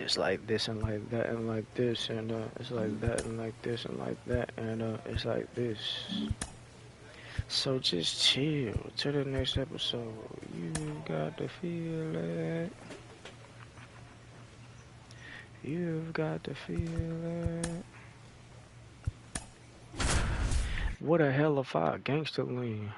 it's like this and like that and like this and it's like that and like this and like that and it's like this. So just chill till the next episode. You got to feel it. You've got to feel it. What a hell of a gangster lean.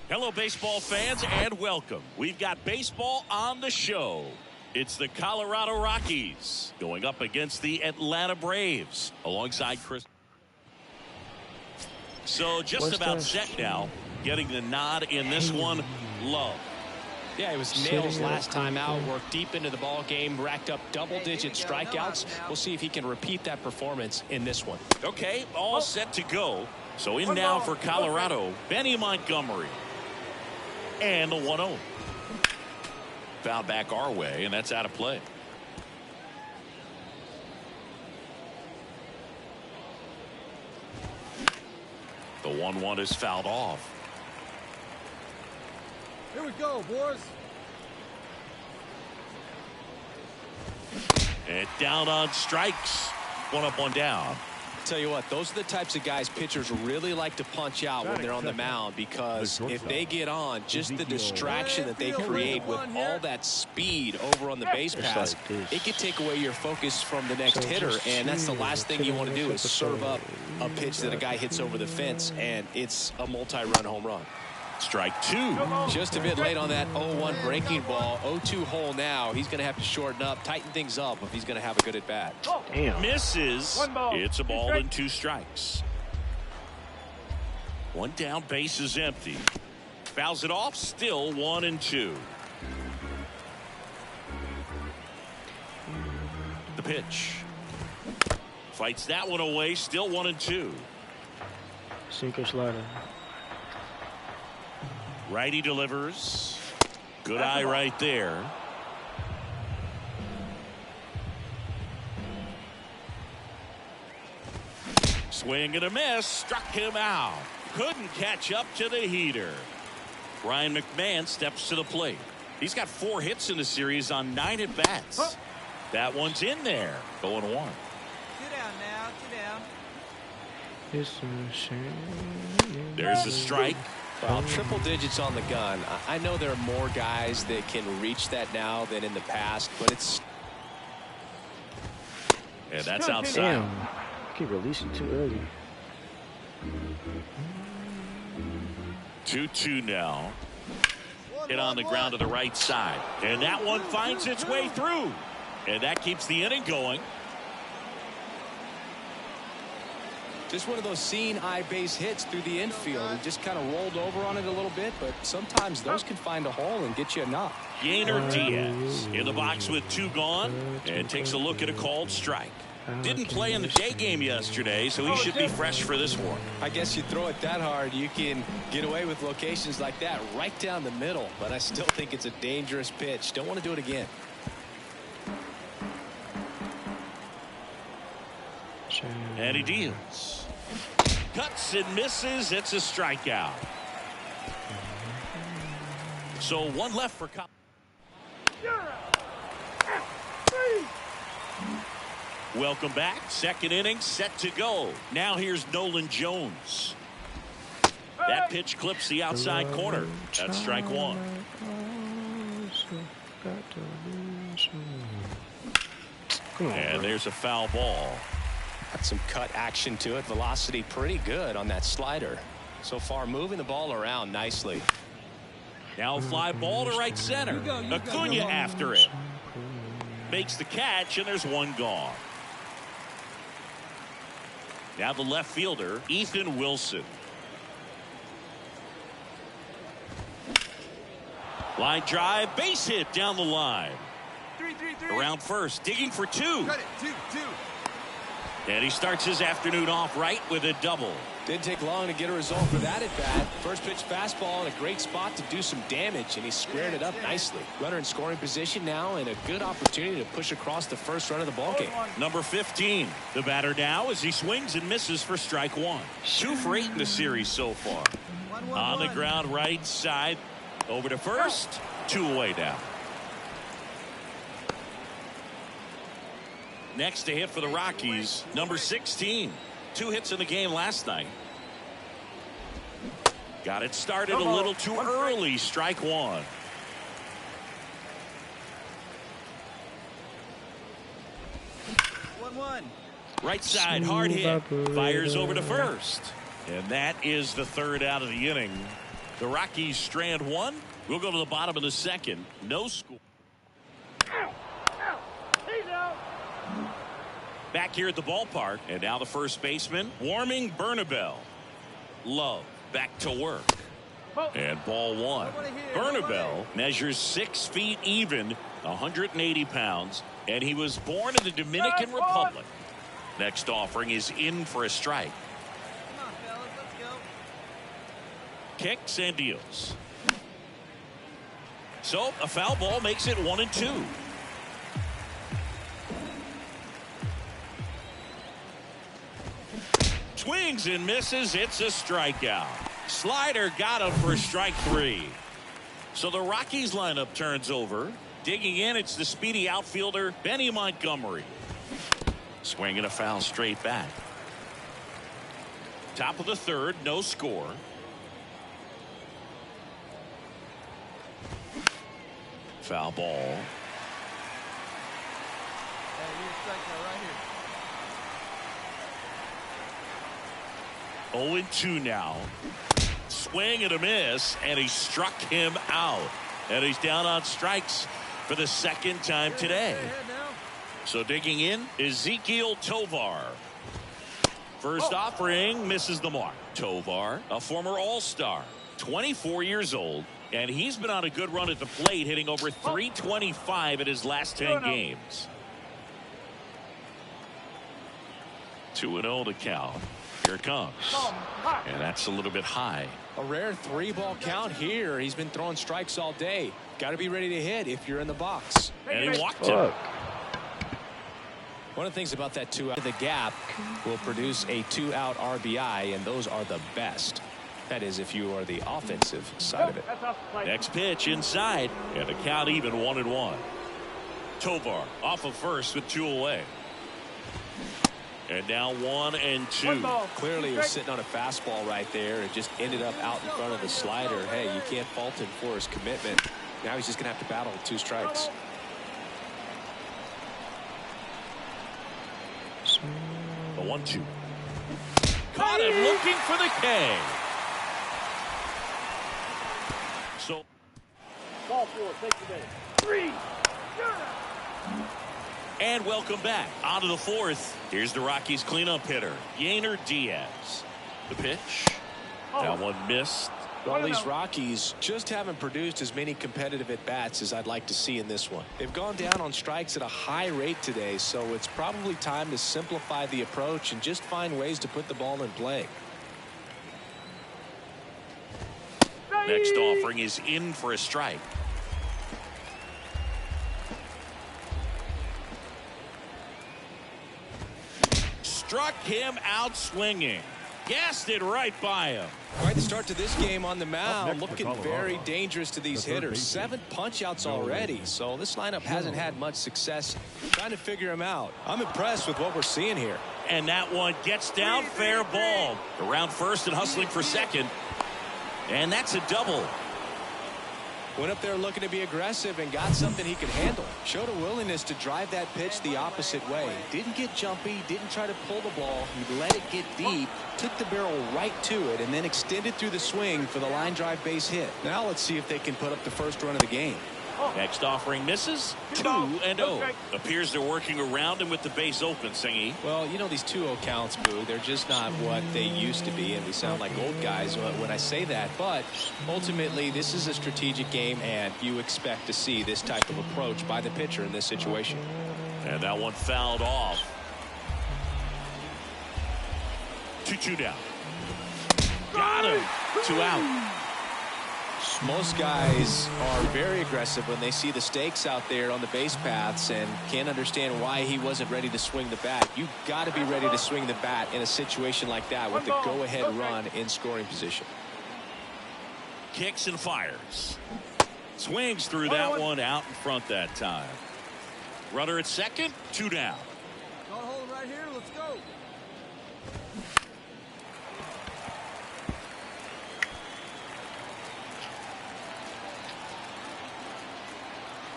Hello, baseball fans, and welcome. We've got baseball on the show. It's the Colorado Rockies going up against the Atlanta Braves alongside Chris. So just about set now, getting the nod in this one, Love. Yeah, it was nails last time out, worked deep into the ball game, racked up double-digit strikeouts. We'll see if he can repeat that performance in this one. Okay, all set to go. So in now for Colorado, Benny Montgomery. And the 1-0. Foul back our way, and that's out of play. The 1-1 is fouled off. Here we go, boys. And down on strikes. One up, one down. Tell you what, those are the types of guys pitchers really like to punch out when they're on the mound, because if they get on, just the distraction that they create with all that speed over on the base pass, it could take away your focus from the next hitter, and that's the last thing you want to do is serve up a pitch that a guy hits over the fence, and it's a multi-run home run. Strike two. Just a bit late on that 0-1 breaking ball. 0-2 hole now. He's going to have to shorten up, tighten things up if he's going to have a good at-bat. Damn. Misses. It's a ball and 2 strikes. One down, base is empty. Fouls it off, still 1-2. The pitch. Fights that one away, still 1-2. Sinker slider. Righty delivers. Good eye right there. Swing and a miss. Struck him out. Couldn't catch up to the heater. Ryan McMahon steps to the plate. He's got 4 hits in the series on 9 at-bats. That one's in there. 0-1. Sit down now. Sit down. It's a shame. There's a strike. Well, triple digits on the gun. I know there are more guys that can reach that now than in the past, but it's... And that's outside. Damn. Keep releasing too early. 2-2 now. Hit on the ground to the right side. And that one finds its way through. And that keeps the inning going. Just one of those seeing eye base hits through the infield. He just kind of rolled over on it a little bit, but sometimes those can find a hole and get you a knock. Yainer Diaz in the box with 2 gone and takes a look at a called strike. Didn't play in the day game yesterday, so he should be fresh for this one. I guess you throw it that hard, you can get away with locations like that right down the middle, but I still think it's a dangerous pitch. Don't want to do it again. And he deals. Cuts and misses. It's a strikeout. So 1 left for Colorado. Welcome back. Second inning set to go. Now here's Nolan Jones. That pitch clips the outside corner. That's strike 1. And there's a foul ball. Got some cut action to it. Velocity pretty good on that slider. So far moving the ball around nicely. Now a fly ball to right center. Acuna after it. Makes the catch, and there's 1 gone. Now the left fielder, Ethan Wilson. Line drive, base hit down the line. 3-3-3. Around first, digging for 2. Cut it. 2-2. And he starts his afternoon off right with a double. Didn't take long to get a result for that at bat. First pitch fastball in a great spot to do some damage, and he squared it up nicely. Runner in scoring position now, and a good opportunity to push across the first run of the ballgame. Number 15, the batter now as he swings and misses for strike 1. 2 for 8 in the series so far. On the ground right side. Over to first. 2 away now. Next to hit for the Rockies, number 16. 2 hits in the game last night. Got it started a little too early. Strike 1. Right side, hard hit. Fires over to first. And that is the 3rd out of the inning. The Rockies strand 1. We'll go to the bottom of the 2nd. No score. Back here at the ballpark. And now the first baseman warming Bernabel. Love back to work. And ball 1. Bernabel measures 6 feet even, 180 pounds. And he was born in the Dominican Republic. Next offering is in for a strike. Come on, fellas, let's go. Kicks and deals. So a foul ball makes it 1-2. Swings and misses. It's a strikeout. Slider got him for strike 3. So the Rockies lineup turns over. Digging in, it's the speedy outfielder Benny Montgomery. Swinging a foul straight back. Top of the 3rd, no score. Foul ball. Hey, you strikeout right here. 0-2 now. Swing and a miss, and he struck him out. And he's down on strikes for the 2nd time today. So digging in, Ezekiel Tovar. First offering misses the mark. Tovar, a former All-Star, 24 years old, and he's been on a good run at the plate, hitting over 325 in his last 10 games. 2-0 to count. Here it comes. And that's a little bit high. A rare 3-ball count here. He's been throwing strikes all day. Got to be ready to hit if you're in the box. And he walked him. One of the things about that 2-out, the gap will produce a 2-out RBI, and those are the best. That is, if you are the offensive side of it. Next pitch inside, and the count even 1-1. Tovar off of first with 2 away. And now 1-2. Clearly, he was sitting on a fastball right there. It just ended up out in front of the slider. Hey, you can't fault him for his commitment. Now he's just going to have to battle with 2 strikes. The 1-2. Caught him looking for the K. So Ball 4, take the day. 3. And welcome back. On to the 4th. Here's the Rockies cleanup hitter, Yainer Diaz. The pitch. That one missed. Well, these Rockies just haven't produced as many competitive at-bats as I'd like to see in this one. They've gone down on strikes at a high rate today, so it's probably time to simplify the approach and just find ways to put the ball in play. Next offering is in for a strike. Struck him out swinging. Gassed it right by him. Quite the start to this game on the mound. Looking very dangerous to these hitters. 7 punch-outs already, so this lineup hasn't had much success trying to figure him out. I'm impressed with what we're seeing here. And that one gets down, fair ball. Around first and hustling for second. And that's a double. Went up there looking to be aggressive and got something he could handle. Showed a willingness to drive that pitch the opposite way. Didn't get jumpy, didn't try to pull the ball. He let it get deep, took the barrel right to it, and then extended through the swing for the line drive base hit. Now let's see if they can put up the first run of the game. Next offering misses. 2-0. Appears they're working around him with the base open, Singy. Well, you know, these 2-0 counts, Boo, they're just not what they used to be, and we sound like old guys when I say that. But ultimately, this is a strategic game, and you expect to see this type of approach by the pitcher in this situation. And that one fouled off. 2-2 down. Got him. 2 out. Most guys are very aggressive when they see the stakes out there on the base paths and can't understand why he wasn't ready to swing the bat. You've got to be ready to swing the bat in a situation like that with the go-ahead run in scoring position. kicks and fires. Swings through that one out in front that time. Runner at second, 2 down. Don't hold him right here. Let's go.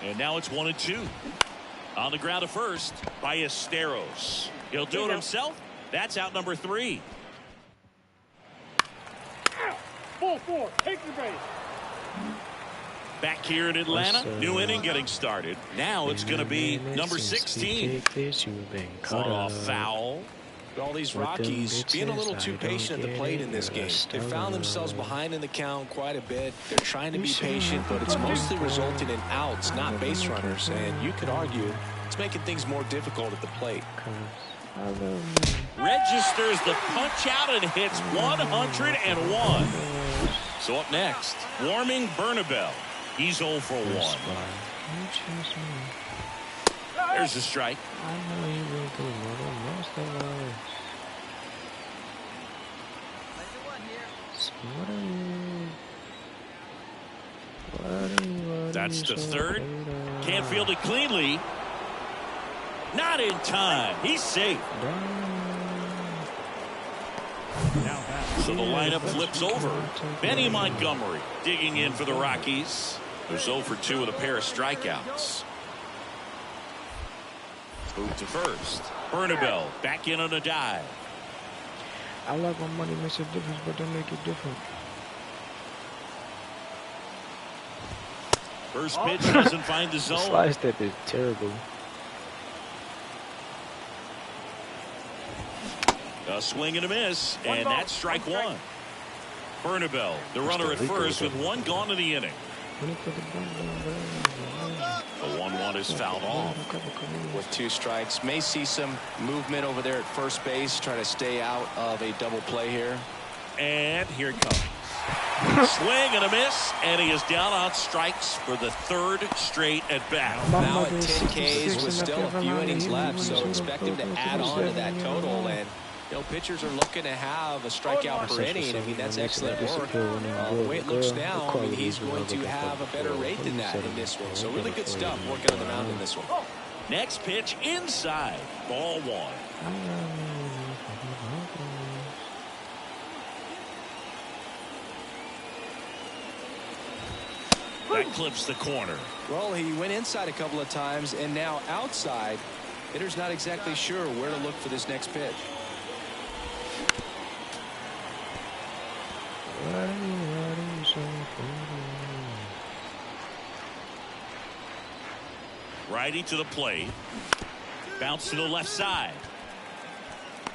And now it's 1-2. On the ground at first by Esteros. He'll do it himself. That's out number 3. Ball 4. Take the base. Back here in Atlanta, new inning getting started. Now it's going to be number 16. Caught off foul. All these Rockies being a little too patient at the plate in this game. They found themselves behind in the count quite a bit. They're trying to be patient, but it's mostly resulting in outs, not base runners. And you could argue it's making things more difficult at the plate. Registers the punch out and hits 101. So up next, Warming Bernabel. He's 0 for 1. There's a strike. That's the third. Can't field it cleanly. Not in time. He's safe. So the lineup flips over. Benny Montgomery digging in for the Rockies. There's 0 for 2 with a pair of strikeouts. Move to first. Bernabel back in on a dive. I like when money makes a difference, but don't make it different. First pitch doesn't find the zone. Slide step is terrible. A swing and a miss, and that's strike 1. Bernabel, the runner at first with 1 gone in the inning. The 1-1 is fouled off. With 2 strikes, may see some movement over there at first base, trying to stay out of a double play here. And here it comes. Swing and a miss, and he is down on strikes for the 3rd straight at bat. Now at 10 Ks with still a few innings left, so expect him to add on to that total. And you know, pitchers are looking to have a strikeout per inning. I mean, that's excellent work. The way it looks now, I mean, he's going to have a better rate than that in this one. So really good stuff working on the mound in this one. Next pitch inside, ball 1. That clips the corner. Well, he went inside a couple of times, and now outside. Hitter's not exactly sure where to look for this next pitch. Righty to the plate. Bounce to the left side.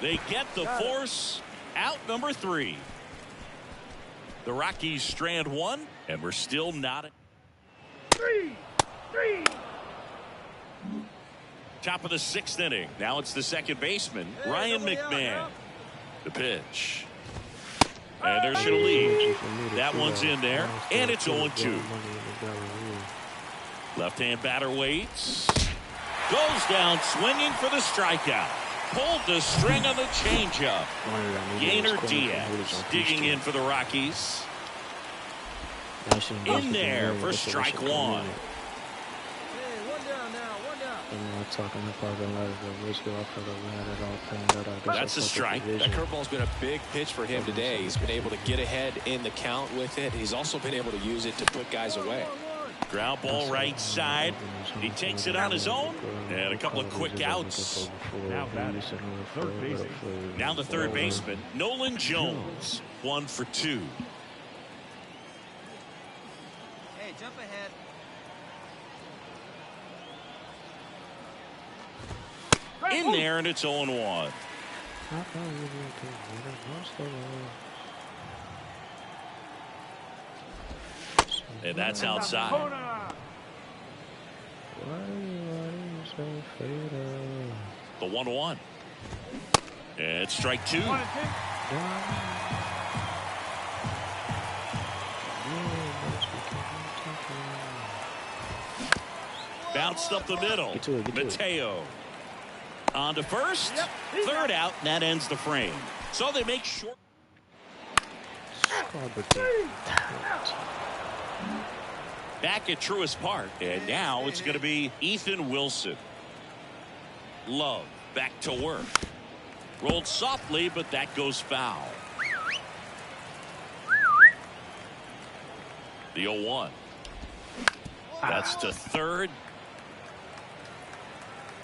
They get the force. Out number 3. The Rockies strand 1, and we're still not at 3. top of the 6th inning. Now it's the second baseman, Ryan McMahon. The pitch. And there's your lead. That one's in there, and it's 0-2. Left-hand batter waits. Goes down swinging for the strikeout. Pulled the string on the changeup. Gainer Diaz digging in for the Rockies. In there for strike 1. Hey, 1 down now, 1 down. That's a strike. That curveball's been a big pitch for him today. He's been able to get ahead in the count with it. He's also been able to use it to put guys away. Ground ball right side. He takes it on his own. And a couple of quick outs. Now the third baseman, Nolan Jones. 1 for 2. Hey, jump ahead. In there, and it's 0-1. And that's outside. The 1-1. And it's strike 2. Bounced up the middle. Mateo. On to first. Third out, and that ends the frame. So they make short. Back at Truist Park, and now it's going to be Ethan Wilson. Love back to work. Rolled softly, but that goes foul. The 0-1. That's to third.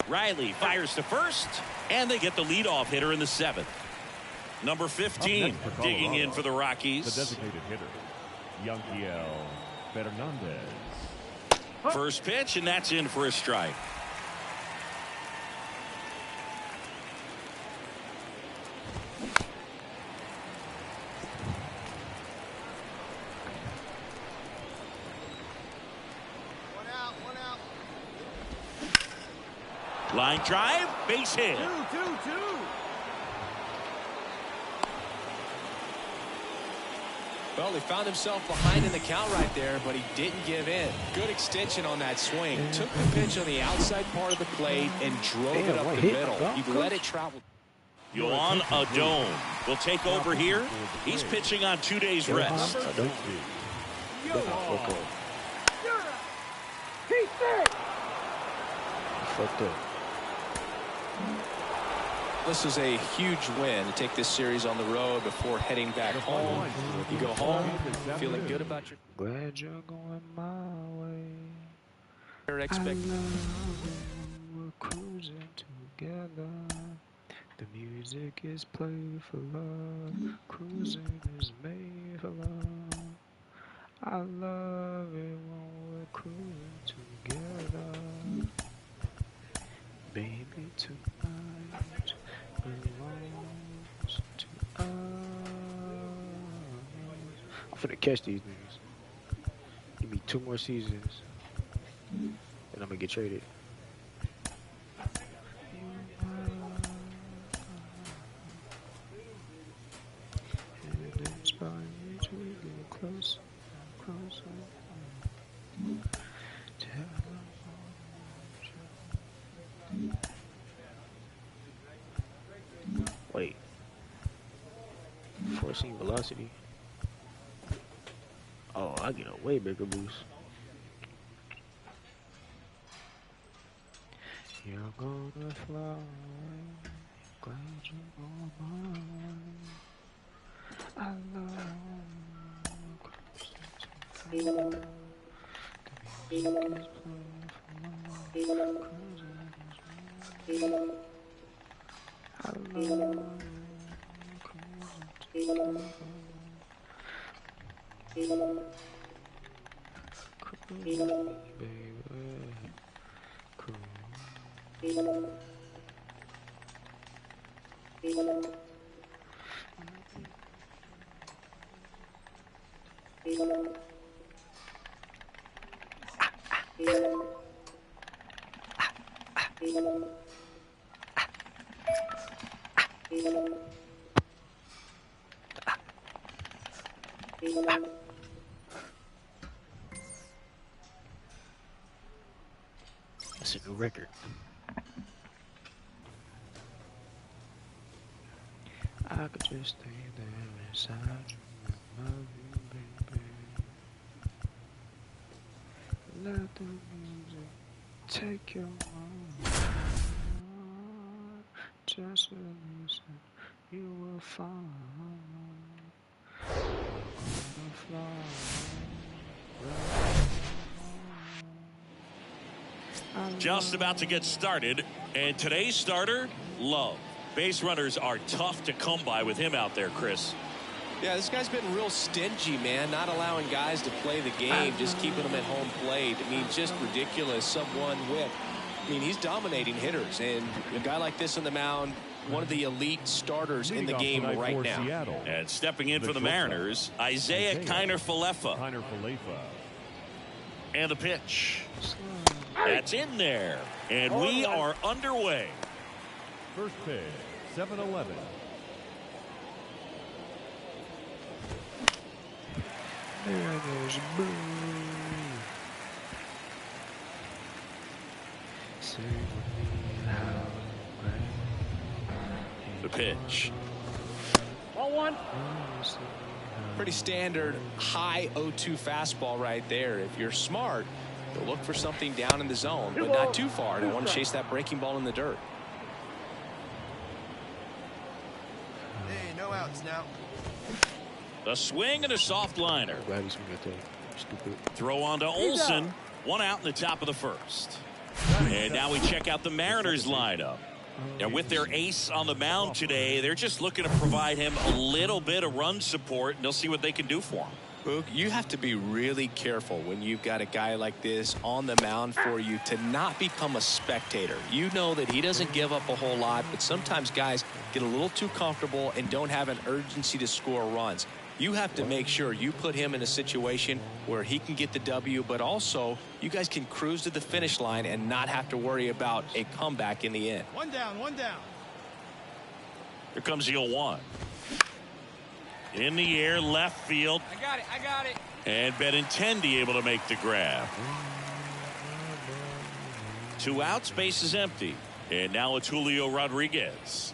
Riley fires to first, and they get the leadoff hitter in the 7th. Number 15 digging in for the Rockies. The designated hitter, Yanquiel Fernandez. First pitch, and that's in for a strike. One out. Line drive, base hit. Two. Well, he found himself behind in the count right there, but he didn't give in. Good extension on that swing. Took the pitch on the outside part of the plate and drove it up the middle. He let it travel. Yohan Adon will take over here. He's pitching on 2 days rest. This is a huge win to take this series on the road before heading back home. You go home feeling good about your Glad you're going my way. We're cruising together. The music is played for love. Cruising is made for love. I love it when we're cruising together. Baby, tonight belongs to us. I'm finna catch these niggas. Give me 2 more seasons, and I'm gonna get traded. And inspire me to get closer, closer. Wait. Forcing velocity. Oh, I get a way bigger boost. You're gonna fly away. Glad you're on my way. I love you. The music is playing for love. Cruising is mine. I love cruising, baby. That's a new record. I could just stay there inside you and love you, baby. Let the music take your mind. Just listen, you will find. You're gonna fly. Just about to get started, and today's starter, Love. Base runners are tough to come by with him out there, Chris. Yeah, this guy's been real stingy, man, not allowing guys to play the game, just keeping them at home plate. I mean, just ridiculous, sub-1 whip. I mean, he's dominating hitters, and a guy like this on the mound, one of the elite starters in the game right now. Seattle. And stepping in for the Mariners, Isaiah Kiner-Falefa. And the pitch. That's in there. And we are underway. First pitch, 7-11. There goes Boo. Say with me how The pitch. 1-1. Pretty standard high 0-2 fastball right there. If you're smart, you'll look for something down in the zone, but not too far. Don't want to chase that breaking ball in the dirt. Hey, no outs now. A swing and a soft liner. Glad he's at that. Stupid. Throw on to Olsen. 1 out in the top of the first. And now we check out the Mariners lineup. Now with their ace on the mound today, they're just looking to provide him a little bit of run support, and they'll see what they can do for him. Boog, you have to be really careful when you've got a guy like this on the mound for you to not become a spectator. You know that he doesn't give up a whole lot, but sometimes guys get a little too comfortable and don't have an urgency to score runs. You have to make sure you put him in a situation where he can get the W, but also you guys can cruise to the finish line and not have to worry about a comeback in the end. One down, one down. Here comes the 0-1. In the air, left field. I got it. And Benintendi able to make the grab. 2 outs, base is empty. And now it's Julio Rodriguez.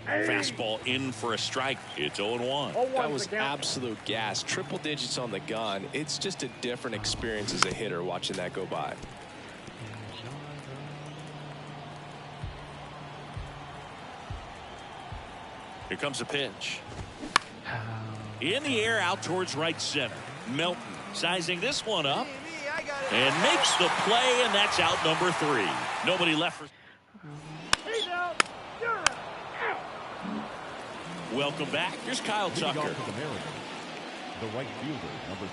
Fastball in for a strike. It's 0-1. That was absolute gas. Triple digits on the gun. It's just a different experience as a hitter watching that go by. Here comes a pitch. In the air, out towards right center. Melton sizing this one up. I got it. And makes the play, and that's out number 3. Nobody left for... He's out. You're out. Welcome back. Here's Kyle Leading Tucker. off for the Mariners, the right fielder, number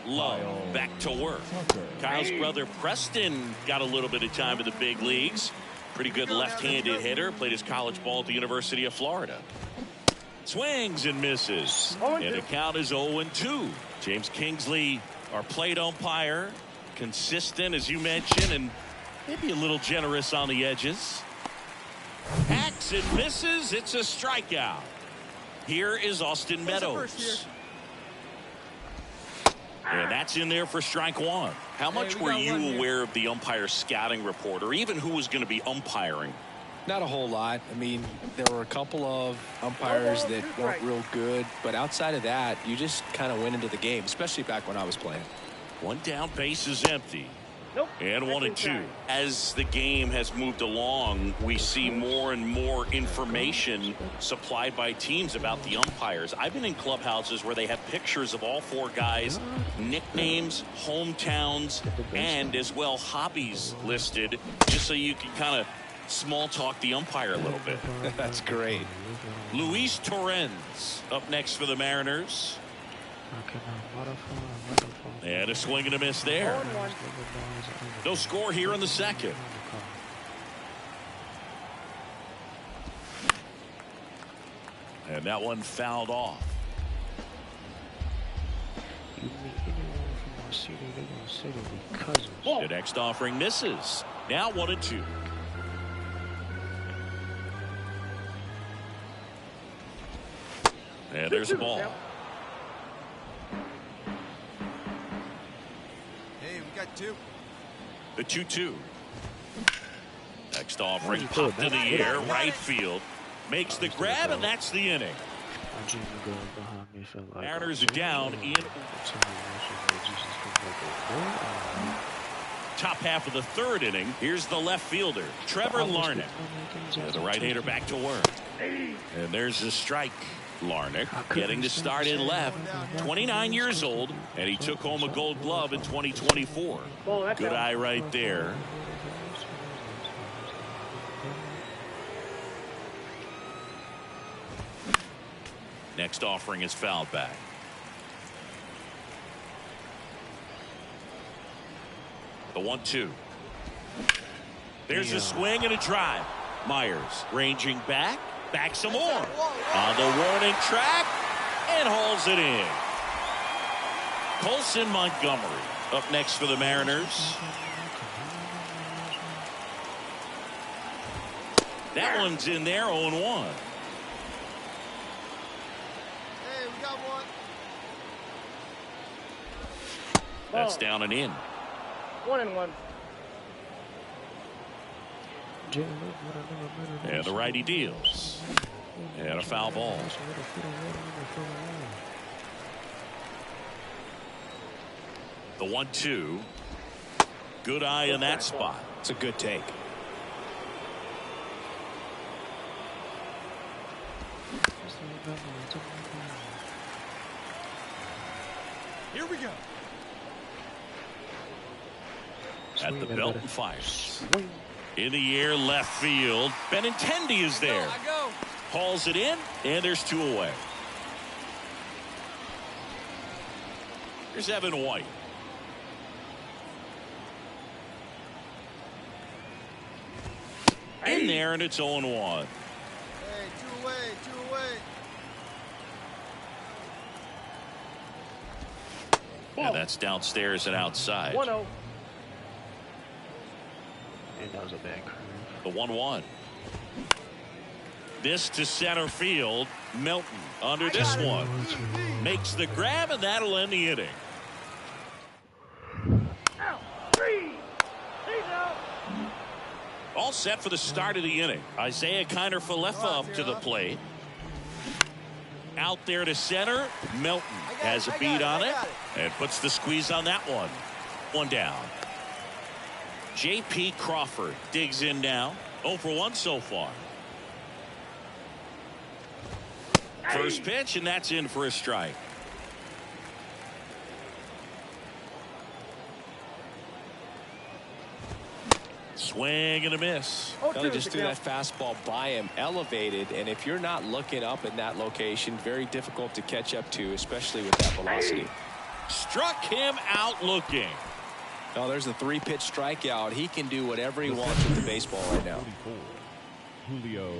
30. Love back to work. Tucker. Kyle's brother Preston got a little bit of time in the big leagues. Pretty good left-handed hitter. Played his college ball at the University of Florida. Swings and misses. And the count is 0-2. James Kingsley, our plate umpire. Consistent, as you mentioned, and maybe a little generous on the edges. Hacks and misses. It's a strikeout. Here is Austin Meadows. And that's in there for strike 1. How much were you aware of the umpire scouting report, or even who was going to be umpiring? Not a whole lot. I mean, there were a couple of umpires that weren't real good, but outside of that, you just kind of went into the game, especially back when I was playing. 1 down, base is empty. Nope. And 1-2. As the game has moved along, we see more and more information supplied by teams about the umpires. I've been in clubhouses where they have pictures of all 4 guys, nicknames, hometowns, and as well hobbies listed, just so you can kind of small talk the umpire a little bit. That's great. Luis Torrens up next for the Mariners. And a swing and a miss there. No score here in the second. And that one fouled off. The next offering misses. Now 1-2. And there's the ball. Hey, we got 2. The 2-2. Next offering popped to the air, right field. Makes the grab, and that's the inning. Mariners are down in top half of the 3rd inning. Here's the left fielder, Trevor Larnach. The right-hander back to work. And there's the strike. Larnach getting to start in left, 29 years old, and he took home a gold glove in 2024. Good eye right there. Next offering is fouled back. The 1-2. There's a swing and a drive. Myers ranging back. Back some more. On the warning track. And hauls it in. Colson Montgomery up next for the Mariners. That one's in there, 0-1. Hey, we got 1. That's down and in. 1-1. And the righty deals. And a foul ball. The 1-2. Good eye in that spot. It's a good take. Here we go. At the belt and fires. In the air, left field. Benintendi is there. I go. Hauls it in, and there's 2 away. Here's Evan White. In there, and it's 0-1. Hey, 2 away, 2 away. And that's downstairs and outside. 1-0. And that was a bad curve. The 1-1. This to center field. Milton under this one. Makes the grab, and that'll end the inning. Out. 3. He's out. All set for the start of the inning. Isaiah Kiner-Falefa up to the plate. Out there to center. Milton has a beat on it and puts the squeeze on that one. 1 down. J.P. Crawford digs in now. 0 for 1 so far. First pitch, and that's in for a strike. Swing and a miss. They just threw that fastball by him, elevated, and if you're not looking up in that location, very difficult to catch up to, especially with that velocity. Struck him out looking. Oh, there's a 3-pitch strikeout. He can do whatever he wants with the baseball right now. 44, Julio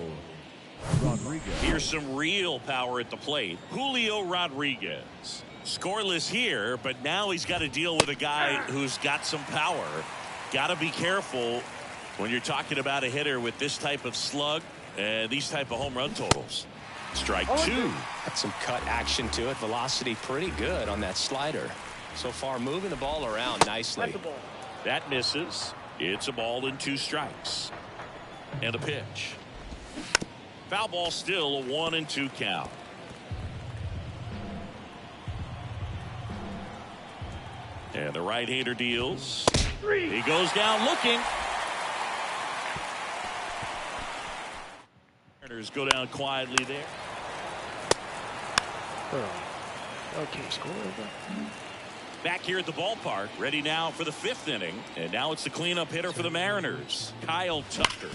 Rodriguez. Here's some real power at the plate. Julio Rodriguez. Scoreless here, but now he's got to deal with a guy who's got some power. Got to be careful when you're talking about a hitter with this type of slug and these type of home run totals. Strike 2. Got some cut action to it. Velocity pretty good on that slider. So far, moving the ball around nicely. That misses. It's a ball and 2 strikes. And a pitch. Foul ball, still a 1-2 count. And the right-hander deals. He goes down looking. Mariners go down quietly there. Okay, score. Back here at the ballpark, ready now for the 5th inning. And now it's the cleanup hitter for the Mariners, Kyle Tucker.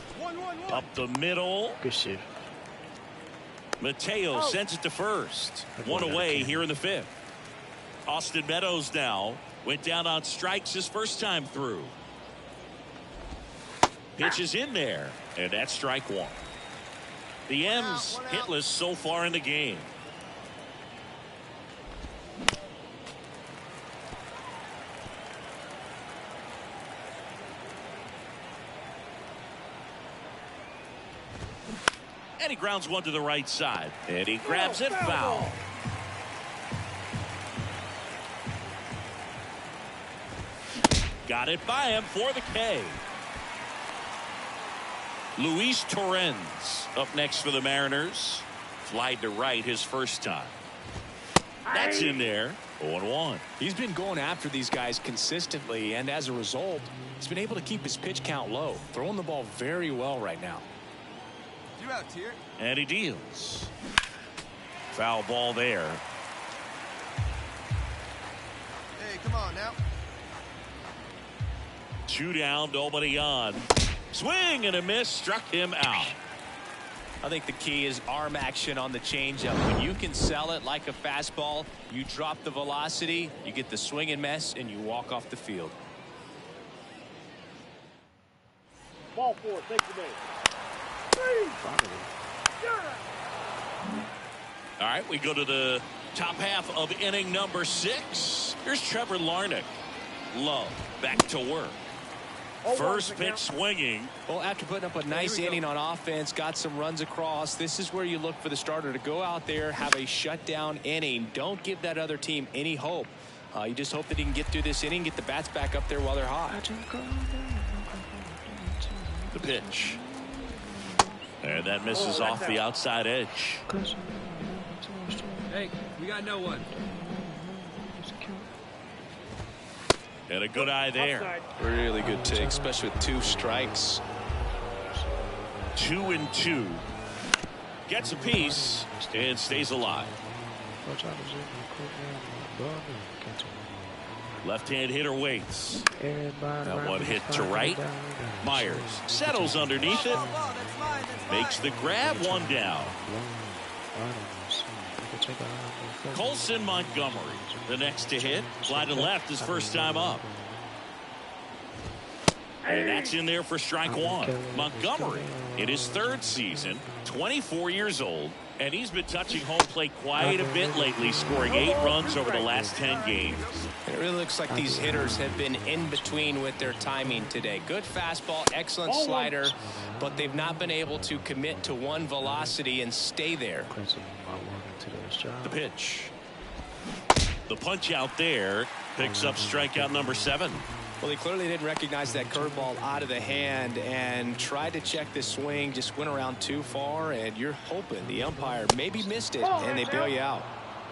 Up the middle. Good shit. Mateo sends it to first. 1 away here in the 5th. Austin Meadows now went down on strikes his first time through. Pitch is in there, and that's strike 1. The M's hitless so far in the game. And he grounds one to the right side. And he grabs it foul. Got it by him for the K. Luis Torrens up next for the Mariners. Flied to right his first time. That's in there. 0-1. He's been going after these guys consistently, and as a result, he's been able to keep his pitch count low. Throwing the ball very well right now. You out here. And he deals. Foul ball there. Hey, come on now. 2 down, nobody on. Swing and a miss, struck him out. I think the key is arm action on the changeup. When you can sell it like a fastball, you drop the velocity, you get the swing and miss, and you walk off the field. Ball 4, take the base. 3. You're out. All right, we go to the top half of inning number 6. Here's Trevor Larnach. Love back to work. First pitch swinging. Well, after putting up a nice inning on offense, got some runs across, this is where you look for the starter to go out there, have a shutdown inning. Don't give that other team any hope. You just hope that he can get through this inning, get the bats back up there while they're hot. The pitch. And that misses off the outside edge. Hey, we got no one. And a good eye there. Offside. Really good take, especially with 2 strikes. 2-2. Gets a piece and stays alive. Left-hand hitter waits. That one hit to right. Myers settles underneath it. Makes the grab, 1 down. Colson Montgomery, the next to hit. Sliding left his first time up. And that's in there for strike 1. Montgomery in his 3rd season, 24 years old, and he's been touching home plate quite a bit lately, scoring 8 runs over the last 10 games. It really looks like these hitters have been in between with their timing today. Good fastball, excellent slider, but they've not been able to commit to one velocity and stay there. The pitch. The punch out there picks up strikeout number 7. Well, he clearly didn't recognize that curveball out of the hand and tried to check the swing, just went around too far, and you're hoping the umpire maybe missed it, and they bail you out.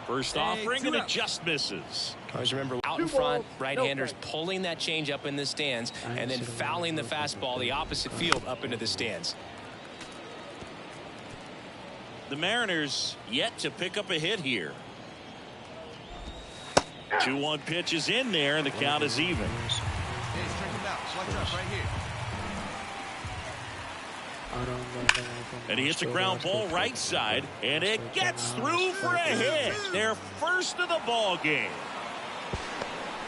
First offering, and it just misses. Always remember, out in front, right-handers pulling that change up in the stands and then fouling the fastball the opposite field up into the stands. The Mariners yet to pick up a hit here. 2-1 pitch is in there, and the count is even. Hey, strike him out. Watch up right here. And he hits a ground ball right side, and it gets through for a hit. Their first of the ball game.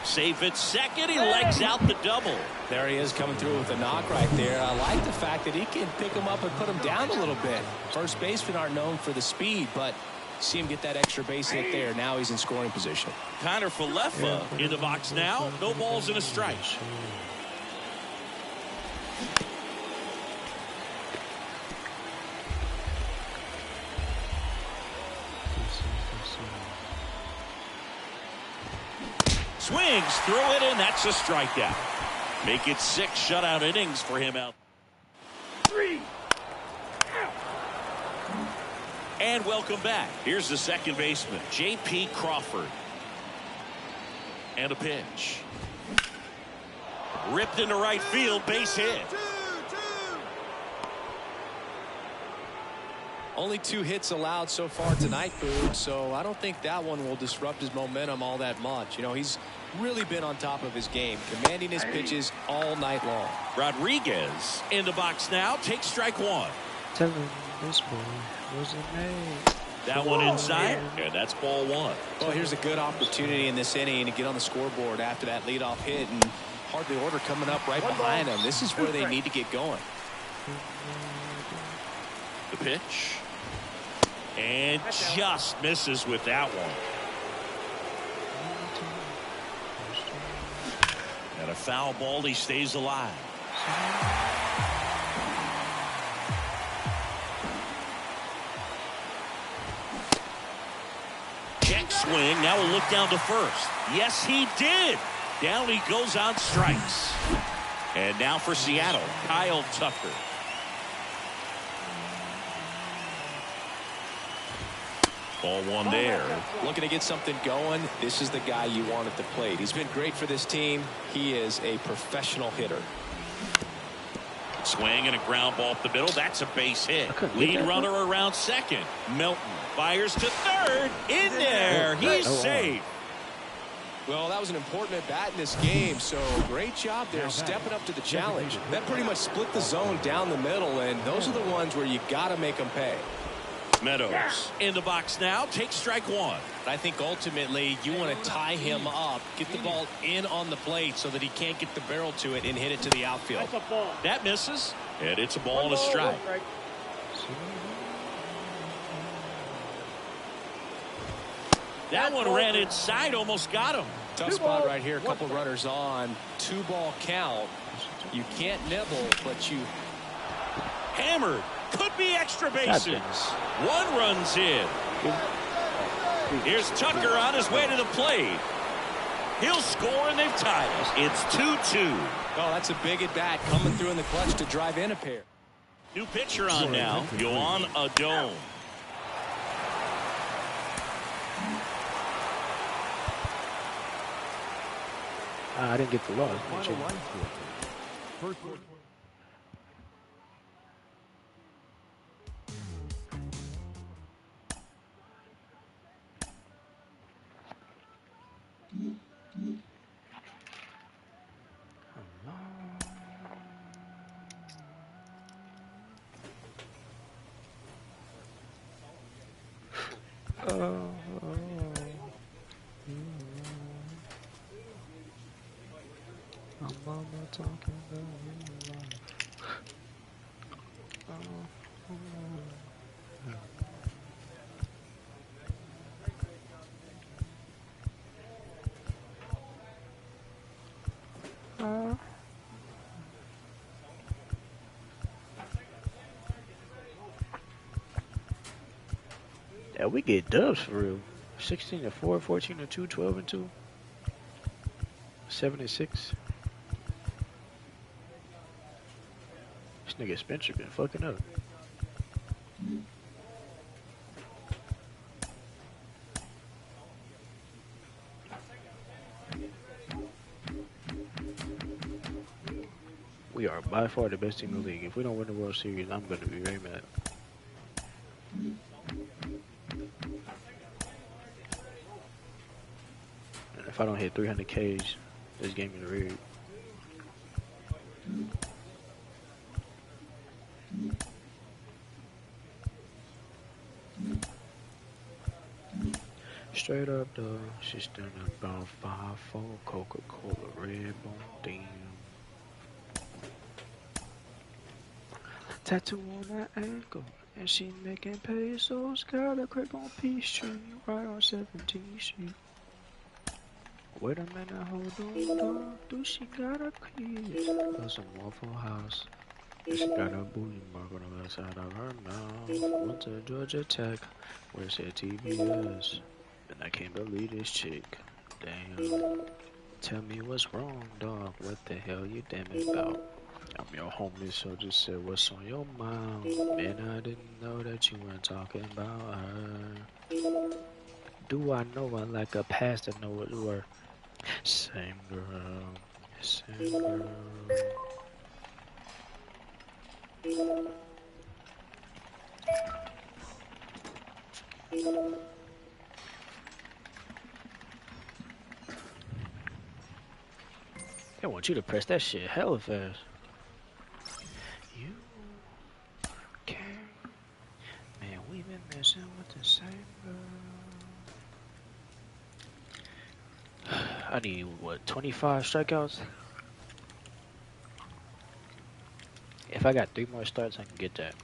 Safe at second. He legs out the double. There he is coming through with a knock right there. I like the fact that he can pick him up and put him down a little bit. First basemen aren't known for the speed, but see him get that extra base hit there. Now he's in scoring position. Connor Falefa in the box now. No balls and a strike. Swings through it, and that's a strikeout. Make it 6 shutout innings for him out. 3. And welcome back. Here's the second baseman, J.P. Crawford. And a pitch. Ripped into right field, base hit. Only 2 hits allowed so far tonight, Boog, so I don't think that one will disrupt his momentum all that much. You know, he's really been on top of his game, commanding his pitches all night long. Rodriguez in the box now, takes strike 1. Tell him this boy wasn't made. That one inside, and that's ball 1. Well, here's a good opportunity in this inning to get on the scoreboard after that leadoff hit, and hardly order coming up right behind him. This is where they need to get going. The pitch. And just misses with that one. And a foul ball, he stays alive. Check swing. Now we'll look down to first. Yes, he did. Down he goes on strikes. And now for Seattle, Kyle Tucker. Ball 1 there. Looking to get something going. This is the guy you want at the plate. He's been great for this team. He is a professional hitter. Swing and a ground ball up the middle. That's a base hit. Lead runner around second. Milton fires to third. In there. He's safe. Well, that was an important at bat in this game, so great job there stepping up to the challenge. That pretty much split the zone down the middle, and those are the ones where you got to make them pay. Meadows in the box now, takes strike 1. I think ultimately you want to tie him up, get the ball in on the plate so that he can't get the barrel to it and hit it to the outfield. That's a ball. That misses, and it's a ball and a strike. That one ran inside, almost got him. Tough spot right here. A couple runners on. 2-ball count. You can't nibble, but you Hammered. Could be extra bases. 1 runs in. Here's Tucker on his way to the plate. He'll score, and they've tied it. It's 2-2. Oh, that's a big at bat coming through in the clutch to drive in a pair. New pitcher on now, Yohan Adon. I didn't get the loss. Final line score. First one. Yeah, we get dubs for real. 16-4, 14-2, 12-2, 7-6. This nigga Spencer been fucking up. We are by far the best team in the league. If we don't win the World Series, I'm going to be very mad. And if I don't hit 300 Ks, this game is rigged. Straight up, dog. She's standing about 5'4", Coca-Cola, red bone, damn. Tattoo on that ankle, and she making pesos. Got a crib on Peachtree, right on 17th Street. Wait a minute, hold on, dog. Do she got a key? That's a Waffle House. She got a booty mark on the left side of her mouth. Went to Georgia Tech, where it said TBS. And I can't believe this chick. Damn. Tell me what's wrong, dog. What the hell you damn about? I'm your homie, so just say what's on your mind. Man, I didn't know that you weren't talking about her. Do I know her like a pastor know it were? Same girl, same girl. They want you to press that shit hella fast. You can, man. We've been messing with the same girl. I need what, 25 strikeouts? If I got 3 more starts, I can get that.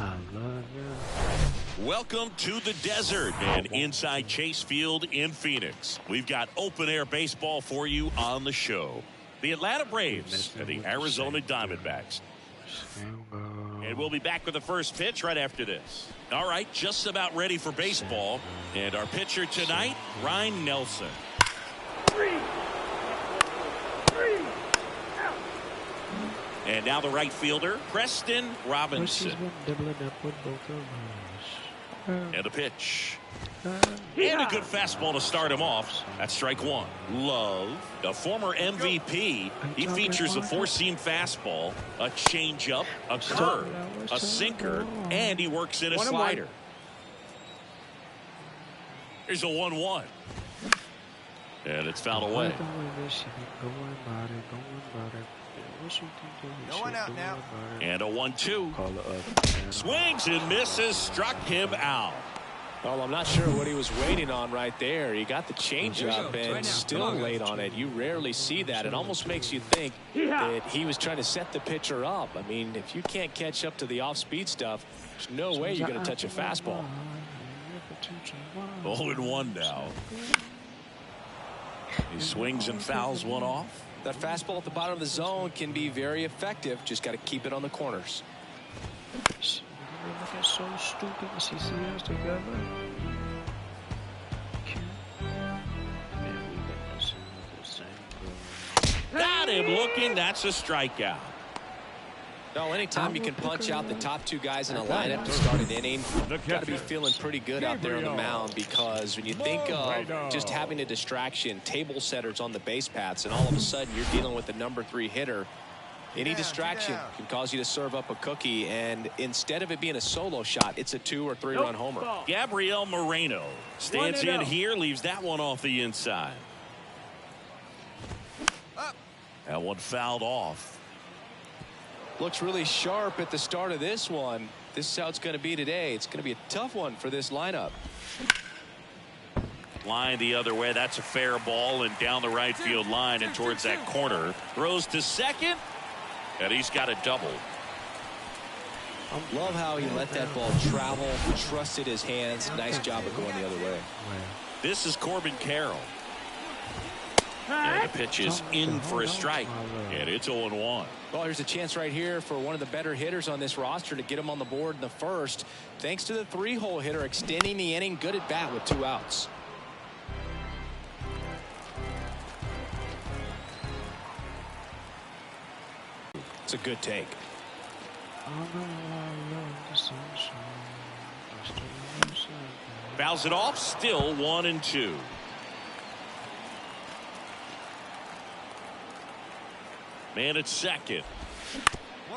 I love you. Welcome to the desert and inside Chase Field in Phoenix. We've got open air baseball for you on the show. The Atlanta Braves and the Arizona Diamondbacks. And we'll be back with the first pitch right after this. All right, just about ready for baseball. And our pitcher tonight, Ryan Nelson. And now the right fielder, Preston Robinson. And a pitch. And a good fastball to start him off. That's strike one. Love, the former MVP. He features a four-seam fastball, a changeup, a curve, a sinker, and he works in a slider. Here's a 1-1. And it's fouled away. No one out now. And a 1-2. Swings and misses, struck him out. Well, I'm not sure what he was waiting on right there. He got the changeup and still laid on it. You rarely see that. It almost makes you think that he was trying to set the pitcher up. I mean, if you can't catch up to the off-speed stuff, there's no way you're going to touch a fastball. 0-1 now. He swings and fouls one off. That fastball at the bottom of the zone can be very effective. Just got to keep it on the corners. Looking so stupid as he sees us together. Got him looking. That's a strikeout. No, anytime you can punch out the top two guys in a lineup to start an inning, you've got to be feeling pretty good out there on the mound, because when you think of just having a distraction, table setters on the base paths, and all of a sudden you're dealing with the #3 hitter, any distraction can cause you to serve up a cookie, and instead of it being a solo shot, it's a 2 or 3 run homer. Gabriel Moreno stands in here, leaves that one off the inside. That one fouled off. Looks really sharp at the start of this one. This is how it's going to be today. It's going to be a tough one for this lineup. Line the other way. That's a fair ball, and down the right field line and towards that corner. Throws to second, and he's got a double. Love how he let that ball travel, trusted his hands. Nice job of going the other way. This is Corbin Carroll. And the pitch is in for a strike, and it's 0-1. Well, here's a chance right here for one of the better hitters on this roster to get him on the board in the first, thanks to the 3-hole hitter extending the inning. Good at bat with 2 outs. It's a good take. Fouls it off. Still 1-2. Man at second.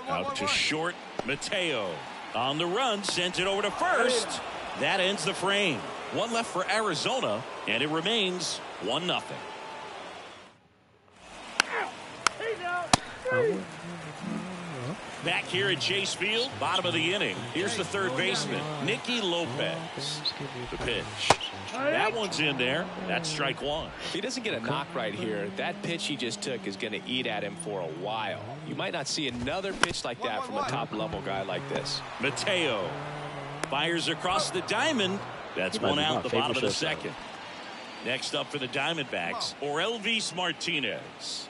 Out to short. Mateo on the run, sends it over to first. That ends the frame. One left for Arizona, and it remains 1-0. Back here at Chase Field, bottom of the inning. Here's the third baseman, Nicky Lopez. The pitch. That one's in there. That's strike one. If he doesn't get a knock right here, that pitch he just took is going to eat at him for a while. You might not see another pitch like that from a top-level guy like this. Mateo fires across the diamond. That's one out, the bottom of the second. Next up for the Diamondbacks, Orelvis Martinez.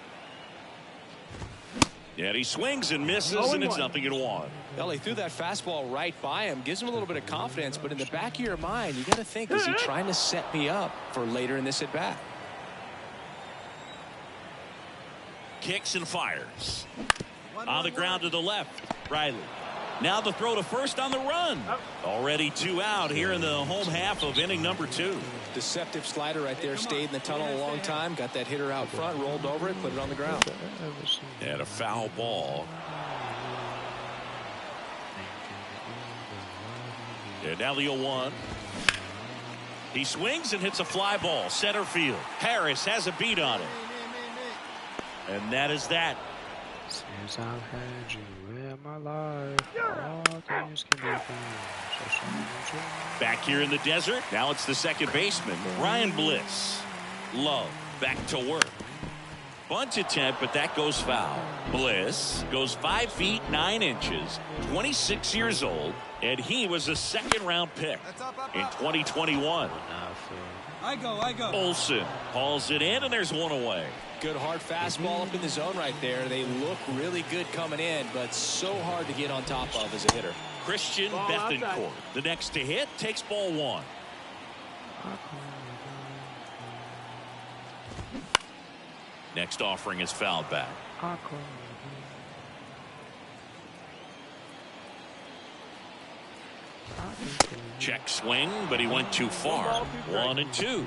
And he swings and misses, and it's 0-1. Well, he threw that fastball right by him, gives him a little bit of confidence, but in the back of your mind, you got to think, is he trying to set me up for later in this at bat? Kicks and fires. On the ground to the left, Riley. Now the throw to first on the run. Already 2 out here in the home half of inning number 2. Deceptive slider right there, stayed in the tunnel a long time, got that hitter out front, rolled over it, put it on the ground. And a foul ball. And now the 0-1. He swings and hits a fly ball, center field. Harris has a beat on it. And that is that. Since I've had you in my life, all things can be found. Back here in the desert, now it's the second baseman, Ryan Bliss. Love back to work. Bunt attempt, but that goes foul. Bliss goes 5 feet 9 inches, 26 years old, and he was a second-round pick in 2021. I go. Olsen hauls it in, and there's one away. Good hard fastball up in the zone right there. They look really good coming in, but so hard to get on top of as a hitter. Christian Bethancourt, the next to hit, takes ball 1. Next offering is fouled back. Check swing, but he went too far. 1-2.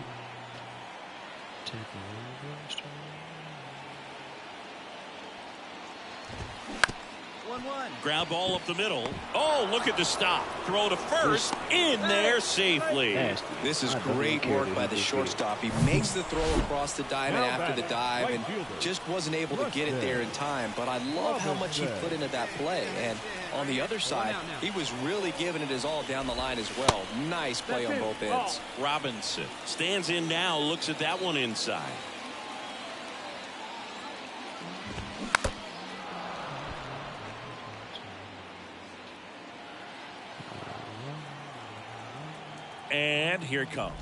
Ground ball up the middle. Oh, look at the stop. Throw to first. In there safely. This is great work by the shortstop. He makes the throw across the diamond after the dive and just wasn't able to get it there in time. But I love how much he put into that play. And on the other side, he was really giving it his all down the line as well. Nice play on both ends. Robinson stands in now, looks at that one inside. And here it comes.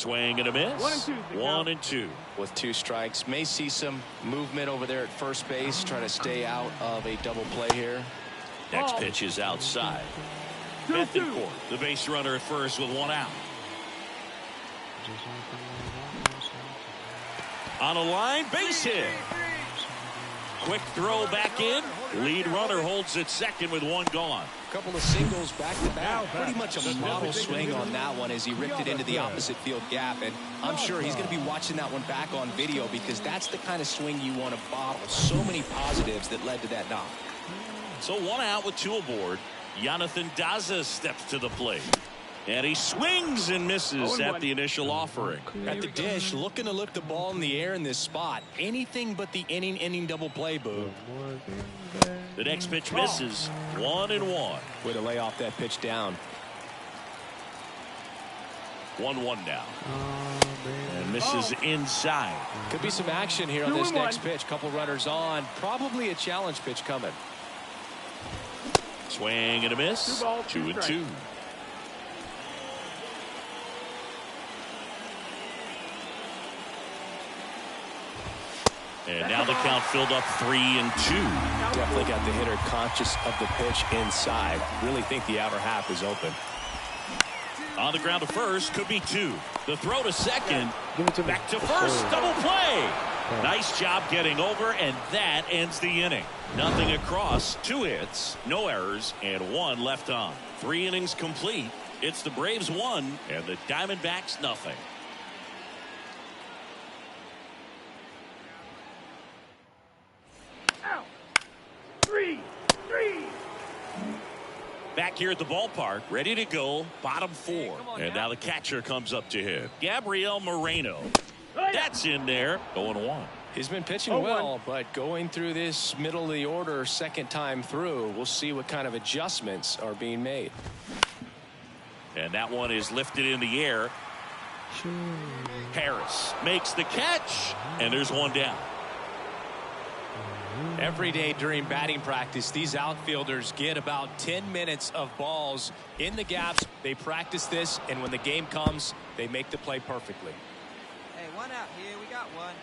Swing and a miss. 1 and 2. With 2 strikes. May see some movement over there at first base. Trying to stay out of a double play here. Next pitch is outside. Bethencourt, the base runner at first with 1 out. On a line, base hit. Quick throw back in. Lead runner holds at second with 1 gone. Couple of singles back to back. Pretty much a model swing on that one as he ripped it into the opposite field gap. And I'm sure he's going to be watching that one back on video because that's the kind of swing you want to bottle. So many positives that led to that knock. So 1 out with 2 aboard. Jonathan Daza steps to the plate. And he swings and misses at the initial offering. At the dish, looking to lift the ball in the air in this spot. Anything but the inning double play, Boo. The next pitch misses. 1 and 1. Way to lay off that pitch down. 1-1 now. And misses inside. Could be some action here on this next pitch. Couple runners on. Probably a challenge pitch coming. Swing and a miss. 2 and 2. And now the count filled up 3 and 2. Definitely got the hitter conscious of the pitch inside. Really think the outer half is open. On the ground to first, could be 2. The throw to second. Back to first, double play. Nice job getting over, and that ends the inning. Nothing across, 2 hits, no errors, and 1 left on. 3 innings complete. It's the Braves 1 and the Diamondbacks nothing. Back here at the ballpark, ready to go, bottom 4. And now the catcher comes up to hit. Gabriel Moreno. That's in there, 0-1. He's been pitching well, but going through this middle of the order second time through, we'll see what kind of adjustments are being made. And that one is lifted in the air. Harris makes the catch, and there's 1 down. Every day during batting practice, these outfielders get about 10 minutes of balls in the gaps. They practice this, and when the game comes, they make the play perfectly. Hey, 1 out here. We got 1.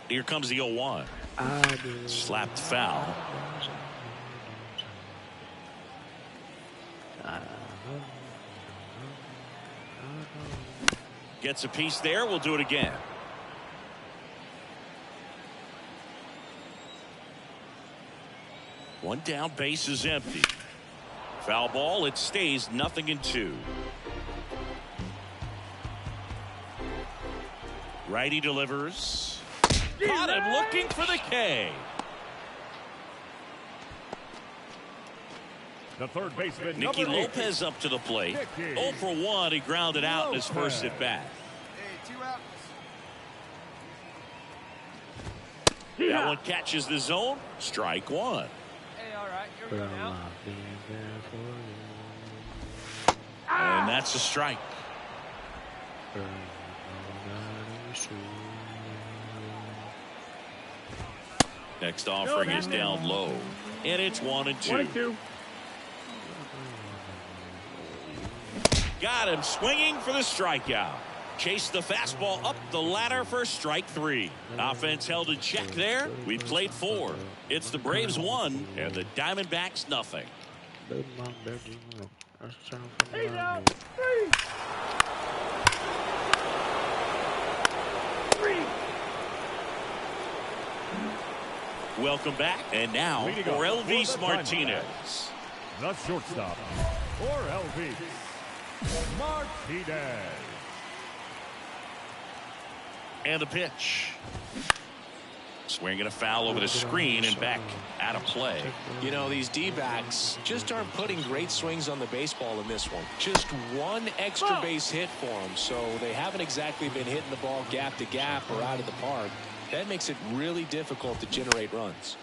Here comes the 0-1. Slapped foul. Gets a piece there. We'll do it again. One down, base is empty. Foul ball, it stays 0-2. Righty delivers. Caught him looking for the K. The third baseman, Nicky Lopez up to the plate. 0 for 1. He grounded out in his first at bat. Hey, 2 outs. That one catches the zone. Strike 1. Hey, all right. Here we go now. And that's a strike. Next offering is down low. And it's 1 and 2. Got him swinging for the strikeout. Chased the fastball up the ladder for strike 3. Offense held in check there. We played 4. It's the Braves 1 and the Diamondbacks nothing. Welcome back. And now for Elvis Martinez. The shortstop for Elvis Martinez. And the pitch. Swinging a foul over the screen and back out of play. You know, these D-backs just aren't putting great swings on the baseball in this one. Just 1 extra base hit for them, so they haven't exactly been hitting the ball gap to gap or out of the park. That makes it really difficult to generate runs.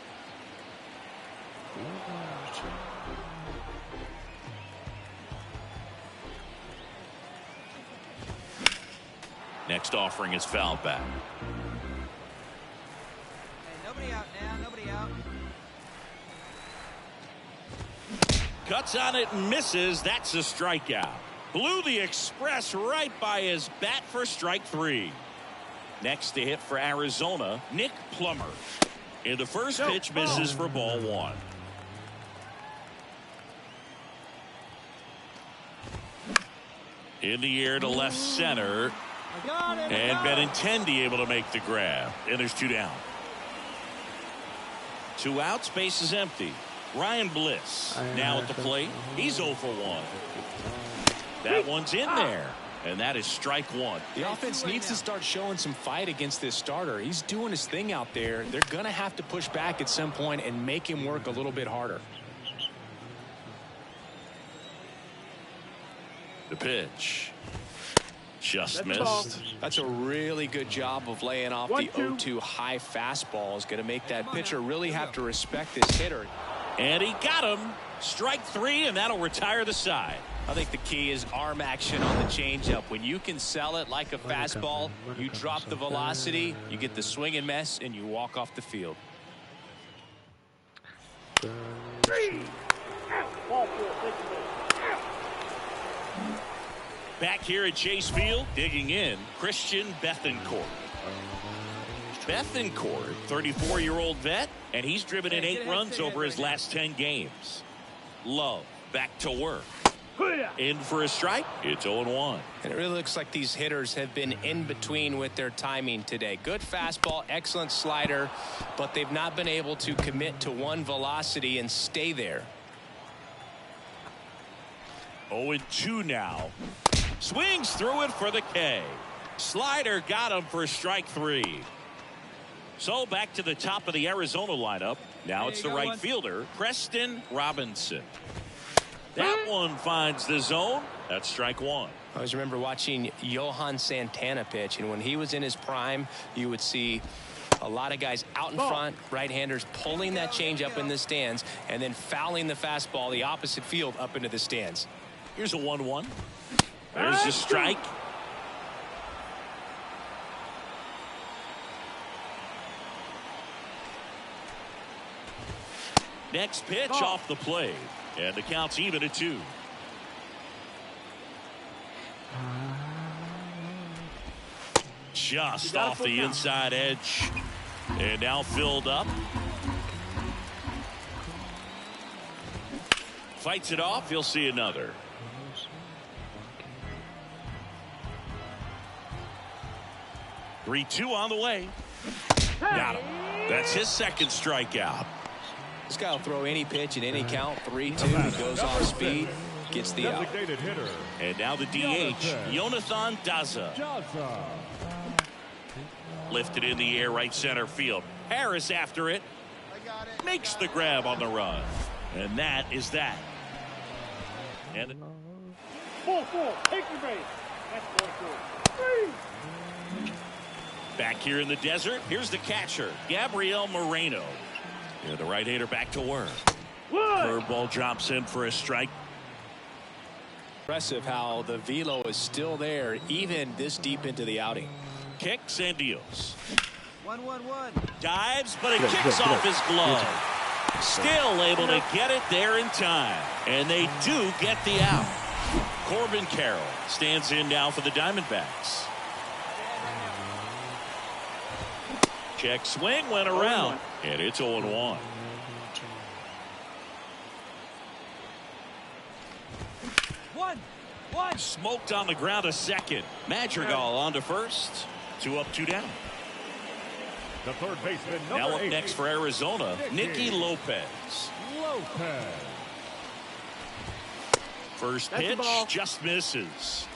Next offering is fouled back. Hey, nobody out now. Nobody out. Cuts on it and misses. That's a strikeout. Blew the express right by his bat for strike 3. Next to hit for Arizona, Nick Plummer. In the first pitch, misses for ball 1. In the air to left center. And Benintendi able to make the grab. And there's 2 down. 2 outs, base is empty. Ryan Bliss now at the plate. He's 0 for 1. That one's in there. And that is strike 1. The offense needs to start showing some fight against this starter. He's doing his thing out there. They're going to have to push back at some point and make him work a little bit harder. The pitch. Just missed. That's a really good job of laying off the 0-2 high fastball. Is going to make that pitcher really have to respect this hitter. And he got him. Strike 3, and that'll retire the side. I think the key is arm action on the changeup. When you can sell it like a fastball, you drop the velocity, you get the swing and miss, and you walk off the field. Back here at Chase Field, digging in, Christian Bethancourt. Bethancourt, 34-year-old vet, and he's driven in 8 runs over his last 10 games. Love back to work. In for a strike. It's 0-1. And it really looks like these hitters have been in between with their timing today. Good fastball, excellent slider, but they've not been able to commit to one velocity and stay there. 0-2 now. Swings through it for the K. Slider got him for strike 3. So back to the top of the Arizona lineup. Now it's the right fielder, Preston Robinson. That one finds the zone. That's strike 1. I always remember watching Johan Santana pitch, and when he was in his prime, you would see a lot of guys out in front, right-handers pulling that changeup in the stands, and then fouling the fastball the opposite field up into the stands. Here's a 1-1. There's the strike. Next pitch off the plate. And the count's even at 2. Just off the inside edge. And now filled up. Fights it off. He'll see another. Three, 2 on the way. Got him. That's his second strikeout. This guy will throw any pitch at any count. 3-2. He goes off speed, gets the out. And now the DH, Jonathan Daza. Lifted in the air, right center field. Harris after it. Makes the grab on the run. And that is that. And 4-4. Take your base. That's 4-4. Back here in the desert, here's the catcher, Gabriel Moreno. Yeah, the right-hander back to work. Curveball drops in for a strike. Impressive how the velo is still there, even this deep into the outing. Kicks and deals. 1-1-1. Dives, but it kicks off his glove. Still able to get it there in time. And they do get the out. Corbin Carroll stands in now for the Diamondbacks. Check swing, went around, and it's 0-1. One. Smoked on the ground a second. Madrigal on to first. 2 up, 2 down. The third baseman, now up next for Arizona, Nicky Lopez. First pitch just misses.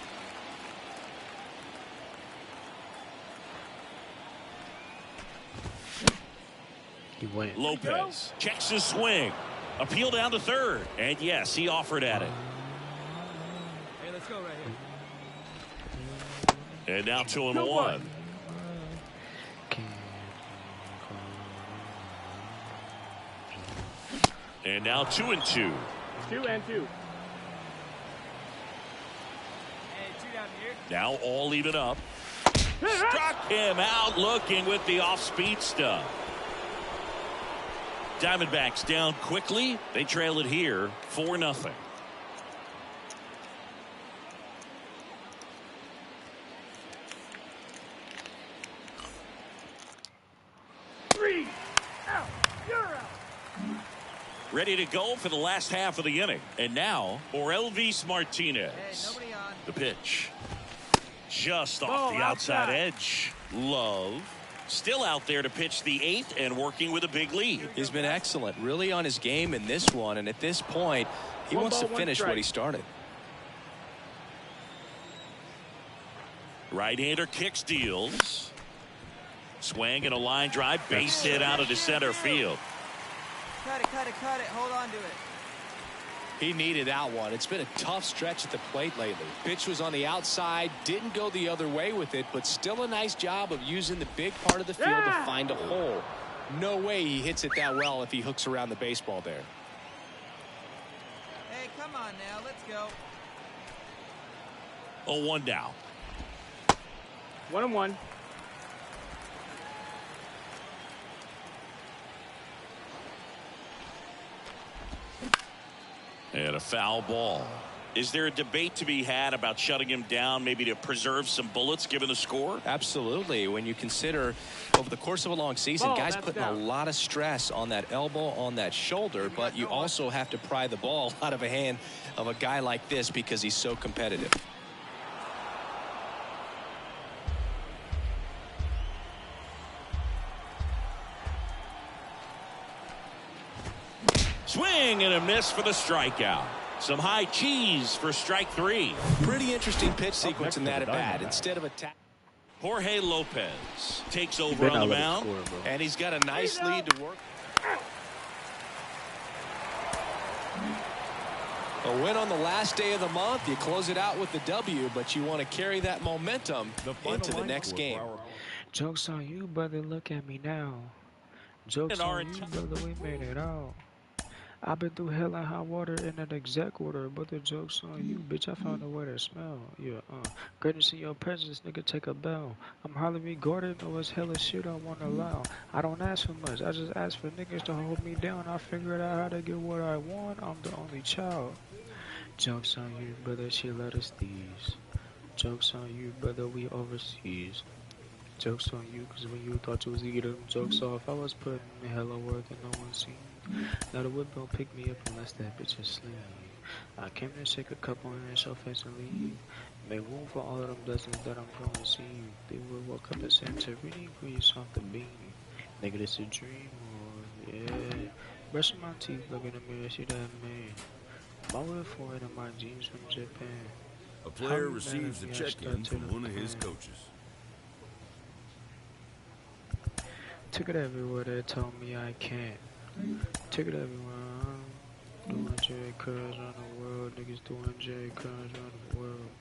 Lopez checks his swing. Appeal down to third. And yes, he offered at it. Hey, let's go right here. And now 2-1. And now 2-2. 2-2. Hey, 2 down here. Now all even up. Struck him out looking with the off-speed stuff. Diamondbacks down quickly. They trail it here 4-0. Ready to go for the last half of the inning. And now for Elvis Martinez. Hey, nobody on. The pitch. Just off Ball the outside outside. edge. Love. Still out there to pitch the 8th and working with a big lead. He's been excellent, really on his game in this one. And at this point, he wants to finish what he started. Right-hander kicks, deals. Swing and a line drive. Base hit out of the center field. Cut it, cut it, cut it. Hold on to it. He needed that one. It's been a tough stretch at the plate lately. Pitch was on the outside, didn't go the other way with it, but still a nice job of using the big part of the field to find a hole. No way he hits it that well if he hooks around the baseball there. Hey, come on now. Let's go. 0-1 now. 1-1. And a foul ball. Is there a debate to be had about shutting him down, maybe to preserve some bullets given the score? Absolutely. When you consider over the course of a long season, guys putting a lot of stress on that elbow, on that shoulder, but you also have to pry the ball out of a hand of a guy like this because he's so competitive. Swing and a miss for the strikeout. Some high cheese for strike 3. Pretty interesting pitch sequence in that at bat. Instead of a tap. Jorge Lopez takes over on the mound. And he's got a nice lead to work. A win on the last day of the month. You close it out with the W, but you want to carry that momentum into the next game. Joke's on you, brother. Look at me now. Joke's on you, brother. We made it out. I've been through hell and high water in that exact order, but the joke's on you, bitch. I found a way to smell. Yeah, greatness in your presence, nigga. Take a bow. I'm Harley Gordon, or it's hella shit I wanna allow. I don't ask for much. I just ask for niggas to hold me down. I figured out how to get what I want. I'm the only child. Joke's on you, brother. She let us thieves. Joke's on you, brother. We overseas. Joke's on you, cause when you thought you was eating them jokes off, I was putting in hella work and no one seen. Now the whip don't pick me up unless that bitch is slim. I came to shake a couple in your face and leave. Make room for all of them blessings that I'm gonna receive. They will walk up to Santorini, grease off the beam. Nigga, this a dream, or yeah. Brushing my teeth, look in the mirror, see that man. My whip for it and my jeans from Japan. A player receives a check-in from one of his coaches. Took it everywhere they told me I can't. Took it everywhere. Doing J cuz around the world. Niggas doing J cuz around the world.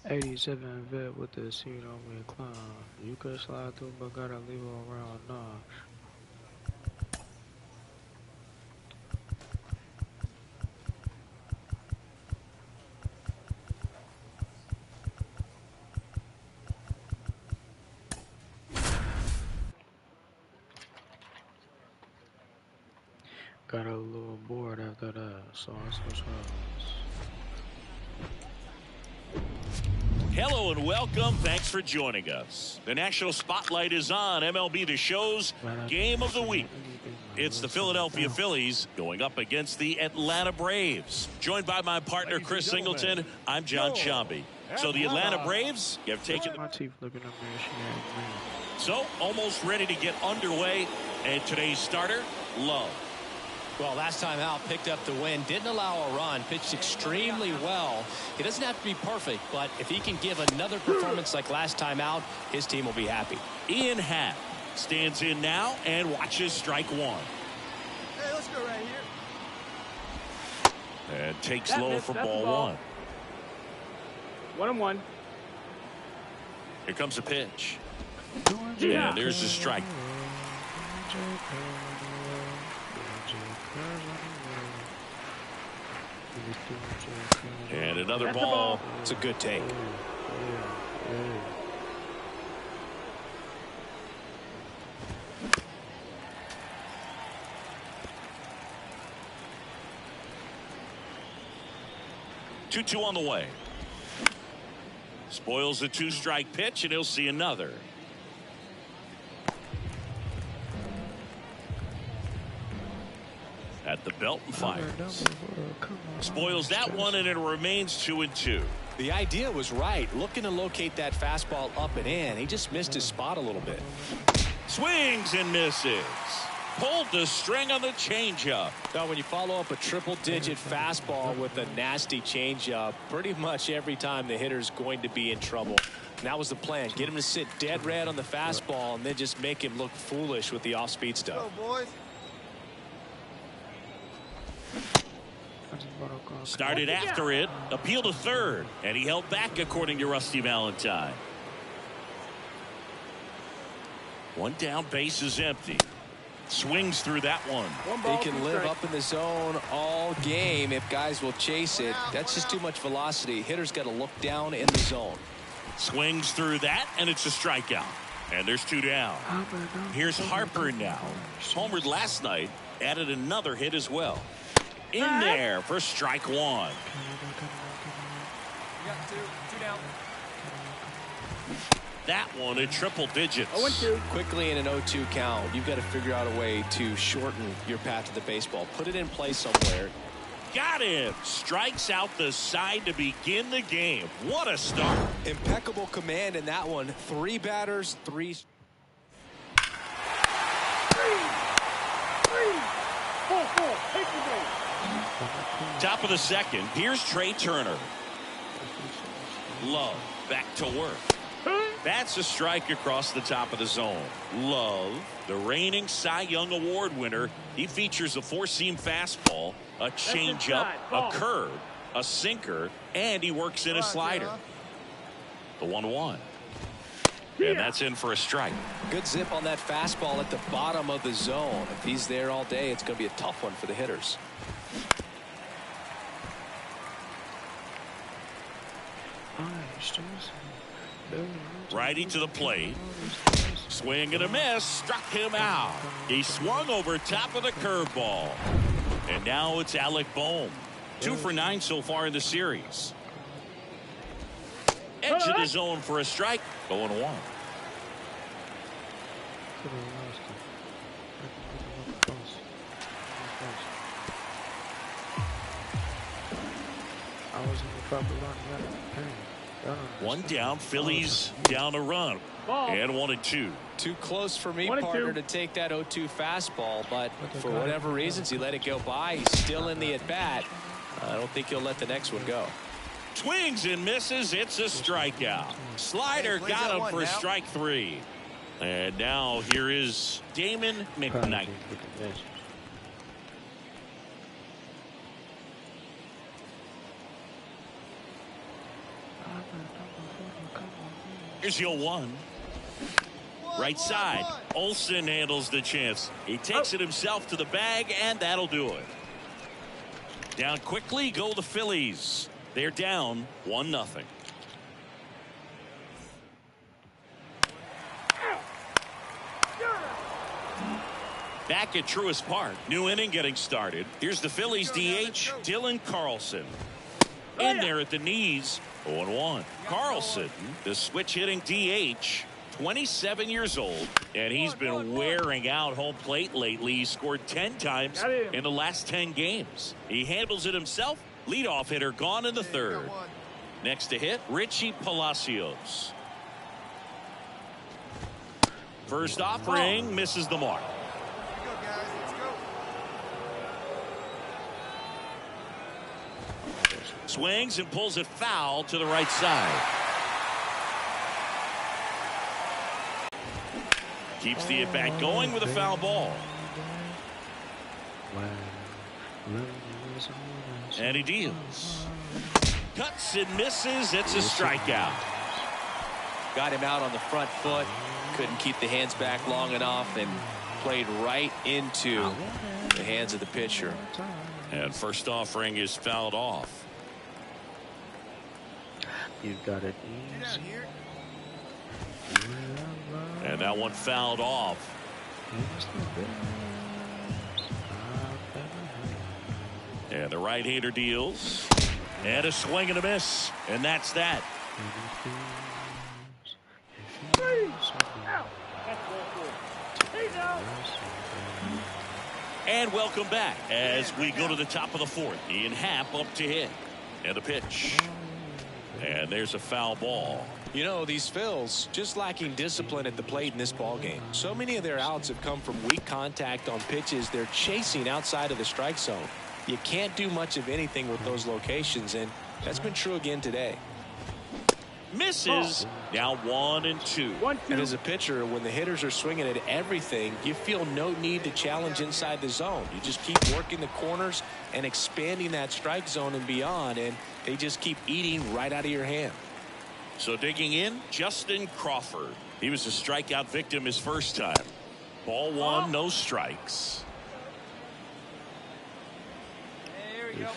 87 vet with the seat on me climb. You could slide through, but gotta leave her around. Nah. Got a little bored after that, so I switched hands. Hello and welcome. Thanks for joining us. The national spotlight is on MLB The Show's Game of the Week. It's the Philadelphia Phillies going up against the Atlanta Braves. Joined by my partner, Chris Singleton, I'm John Shambi. So the Atlanta Braves have taken My teeth looking up there. So almost ready to get underway. And today's starter, Love. Well, last time out, picked up the win, didn't allow a run, pitched extremely well. He doesn't have to be perfect, but if he can give another performance like last time out, his team will be happy. Ian Happ stands in now and watches strike 1. Hey, let's go right here. And takes low for ball 1. 1-1. Here comes a pitch. Yeah, there's the strike. And another ball. It's a good take. Two on the way. Spoils the 2-strike pitch, and he'll see another. at the belt and fires. Spoils that one, and it remains 2-2. The idea was right, looking to locate that fastball up and in. He just missed his spot a little bit. Swings and misses. Pulled the string on the changeup. Now, when you follow up a triple-digit fastball with a nasty changeup, pretty much every time the hitter's going to be in trouble. And that was the plan. Get him to sit dead red on the fastball and then just make him look foolish with the off-speed stuff. Go, boys. Started after it, appealed to third, and he held back according to Rusty Valentine. One down, base is empty. Swings through that one. He can live up in the zone all game if guys will chase it. That's just too much velocity. Hitter's got to look down in the zone. Swings through that, and it's a strikeout. And there's 2 down. Here's Harper now. Homered last night, added another hit as well. In there for strike 1. You got 2 down. That one in triple digits. 0-2. Quickly in an 0-2 count, you've got to figure out a way to shorten your path to the baseball. Put it in play somewhere. Got him. Strikes out the side to begin the game. What a start. Impeccable command in that one. 3 batters, 3. 4-4. Take the base. Top of the second. Here's Trey Turner. Love back to work. That's a strike across the top of the zone. Love, the reigning Cy Young Award winner. He features a 4-seam fastball, a changeup, a curve, a sinker, and he works in a slider. The 1-1. And that's in for a strike. Good zip on that fastball at the bottom of the zone. If he's there all day, it's going to be a tough one for the hitters. Righty to the plate. Swing and a miss. Struck him out. He swung over top of the curveball. And now it's Alec Bohm. 2 for 9 so far in the series. Edge of the zone for a strike. 0-1. One down, Phillies down a run. And 1-2. Too close for me, 1-2. partner, to take that 0-2 fastball, but for whatever reasons, he let it go by. He's still in the at-bat. I don't think he'll let the next one go. Swings and misses. It's a strikeout. Slider got him for strike 3. And now here is Damon McKnight. Here's your 1. Right side. Olsen handles the chance. He takes it himself to the bag, and that'll do it. Down quickly go the Phillies. They're down 1-0. Back at Truist Park. New inning getting started. Here's the Phillies DH, Dylan Carlson. In there at the knees. 0-1. Carlson, the switch hitting DH, 27 years old, and he's been wearing out home plate lately. He scored 10 times in the last 10 games. He handles it himself. Leadoff hitter gone in the 3rd. Next to hit, Richie Palacios. First offering misses the mark. Swings and pulls it foul to the right side. Keeps the at-bat going with a foul ball. And he deals. Cuts and misses. It's a strikeout. Got him out on the front foot. Couldn't keep the hands back long enough and played right into the hands of the pitcher. And first offering is fouled off. You got it easy. And that one fouled off. And the right-hander deals. And a swing and a miss. And that's that. And welcome back as we go to the top of the fourth. Ian Happ up to hit. And the pitch. And there's a foul ball. You know, these Phils just lacking discipline at the plate in this ball game. So many of their outs have come from weak contact on pitches they're chasing outside of the strike zone. You can't do much of anything with those locations, and that's been true again today. Misses. Now 1-2. And as a pitcher, when the hitters are swinging at everything, you feel no need to challenge inside the zone. You just keep working the corners and expanding that strike zone and beyond, and they just keep eating right out of your hand. So digging in, Justin Crawford. He was a strikeout victim his first time. Ball one, no strikes. There we go.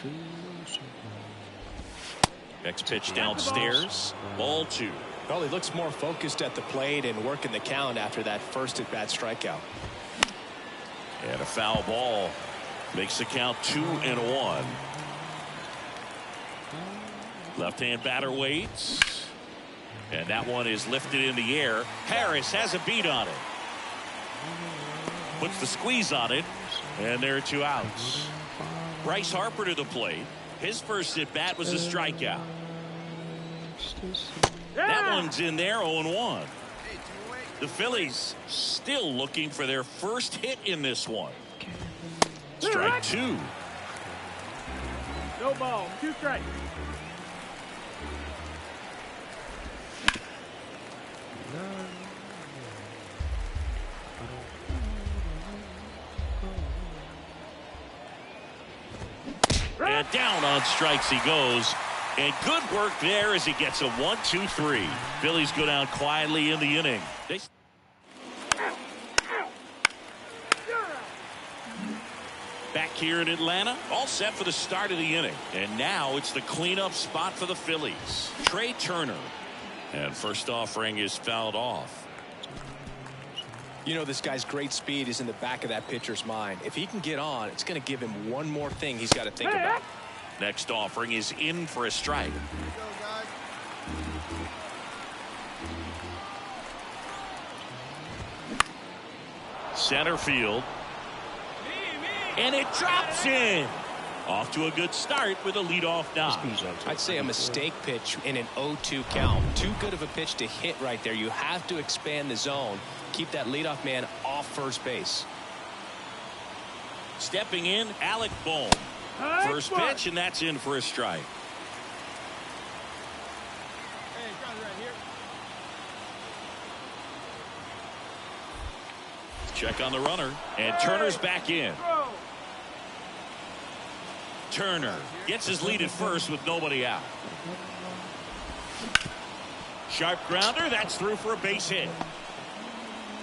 Next pitch downstairs. Ball two. Well, he looks more focused at the plate and working the count after that first at-bat strikeout. And a foul ball. Makes the count 2-1. Left-hand batter waits. And that one is lifted in the air. Harris has a beat on it. Puts the squeeze on it. And there are 2 outs. Bryce Harper to the plate. His first at-bat was a strikeout. That one's in there, 0-1. The Phillies still looking for their first hit in this one. Strike 2. No ball. 2 strikes. And down on strikes he goes. And good work there as he gets a 1-2-3. Phillies go down quietly in the inning. Back here in Atlanta, all set for the start of the inning. And now it's the cleanup spot for the Phillies. Trey Turner. And first offering is fouled off. You know, this guy's great speed is in the back of that pitcher's mind. If he can get on, it's going to give him one more thing he's got to think about. Next offering is in for a strike. Center field. And it drops in. Off to a good start with a leadoff knock. I'd say a mistake pitch in an 0-2 count. Too good of a pitch to hit right there. You have to expand the zone. Keep that leadoff man off first base. Stepping in, Alec Bohm. First pitch, and that's in for a strike. Hey, John's right here. Check on the runner, and Turner's back in. Turner gets his lead at first with nobody out. Sharp grounder, that's through for a base hit.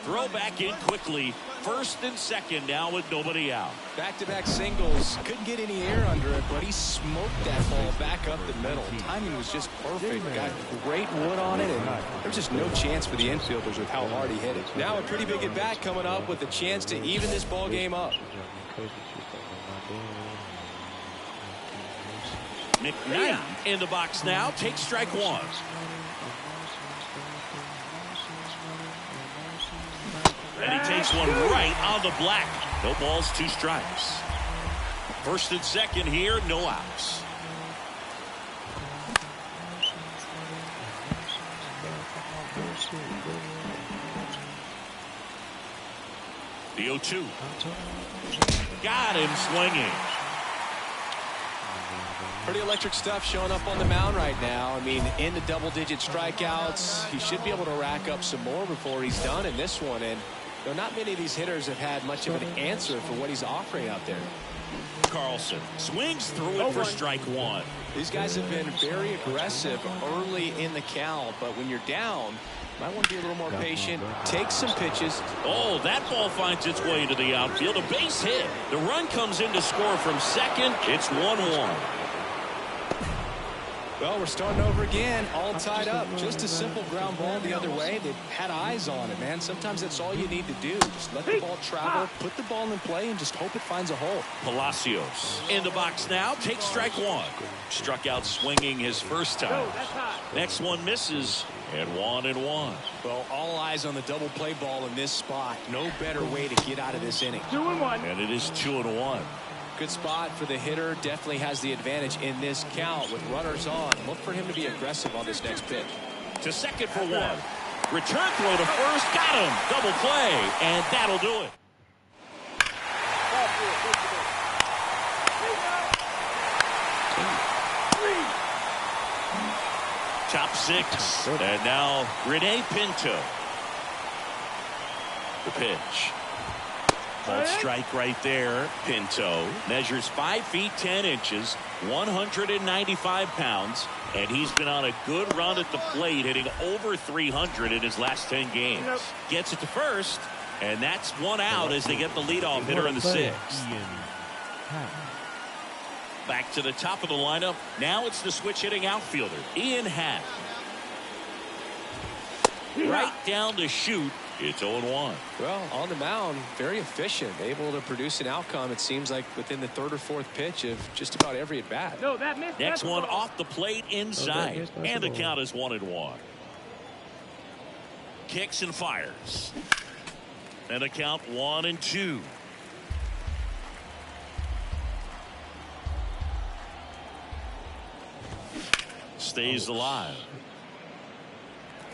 Throw back in quickly. First and second now with nobody out. Back-to-back singles. Couldn't get any air under it, but he smoked that ball back up the middle. Timing was just perfect. Got great wood on it, and there's just no chance for the infielders with how hard he hit it. Now a pretty big at-bat coming up with a chance to even this ball game up. McKnight in the box now. Takes strike one. And he takes one right on the black. No balls, 2 strikes. First and second here, no outs. The 0-2. Got him swinging. Pretty electric stuff showing up on the mound right now. I mean, in the double-digit strikeouts, he should be able to rack up some more before he's done in this one. And you know, not many of these hitters have had much of an answer for what he's offering out there. Carlson swings through it for strike one. These guys have been very aggressive early in the count, but when you're down, you might want to be a little more patient, take some pitches. Oh, that ball finds its way into the outfield. A base hit. The run comes in to score from second. It's 1-1. Well, we're starting over again, all tied up. Just a simple ground ball the other way. They had eyes on it, man. Sometimes that's all you need to do. Just let the ball travel, put the ball in play, and just hope it finds a hole. Palacios in the box now. Takes strike one. Struck out swinging his first time. Next one misses. And 1-1. Well, all eyes on the double play ball in this spot. No better way to get out of this inning. 2-1. And it is 2-1. Good spot for the hitter. Definitely has the advantage in this count with runners on. Look for him to be aggressive on this next pitch. To second for 1. Return throw to first. Got him. Double play. And that'll do it. Top 6. And now Rene Pinto. The pitch. Called strike right there. Pinto measures 5 feet 10 inches, 195 pounds, and he's been on a good run at the plate, hitting over 300 in his last 10 games. Gets it to first, and that's 1 out as they get the leadoff hitter in the 6th. Back to the top of the lineup. Now it's the switch hitting outfielder, Ian Happ. Right down the chute. It's 0-1. Well, on the mound, very efficient, able to produce an outcome, it seems like, within the 3rd or 4th pitch of just about every at bat. No, that missed. Next one off the plate inside. And the count is 1-1. Kicks and fires. And the count 1-2. Stays alive.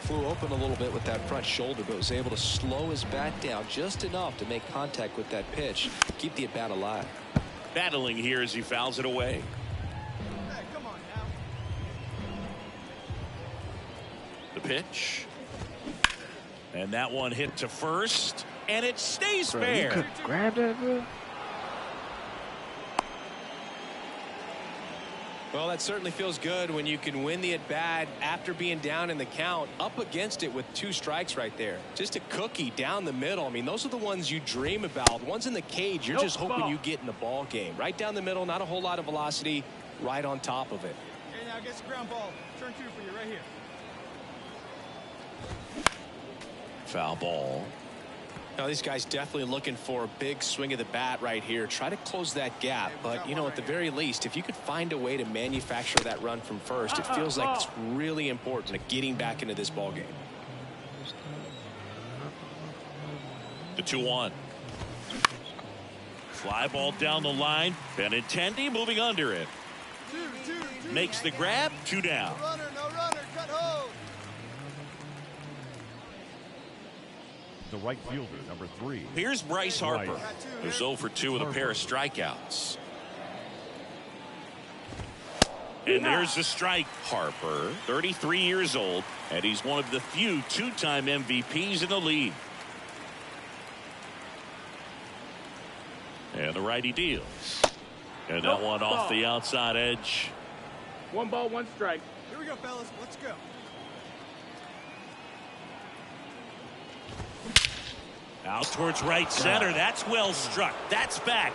Flew open a little bit with that front shoulder, but was able to slow his bat down just enough to make contact with that pitch, keep the at bat alive. Battling here as he fouls it away. Hey, come on now. The pitch. And that one hit to first. And it stays Bro, you fair. could grab that, bro. Well, that certainly feels good when you can win the at-bat after being down in the count, up against it with 2 strikes right there. Just a cookie down the middle. I mean, those are the ones you dream about. Ones in the cage, you're just hoping you get in the ball game. Right down the middle, not a whole lot of velocity, right on top of it. Hey, now get the ground ball. Turn 2 for you right here. Foul ball. Now, these guys definitely looking for a big swing of the bat right here. Try to close that gap. But, you know, at the very least, if you could find a way to manufacture that run from first, it feels like it's really important to getting back into this ball game. The 2-1. Fly ball down the line. Benintendi moving under it. Two. Makes the grab. 2 down. No runner, cut hold. The right fielder, number 3. Here's Bryce Harper, who's 0 for 2 with a pair of strikeouts. And there's the strike. Harper, 33 years old, and he's one of the few 2-time MVPs in the league. And the righty deals. And that one off the outside edge. 1 ball, 1 strike. Here we go, fellas. Let's go. Out towards right center. That's well struck. That's back.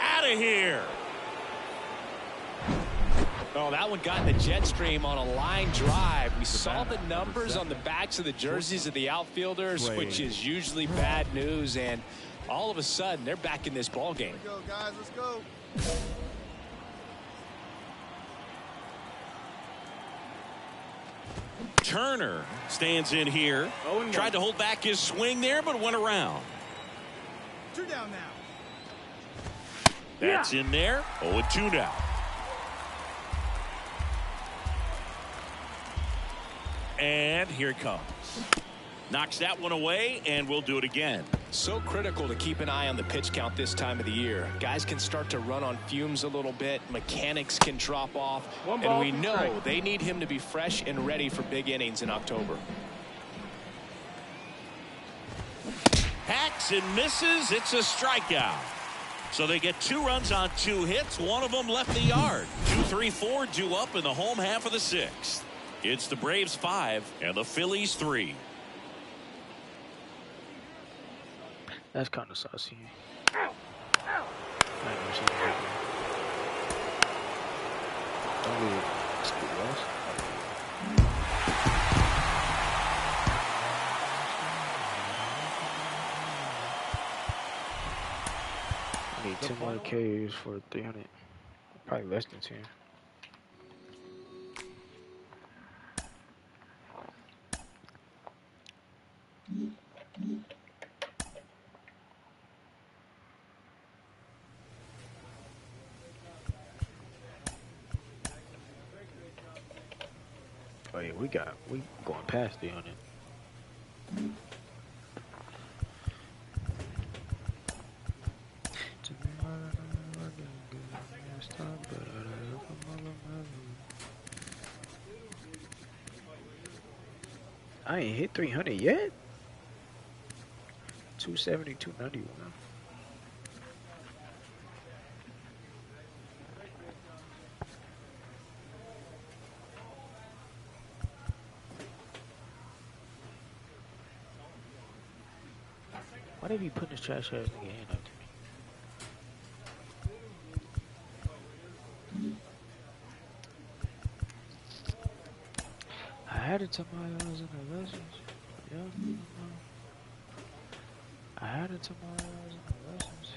Out of here. Oh, that one got in the jet stream on a line drive. We saw the numbers on the backs of the jerseys of the outfielders, which is usually bad news. And all of a sudden, they're back in this ball game. Here we go, guys. Let's go. Turner stands in here. Tried to hold back his swing there, but went around. 2 down now. That's in there. 0-2 now. And here it comes. Knocks that one away, and we'll do it again. So critical to keep an eye on the pitch count this time of the year. Guys can start to run on fumes a little bit. Mechanics can drop off. And we know they need him to be fresh and ready for big innings in October. Hacks and misses. It's a strikeout. So they get 2 runs on 2 hits. One of them left the yard. 2-3-4 due up in the home half of the 6th. It's the Braves 5 and the Phillies 3. That's kind of saucy. Don't leave it. Scoot west. I need 10 more Ks for 300. Probably less than 10. Oh yeah, we going past the on it. I ain't hit 300 yet. 270, 291. Why they be putting this trash ass nigga in up to me? I had it to my eyes in the lessons. Yeah. I had it to my eyes in the lessons.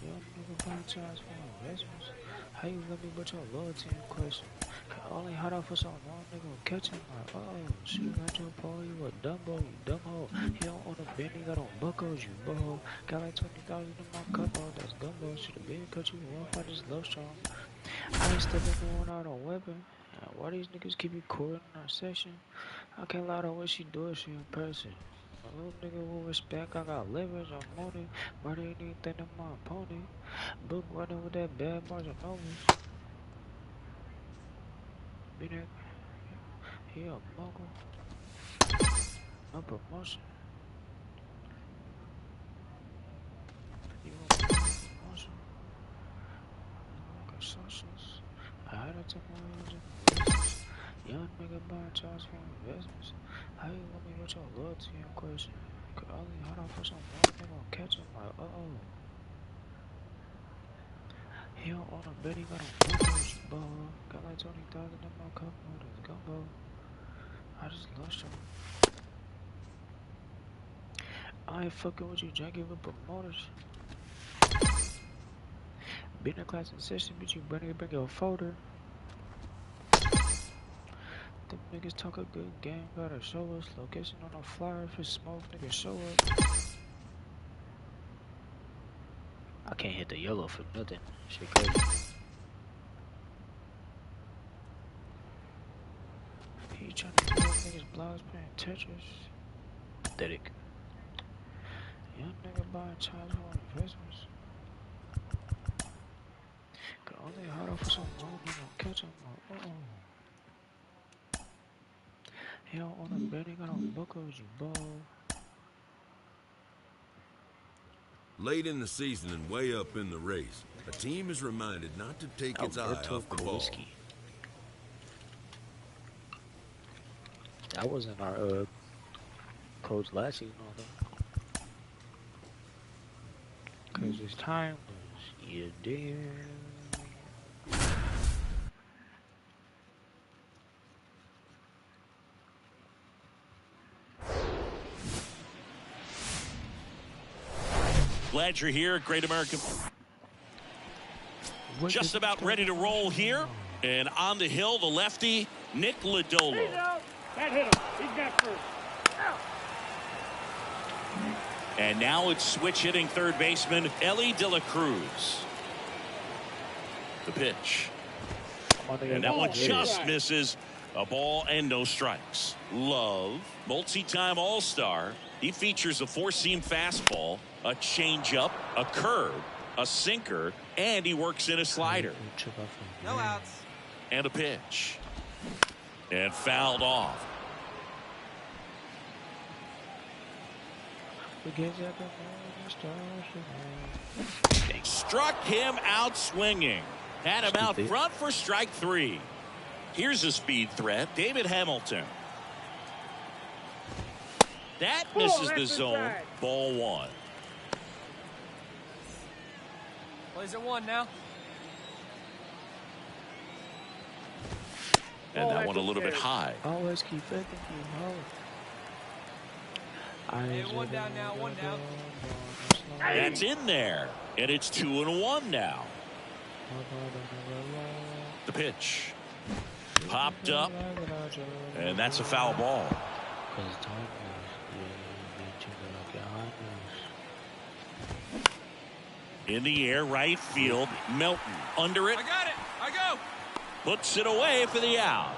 Young nigga franchise for investments. How you love me but your loyalty in question? Can only hide out for so long, nigga will catch him like, she got your pole, you a dumbo, you dumbo. He don't own a bend, he got on buckles, you boho. Got like 20,000 in my cup, oh, that's gumbo. Should've been cut you off, I just love strong. I ain't stepping going out on weapon. Why these niggas keep recording our session? I can't lie to what she do if she in person. A little nigga with respect, I got leverage, I'm on it. Murder anything to my opponent. Book running with that bad margin overs. Be that, he a mogul. No promotion. You want promotion? Got socials. I had it to my eyes in the business. Young nigga buying charge for investments. How you want me with your loyalty in question? Could only hide off for some long nigga gon' catch him like, He don't own a bed, he got on buckles, ball. Got like 20,000 in my cup, oh, that's gumbo. I just lost him. I ain't fucking with you, junkie with promoters. Been in class in session, bitch, you bring your folder. Them niggas talk a good game, gotta show us. Location on a flyer, if it's smoke, niggas show up. I can't hit the yellow for nothing. Shit crazy. He trying to get niggas blogs playing Tetris. Pathetic. Young nigga buying charge for investments. Could only hard off for some long nigga catch him like, He don't own a bed, he got on buckles, you ball. Late in the season and way up in the race, a team is reminded not to take its eye off the ball. That wasn't our coach last season, although. Cause it's timeless, you dear. Glad you're here, Great American. Just about ready to roll here. And on the hill, the lefty, Nick Lodolo. That hit him. He's got first. And now it's switch hitting third baseman, Ellie De La Cruz. The pitch. And that one just misses. A ball and no strikes. Love, multi-time All-Star. He features a four-seam fastball, a changeup, a curve, a sinker, and he works in a slider. No outs. And a pitch. And fouled off. Struck him out swinging. Had him out front for strike three. Here's a speed threat, David Hamilton. That misses the zone. Ball one. Plays at one now. And that one a little bit high. Always keep thinking you Hey, one down now, one down. That's in there. And it's 2-1 now. The pitch. Popped up. And that's a foul ball. In the air, right field. Melton under it. I got it. I go. Puts it away for the out.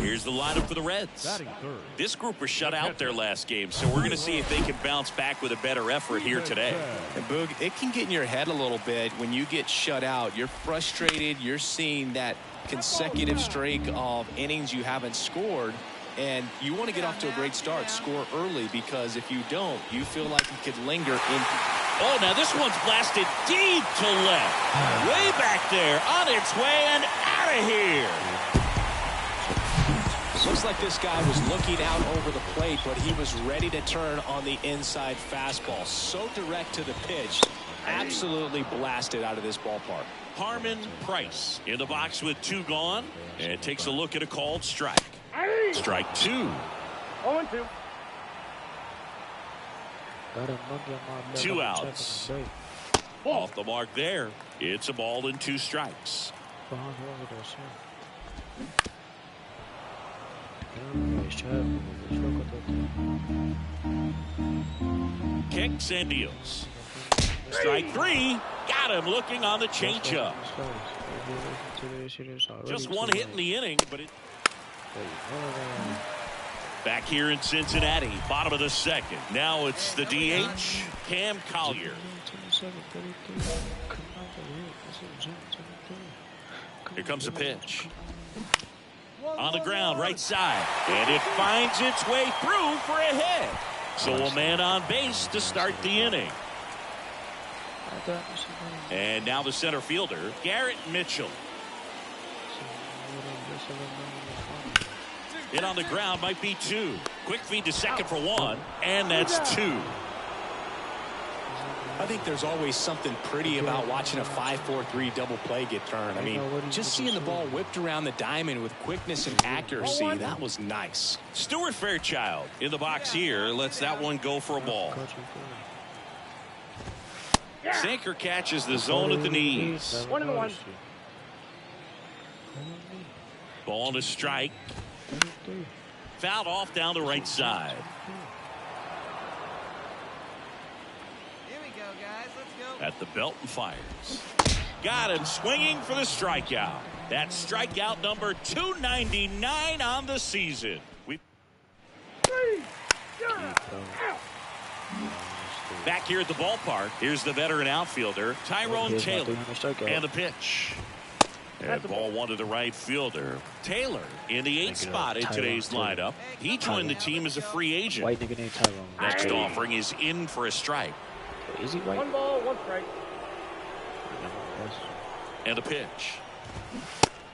Here's the lineup for the Reds. Batting third. This group was shut out their last game, so we're going to see if they can bounce back with a better effort here today. And Boog, it can get in your head a little bit when you get shut out. You're frustrated. You're seeing that consecutive streak of innings you haven't scored, and you want to get off to a great start, score early, because if you don't, you feel like you could linger in. Oh, now this one's blasted deep to left. Way back there, on its way and out of here. Looks like this guy was looking out over the plate, but he was ready to turn on the inside fastball. So direct to the pitch. Absolutely blasted out of this ballpark. Harmon Price in the box with 2 gone, and takes a look at a called strike. Strike 2. 0-2. 2 outs. Off the mark there. It's a ball and 2 strikes. Kicks and deals. Strike 3. Got him looking on the changeup. Just 1 hit in the inning, but it. Back here in Cincinnati, bottom of the 2nd. Now it's the DH, Cam Collier. Here comes a pitch. On the ground, right side. And it finds its way through for a hit. So a man on base to start the inning. And now the center fielder, Garrett Mitchell. Hit on the ground might be 2. Quick feed to second for 1. And that's 2. I think there's always something pretty about watching a 5-4-3 double play get turned. I mean, just seeing the ball whipped around the diamond with quickness and accuracy, that was nice. Stuart Fairchild in the box here. Lets that one go for a ball. Sinker catches the zone at the knees. 1-1. Ball to strike. Fouled off down the right side. Here we go, guys. Let's go. At the belt and fires. Got him swinging for the strikeout. That's strikeout number 299 on the season. Back here at the ballpark, here's the veteran outfielder, Tyrone Taylor, and the pitch. And ball 1 to the right fielder. Taylor in the 8th spot in today's lineup. He joined the team as a free agent. White nigga named Tyrone. Next offering is in for a strike. Is he white? 1 ball, 1 strike. And a pitch.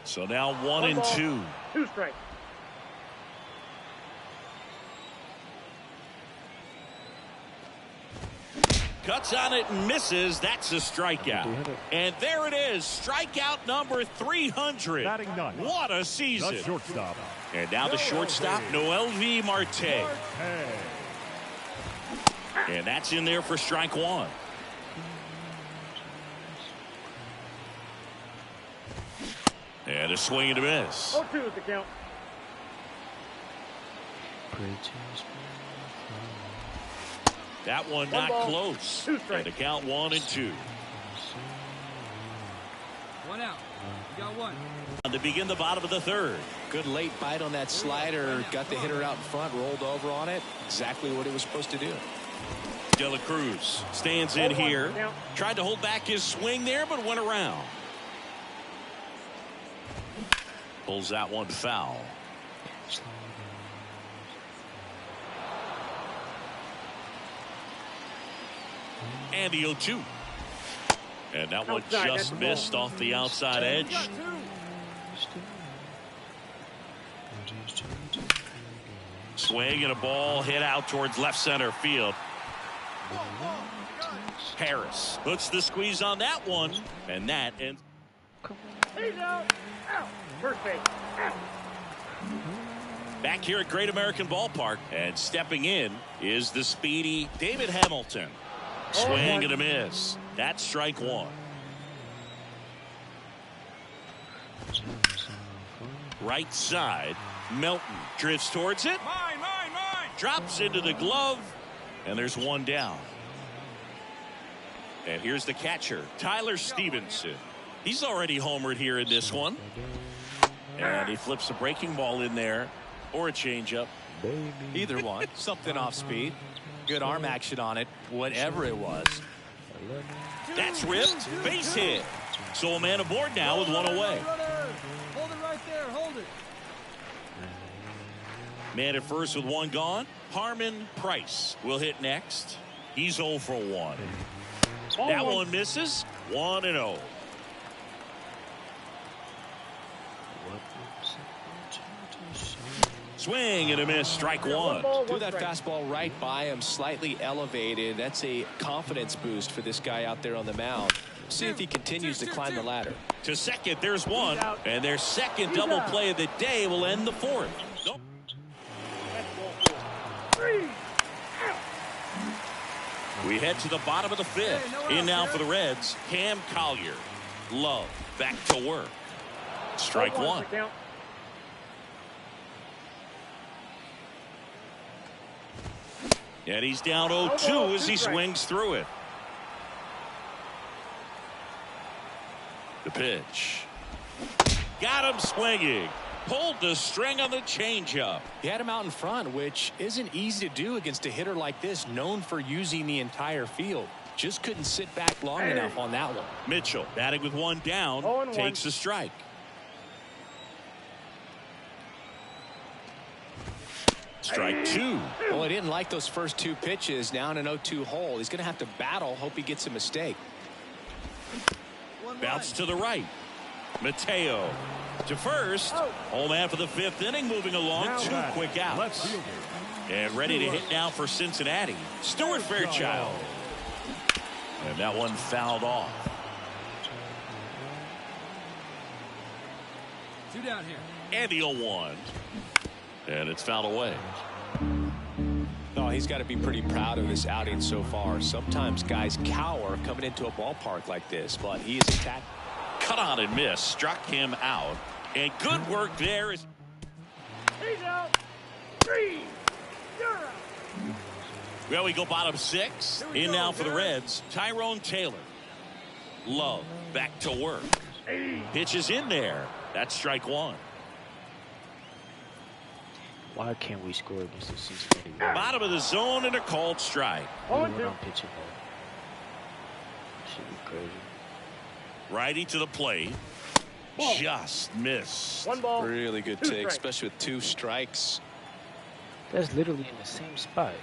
So now 1 and 2. 2 strikes. Cuts on it and misses. That's a strikeout. And there it is. Strikeout number 300. Batting 9. What a season. The shortstop. And now the shortstop, Noel V. Marte. And that's in there for strike 1. And a swing and a miss. 0-2 is the count. That one not close. And the count 1 and 2. 1 out. You got 1. To begin the bottom of the 3rd. Good late bite on that slider. Got the hitter out in front, rolled over on it. Exactly what it was supposed to do. De La Cruz stands in here. Tried to hold back his swing there, but went around. Pulls that one foul. And the 0-2. And that one just missed off the outside edge. Swing and a ball hit out towards left center field. Harris puts the squeeze on that one, and that ends. He's out. Out. First base. Out. Back here at Great American Ballpark, and stepping in is the speedy David Hamilton. Swing and a miss. That's strike 1. Right side, Melton drifts towards it. Mine. Drops into the glove, and there's one down. And here's the catcher, Tyler Stevenson. He's already homered here in this one. And he flips a breaking ball in there or a changeup. Either one. Something off speed. Good arm action on it. Whatever it was. That's ripped. Base hit. So a man aboard now with one away. Hold it right there. Hold it. Man at first with one gone. Harmon Price will hit next. He's 0 for 1. That one misses. 1-0. Swing and a miss. Strike one. Threw that fastball right by him, slightly elevated. That's a confidence boost for this guy out there on the mound. See if he continues to climb the ladder. To second, there's one. And their second double play of the day will end the fourth. Nope. We head to the bottom of the fifth. In now for the Reds, Cam Collier. Love back to work. Strike one. And he's down 0-2 as he swings through it. The pitch. Got him swinging. Pulled the string on the changeup. He had him out in front, which isn't easy to do against a hitter like this, known for using the entire field. Just couldn't sit back long enough on that one. Mitchell batting with one down, takes a strike. Strike two. Well, he didn't like those first two pitches. Now in an 0-2 hole. He's going to have to battle. Hope he gets a mistake. Bounce to the right. Mateo to first. Home man for the fifth inning, moving along. Two quick outs. And ready to hit now for Cincinnati, Stuart Fairchild. And that one fouled off. Two down here. And the 0-1. And it's fouled away. No, he's got to be pretty proud of this outing so far. Sometimes guys cower coming into a ballpark like this, but he is attacked. Cut on and miss. Struck him out. And good work there. He's out. 3. Well, we go bottom six. In now for the Reds, Tyrone Taylor. Love back to work. Pitches in there. That's strike one. Why can't we score against the Cincinnati Reds? Bottom of the zone and a called strike. When I'm pitching ball. Should be crazy. Righty to the plate. Just missed. One ball. Really good take, especially with 2 strikes. That's literally in the same spot.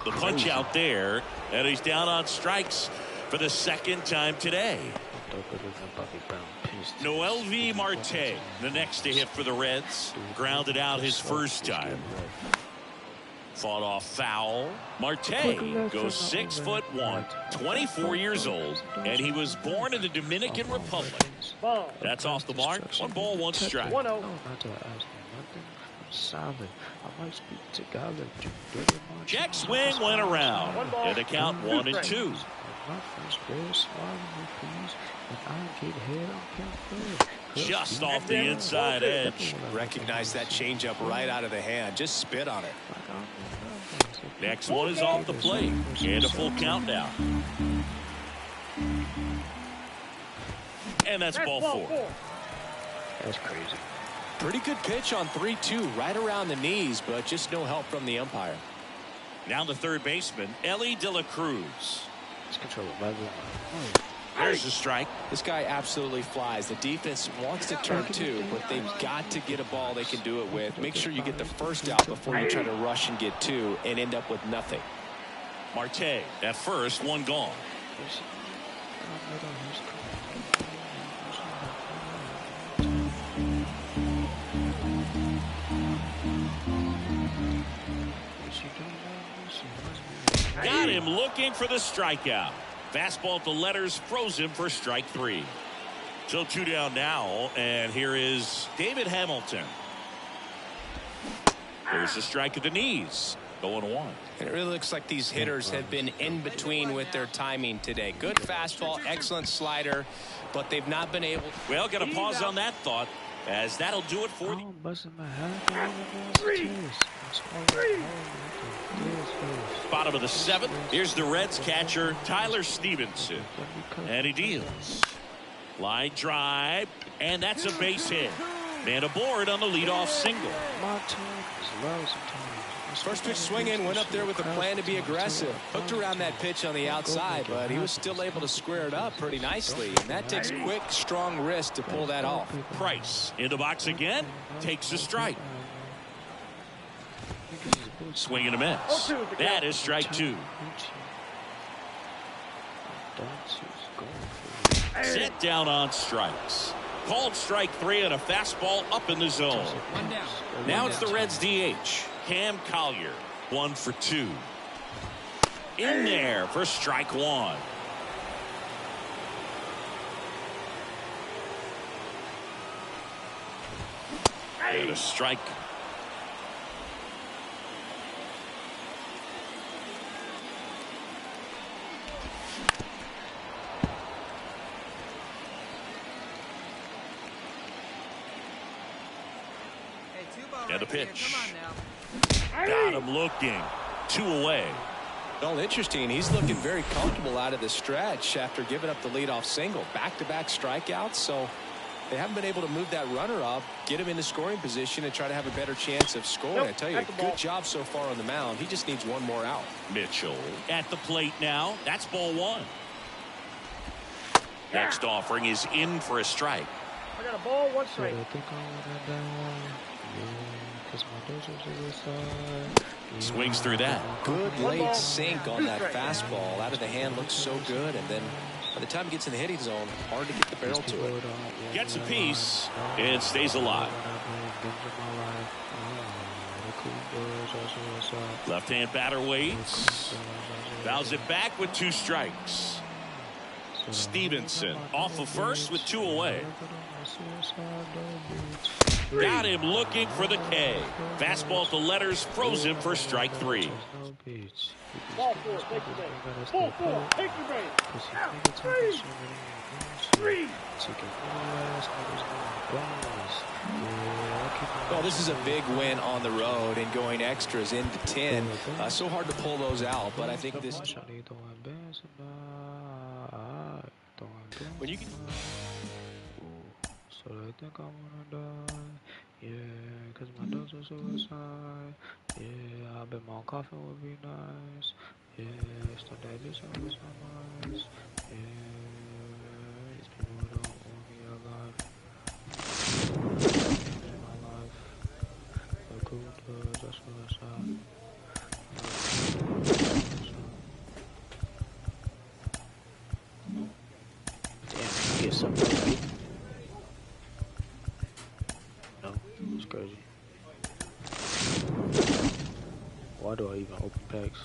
The punch out there, and he's down on strikes for the second time today. Noelvi Marte, the next to hit for the Reds, grounded out his first time. Fought off foul. Marte goes 6'1", 24 years old, and he was born in the Dominican Republic. That's off the mark. 1 ball, 1 strike. 1-0. Check swing went around, and the count 1-2. Just off the inside edge. Recognize that changeup right out of the hand. Just spit on it. Next one is off the plate, and a full count now. And that's ball 4. That's crazy. Pretty good pitch on 3-2, right around the knees, but just no help from the umpire. Now the third baseman, Ellie De La Cruz. Let's control it right away. There's a strike. This guy absolutely flies. The defense wants to turn 2, but they've got to get a ball they can do it with. Make sure you get the first out before you try to rush and get 2 and end up with nothing. Marte at first, 1 gone. Got him looking for the strikeout. Fastball at the letters froze him for strike 3. So 2 down now, and here is David Hamilton. There's a strike at the knees. 0-1. And it really looks like these hitters have been in between with their timing today. Good fastball, excellent slider, but they've not been able. Well, got to pause on that thought, as that'll do it for the. Bottom of the 7th. Here's the Reds catcher, Tyler Stevenson. And he deals. Line drive, and that's a base hit. Man aboard on the leadoff single. My team is loud sometimes. First pitch swinging, went up there with a plan to be aggressive. Hooked around that pitch on the outside, but he was still able to square it up pretty nicely. And that takes quick, strong wrist to pull that off. Price in the box again, takes a strike. Swing and a miss. That is strike 2. Set down on strikes. Called strike 3 on a fastball up in the zone. One down. Now it's the Reds DH, Cam Collier, 1 for 2. In there for strike 1. And a strike. And a pitch. Got him looking. 2 away. Well, interesting. He's looking very comfortable out of the stretch after giving up the leadoff single. Back-to-back strikeouts, so they haven't been able to move that runner up, get him into scoring position, and try to have a better chance of scoring. I tell you, good job so far on the mound. He just needs one more out. Mitchell at the plate now. That's ball 1. Next offering is in for a strike. I got a ball, 1 strike. Swings through that. Good late sink on that fastball. Out of the hand, looks so good, and then by the time it gets in the hitting zone, hard to get the barrel to it. Gets a piece and stays alive. Left-hand batter waits. Fouls it back with 2 strikes. Stevenson off of first with 2 away. Got him looking for the K. Fastball to letters froze him for strike 3. Ball 4, take your base. Ball 4, take your base. 3. Well, this is a big win on the road and going extras into 10. So hard to pull those out, but I think this. When you can. So I think I wanna die. Yeah, cause my dogs are suicide. Yeah, I bet my coffin would be nice. Yeah, start that bitch on with my eyes. Yeah, these people don't want me alive. In my life, the cool dogs are suicide. Damn, I get something. It's crazy. Why do I even open packs?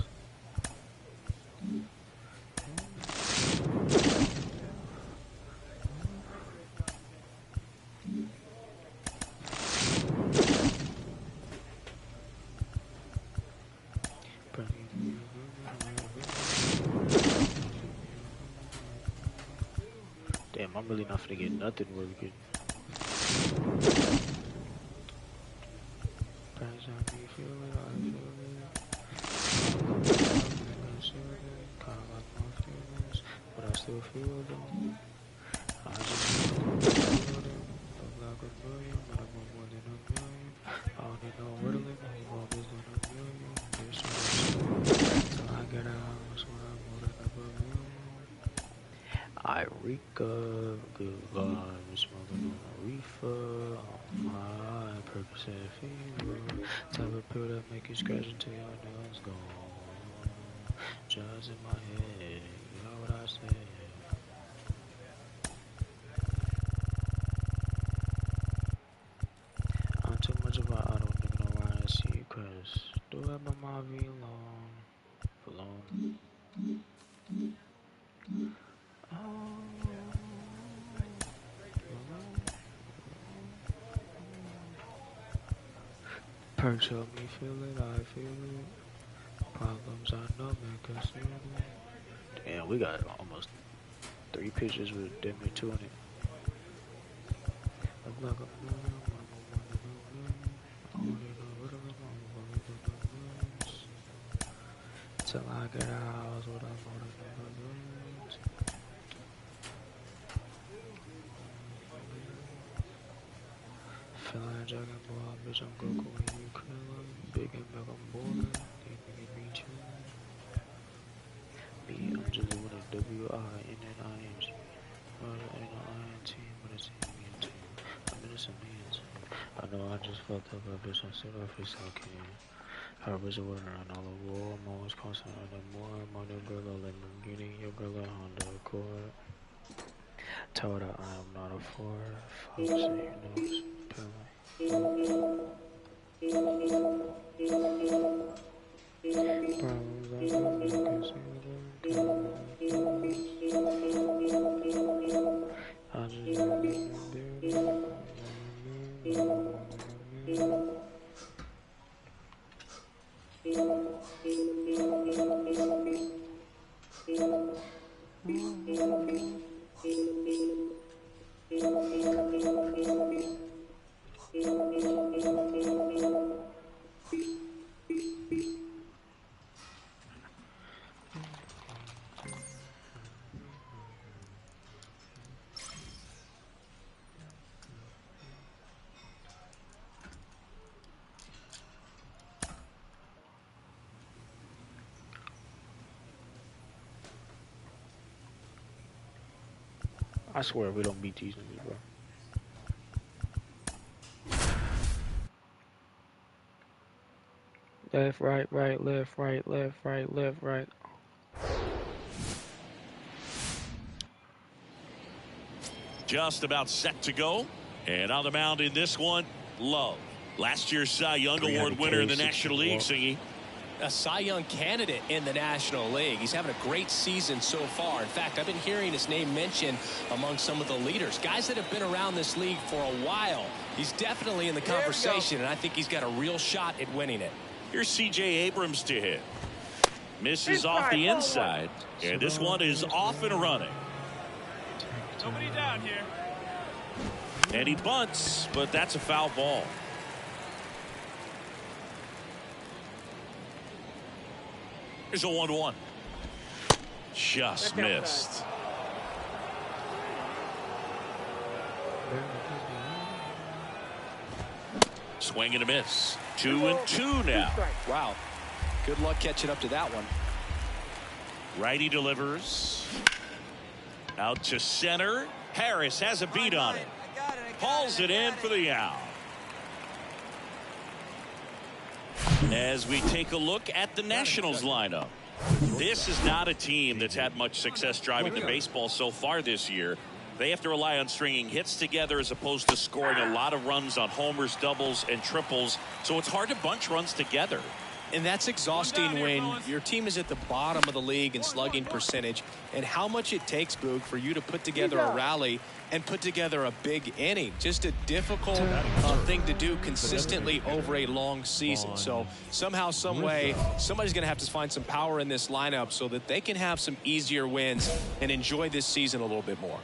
Damn, I'm really not finna get nothing really good. But I still feel them. I just feel them. Look like a million, but I'm more than a million. I don't need no where to live, I'm always than a million. There's so much till I get out, that's when I'm more than a million. I reek of good vibes, smoking on a reefer. I'm high, purpose and fever. Type of pill that make you scratch until your nails go. Just in my head, you know what I said. I'm too much of a I don't think no lie and see cause do have my mind be long for long. Perks help me feel it, I feel it. Problems I know make us feel it. Damn, we got almost 3 pitches with damn near 2 in it. Look like till I get out, what I'm Feeling like Dragon Ball, bitch, I'm Goku when you Krillin. Big and back, I'm boiling. These niggas be chillin'. Me, I'm just with a W-I-N-N-I-N-G. Well, it ain't no I-N-T, but it's a-N-T. I mean, it's a man, too. I know I just fucked up, but bitch, I still got face I can. Her bitch a winner on all the war. I'm always constant on the more. My new girl, a Lamborghini, your girl, a Honda Accord. Told her I am not a Ford. Fuck, say you know it's pilling. Problems I got, I can see them coming. I just want to be I swear we don't beat these niggas, bro. Left, right, right, left, right, left, right, left, right. Just about set to go. And on the mound in this one, Love. Last year's Cy Young Award winner in the National League, Singy. A Cy Young candidate in the National League. He's having a great season so far. In fact, I've been hearing his name mentioned among some of the leaders, guys that have been around this league for a while. He's definitely in the conversation, and I think he's got a real shot at winning it. Here's C.J. Abrams to hit. Misses off the inside, and this one is off and running. Nobody down here. And he bunts, but that's a foul ball. Here's a 1-1. Just missed. Swing and a miss. 2-2 now. Wow. Good luck catching up to that one. Righty delivers. Out to center. Harris has a beat on it. Hauls it in for the out. As we take a look at the Nationals lineup, this is not a team that's had much success driving the baseball so far this year. They have to rely on stringing hits together as opposed to scoring a lot of runs on homers, doubles, and triples. So it's hard to bunch runs together. And that's exhausting when your team is at the bottom of the league in slugging percentage, and how much it takes, Boog, for you to put together a rally and put together a big inning. Just a difficult thing to do consistently over a long season. So somehow, some way, somebody's going to have to find some power in this lineup so that they can have some easier wins and enjoy this season a little bit more.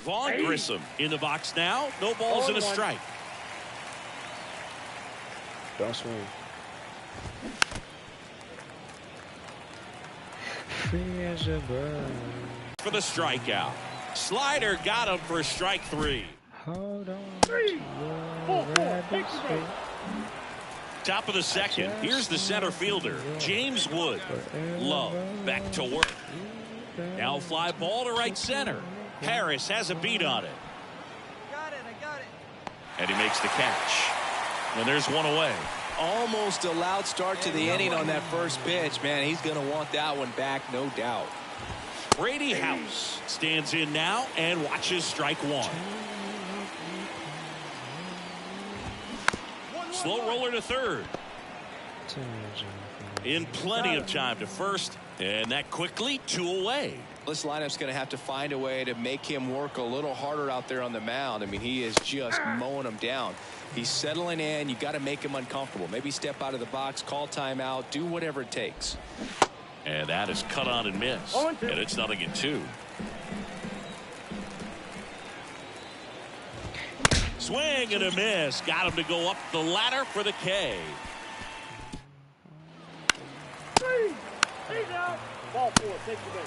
Vaughn Grissom in the box now. No balls and a strike. Don't swing. Free as a bird. For the strikeout. Slider got him for strike 3. Hold on. 3, 4, 4. Top of the second. Here's the center fielder, James Wood. Love back to work. Now fly ball to right center. Harris has a beat on it. I got it. And he makes the catch. And there's one away. Almost a loud start to the inning on that first pitch. Man, he's going to want that one back, no doubt. Brady House stands in now and watches strike 1. Slow roller to third. In plenty of time to first. And that quickly 2 away. This lineup's going to have to find a way to make him work a little harder out there on the mound. I mean, he is just mowing him down. He's settling in. You got to make him uncomfortable. Maybe step out of the box, call timeout, do whatever it takes. And that is cut on and missed. And it's 0-2. Swing and a miss. Got him to go up the ladder for the K. He's out. Ball 4. Take the base.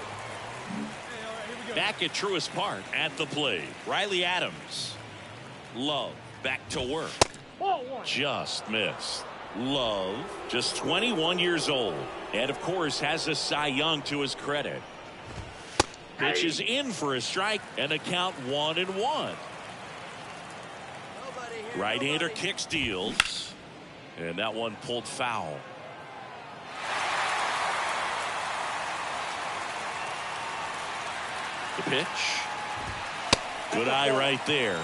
Hey, all right, here we Back at Truist Park at the plate, Riley Adams. Love back to work. Just missed. Love, just 21 years old, and of course has a Cy Young to his credit. Pitch is in for a strike, and a count 1-1. Right-hander kick steals, and that one pulled foul. The pitch. Good eye right there.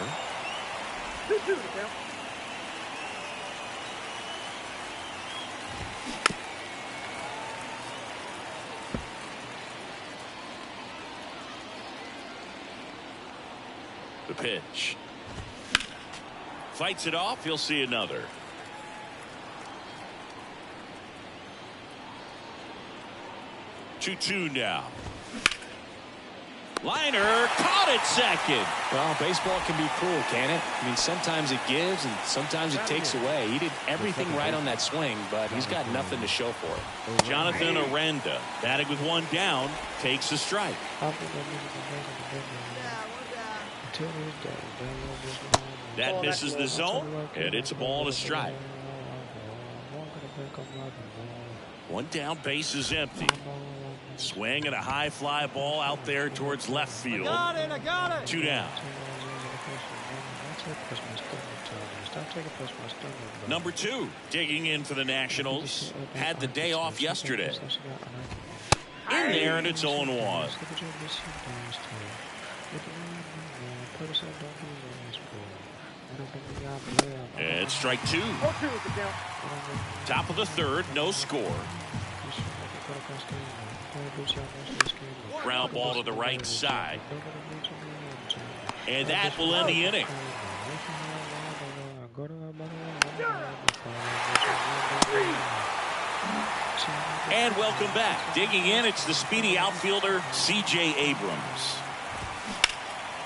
The pitch. Fights it off. He'll see another. 2-2 now. Liner caught it second. Well, baseball can be cruel, can it? I mean, sometimes it gives and sometimes it takes away. He did everything right on that swing, but he's got nothing to show for it. Jonathan Aranda, batting with one down, takes a strike. That misses the zone, and it's a ball and a strike. One down, base is empty. Swing and a high fly ball out there towards left field. I got it. 2 down. Number 2 digging in for the Nationals. Had the day off yesterday. In there, and it's 0-1. And strike 2. Top of the third, no score. Ground ball to the right side. And that will end the inning. And welcome back. Digging in, it's the speedy outfielder, C.J. Abrams.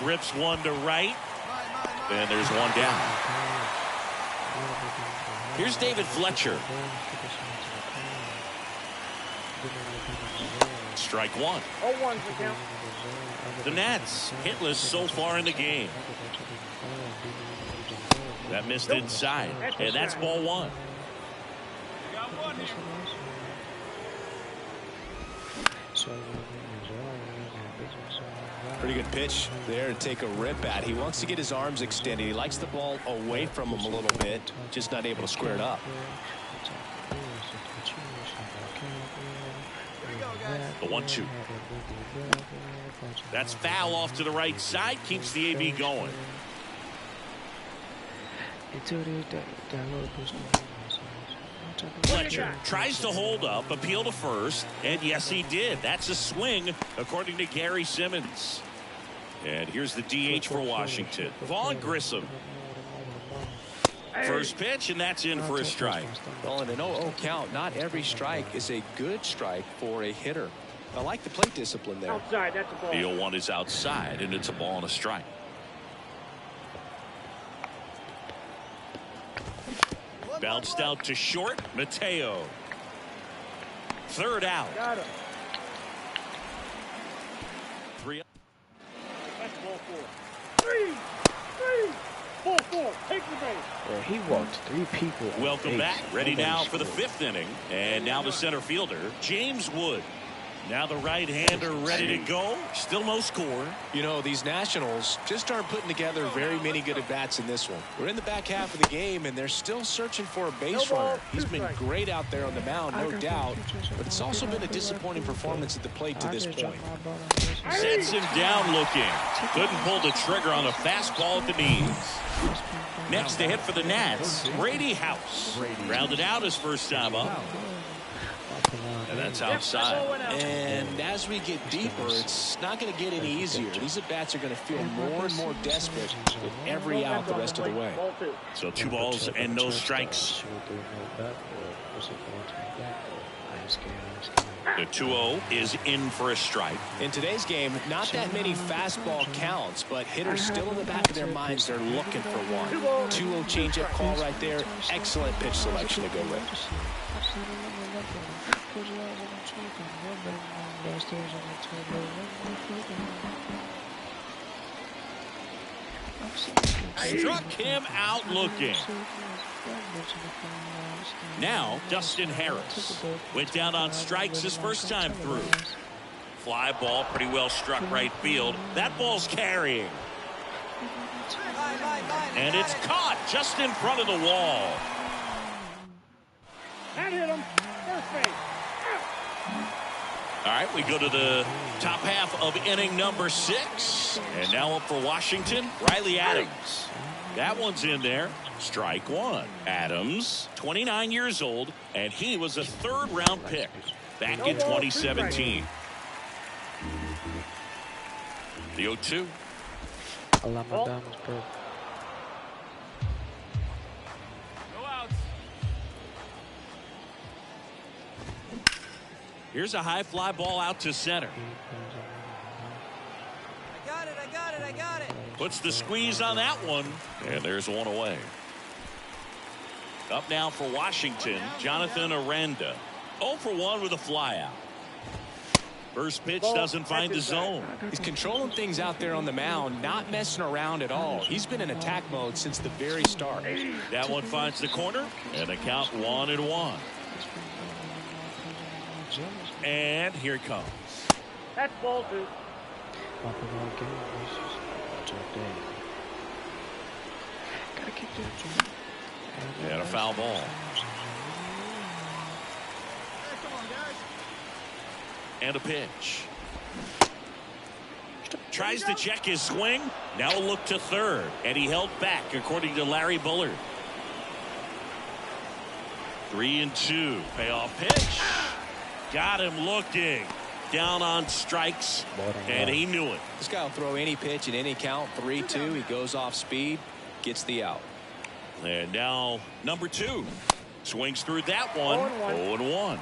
Rips one to right. And there's one down. Here's David Fletcher. Strike 1. The Nats hitless so far in the game. That missed inside, and that's ball 1. Pretty good pitch there to take a rip at. He wants to get his arms extended. He likes the ball away from him a little bit, just not able to square it up. The 1-2. That's foul off to the right side. Keeps the AB going. Fletcher tries to hold up, appeal to first, and yes, he did. That's a swing, according to Gary Simmons. And here's the DH for Washington, Vaughn Grissom. First pitch, and that's in for a strike. Well, in an 0-0 count, not every strike is a good strike for a hitter. I like the plate discipline there. Outside, that's a ball. The 0-1 is outside, and it's a ball and a strike. Bounced out to short. Mateo. Third out. Got him. 3. That's ball 4. 4. Take the base. Well, he walked 3 people. Welcome back. Ready now for the 5th inning. And now the center fielder, James Wood. Now the right-hander ready to go. Still no score. You know, these Nationals just aren't putting together very many good at-bats in this one. We're in the back half of the game, and they're still searching for a base runner. He's been great out there on the mound, no doubt, but it's also been a disappointing performance at the plate to this point. Sets him down looking. Couldn't pull the trigger on a fastball at the knees. Next to hit for the Nats, Brady House. Rounded out his first time up. And that's outside. And as we get deeper, it's not going to get any easier. These at-bats are going to feel more and more desperate with every out the rest of the way. So 2 balls and no strikes. The 2-0 is in for a strike. In today's game, not that many fastball counts, but hitters still in the back of their minds, they're looking for one. 2-0 changeup call right there. Excellent pitch selection to go with. Struck him out looking. Now, Dustin Harris went down on strikes his first time through. Fly ball pretty well struck right field. That ball's carrying. And it's caught just in front of the wall. That hit him. First base. All right, we go to the top half of inning number 6. And now up for Washington, Riley Adams. That one's in there. Strike one. Adams, 29 years old, and he was a third-round pick back in 2017. The 0-2. I love my diamonds, bro. No outs. Here's a high fly ball out to center. I got it, I got it, I got it. Puts the squeeze on that one, and there's one away. Up now for Washington, Jonathan Aranda. 0 for 1 with a flyout. First pitch doesn't find the zone. He's controlling things out there on the mound, not messing around at all. He's been in attack mode since the very start. That one finds the corner, and the count 1-1. And here it comes. That's ball 2. Gotta kick that. And a foul ball. And a pitch. Tries to check his swing. Now a look to third. And he held back, according to Larry Bullard. 3-2. Payoff pitch. Got him looking. Down on strikes. And he knew it. This guy will throw any pitch in any count. 3-2. He goes off speed. Gets the out. And now number 2. Swings through that one. 0-1.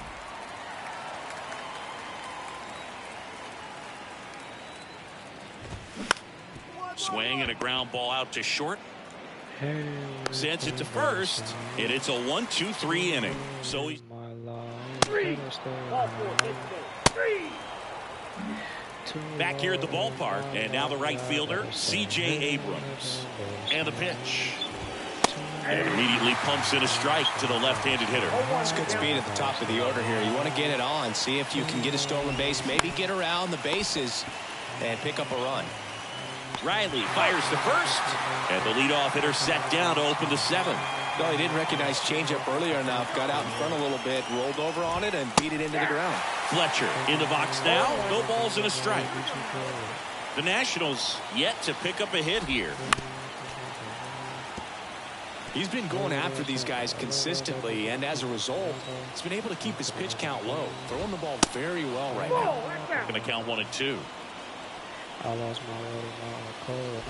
Swing and a ground ball out to short. Sends it to first, and it's a 1-2-3 inning. So he. Ball 4. Take the base. 3. Back here at the ballpark, and now the right fielder, C.J. Abrams. And the pitch. And immediately pumps in a strike to the left-handed hitter. It's good speed at the top of the order here. You want to get it on, see if you can get a stolen base, maybe get around the bases and pick up a run. Riley fires to first, and the leadoff hitter set down to open the 7th. No, he didn't recognize changeup earlier enough, got out in front a little bit, rolled over on it, and beat it into the ground. Fletcher in the box now, no balls and a strike. The Nationals yet to pick up a hit here. He's been going after these guys consistently, and as a result, he's been able to keep his pitch count low, throwing the ball very well right now. Going to count 1-2. I lost my code.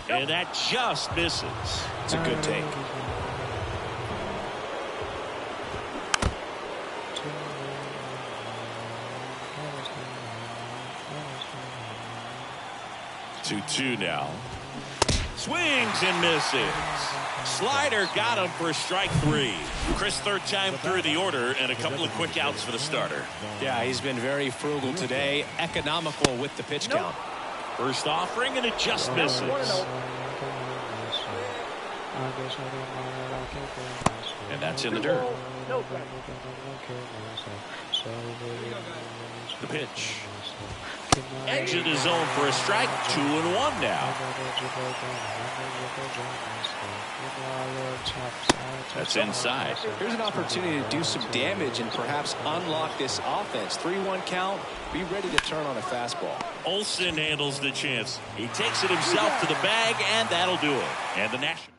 And that just misses. It's a good take. Two now. Swings and misses. Slider got him for strike 3. Chris, third time through the order, and a couple of quick outs for the starter. Yeah, he's been very frugal today, economical with the pitch count. First offering, and it just misses. And that's in the dirt. The pitch. Edge of the zone for a strike. 2-1 now. That's inside. Here's an opportunity to do some damage and perhaps unlock this offense. 3-1 count. Be ready to turn on a fastball. Olsen handles the chance. He takes it himself to the bag, and that'll do it. And the National.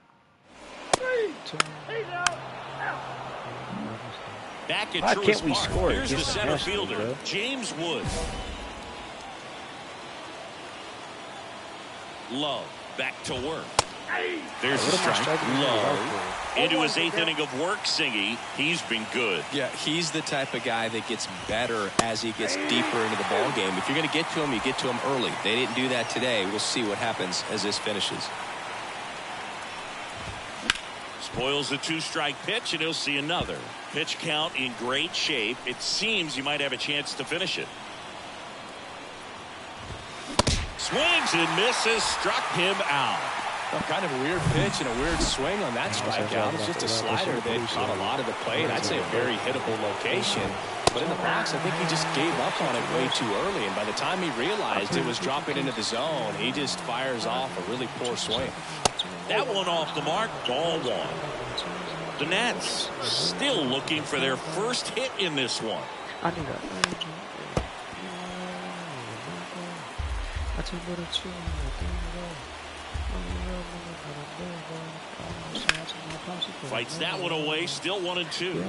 Back at Why Truist can't we Park. score? Here's the Just center national, fielder, bro. James Wood. Love back to work. There's a strike. Love into his 8th inning of work, Singy. He's been good. Yeah, he's the type of guy that gets better as he gets deeper into the ball game. If you're going to get to him, you get to him early. They didn't do that today. We'll see what happens as this finishes. Spoils the 2-strike pitch, and he'll see another. Pitch count in great shape. It seems you might have a chance to finish it. Swings and misses, struck him out. Well, kind of a weird pitch and a weird swing on that strikeout. It's just a slider that caught a lot of the plate. I'd say a very hittable location. But in the box, I think he just gave up on it way too early. And by the time he realized it was dropping into the zone, he just fires off a really poor swing. That one off the mark, ball one. The Nats still looking for their first hit in this one. I need that. Fights that one away, still 1-2.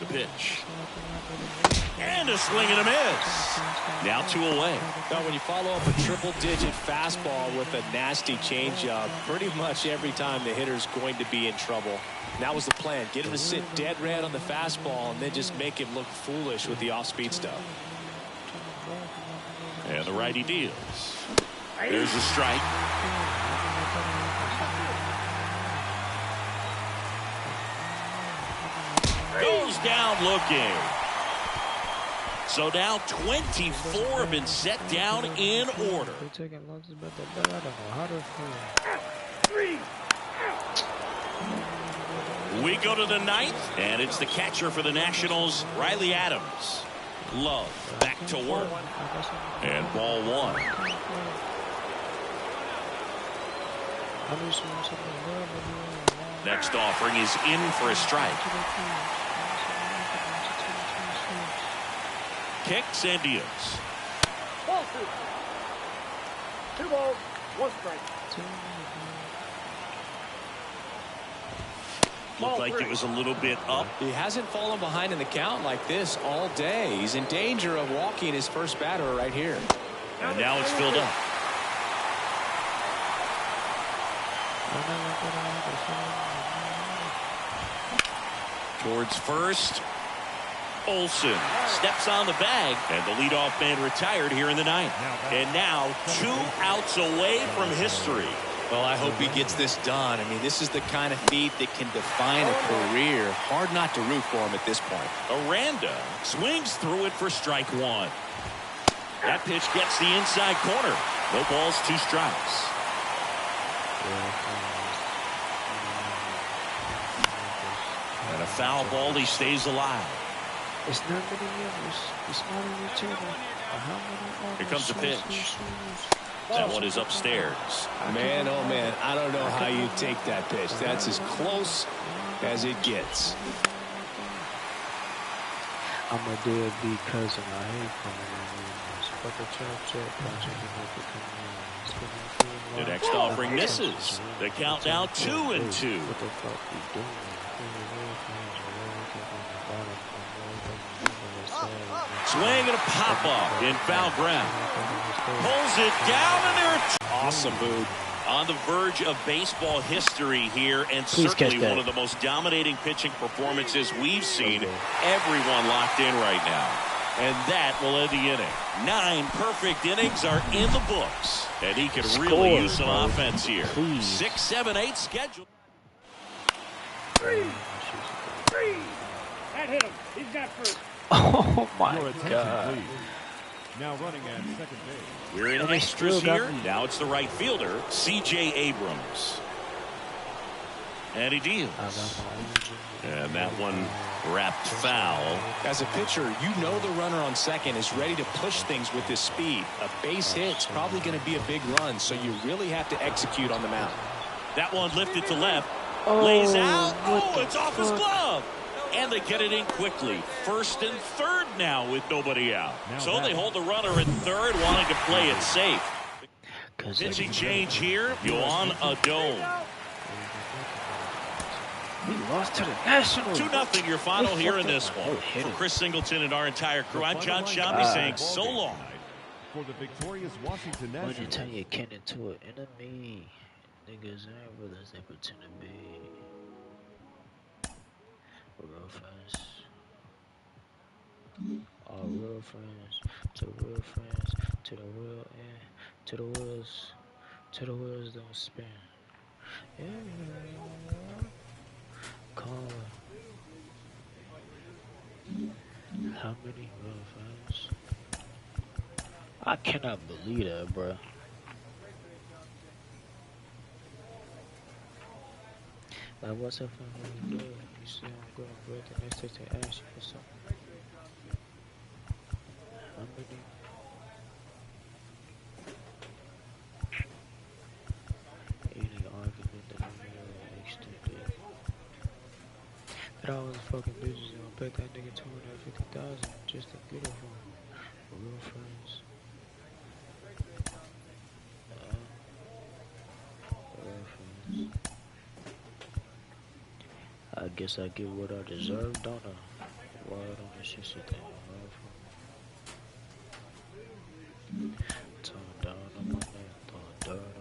The pitch. And a swing and a miss. Now 2 away. Now, when you follow up a triple-digit fastball with a nasty changeup, pretty much every time the hitter's going to be in trouble. And that was the plan. Get him to sit dead red on the fastball and then just make him look foolish with the off-speed stuff. And the righty deals. There's a strike. Goes down looking. So now 24 have been set down in order. We go to the 9th, and it's the catcher for the Nationals, Riley Adams. Love back to work. And ball one. Next offering is in for a strike. Kicks and deals. Ball 2. 2 balls, 1 strike. Looked like it was a little bit up. He hasn't fallen behind in the count like this all day. He's in danger of walking his first batter right here. And now it's filled up. Towards first. Olsen steps on the bag, and the leadoff man retired here in the 9th. And now 2 outs away from history. Well, I hope he gets this done. I mean, this is the kind of feat that can define a career. Hard not to root for him at this point. Aranda swings through it for strike 1. That pitch gets the inside corner. No balls, 2 strikes. And a foul ball, he stays alive. It's not many years. It's not in each other. Here comes the pitch. That one is upstairs. Man, oh man, I don't know how you take that pitch. That's as close as it gets. I'm a deadbeat cousin. I hate The next offering misses. The count now 2-2. What the fuck we doing? Swing and a pop-up in foul ground. Pulls it down, and there. Awesome move. On the verge of baseball history here, and certainly one of the most dominating pitching performances we've seen. Everyone locked in right now. And that will end the inning. 9 perfect innings are in the books. And he could really use some offense here. 6, 7, 8 scheduled. 3. That hit him. He's got first. Oh my God. Now running at second base. We're in extras here. Now it's the right fielder, C.J. Abrams. And he deals. And that one wrapped foul. As a pitcher, you know the runner on second is ready to push things with his speed. A base hit's probably going to be a big run, so you really have to execute on the mound. That one lifted to left. Lays out. Oh, it's off his glove. And they get it in quickly. First and third now with nobody out. So they hold the runner at third, wanting to play it safe. Pitching change here. Yohan Adon. We lost to the Nationals. 2-0 your final here in this one. For Chris Singleton and our entire crew, I'm John Shammy saying so long. For the victorious Washington When you Nationals. turn your kin into an enemy, niggas ain't what they pretend to be. Real friends. All real friends. To the real friends. To the real end. To the wheels. To the wheels don't spin. Yeah. Call. How many real friends? I cannot believe that, bro. Like, what's up, really good? You see, I'm good, I'm great. The next time they ask you for something. How many? Any argument that I'm really extended. That I was fucking bitches, you know, I bet that nigga 250,000 just to get it from real friends. Real friends. I guess I get what I deserve, don't I? Word on the shit thing. Turn down on my neck, throw dirt on them.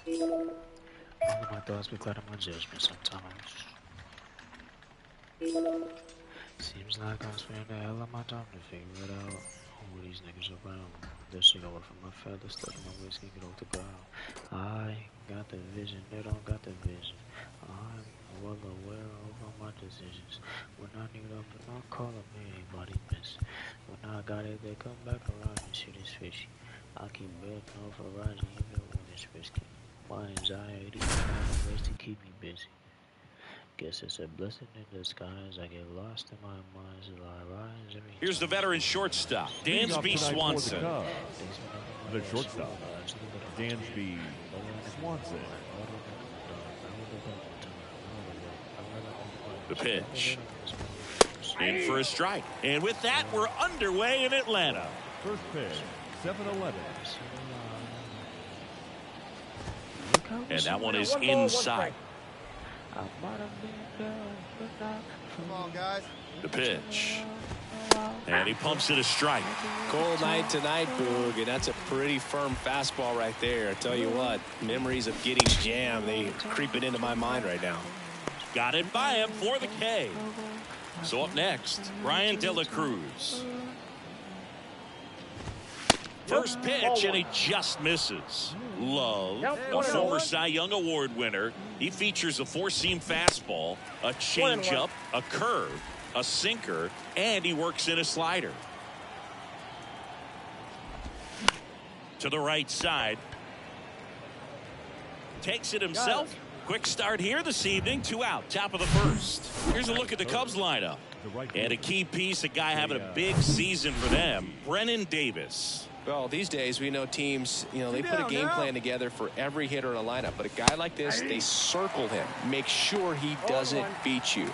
Only my thoughts be clouding my judgment sometimes. Seems like I'm spending the hell of my time to figure it out. Who these niggas around? This shit over from my feathers, stuck in my whiskey, get off the ground. I got the vision, they don't got the vision. I'm well aware of all my decisions. When I need up, do not call up anybody miss. When I got it, they come back around and shit is fishy. I keep building off horizon even when it's risky. My anxiety finds ways to keep me busy. Guess it's a blessing in disguise. I get lost in my mind's rise. Here's the veteran shortstop, Dansby Swanson. The shortstop, Dansby Swanson. The pitch. In for a strike. And with that, we're underway in Atlanta. First pitch, 7-11. And that one is inside. Come on, guys. The pitch. And he pumps it a strike. Cold night tonight, Boog, and that's a pretty firm fastball right there. I tell you what, memories of getting jammed, they creep it into my mind right now. Got it by him for the K. So up next, Brian De La Cruz. First pitch, and he just misses. Love, a former Cy Young Award winner. He features a four-seam fastball, a changeup, a curve, a sinker, and he works in a slider. To the right side. Takes it himself. Quick start here this evening. 2 out, top of the first. Here's a look at the Cubs lineup. And a key piece, a guy having a big season for them, Brennan Davis. Well, these days we know teams, you know, they put a game plan together for every hitter in a lineup. But a guy like this, they circle him, make sure he doesn't beat you.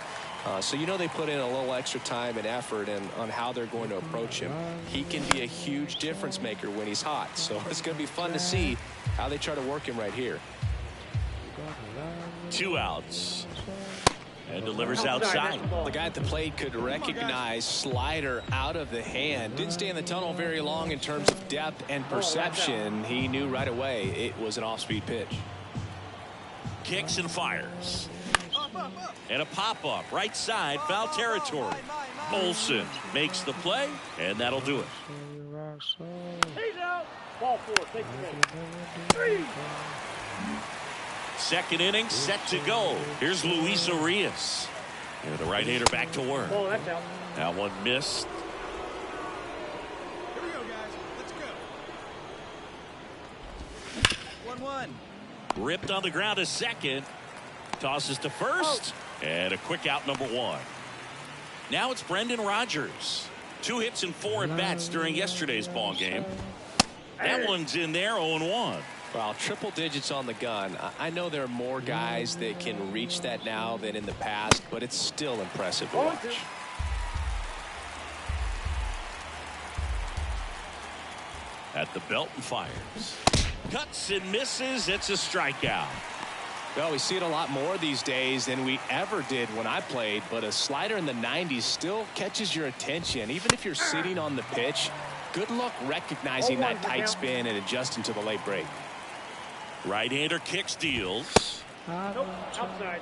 So, you know, they put in a little extra time and effort on how they're going to approach him. He can be a huge difference maker when he's hot. So it's going to be fun to see how they try to work him right here. 2 outs. And delivers outside. The guy at the plate could recognize slider out of the hand. Didn't stay in the tunnel very long in terms of depth and perception. He knew right away it was an off-speed pitch. Kicks and fires. And a pop-up right side, foul territory. Olsen makes the play, and that'll do it. He's out. Ball 4. Take the 3. Second inning set to go. Here's Luis Urias. And the right-hander back to work. Oh, that's out. That one missed. Here we go, guys. Let's go. 1-1. Ripped on the ground to second. Tosses to first. And a quick out, number 1. Now it's Brendan Rodgers. 2 hits and 4 at-bats during yesterday's ball game. That one's in there, 0-1. Well, triple digits on the gun. I know there are more guys that can reach that now than in the past, but it's still impressive to watch. At the belt and fires. Cuts and misses. It's a strikeout. Well, we see it a lot more these days than we ever did when I played, but a slider in the 90s still catches your attention. Even if you're sitting on the pitch, good luck recognizing that tight spin and adjusting to the late break. Right-hander kicks, deals. Nope, outside.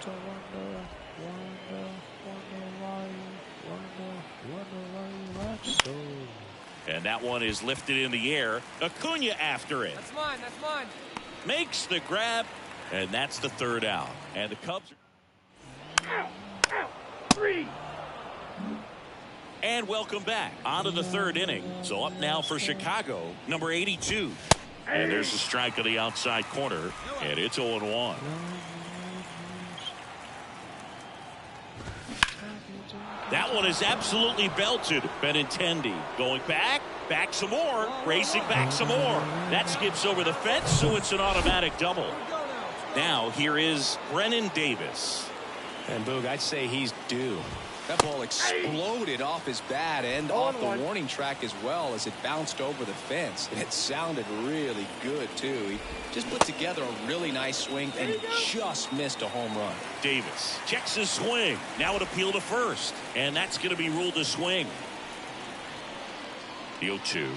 And that one is lifted in the air. Acuna after it. That's mine. That's mine. Makes the grab, and that's the third out. And the Cubs. Three. And welcome back onto the third inning. So up now for Chicago, number 82. And there's a strike on the outside corner, and it's 0-1. That one is absolutely belted. Benintendi going back some more, racing back some more. That skips over the fence, so it's an automatic double. Now here is Brennan Davis. And Boog, I'd say he's due. That ball exploded off his bat and off the warning track as well as it bounced over the fence. And it sounded really good, too. He just put together a really nice swing and just missed a home run. Davis checks his swing. Now an appeal to first. And that's going to be ruled a swing. The 0-2.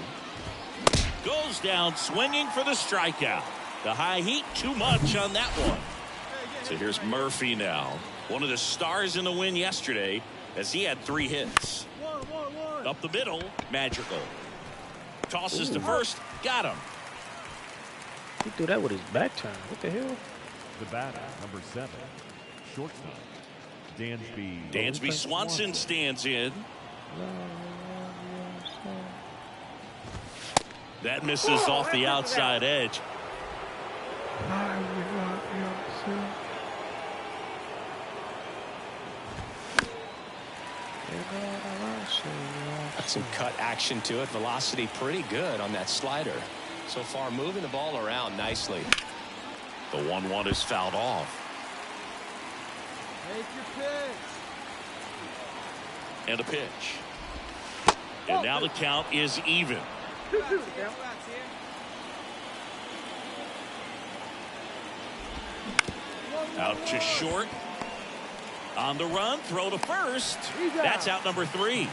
Goes down swinging for the strikeout. The high heat, too much on that one. So here's Murphy now. One of the stars in the win yesterday, as he had 3 hits. Up the middle, magical. Tosses to first, got him. He threw that with his back turn. What the hell? The batter, number 7, shortstop, Dansby. Dansby Swanson stands in. That misses off the outside edge. Got some cut action to it. Velocity pretty good on that slider. So far moving the ball around nicely. The 1-1 is fouled off. Take your pitch. And a pitch. And now the count is even. Out to short. On the run, throw to first. That's out number 3.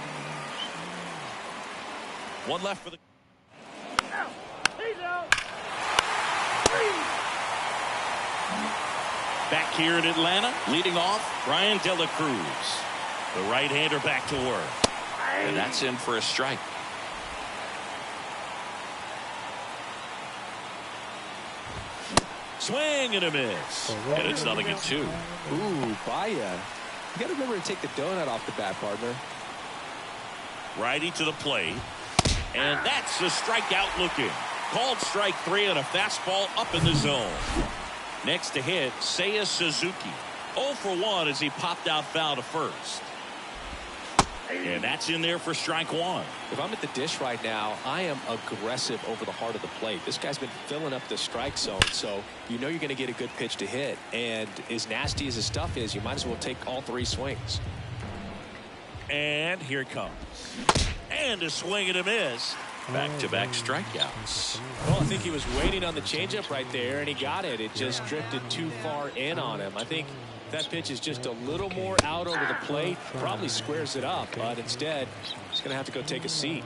One left for the. He's out. Back here in Atlanta, leading off, Brian De La Cruz. The right-hander back to work. And that's in for a strike. Swing and a miss. And it's 0-2. Ooh, Baya. You got to remember to take the donut off the bat, partner. Righty to the plate. And that's the strikeout looking. Called strike 3 on a fastball up in the zone. Next to hit, Seiya Suzuki. 0 for 1 as he popped out foul to first. And that's in there for strike 1. If I'm at the dish right now, I am aggressive over the heart of the plate. This guy's been filling up the strike zone, so you know you're going to get a good pitch to hit. And as nasty as his stuff is, you might as well take all 3 swings. And here it comes. And a swing and a miss. Back-to-back strikeouts. Well, I think he was waiting on the changeup right there, and he got it. It just drifted too far in on him. I think that pitch is just a little more out over the plate. Probably squares it up, but instead, he's going to have to go take a seat.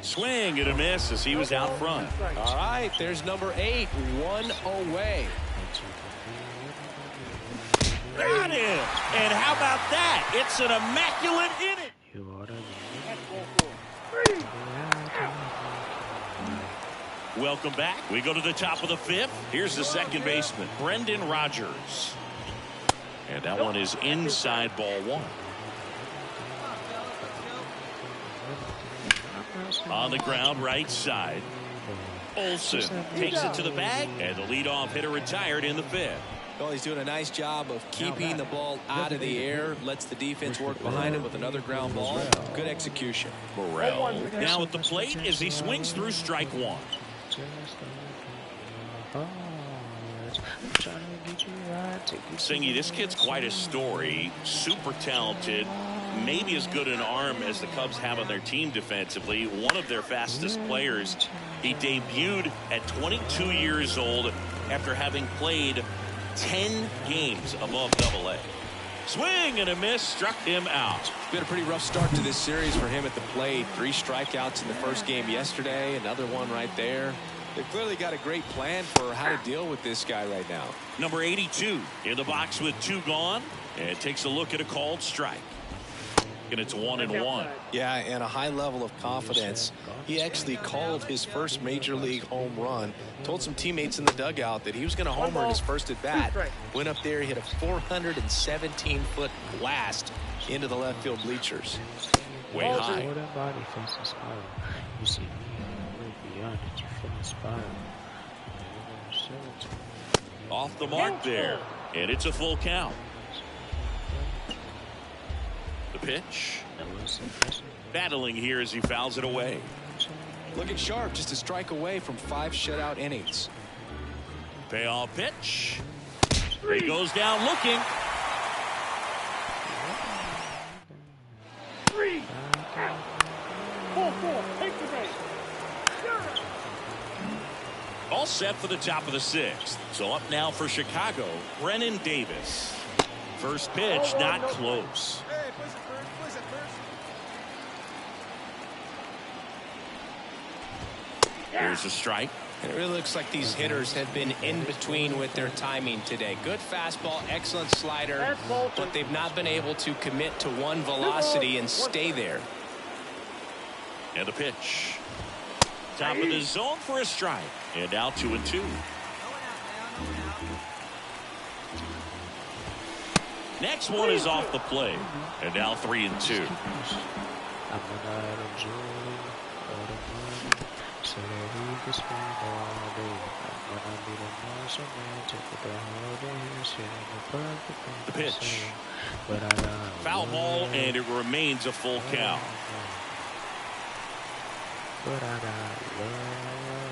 Swing and a miss as he was out front. All right, there's number 8, 1 away. Got him! And how about that? It's an immaculate inning. Welcome back. We go to the top of the 5th. Here's the second baseman, Brendan Rodgers. And that one is inside ball 1. On the ground, right side. Olsen takes it to the bag, and the leadoff hitter retired in the 5th. Well, he's doing a nice job of keeping the ball out of the air. Lets the defense work behind him with another ground ball. Good execution. Morrell now at the plate as he swings through strike 1. Singy, this kid's quite a story. Super talented. maybe as good an arm as the Cubs have on their team defensively. One of their fastest players. He debuted at 22 years old after having played 10 games above Double-A. Swing and a miss, struck him out. It's been a pretty rough start to this series for him at the plate. 3 strikeouts in the first game yesterday, another one right there. They've clearly got a great plan for how to deal with this guy right now. Number 82 in the box with 2 gone, and takes a look at a called strike. And it's 1-1. Yeah, and a high level of confidence. He actually called his first major league home run. Told some teammates in the dugout that he was going to homer in his first at bat. Went up there, hit a 417-foot blast into the left field bleachers. Way high. Off the mark there, and it's a full count. The pitch. Battling here as he fouls it away. Looking sharp, just a strike away from 5 shutout innings. Payoff pitch. He goes down looking. 3 out. 4-4. Take the base. All set for the top of the 6th. So up now for Chicago, Brennan Davis. First pitch, not close. Hey, push it first. Here's a strike. It really looks like these hitters have been in between with their timing today. Good fastball, excellent slider, but they've not been able to commit to one velocity and stay there. And the pitch. Top of the zone for a strike. And now 2-2. Next one is off the plate. And now 3-2. The pitch. Foul ball, and it remains a full count.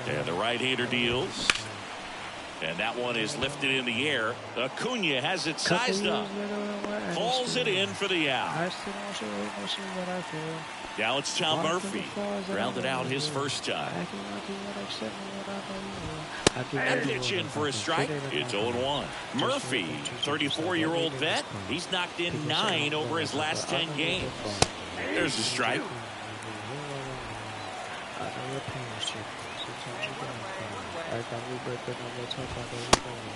And the right-hander deals. And that one is lifted in the air. Acuna has it sized up. Calls it in for the out. Now it's Tom Murphy. Rounded out his first time. And pitch in for a strike. It's 0-1. Murphy, 34-year-old vet. He's knocked in 9 over his last 10 games. There's a strike.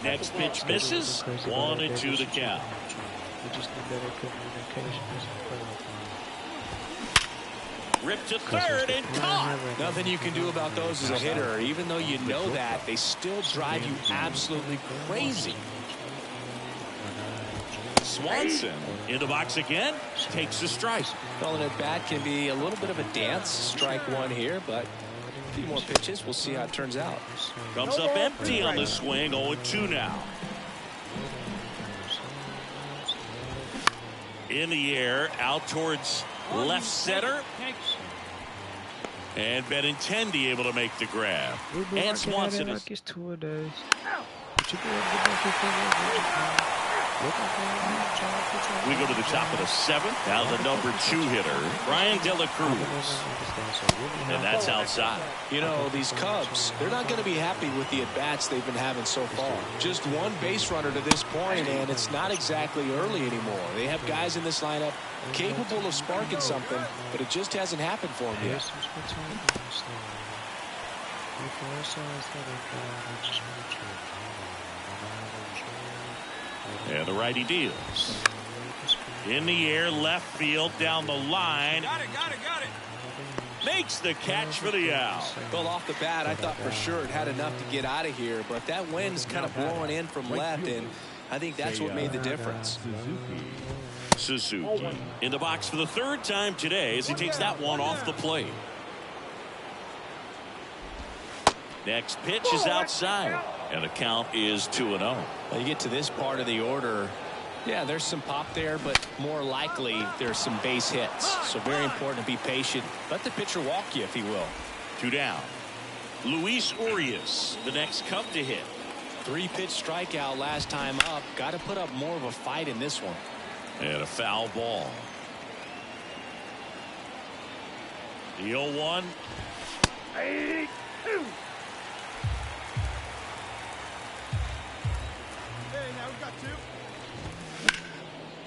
Next pitch misses. 1-2 the count. Ripped to third and caught. Nothing you can do about those as a hitter. Even though you know that, they still drive you absolutely crazy. Swanson in the box again. Takes a strike. Calling it bat can be a little bit of a dance. Strike one here, but a few more pitches. We'll see how it turns out. Comes up empty on the swing. 0-2 now. In the air, out towards left center. And Benintendi able to make the grab. And Swanson is... We go to the top of the 7th. Now the number 2 hitter, Brian De La Cruz. And that's outside. You know, these Cubs, they're not going to be happy with the at-bats they've been having so far. Just one base runner to this point, and it's not exactly early anymore. They have guys in this lineup capable of sparking something, but it just hasn't happened for them yet. And the righty deals. In the air, left field, down the line. Got it. Makes the catch for the out. Well, off the bat, I thought for sure it had enough to get out of here, but that wind's kind of blowing in from left, and I think that's what made the difference. Suzuki in the box for the 3rd time today as he takes that one off the plate. Next pitch is outside, and the count is 2-0. Well, you get to this part of the order, yeah, there's some pop there, but more likely there's some base hits. So very important to be patient. Let the pitcher walk you, if he will. 2 down. Luis Urias, the next Cub to hit. 3-pitch strikeout last time up. Got to put up more of a fight in this one. And a foul ball. The 0-1. Hey, 2. Hey, now we've got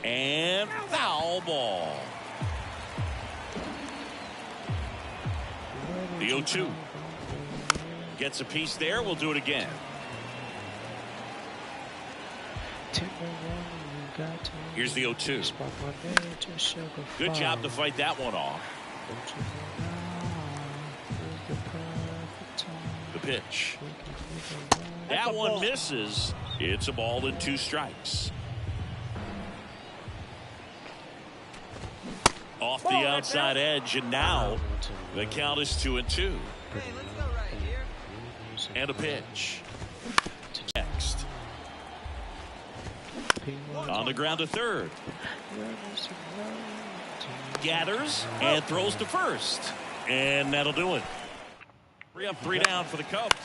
2. And foul ball. The 0-2. Gets a piece there. We'll do it again. Here's the 0-2. Good job to fight that one off. The pitch. That one misses. It's a ball and 2 strikes. Off the outside edge, and now the count is 2-2. Hey, let's go right here. And a pitch. Next. On the ground to third. Gathers and throws to first. And that'll do it. 3 up, 3 down for the Cubs.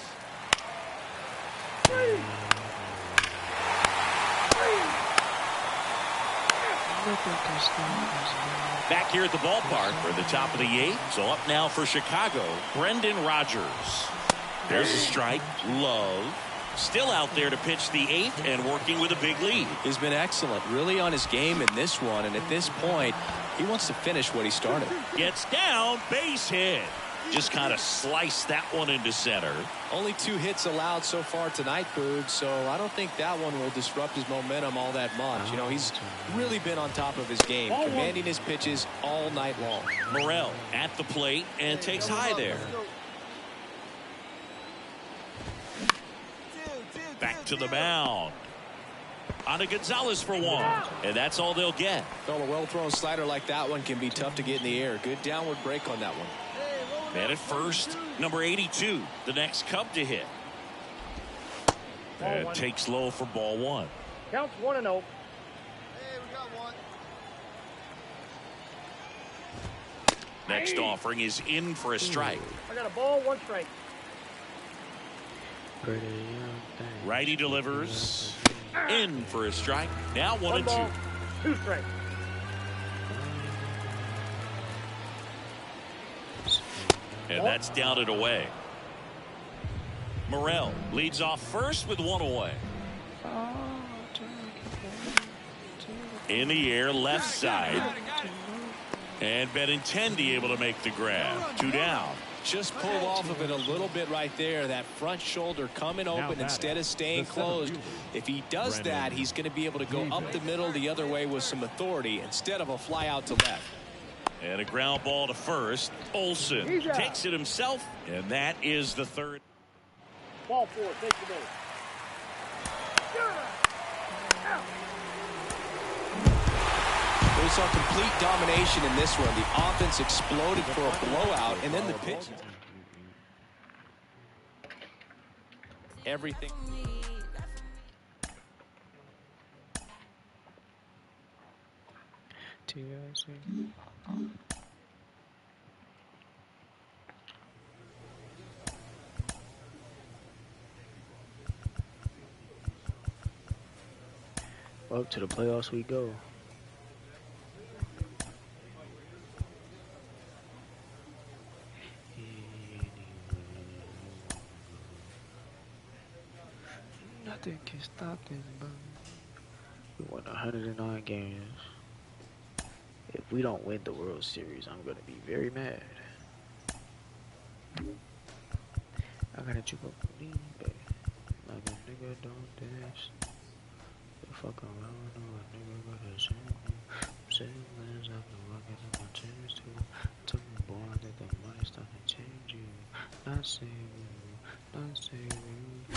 Back here at the ballpark for the top of the 8th. So up now for Chicago, Brendan Rodgers. There's a strike. Love. Still out there to pitch the 8th and working with a big lead. He's been excellent, really on his game in this one, and at this point he wants to finish what he started. Gets down, base hit. Just kind of sliced that one into center. Only 2 hits allowed so far tonight, Boog, so I don't think that one will disrupt his momentum all that much. You know, he's really been on top of his game, commanding his pitches all night long. Morel at the plate and takes high there. Back to the mound. On to Gonzalez for 1. And that's all they'll get. Well, a well-thrown slider like that one can be tough to get in the air. Good downward break on that one. Man at first, number 82, the next Cub to hit. And takes low for ball 1. Counts 1-0. Hey, we got 1. Next offering is in for a strike. I got a ball, 1 strike. Righty delivers. In for a strike. Now 1-2. Ball, 2 strikes. And that's down and away. Morel leads off first with 1 away. In the air, left side. And Benintendi able to make the grab. 2 down. Just pulled off of it a little bit right there. That front shoulder coming open instead of staying closed. If he does that, he's going to be able to go up the middle the other way with some authority instead of a fly out to left. And a ground ball to first. Olsen takes it himself, and that is the 3rd. Ball 4, take the base. We saw complete domination in this one. The offense exploded for a blowout, and then the pitch. Everything. Up to the playoffs we go. Nothing can stop this, bro. We won 109 games. If we don't win the World Series, I'm gonna be very mad. I gotta chip up for me, baby. Like a nigga don't dance. The fuck around, no, a nigga gotta sing you. I'm saying lines, I've been rocking on my chains too. Took me born that the money started to change you. Not saving you, not saving you.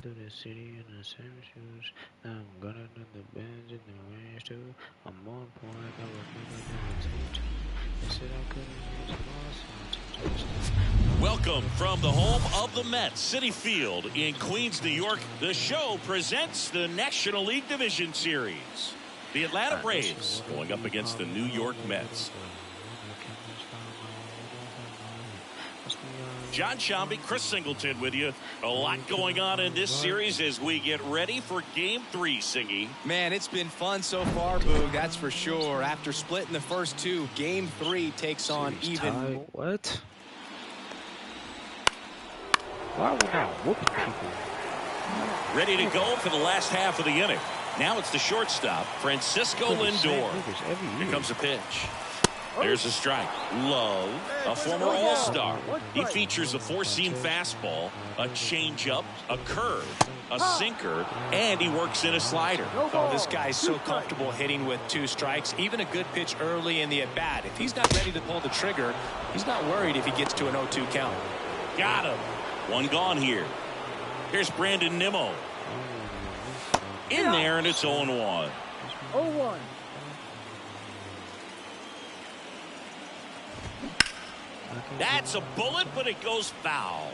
Through the city in the same shoes. Now I'm gonna do the bends in the range too. I'm on point, I was never gonna teach you. They said I couldn't use loss. Welcome from the home of the Mets, Citi Field in Queens, New York. The show presents the National League Division Series. The Atlanta Braves going up against the New York Mets. John Shambi, Chris Singleton with you. A lot going on in this series as we get ready for Game 3, Singy. Man, it's been fun so far, Boog, that's for sure. After splitting the first two, Game 3 takes on even more. What? Why are we not whooping people? Ready to go for the last half of the inning. Now it's the shortstop, Francisco Lindor. Here comes a pitch. There's a strike. Love, a former All-Star. He features a four-seam fastball, a changeup, a curve, a sinker, and he works in a slider. Oh, this guy's so comfortable hitting with 2 strikes. Even a good pitch early in the at-bat. If he's not ready to pull the trigger, he's not worried if he gets to an 0-2 count. Got him. One gone here. Here's Brandon Nimmo. In there, and it's 0-1. 0-1. That's a bullet, but it goes foul.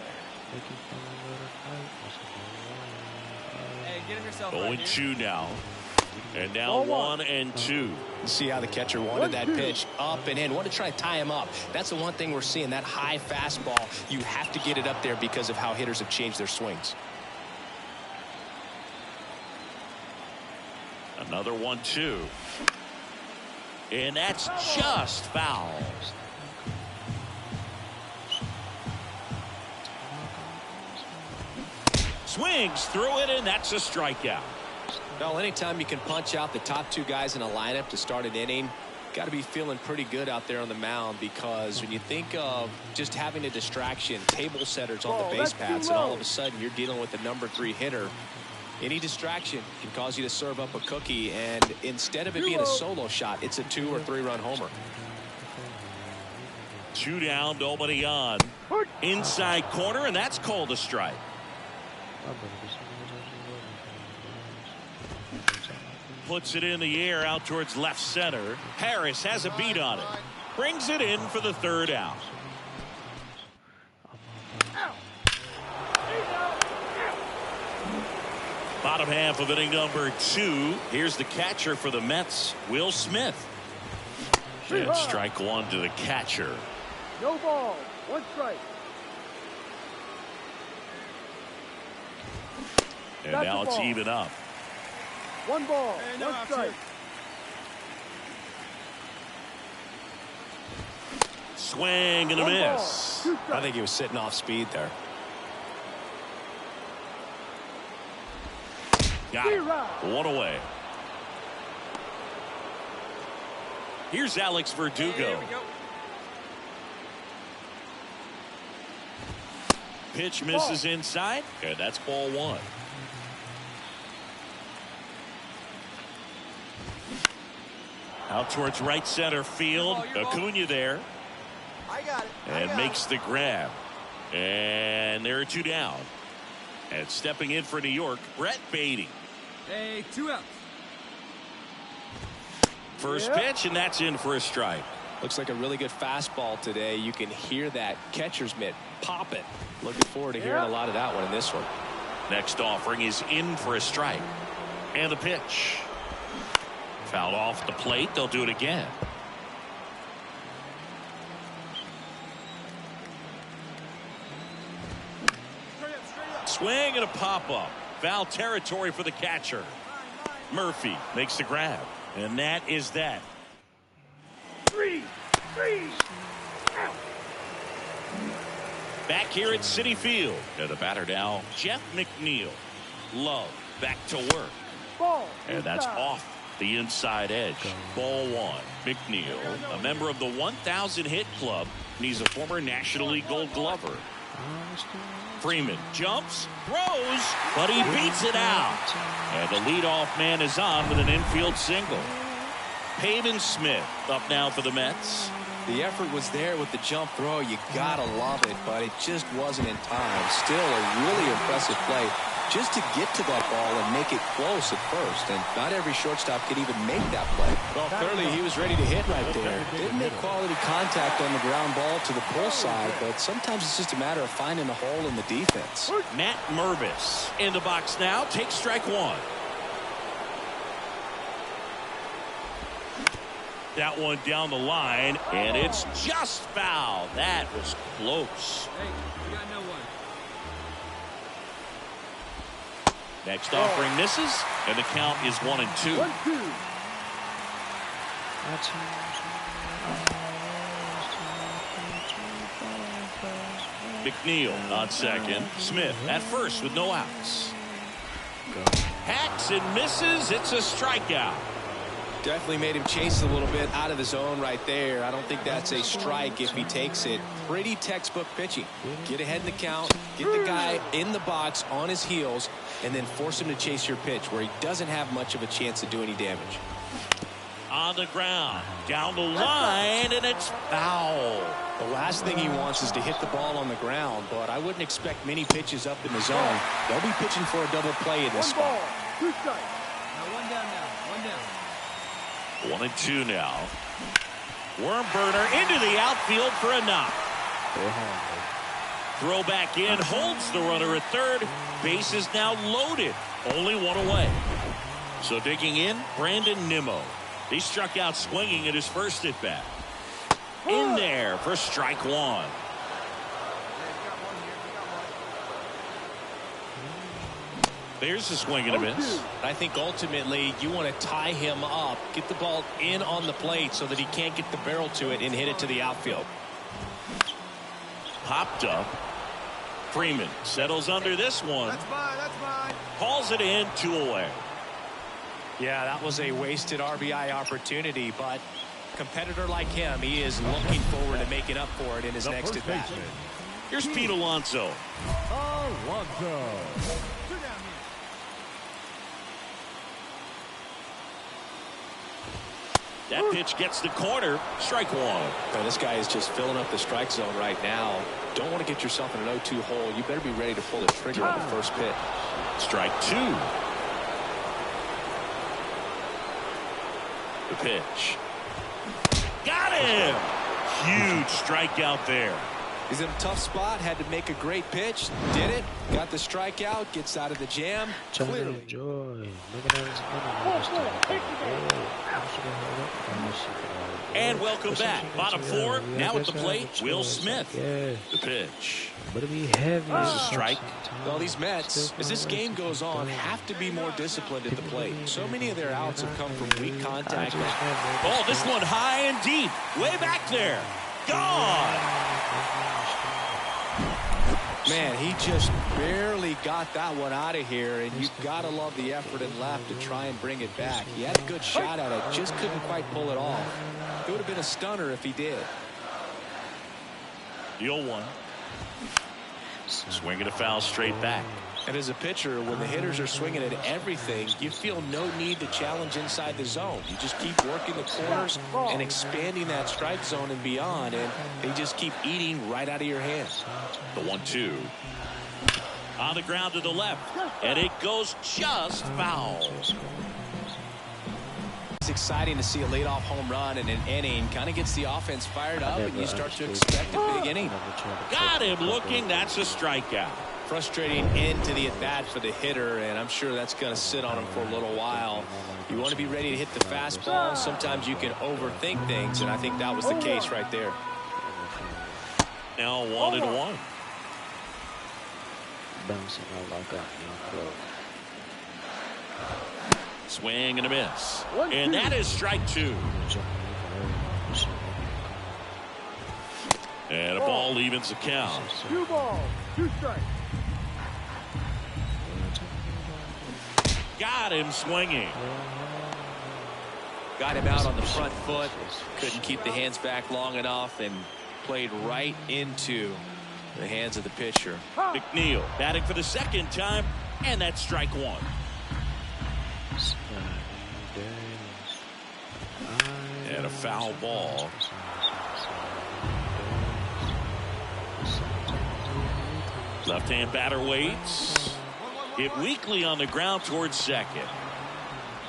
Hey, get him yourself right 0-2 now. And now 1-2. See how the catcher wanted that pitch up and in. Wanted to try to tie him up. That's the one thing we're seeing, that high fastball. You have to get it up there because of how hitters have changed their swings. Another 1-2. And that's just foul. Swings through it, and that's a strikeout. Well, anytime you can punch out the top 2 guys in a lineup to start an inning, got to be feeling pretty good out there on the mound, because when you think of just having a distraction, table setters on the base paths, and all of a sudden you're dealing with the number 3 hitter, any distraction can cause you to serve up a cookie, and instead of it being a solo shot, it's a 2 or 3 run homer. 2 down, nobody on. Inside corner, and that's called a strike. Puts it in the air out towards left center. Harris has a beat on it. Brings it in for the 3rd out. Bottom half of inning number 2. Here's the catcher for the Mets, Will Smith. And strike 1 to the catcher. No ball. 1 strike. And now it's even up. 1 ball. 1 strike. Swing and a miss. I think he was sitting off speed there. Got it. 1 away. Here's Alex Verdugo. Pitch misses inside, and that's ball 1. Out towards right center field. Acuna there. I got it. And makes the grab. And there are 2 down. And stepping in for New York, Brett Beatty. Hey, 2 outs. First pitch, and that's in for a strike. Looks like a really good fastball today. You can hear that catcher's mitt pop it. Looking forward to hearing a lot of that one in this one. Next offering is in for a strike. And the pitch. Fouled off the plate. They'll do it again. Swing and a pop-up. Foul territory for the catcher. Murphy makes the grab. And that is that. 3. Back here at Citi Field. And the batter now, Jeff McNeil. Love back to work. Ball. And that's off the inside edge. Ball 1. McNeil, a member of the 1,000 hit club, and he's a former National League Gold Glover. Freeman jumps, throws, but he beats it out. And the leadoff man is on with an infield single. Pavin Smith up now for the Mets. The effort was there with the jump throw. You gotta love it, but it just wasn't in time. Still a really impressive play just to get to that ball and make it close at first. And not every shortstop could even make that play. Well, clearly he was ready to hit right there. Didn't make quality contact on the ground ball to the pull side, but sometimes it's just a matter of finding a hole in the defense. Matt Mervis in the box now. Takes strike 1. That one down the line, and it's just foul. That was close. Hey, we got no one. Next offering misses, and the count is 1-2. 1-2. McNeil on second. Smith at first with no outs. Hacks and misses. It's a strikeout. Definitely made him chase a little bit out of the zone right there. I don't think that's a strike if he takes it. Pretty textbook pitching. Get ahead in the count, get the guy in the box on his heels, and then force him to chase your pitch where he doesn't have much of a chance to do any damage. On the ground, down the line, and it's foul. The last thing he wants is to hit the ball on the ground, but I wouldn't expect many pitches up in the zone. They'll be pitching for a double play in this spot. 2 strikes. Now one down now. One down. 1-2 now. Worm burner into the outfield for a knock. Throw back in, holds the runner at third. Base is now loaded. Only one away. So digging in, Brandon Nimmo. He struck out swinging at his first at bat. In there for strike one. There's a swing and a miss. I think ultimately you want to tie him up, get the ball in on the plate so that he can't get the barrel to it and hit it to the outfield. Popped up. Freeman settles under this one. That's mine. That's mine. Calls it in, 2 away. Yeah, that was a wasted RBI opportunity, but a competitor like him, he is looking forward to making up for it in his next at bat. Here's Pete Alonso. Alonso. That pitch gets the corner. Strike one. Now, this guy is just filling up the strike zone right now. Don't want to get yourself in an 0-2 hole. You better be ready to pull the trigger on the first pitch. Strike two. The pitch. Got him. Huge strikeout there. He's in a tough spot. Had to make a great pitch. Did it. Got the strikeout. Gets out of the jam. Clearly. And welcome back. Bottom four. Now at the plate, Will Smith. The pitch. There's a strike. Well, these Mets, as this game goes on, have to be more disciplined at the plate. So many of their outs have come from weak contact. Oh, this one high and deep. Way back there. Gone. Man, he just barely got that one out of here, and you've got to love the effort in left to try and bring it back. He had a good shot at it, just couldn't quite pull it off. It would have been a stunner if he did. The 0-1. Swinging a foul straight back. And as a pitcher, when the hitters are swinging at everything, you feel no need to challenge inside the zone. You just keep working the corners and expanding that strike zone and beyond, and they just keep eating right out of your hands. The 1-2. On the ground to the left, and it goes just foul. It's exciting to see a leadoff home run in an inning. Kind of gets the offense fired up, and you start to expect a big inning. Got him looking. That's a strikeout. Frustrating end to the at-bat for the hitter, and I'm sure that's going to sit on him for a little while. You want to be ready to hit the fastball. Sometimes you can overthink things, and I think that was the case right there. Now 1-1. Bouncing out like that. Swing and a miss. And that is strike two. And a ball evens the count. 2 balls, 2 strikes. Got him swinging. Got him out on the front foot. Couldn't keep the hands back long enough and played right into the hands of the pitcher. McNeil batting for the second time, and that's strike one. And a foul ball. Left-hand batter waits. Hit weakly on the ground towards second.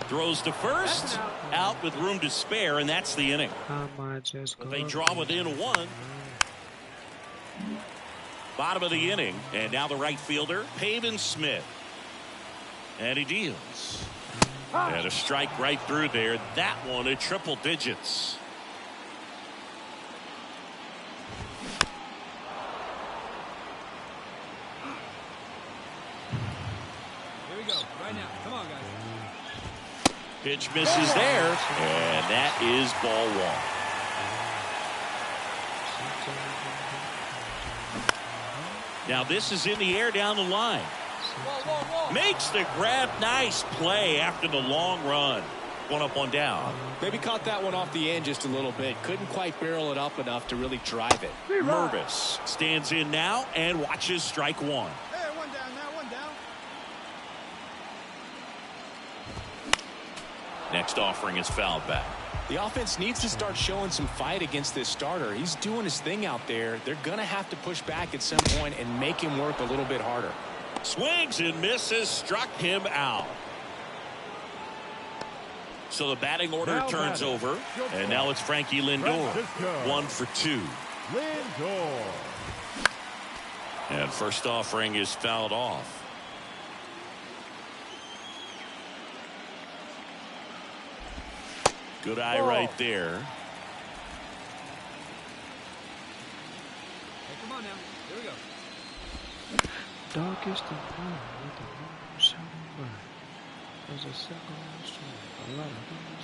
Throws to first. Out with room to spare, and that's the inning. But they draw within one. Bottom of the inning, and now the right fielder, Pavin Smith. And he deals. And a strike right through there. That one at triple digits. Here we go. Right now. Come on, guys. Pitch misses there. And that is ball one. Now this is in the air down the line. Makes the grab. Nice play after the long run. One up, one down. Maybe caught that one off the end just a little bit. Couldn't quite barrel it up enough to really drive it. Mervis stands in now and watches strike one. Hey, one down now, one down. Next offering is fouled back. The offense needs to start showing some fight against this starter. He's doing his thing out there. They're going to have to push back at some point and make him work a little bit harder. Swings and misses, struck him out. So the batting order Now turns batting. over, and now it's Frankie Lindor. Francisco. 1 for 2. Lindor. And first offering is fouled off. Good eye right there. Hey, come on now. Here we go. Darkest of night with the moon shining bright. There's a circle on the street. A lot of things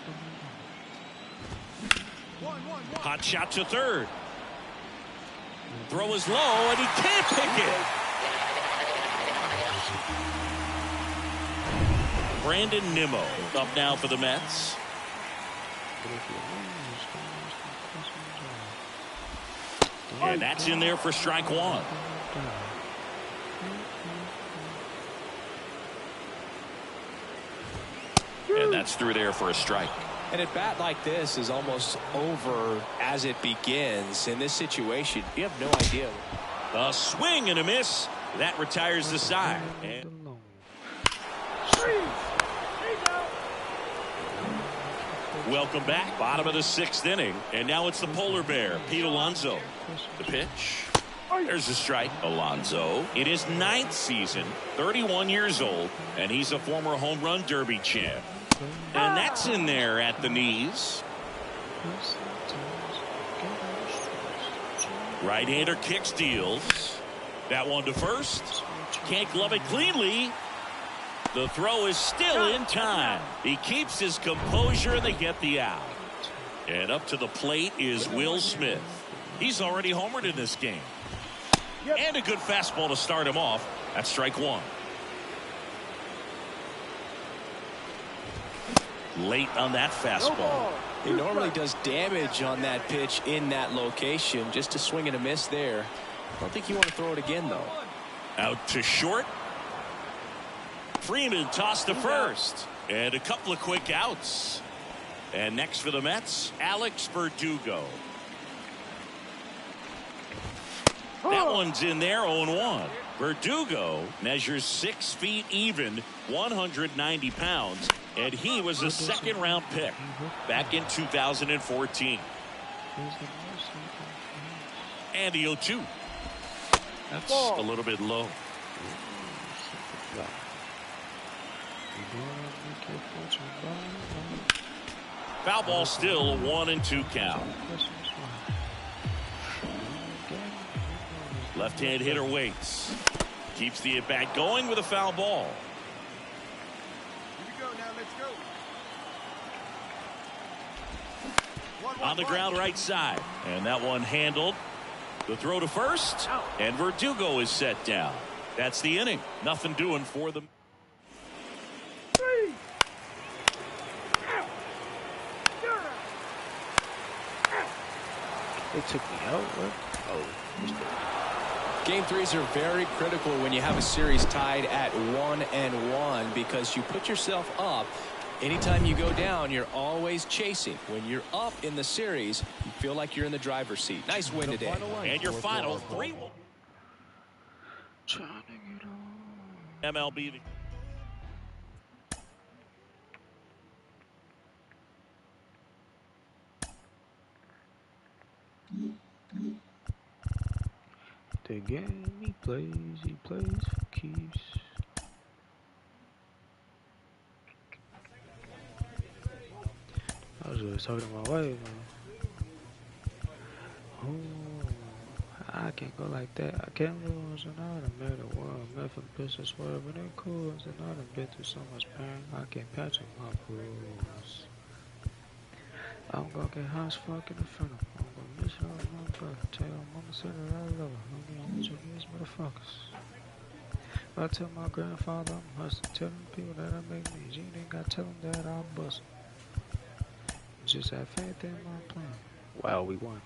going on. One. Hot shot to third. Throw is low, and he can't pick it. Brandon Nimmo up now for the Mets. And that's in there for strike one. And that's through there for a strike. And at bat like this is almost over as it begins. In this situation, you have no idea. A swing and a miss. That retires the side. And welcome back. Bottom of the 6th inning. And now it's the polar bear, Pete Alonso. The pitch. There's a strike. Alonso in his 9th season, 31 years old, and he's a former home run derby champ. And that's in there at the knees. Right-hander kick steals. That one to first. Can't glove it cleanly. The throw is still in time. He keeps his composure and they get the out. And up to the plate is Will Smith. He's already homered in this game. And a good fastball to start him off. That's strike one. Late on that fastball. He normally does damage on that pitch in that location. Just a swing and a miss there. I don't think you want to throw it again, though. Out to short. Freeman tossed to first. And a couple of quick outs. And next for the Mets, Alex Verdugo. That one's in there, 0-1. Verdugo measures 6 feet even, 190 pounds, and he was a 2nd-round pick back in 2014. And the 0-2. That's a little bit low. Foul ball still, a 1-2 count. Left-hand hitter waits. Keeps the at-bat going with a foul ball. Here we go now. Let's go. On the ground right side. And that one handled. The throw to first. And Verdugo is set down. That's the inning. Nothing doing for them. They took me out. What? Oh. Game threes are very critical when you have a series tied at 1-1 because you put yourself up. Anytime you go down, you're always chasing. When you're up in the series, you feel like you're in the driver's seat. Nice win today. And your final 3-1. MLB. The game he plays for keeps. I was just talking to my wife, man. Ooh, I can't go like that. I can't lose, and I done made a world. Met for business, whatever they cool. And I done been through so much pain. I can't patch up my bruise. I'm gonna get high as fuck in the front of I'm gonna miss her, my brother. Tell your mama said that I love her. Homie, I'm with these motherfuckers. I tell my grandfather I'm hustling. Tell them people that I make me. You ain't gotta tell them that I'm busting. Just have faith in my plan. Wow, we won.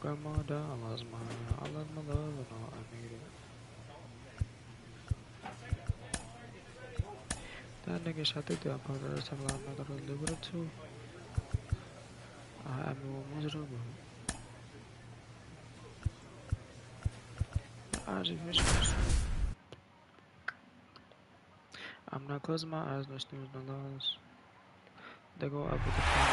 Grandma died, I lost mine. I lost my love and all I needed. That nigga shot the death part of the time I thought I was live with it too. I mean, what was it over? I just wish I was. I'm not closing my eyes, no snooze, no loss. They go up with the phone.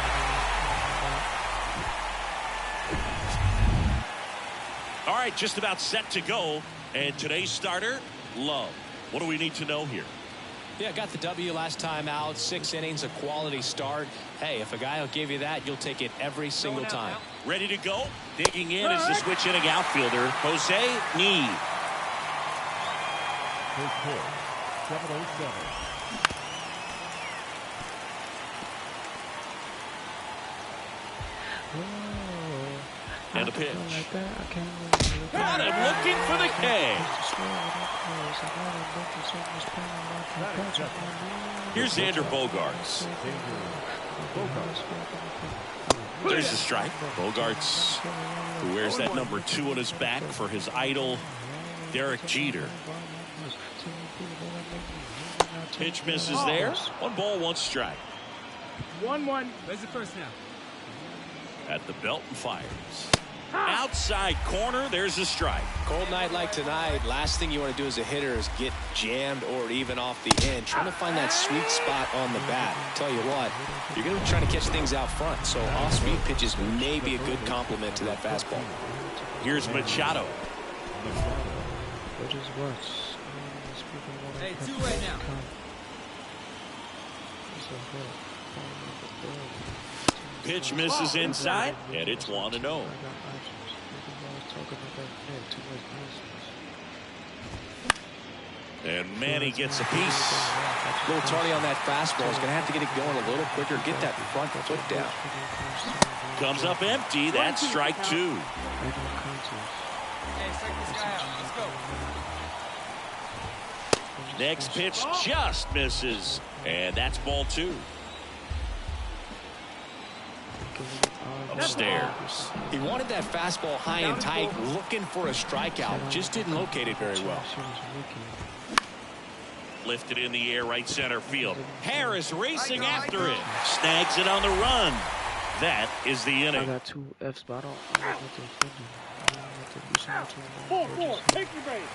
All right, just about set to go. And today's starter, Love. What do we need to know here? Yeah, got the W last time out. 6 innings, a quality start. Hey, if a guy will give you that, you'll take it every single time. Ready to go? Digging in is the switch inning outfielder, Jose Need. His pitch, 707. And a pitch. Got him looking for the K. Here's Xander Bogaerts. There's the strike. Bogaerts, who wears that number 2 on his back for his idol, Derek Jeter. Pitch misses there. 1 ball, 1 strike. 1-1. Where's the first now? At the belt and fires. Outside corner, there's a strike. Cold night like tonight, last thing you want to do as a hitter is get jammed or even off the end. Trying to find that sweet spot on the bat. Tell you what, you're going to be trying to catch things out front, so off-speed pitches may be a good complement to that fastball. Here's Machado. Hey, 2 right now. Pitch misses inside, and it's 1-0. And Manny gets a piece. A little tardy on that fastball. He's going to have to get it going a little quicker. Get that front foot down. Comes up empty. That's strike 2. Hey, strike this guy out. Let's go. Next pitch just misses, and that's ball 2. Upstairs. He wanted that fastball high and tight, looking for a strikeout. Just didn't locate it very well. Lifted in the air, right center field. Harris racing after it. Snags it on the run. That is the I inning. got 2 F's, but I don't know what to offend you. 4-4. Take your base.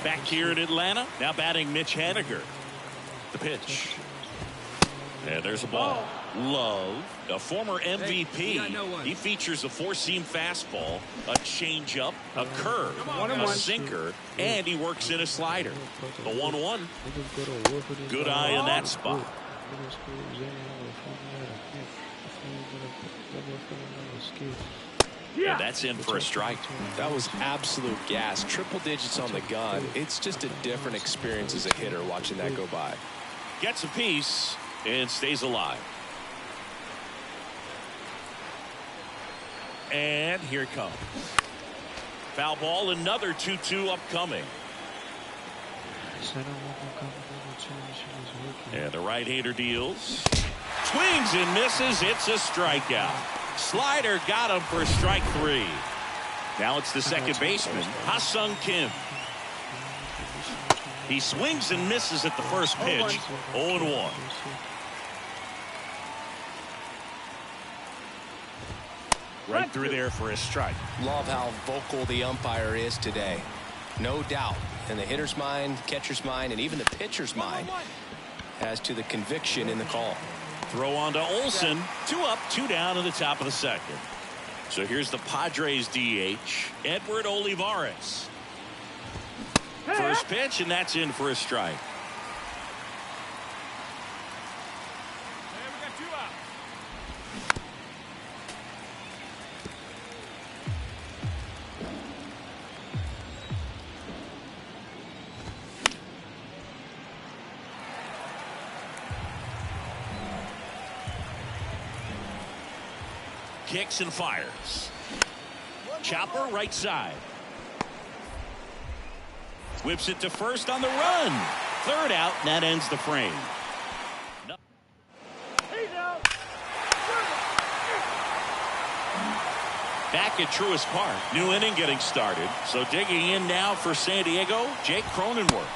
Back here in Atlanta, now batting Mitch Haniger. The pitch. And there's a ball. Love, a former MVP. He features a 4-seam fastball, a changeup, a curve, a sinker, and he works in a slider. The 1-1. Good eye in that spot. And that's in for a strike. That was absolute gas. Triple digits on the gun. It's just a different experience as a hitter watching that go by. Gets a piece and stays alive. And here it comes. Foul ball, another 2-2 upcoming. And the right-hander deals. Swings and misses. It's a strikeout. Slider got him for strike 3. Now it's the second baseman, Ha-Sung Kim. He swings and misses at the first pitch. 0-1. Right through there for a strike. Love how vocal the umpire is today. No doubt in the hitter's mind, catcher's mind, and even the pitcher's mind as to the conviction in the call. Throw on to Olsen. 2 up, 2 down in the top of the second. So here's the Padres DH, Edward Olivares. First pitch, and that's in for a strike. kicks and fires. Chopper right side. Whips it to first on the run. Third out, and that ends the frame. Back at Truist Park, new inning getting started. So digging in now for San Diego, Jake Cronenworth.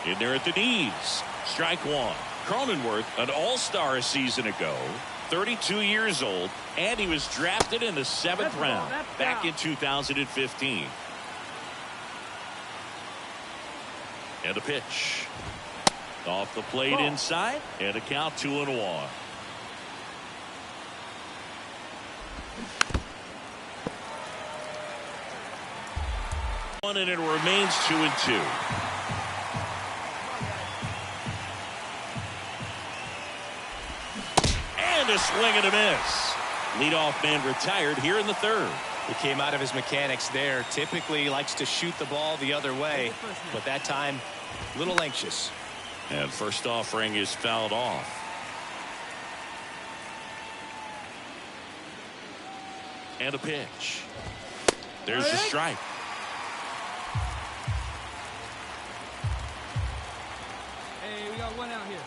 In there at the knees. Strike one. Cronenworth, an all-star a season ago, 32 years old, and he was drafted in the 7th round back in 2015. And a pitch. Off the plate inside, and a count 2-1. And it remains 2-2. And a swing and a miss. Leadoff man retired here in the 3rd. He came out of his mechanics there. Typically likes to shoot the ball the other way, but that time a little anxious. And first offering is fouled off. And a pitch. There's the strike. Hey, we got one out here.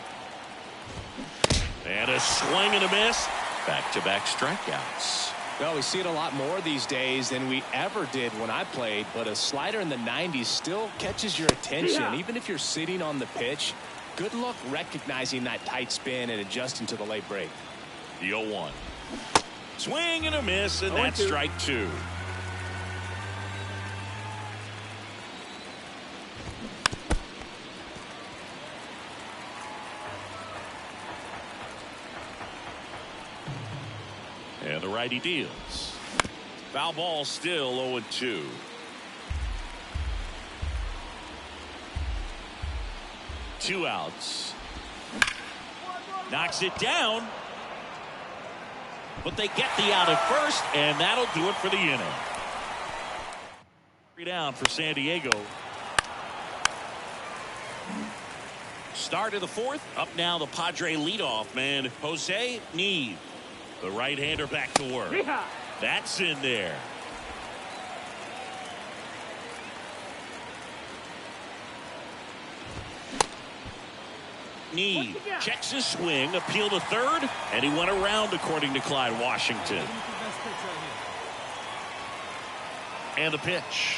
And a swing and a miss. Back-to-back strikeouts. Well, we see it a lot more these days than we ever did when I played, but a slider in the 90s still catches your attention. Even if you're sitting on the pitch, good luck recognizing that tight spin and adjusting to the late break. The 0-1. Swing and a miss, and that's strike 2. And the righty deals. Foul ball, still 0-2. Two outs. Knocks it down. But they get the out at first, and that'll do it for the inning. 3 down for San Diego. Start of the 4th. Up now the Padre leadoff man, Jose Need. The right-hander back to work. That's in there. Need checks his swing, appeal to third, and he went around according to Clyde Washington. And the pitch.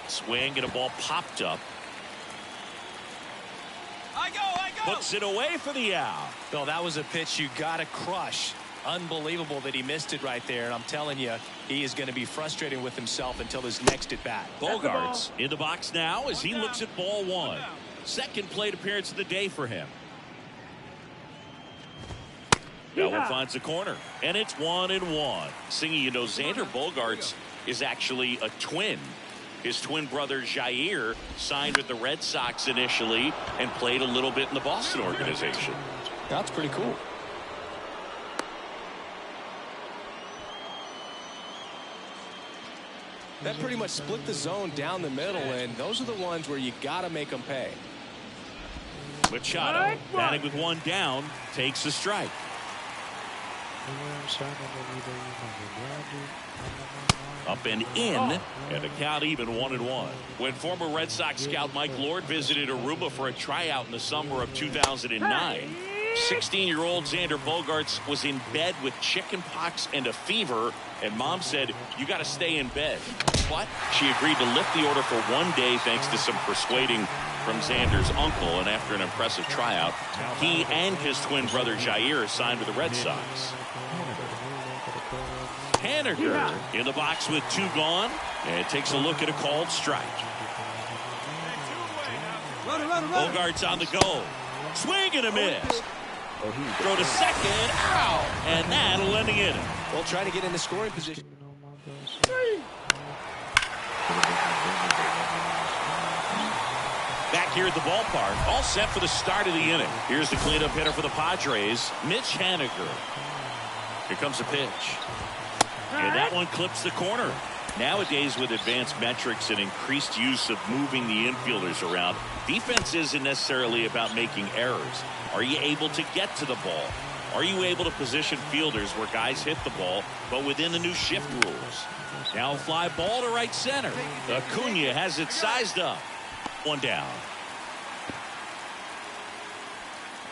Swing and a ball popped up. I go. Puts it away for the out. Bill, that was a pitch you got to crush. Unbelievable that he missed it right there. And I'm telling you, he is going to be frustrated with himself until his next at bat. Bogarts in the box now as he looks at ball 1. Second plate appearance of the day for him. That one finds the corner, and it's 1-1. Singing, you know, Xander Bogarts is actually a twin. His twin brother Jair signed with the Red Sox initially and played a little bit in the Boston organization. That's pretty cool. That pretty much split the zone down the middle, and those are the ones where you got to make them pay. Machado, batting with 1 down, takes the strike. Up and in, and the count even 1-1. When former Red Sox scout Mike Lord visited Aruba for a tryout in the summer of 2009, 16-year-old Xander Bogarts was in bed with chicken pox and a fever, and mom said, "You got to stay in bed." But she agreed to lift the order for 1 day thanks to some persuading from Xander's uncle, and after an impressive tryout, he and his twin brother Jair signed with the Red Sox. Haniger in the box with 2 gone, and takes a look at a called strike. Bogarts on the go. Swing and a miss. Throw to second. Ow! And that'll end the inning. Well, trying to get into scoring position. Back here at the ballpark, all set for the start of the inning. Here's the cleanup hitter for the Padres, Mitch Haniger. Here comes the pitch. And that one clips the corner. Nowadays, with advanced metrics and increased use of moving the infielders around, defense isn't necessarily about making errors. Are you able to get to the ball? Are you able to position fielders where guys hit the ball, but within the new shift rules? Now a fly ball to right center. Acuna has it sized up. One down.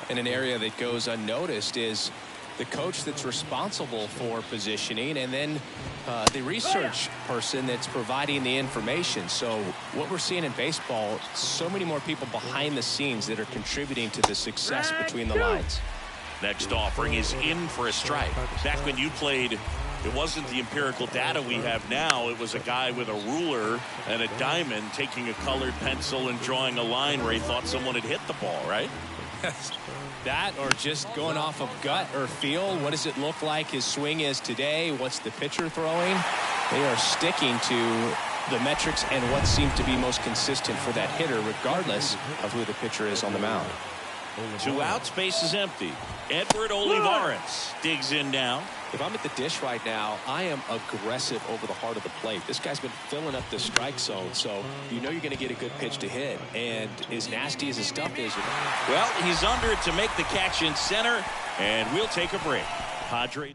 In an area that goes unnoticed is the coach that's responsible for positioning, and then the research person that's providing the information. So what we're seeing in baseball, so many more people behind the scenes that are contributing to the success between the lines. Next offering is in for a strike. Back when you played, it wasn't the empirical data we have now. It was a guy with a ruler and a diamond taking a colored pencil and drawing a line where he thought someone had hit the ball, right? That, or just going off of gut or feel. What does it look like his swing is today? What's the pitcher throwing? They are sticking to the metrics and what seems to be most consistent for that hitter, regardless of who the pitcher is on the mound. 2 outs, base is empty. Edward Olivares digs in now. If I'm at the dish right now, I am aggressive over the heart of the plate. This guy's been filling up the strike zone, so you know you're going to get a good pitch to hit. And as nasty as his stuff is, well, he's under it to make the catch in center, and we'll take a break. Padre.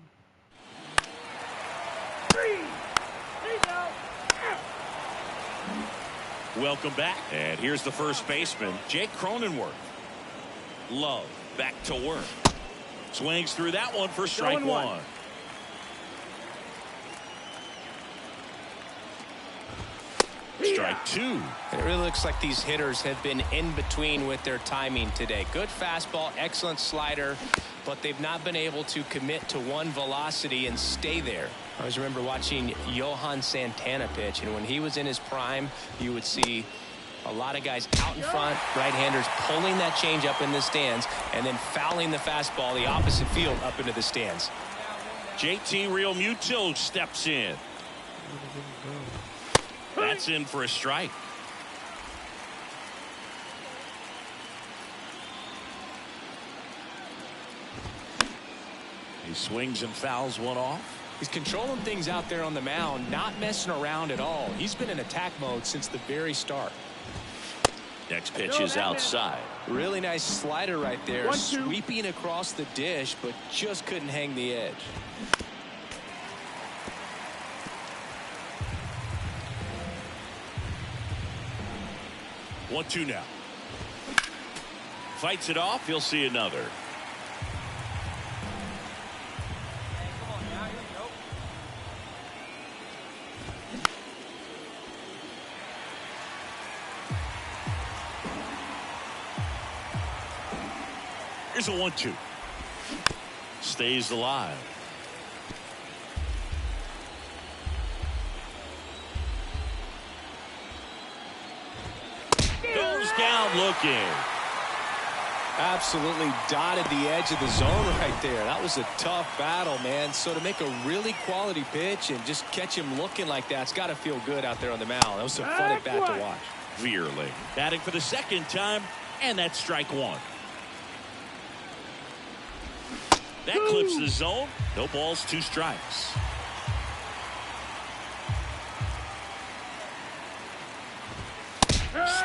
Welcome back, and here's the first baseman, Jake Cronenworth. Love back to work. Swings through that one for strike one. Strike two. It really looks like these hitters have been in between with their timing today. Good fastball, excellent slider, but they've not been able to commit to one velocity and stay there. I always remember watching Johan Santana pitch, and when he was in his prime, you would see a lot of guys out in front, right-handers pulling that change up in the stands and then fouling the fastball the opposite field up into the stands. JT Realmuto steps in. That's in for a strike. He swings and fouls one off. He's controlling things out there on the mound, not messing around at all. He's been in attack mode since the very start. Next pitch is outside. Really nice slider right there, sweeping across the dish, but just couldn't hang the edge. One, two now. Fights it off. He'll see another. Here's a 1-2. Stays alive. Goes down looking. Absolutely dotted the edge of the zone right there. That was a tough battle, man. So to make a really quality pitch and just catch him looking like that, it's got to feel good out there on the mound. That was a fun at bat to watch. Veerling batting for the second time, and that's strike one. That clips the zone. No balls, 2 strikes.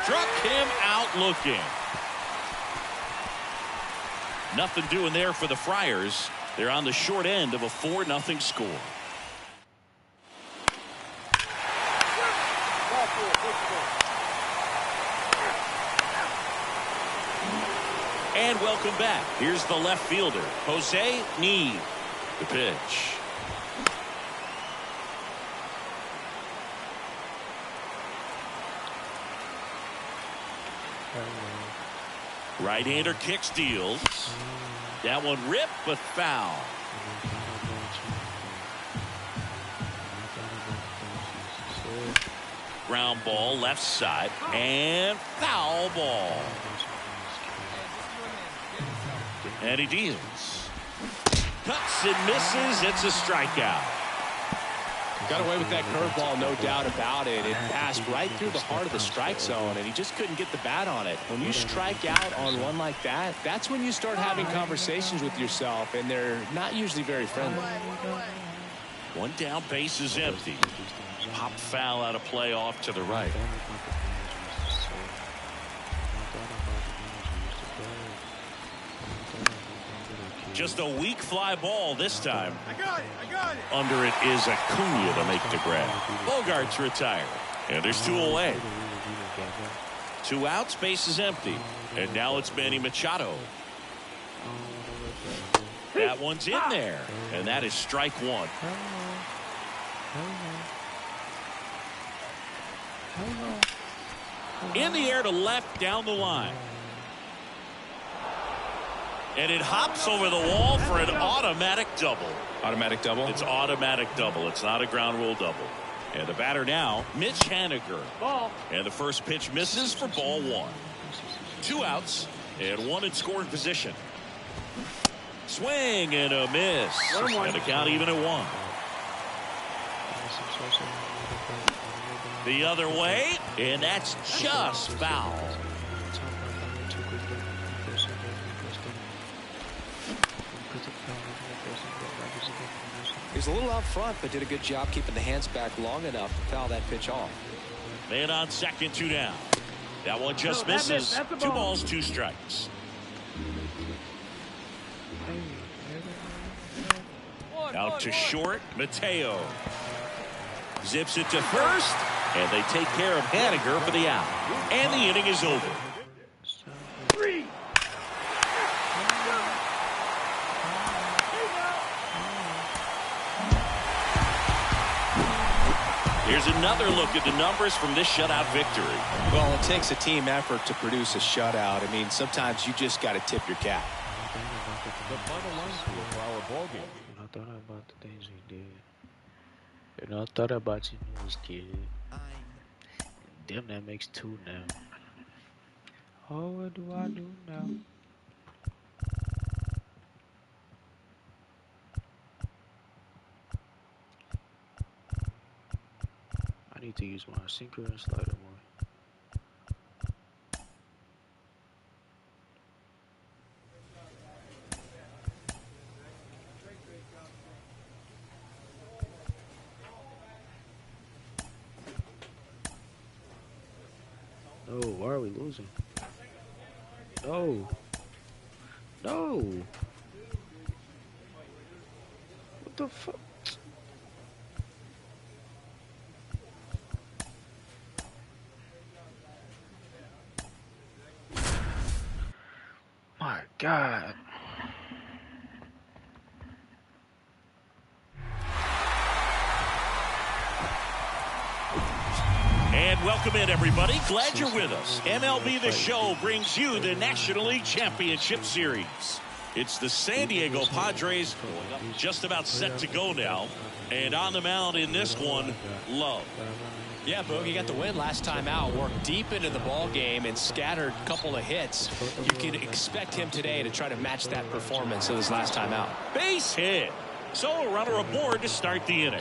Struck him out looking. Nothing doing there for the Friars. They're on the short end of a 4-0 score. And welcome back. Here's the left fielder, Jose Need. The pitch. Right-hander kick steals. That one ripped but foul. Ground ball left side and foul ball. And he deals. Cuts and misses. It's a strikeout. Got away with that curveball, no doubt about it. It passed right through the heart of the strike zone, and he just couldn't get the bat on it. When you strike out on one like that, that's when you start having conversations with yourself, and they're not usually very friendly. One down, base is empty. Pop foul out of play off to the right. Just a weak fly ball this time. I got it. Under it is Acuna to make the grab. Bogart's retired. And there's 2 away. 2 outs, base is empty. And now it's Manny Machado. That one's in there. And that is strike 1. In the air to left down the line. And it hops over the wall for an automatic double. Automatic double? It's automatic double. It's not a ground rule double. And the batter now, Mitch Haniger. Ball. And the first pitch misses for ball 1. 2 outs and 1 in scoring position. Swing and a miss. And the count even at 1. The other way, and that's just foul. He was a little out front, but did a good job keeping the hands back long enough to foul that pitch off. Man on second, 2 down. That one just misses. 2 balls, 2 strikes. Out to short, Mateo. Zips it to first, and they take care of Haniger for the out. And the inning is over. 3. Here's another look at the numbers from this shutout victory. Well, it takes a team effort to produce a shutout. I mean, sometimes you just got to tip your cap. The final line score for our ball game. I thought about the things we did. I thought about you news, kid. Damn, that makes 2 now. Oh, what do I do now? I need to use my sinker and slider more. No, why are we losing? No. No. What the fuck? My God. And welcome in, everybody. Glad you're with us. MLB The Show brings you the National League Championship Series. It's the San Diego Padres just about set to go now. And on the mound in this one, Love. Yeah, Bogey got the win last time out, worked deep into the ball game and scattered a couple of hits. You can expect him today to try to match that performance of his last time out. Base hit. So a runner aboard to start the inning.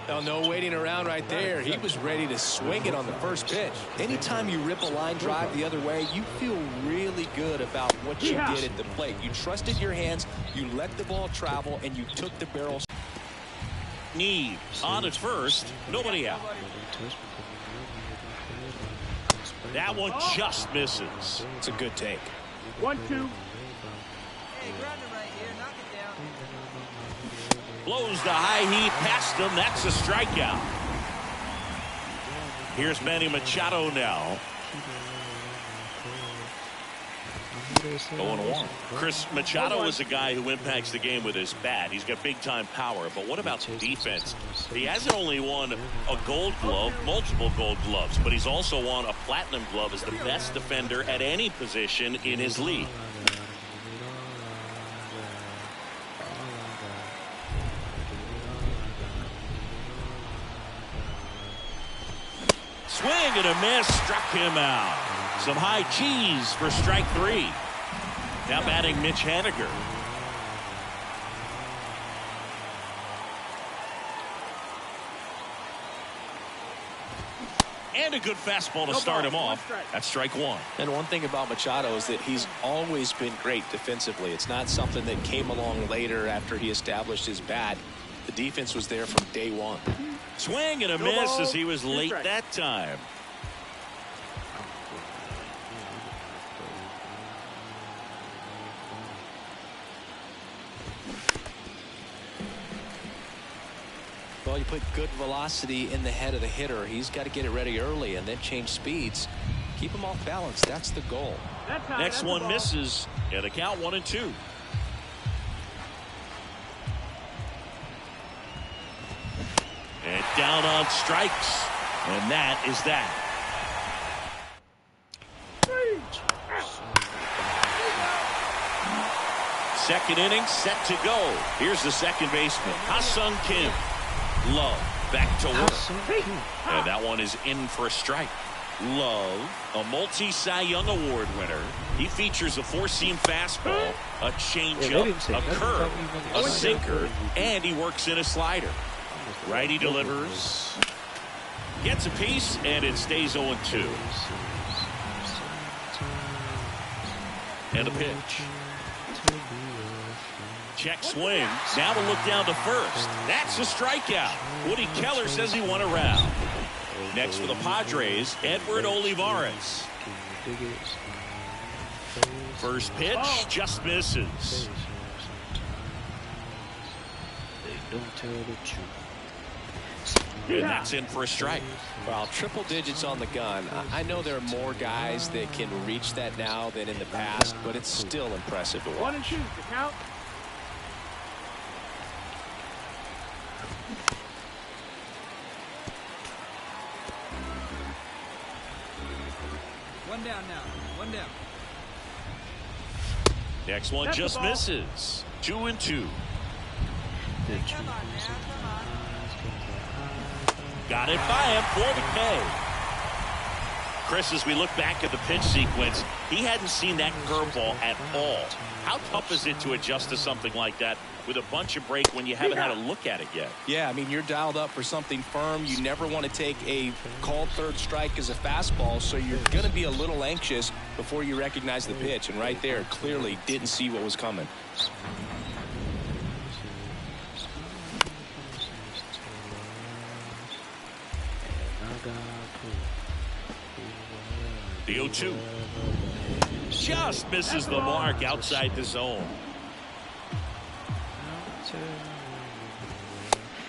Oh, no waiting around right there. He was ready to swing it on the first pitch. Anytime you rip a line drive the other way, you feel really good about what you did at the plate. You trusted your hands, you let the ball travel, and you took the barrel. Need on at first, nobody out. That one just misses. It's a good take. 1-2. Hey, grounded right here. Knock it down. Blows the high heat past him. That's a strikeout. Here's Manny Machado now. 0-1. Chris Machado is a guy who impacts the game with his bat. He's got big-time power. But what about the defense? He hasn't only won a gold glove, multiple gold gloves, but he's also won a platinum glove as the best defender at any position in his league. Swing and a miss, struck him out. Some high cheese for strike 3. Now batting Mitch Haniger. And a good fastball to start him off. That's strike 1. And one thing about Machado is that he's always been great defensively. It's not something that came along later after he established his bat. The defense was there from day one. Swing and a miss as he was late that time. Well, you put good velocity in the head of the hitter. He's got to get it ready early and then change speeds. Keep him off balance. That's the goal. Next one misses, and the count 1-2. And down on strikes, and that is that. Second inning set to go. Here's the second baseman, Ha-Sung Kim. Love back to work. And that one is in for a strike. Love, a multi-Cy Young Award winner. He features a four-seam fastball, a changeup, a curve, a sinker, and he works in a slider. Righty delivers, gets a piece, and it stays 0-2. And a pitch. Check swing. Now to look down to first. That's a strikeout. Woody Keller says he won a round. Next for the Padres, Edward Olivares. First pitch just misses. And that's in for a strike. Well, triple digits on the gun. I know there are more guys that can reach that now than in the past, but it's still impressive to watch. 1-2, the count. One down now. One down. Next one That's just the ball. misses. 2-2. Hey, come on, man. Come on. Got it by him for the K. Chris, as we look back at the pitch sequence, he hadn't seen that curveball at all. How tough is it to adjust to something like that with a bunch of break when you haven't had a look at it yet? Yeah, I mean, you're dialed up for something firm. You never want to take a called third strike as a fastball, so you're going to be a little anxious before you recognize the pitch. And right there, clearly didn't see what was coming. The 0-2 just misses the mark outside the zone.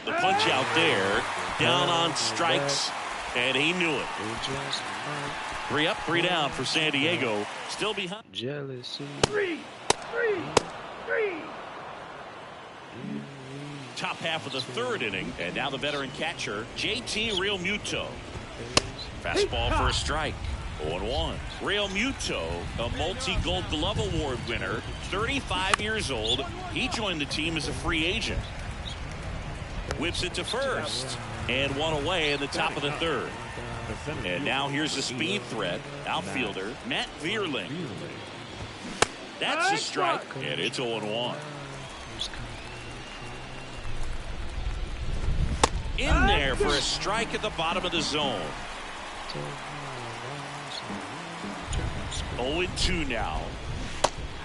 The punch out there, down on strikes, and he knew it. 3 up, 3 down for San Diego. Still behind. Jealousy. Three. Top half of the third inning, and now the veteran catcher, JT Realmuto. Fastball for a strike. 0-1. Realmuto, a multi-Gold Glove Award winner, 35 years old. He joined the team as a free agent. Whips it to first, and one away in the top of the third. And now here's a speed threat, outfielder Matt Vierling. That's a strike, and it's 0-1. In there for a strike at the bottom of the zone. 0-2 now.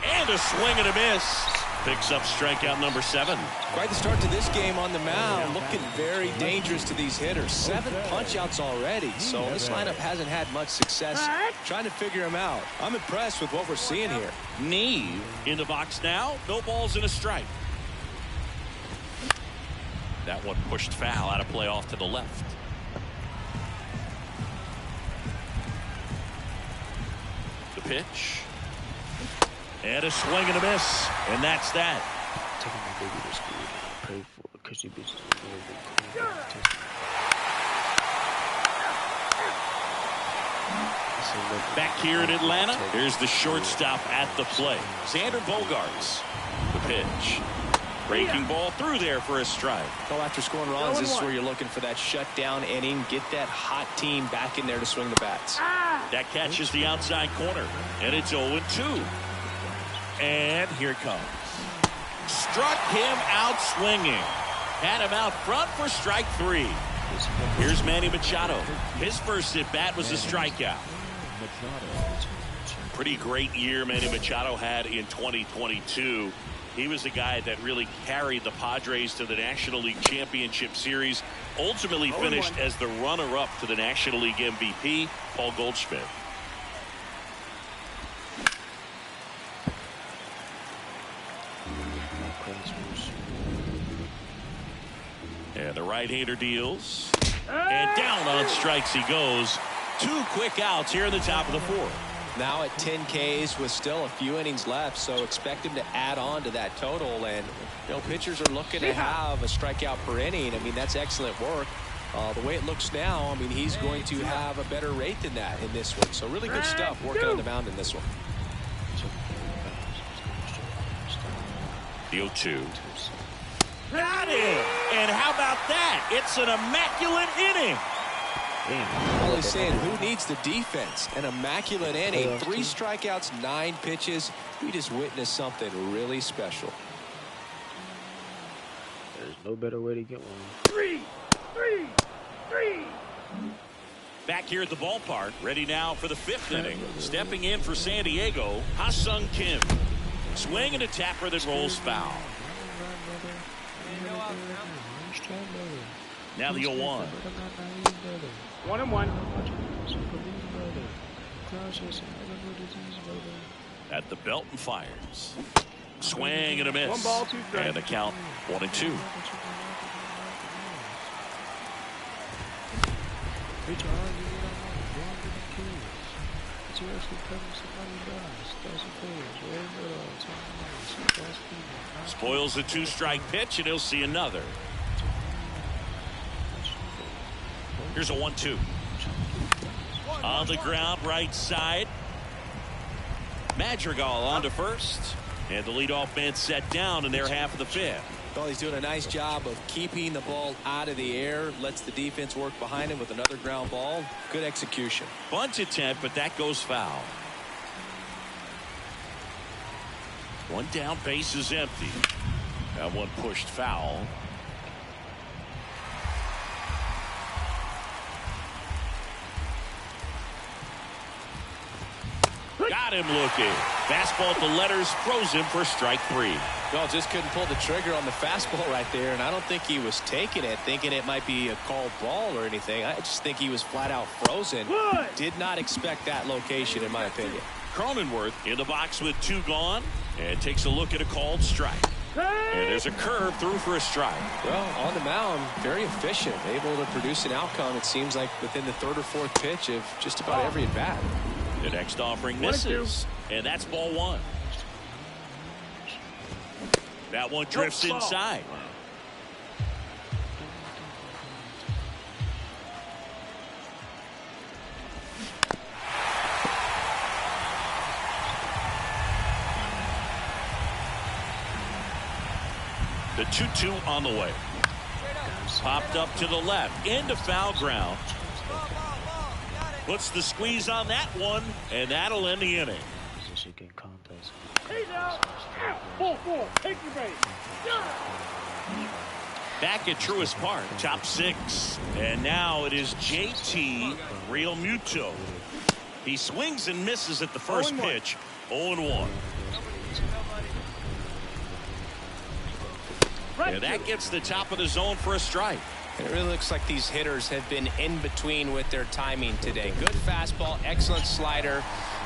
And a swing and a miss. Picks up strikeout number 7. Quite the start to this game on the mound. Looking very dangerous to these hitters. 7 punch-outs already. So this lineup hasn't had much success trying to figure him out. I'm impressed with what we're seeing here. Neve in the box now. No balls and a strike. That one pushed foul out of play off to the left. The pitch. And a swing and a miss. And that's that. Taking my baby to school and pray for her because she bitches. Back here in Atlanta, here's the shortstop at the plate, Xander Bogaerts. The pitch. Breaking ball through there for a strike. Well, after scoring runs, this is where you're looking for that shutdown inning. Get that hot team back in there to swing the bats. That catches the outside corner, and it's 0-2. And here it comes. Struck him out swinging. Had him out front for strike 3. Here's Manny Machado. His first at bat was a strikeout. Pretty great year Manny Machado had in 2022. He was the guy that really carried the Padres to the National League Championship Series. Ultimately finished as the runner-up to the National League MVP, Paul Goldschmidt. And the right-hander deals. And down on strikes he goes. 2 quick outs here in the top of the 4th. Now at 10 Ks with still a few innings left, so expect him to add on to that total. And, you know, pitchers are looking to have a strikeout per inning. I mean, that's excellent work. The way it looks now, I mean, he's going to have a better rate than that in this one. So really good stuff working on the mound in this one. The 0-2. Got him! And how about that? It's an immaculate inning. Well, he's saying, who needs the defense? An immaculate inning. 3 strikeouts, 9 pitches. We just witnessed something really special. There's no better way to get one. 3. Back here at the ballpark, ready now for the 5th inning. Stepping in for San Diego, Ha-Sung Kim. Swing and a tapper that rolls foul. Now the 0-1. 1-1. At the belt and fires. Swing and a miss. 1 ball, 2 strikes. And the count 1-2. Spoils the 2-strike pitch, and he'll see another. Here's a 1-2. On the ground, right side. Madrigal on to first. And the leadoff man set down in their half of the 5th. Well, he's doing a nice job of keeping the ball out of the air. Lets the defense work behind him with another ground ball. Good execution. Bunt attempt, but that goes foul. 1 down, base is empty. That one pushed foul. Got him looking. Fastball at the letters, throws him for strike 3. Well, just couldn't pull the trigger on the fastball right there, and I don't think he was taking it, thinking it might be a called ball or anything. I just think he was flat out frozen. Did not expect that location, in my opinion. Cronenworth in the box with 2 gone, and takes a look at a called strike. And there's a curve through for a strike. Well, on the mound, very efficient, able to produce an outcome, it seems like, within the 3rd or 4th pitch of just about every at bat. The next offering misses, and that's ball 1. That one drifts inside. The 2-2 on the way. Popped up to the left, into foul ground. Puts the squeeze on that one, and that'll end the inning. He's out. Ball 4. Take your base. Back at Truist Park, top 6. And now it is JT Realmuto. He swings and misses at the first pitch. 0-1. And that gets the top of the zone for a strike. It really looks like these hitters have been in between with their timing today. Good fastball, excellent slider,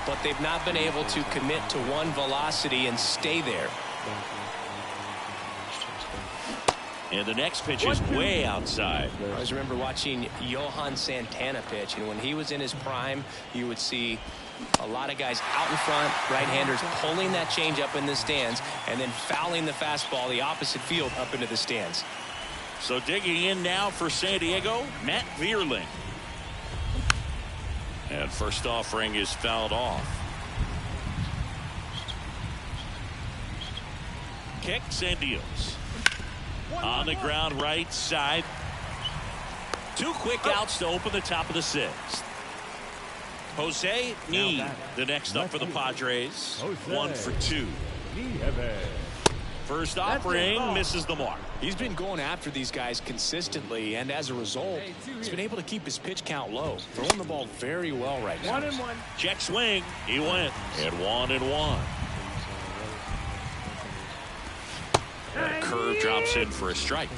but they've not been able to commit to one velocity and stay there. And the next pitch is way outside. I always remember watching Johan Santana pitch, and when he was in his prime, you would see a lot of guys out in front, right-handers pulling that change up in the stands, and then fouling the fastball the opposite field up into the stands. So digging in now for San Diego, Matt Vierling. And first offering is fouled off. Kicks and deals. On the ground, right side. 2 quick outs to open the top of the 6th. Jose Need, the next up for the Padres. 1 for 2. First offering misses the mark. He's been going after these guys consistently, and as a result, he's been able to keep his pitch count low. Throwing the ball very well right now. 1-1. Check swing. He went at 1-1. And a curve drops in for a strike.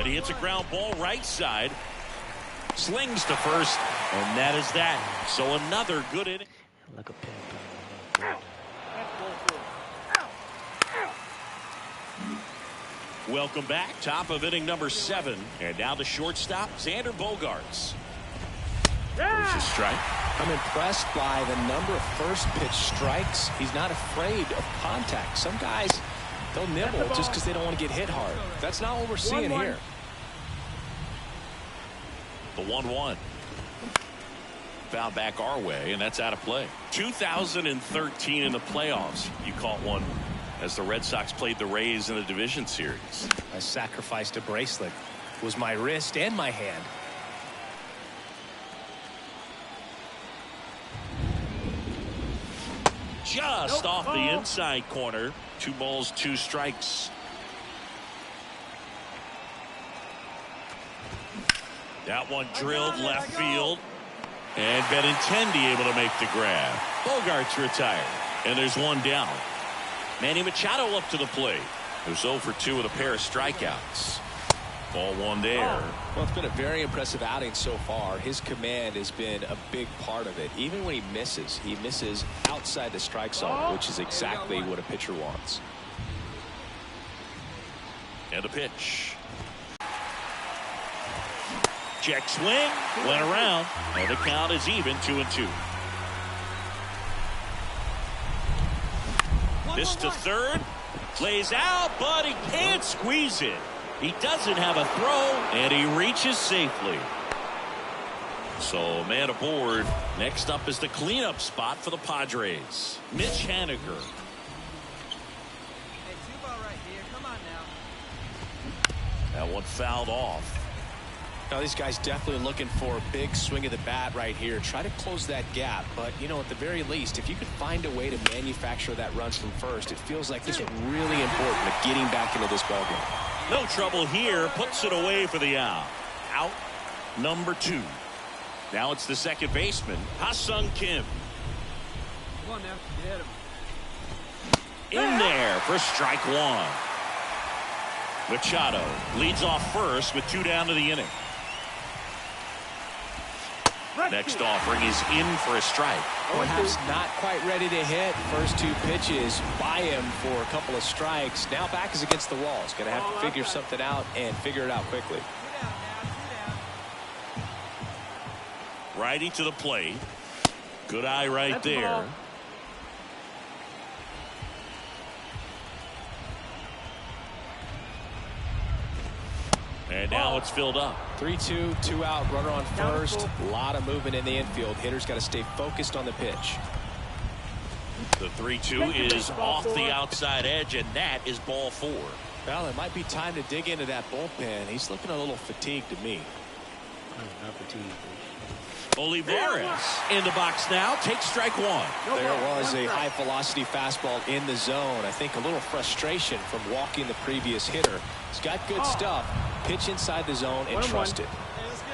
And he hits a ground ball right side. Slings to first, and that is that. So another good inning. Like a pimp. Welcome back. Top of inning number 7. And now the shortstop, Xander Bogaerts. There's a strike. I'm impressed by the number of first pitch strikes. He's not afraid of contact. Some guys, they'll nibble just because they don't want to get hit hard. That's not what we're seeing here. The 1-1. Foul back our way, and that's out of play. 2013 in the playoffs. You caught one as the Red Sox played the Rays in the division series. I sacrificed a bracelet. It was my wrist and my hand. Just off the inside corner. 2 balls, 2 strikes. That one drilled left field. And Benintendi able to make the grab. Bogaerts retired. And there's one down. Manny Machado up to the plate. Who's 0 for 2 with a pair of strikeouts. Ball 1 there. Well, it's been a very impressive outing so far. His command has been a big part of it. Even when he misses outside the strike zone, which is exactly what a pitcher wants. And the pitch. Check swing. Went around. And the count is even, 2-2. This to third. Plays out, but he can't squeeze it. He doesn't have a throw, and he reaches safely. So, man aboard. Next up is the cleanup spot for the Padres. Mitch Haniger. Hey, 2-ball right here. Come on now. That one fouled off. Now, these guys definitely looking for a big swing of the bat right here. Try to close that gap. But, you know, at the very least, if you could find a way to manufacture that run from first, it feels like it's really important to getting back into this ballgame. No trouble here. Puts it away for the out. Out number 2. Now it's the second baseman, Ha-Sung Kim. Come on now. You hit him. In there for strike 1. Machado leads off first with 2 down to the inning. Next offering is in for a strike. Perhaps not quite ready to hit. First 2 pitches by him for a couple of strikes. Now back is against the wall. He's going to have to figure something out and figure it out quickly. Righty to the plate. Good eye right there. And now it's filled up. 3-2, 2 out, runner on first. A lot of movement in the infield. Hitter's got to stay focused on the pitch. The 3-2 is off the outside edge, and that is ball 4. Well, it might be time to dig into that bullpen. He's looking a little fatigued to me. Not fatigued. Olivares in the box now. Takes strike 1. There was a high velocity fastball in the zone. I think a little frustration from walking the previous hitter. He's got good stuff. Pitch inside the zone and trust it. Hey, let's go.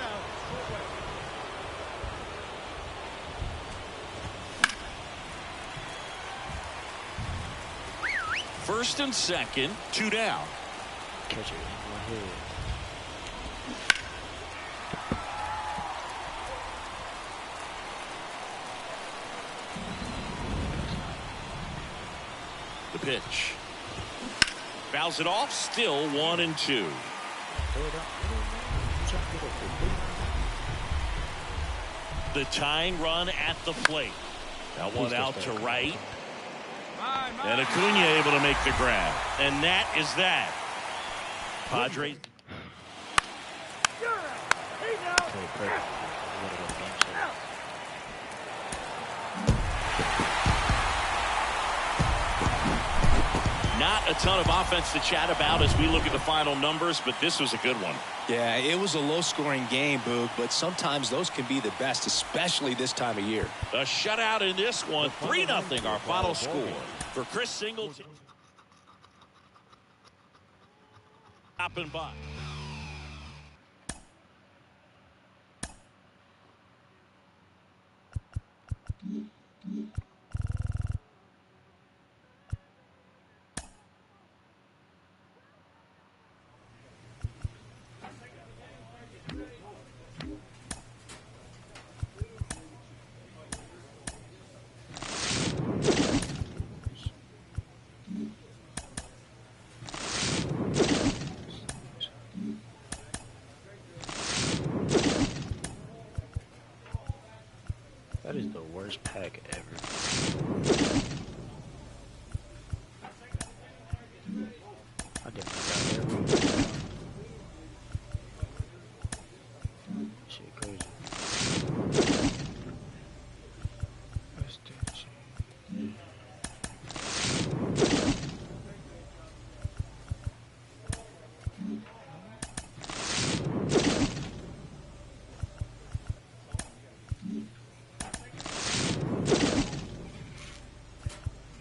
First and second, 2 down. Catch it in my head. The pitch. Fouls it off. Still 1-2. The tying run at the plate. That one out to right. And Acuna able to make the grab. And that is that. Padres. Not a ton of offense to chat about as we look at the final numbers, but this was a good one. Yeah, it was a low-scoring game, Boog, but sometimes those can be the best, especially this time of year. A shutout in this one, 3-0 our final score. For Chris Singleton. Stopping by. worst pack ever. I definitely got every shit crazy. What's that shit?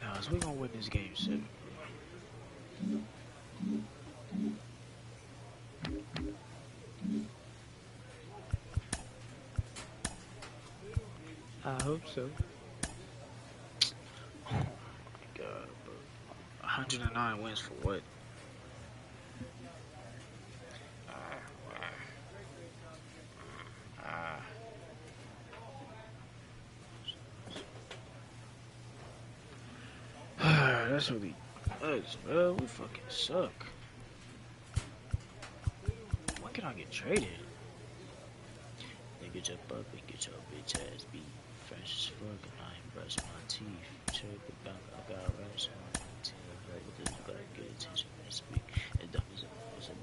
Nah, so we gonna win this game 7. I hope so. Oh my god, bro. 109 wins for what? That's really us, bro. We fucking suck. When can I get traded? Nigga jump up and get your bitch ass beat. Fresh as fuck and I ain't brush my teeth. Check the bank, I got racks on my team. Like with this, gotta get attention when I speak. And dummies up,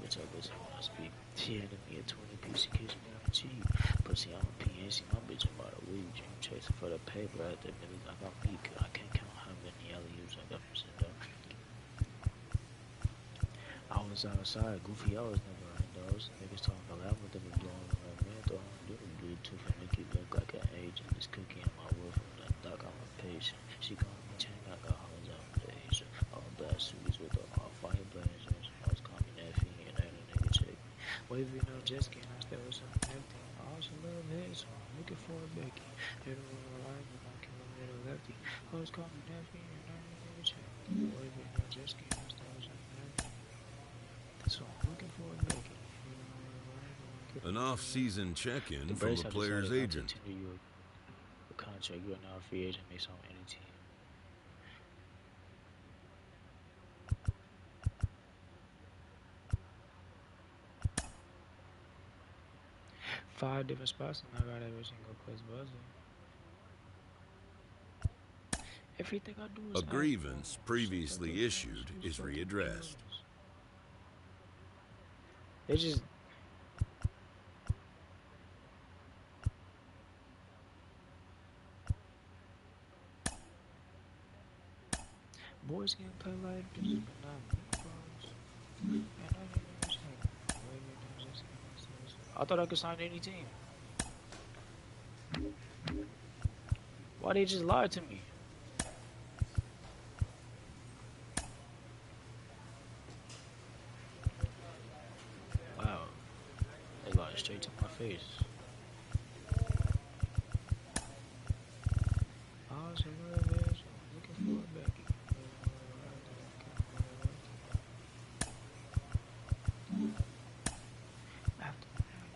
bitch, I bitch when I speak. She handed me a 20-piece, she kissed me on the cheek. Pussy, I'm a PNC, my bitch about a week. Dream chasing for the paper at the minute like I'm weak. I can't count how many alley-oops I got from Sindo. I was outside, goofy, I was never indoors. Niggas talking loud, but they be blowing on my man, throwing Bluetooth and make it look like an agent. This cookie in my wolf, from the doc, I'm a patient. She called me chain, I got hoes out the Asia. All black suits with the all-fire blazers. I was calling that fiend, and that nigga check me. Wavy no jet ski, and I still was something empty. I also love his, so I'm looking for a Becky. Hit her with a line, and I can run with a lefty. Hoes call me that fiend, and that nigga check me. Wavy no jet ski, and I still was something empty. So I'm looking for a Becky. An off-season check-in The from Braves a have player's decided not to agent. continue your contract. You are now a free agent based on any team. Five different spots, and I got every single place buzzer. Everything I do is A grievance previously issued is readdressed. They just boys can play like this, but not me, bros. I thought I could sign any team. Why they just lied to me? Wow, they lied straight to my face. I was a little bit looking for a Becky. After that,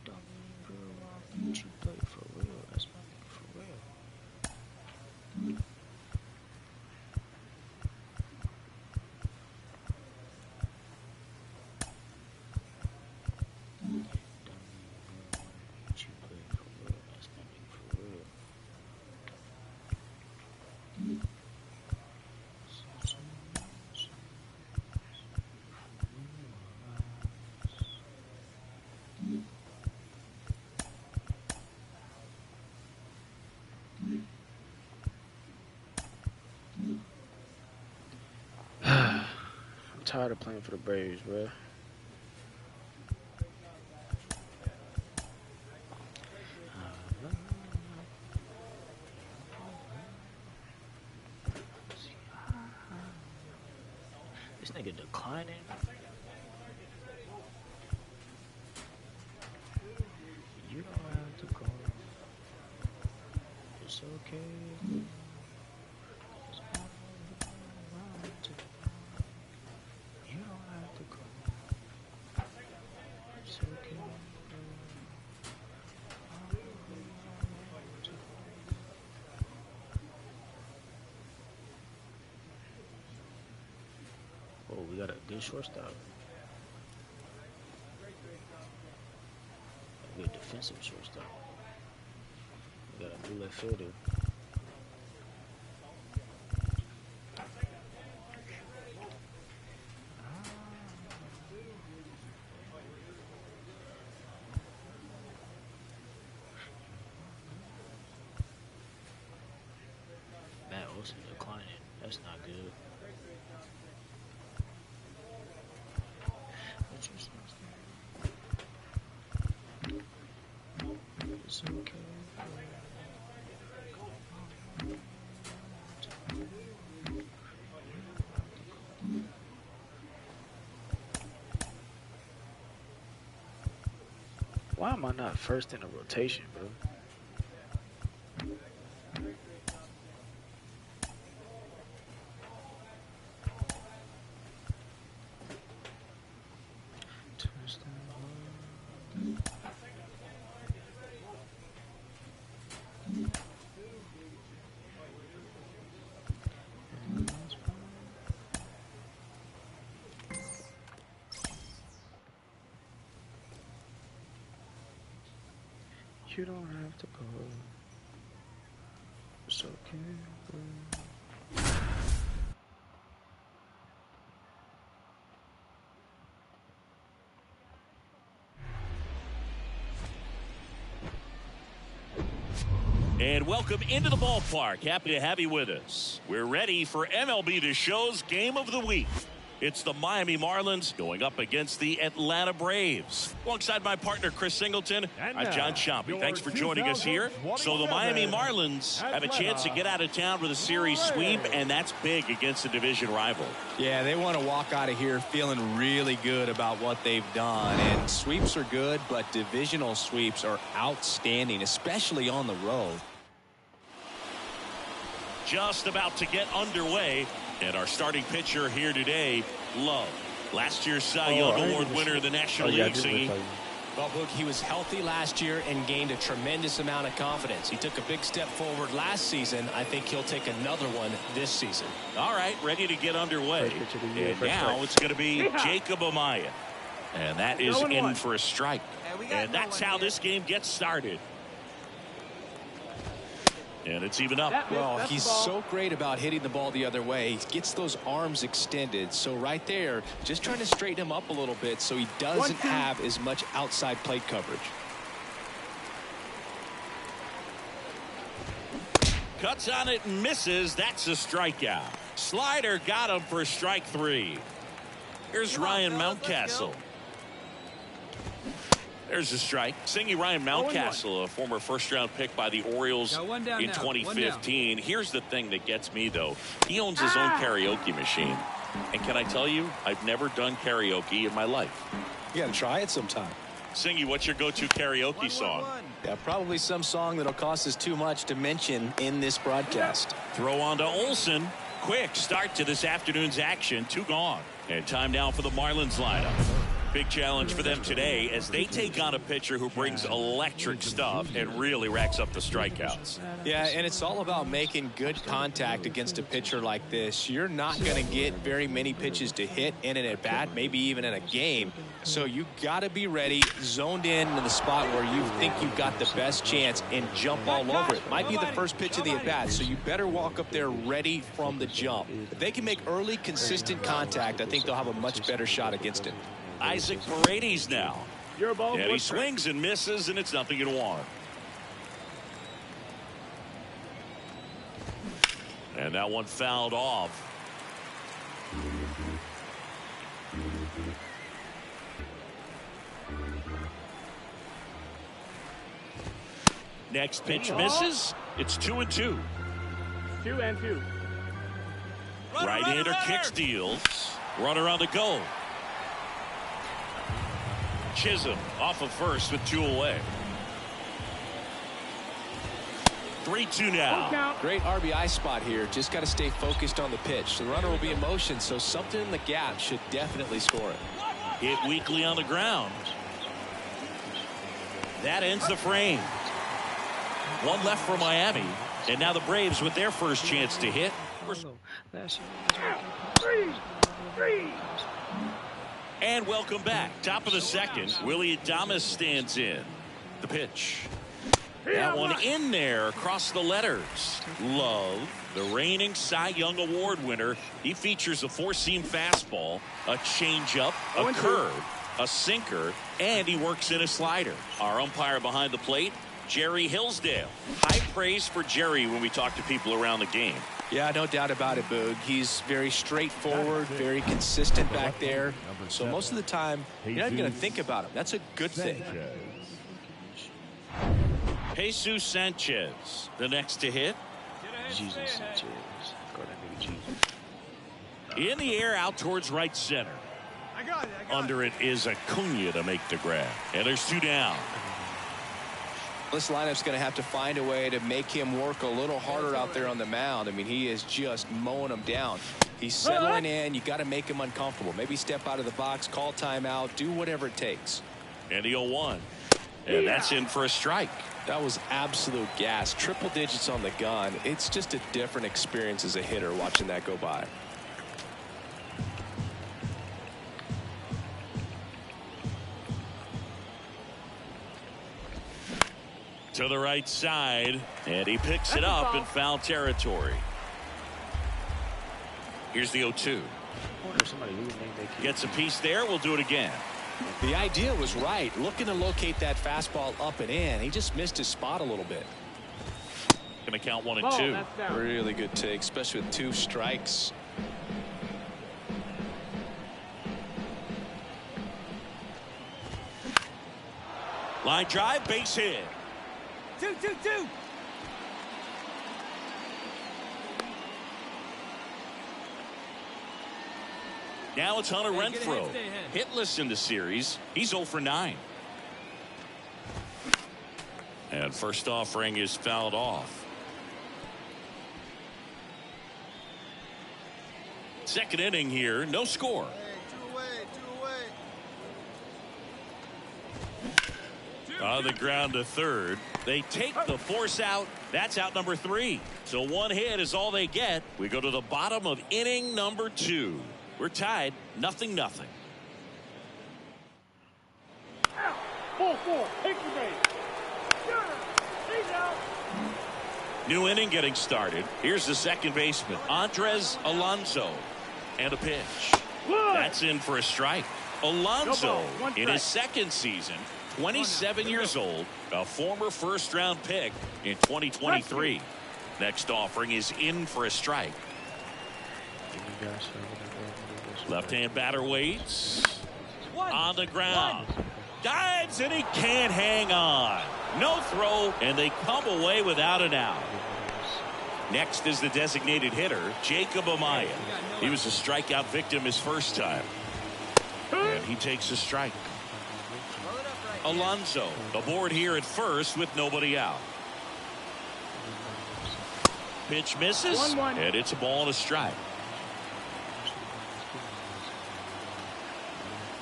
don't mean girl, why don't you play for real? That's my nigga for real. Don't mean girl, why don't you play for real? That's my nigga for real. I'm tired of playing for the Braves, bro. This nigga declining. You don't have to go. It's okay. You don't have to go. It's okay. Oh, we got a good shortstop. A good defensive shortstop. Got a new left fielder. Matt Olson declining. That's not good. It's okay. Why am I not first in the rotation, bro? You don't have to go. It's okay, bro. And welcome into the ballpark. Happy to have you with us. We're ready for MLB The Show's Game of the Week. It's the Miami Marlins going up against the Atlanta Braves. Alongside my partner, Chris Singleton, I'm John Shopping. Thanks for joining us here. So the Miami Marlins have a chance to get out of town with a series sweep, and that's big against a division rival. Yeah, they want to walk out of here feeling really good about what they've done. And sweeps are good, but divisional sweeps are outstanding, especially on the road. Just about to get underway. And our starting pitcher here today, Love. Last year's Cy Young Award winner in the National League. Well, Boog, he was healthy last year and gained a tremendous amount of confidence. He took a big step forward last season. I think he'll take another one this season. All right, ready to get underway. And now it's going to be Jacob Amaya. And that is in for a strike. And that's how this game gets started. And it's even up. Well, he's so great about hitting the ball the other way. He gets those arms extended. So right there, just trying to straighten him up a little bit so he doesn't have as much outside plate coverage. Cuts on it and misses. That's a strikeout. Slider got him for strike 3. Here's Ryan Mountcastle. There's a strike. Singing Ryan Mountcastle, a former first-round pick by the Orioles in 2015. Here's the thing that gets me, though. He owns his own karaoke machine. And can I tell you, I've never done karaoke in my life. You got to try it sometime. Singy, what's your go-to karaoke song? Yeah, probably some song that'll cost us too much to mention in this broadcast. Throw on to Olson. Quick start to this afternoon's action. 2 gone. And time now for the Marlins lineup. Big challenge for them today as they take on a pitcher who brings electric stuff and really racks up the strikeouts. Yeah, and it's all about making good contact against a pitcher like this. You're not going to get very many pitches to hit in an at-bat, maybe even in a game. So you got to be ready, zoned in the spot where you think you've got the best chance and jump all over it. Might be the first pitch of the at-bat, so you better walk up there ready from the jump. If they can make early, consistent contact, I think they'll have a much better shot against it. Isaac Paredes now. And he swings and misses, and it's 0-1. And that one fouled off. Next pitch misses. It's 2-2. 2-2. Right-hander kick steals. Runner on the go. Chisholm off of first with 2 away. 3-2 now. Great RBI spot here. Just got to stay focused on the pitch. The runner will be in motion, so something in the gap should definitely score it. Hit weakly on the ground. That ends the frame. 1 left for Miami. And now the Braves with their first chance to hit. And welcome back. Top of the second. Willie Adames stands in. The pitch. That one in there across the letters. Love, the reigning Cy Young Award winner. He features a four-seam fastball, a changeup, a curve, a sinker, and he works in a slider. Our umpire behind the plate, Jerry Hillsdale. High praise for Jerry when we talk to people around the game. Yeah, no doubt about it, Boog. He's very straightforward, very consistent back there. So most of the time, you're not going to think about him. That's a good thing. Jesus Sanchez, the next to hit. Jesus Sanchez. Go that nigga Jesus. In the air out towards right center. Under it is Acuna to make the grab. And there's two down. This lineup's going to have to find a way to make him work a little harder out there on the mound. I mean, he is just mowing them down. He's settling in. You got to make him uncomfortable. Maybe step out of the box, call timeout, do whatever it takes. And the 0-1. And that's in for a strike. That was absolute gas. Triple digits on the gun. It's just a different experience as a hitter watching that go by. To the right side, and he picks it up in foul territory. Here's the 0-2. Gets a piece there. We'll do it again. The idea was right. Looking to locate that fastball up and in. He just missed his spot a little bit. Going to count 1 and 2. Really good take, especially with 2 strikes. Line drive, base hit. 2-2-2. Now it's Hunter Renfroe. Hitless in the series. He's 0 for 9. And first offering is fouled off. Second inning here, no score. On the ground to third. They take the force out. That's out number 3. So 1 hit is all they get. We go to the bottom of inning number 2. We're tied 0-0. 4-4. Take the base. He's out. New inning getting started. Here's the second baseman, Andres Alonso. And a pitch. That's in for a strike. Alonso, in his second season, 27 years old, a former first-round pick in 2023. Next offering is in for a strike. Left-hand batter waits. On the ground. Dives, and he can't hang on. No throw, and they come away without an out. Next is the designated hitter, Jacob Amaya. He was a strikeout victim his first time. And he takes a strike. Alonso aboard here at first with nobody out. Pitch misses, and it's a ball and a strike.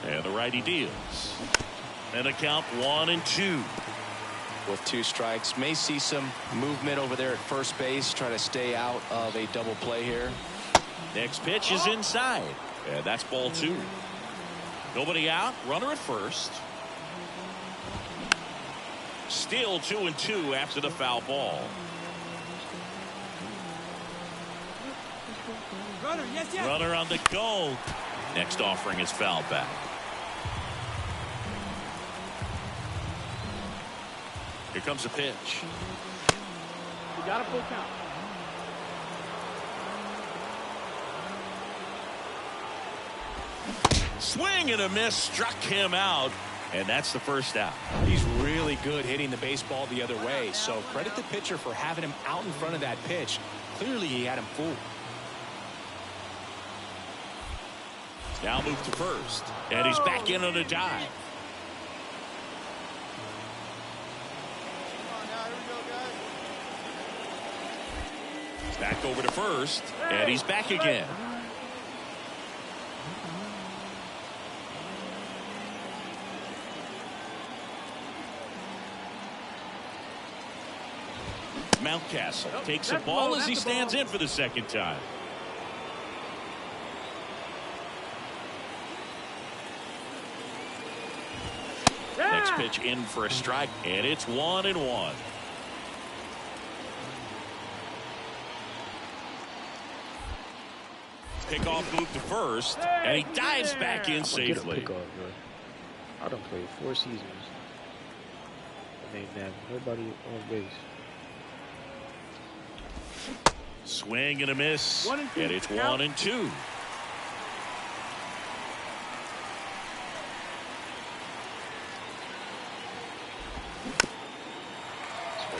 And the righty deals. And a count 1 and 2. With 2 strikes, may see some movement over there at first base, trying to stay out of a double play here. Next pitch is inside, and that's ball 2. Nobody out, runner at first. Still 2 and 2 after the foul ball. Runner on the go. Next offering is fouled back. Here comes a pitch. You got a full count. Swing and a miss, struck him out, and that's the first out. He's really good hitting the baseball the other way, so credit the pitcher for having him out in front of that pitch. Clearly he had him fooled. Now move to first, and he's back in on a dive. Back over to first, and he's back again. Mountcastle takes a ball as he stands in for the second time. Next pitch in for a strike, and it's 1 and 1. Pickoff move to first, and he dives back in safely. Get a pickoff, bro. I done played 4 seasons. And ain't have nobody on base. Swing and a miss, and it's 1-2.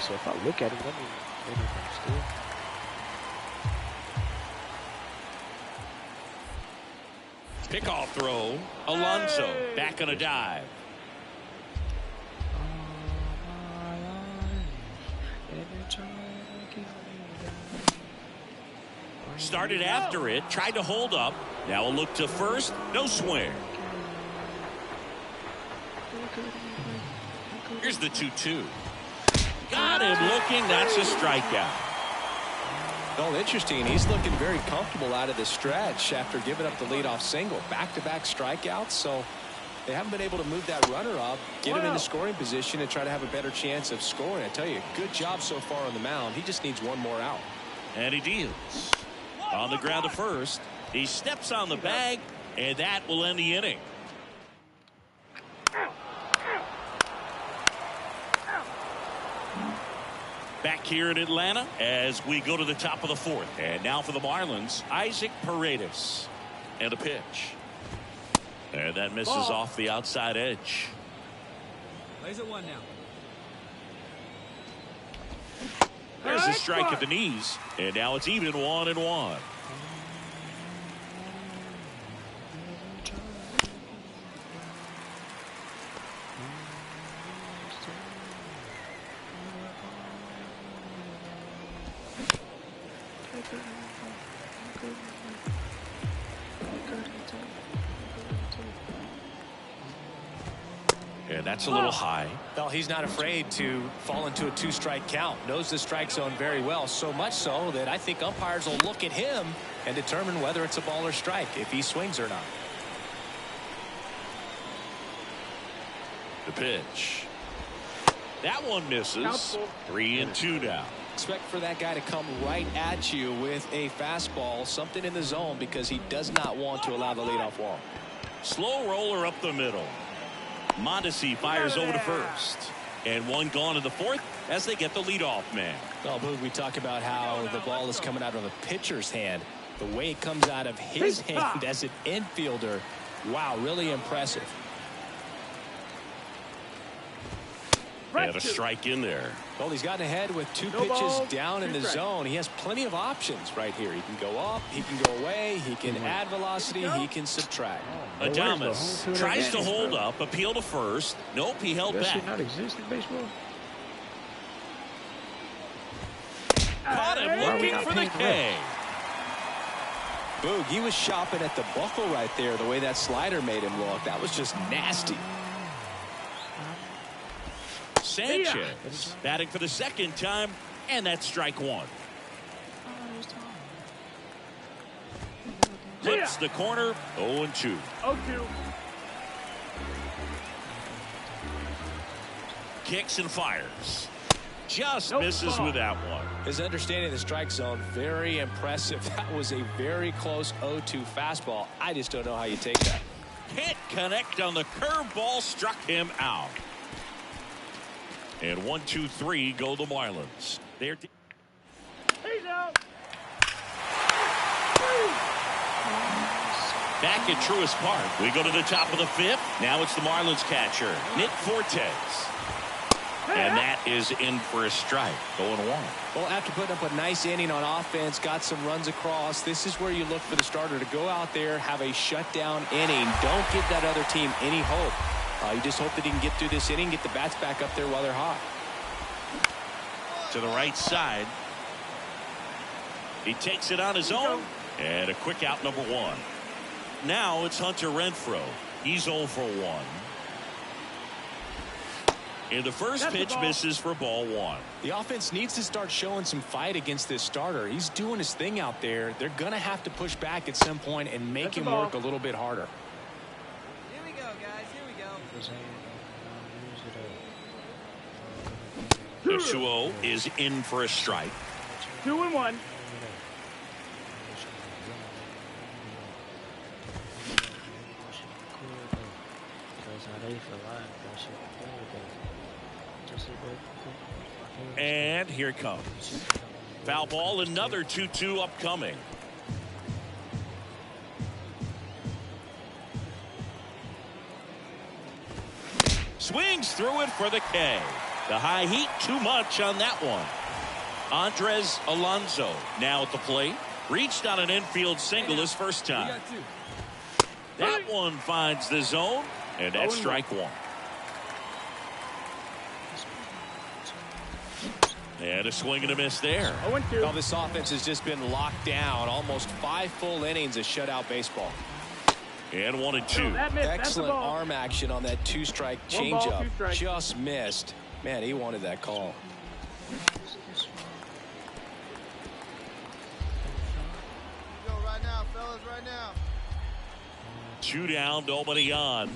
So if I look at him, that means they're not gonna steal. Pickoff throw. Alonso back on a dive. Started after it, tried to hold up. Now a look to first, no swing. Here's the 2-2. Got him looking, that's a strikeout. Well, interesting. He's looking very comfortable out of the stretch after giving up the leadoff single. Back-to-back strikeouts, so they haven't been able to move that runner up, get him into scoring position, and try to have a better chance of scoring. I tell you, good job so far on the mound. He just needs one more out. And he deals. On the ground to first. He steps on the bag, and that will end the inning. Back here in Atlanta as we go to the top of the 4th. And now for the Marlins, Isaac Paredes. And a pitch. And that misses off the outside edge. Plays at 1 now. There's a strike at the knees. And now it's even 1-1. And that's a little high. Well, he's not afraid to fall into a 2-strike count. Knows the strike zone very well, so much so that I think umpires will look at him and determine whether it's a ball or strike, if he swings or not. The pitch. That one misses. 3-2 now. Expect for that guy to come right at you with a fastball, something in the zone, because he does not want to allow the leadoff walk. Slow roller up the middle. Mondesi fires over to first. And one gone in the 4th as they get the leadoff man. Well, Boog, we talk about how the ball is coming out of a pitcher's hand. The way it comes out of his hand as an infielder, wow, really impressive. And a strike in there. Well, he's gotten ahead with 2 pitches down in the zone. He has plenty of options right here. He can go up, he can go away, he can add velocity, he can subtract. Adames tries to hold up, appeal to first. Nope, he held back. That should not exist in baseball. Caught him looking for the K. Boog, he was shopping at the buckle right there, the way that slider made him look. That was just nasty. Sanchez batting for the 2nd time, and that's strike 1. Hits the corner, 0-2. 0-2. Kicks and fires. Just misses with that one. His understanding of the strike zone, very impressive. That was a very close 0-2 fastball. I just don't know how you take that. Can't connect on the curveball, struck him out. And 1-2-3 go the Marlins. They're He's out. back at Truist Park. We go to the top of the 5th. Now it's the Marlins catcher, Nick Fortes. And that is in for a strike. 0-1. Well, after putting up a nice inning on offense, got some runs across, this is where you look for the starter to go out there, have a shutdown inning. Don't give that other team any hope. You just hope that he can get through this inning, get the bats back up there while they're hot. To the right side. He takes it on his own. And a quick out, number 1. Now it's Hunter Renfroe. He's 0 for 1. And the first pitch misses for ball 1. The offense needs to start showing some fight against this starter. He's doing his thing out there. They're going to have to push back at some point and make him work a little bit harder. Here we go, guys. Here we go. The 2-0 is in for a strike. 2-1. And here it comes. Foul ball, another 2-2 upcoming. Swings through it for the K. The high heat, too much on that one. Andres Alonso now at the plate. Reached on an infield single his first time. That one finds the zone, and that's strike one. And a swing and a miss there. Well, this offense has just been locked down. Almost 5 full innings of shutout baseball. And 1-2. Excellent arm action on that 2-strike changeup. Just missed. Man, he wanted that call. Go right now, fellas, right now. 2 down, nobody on.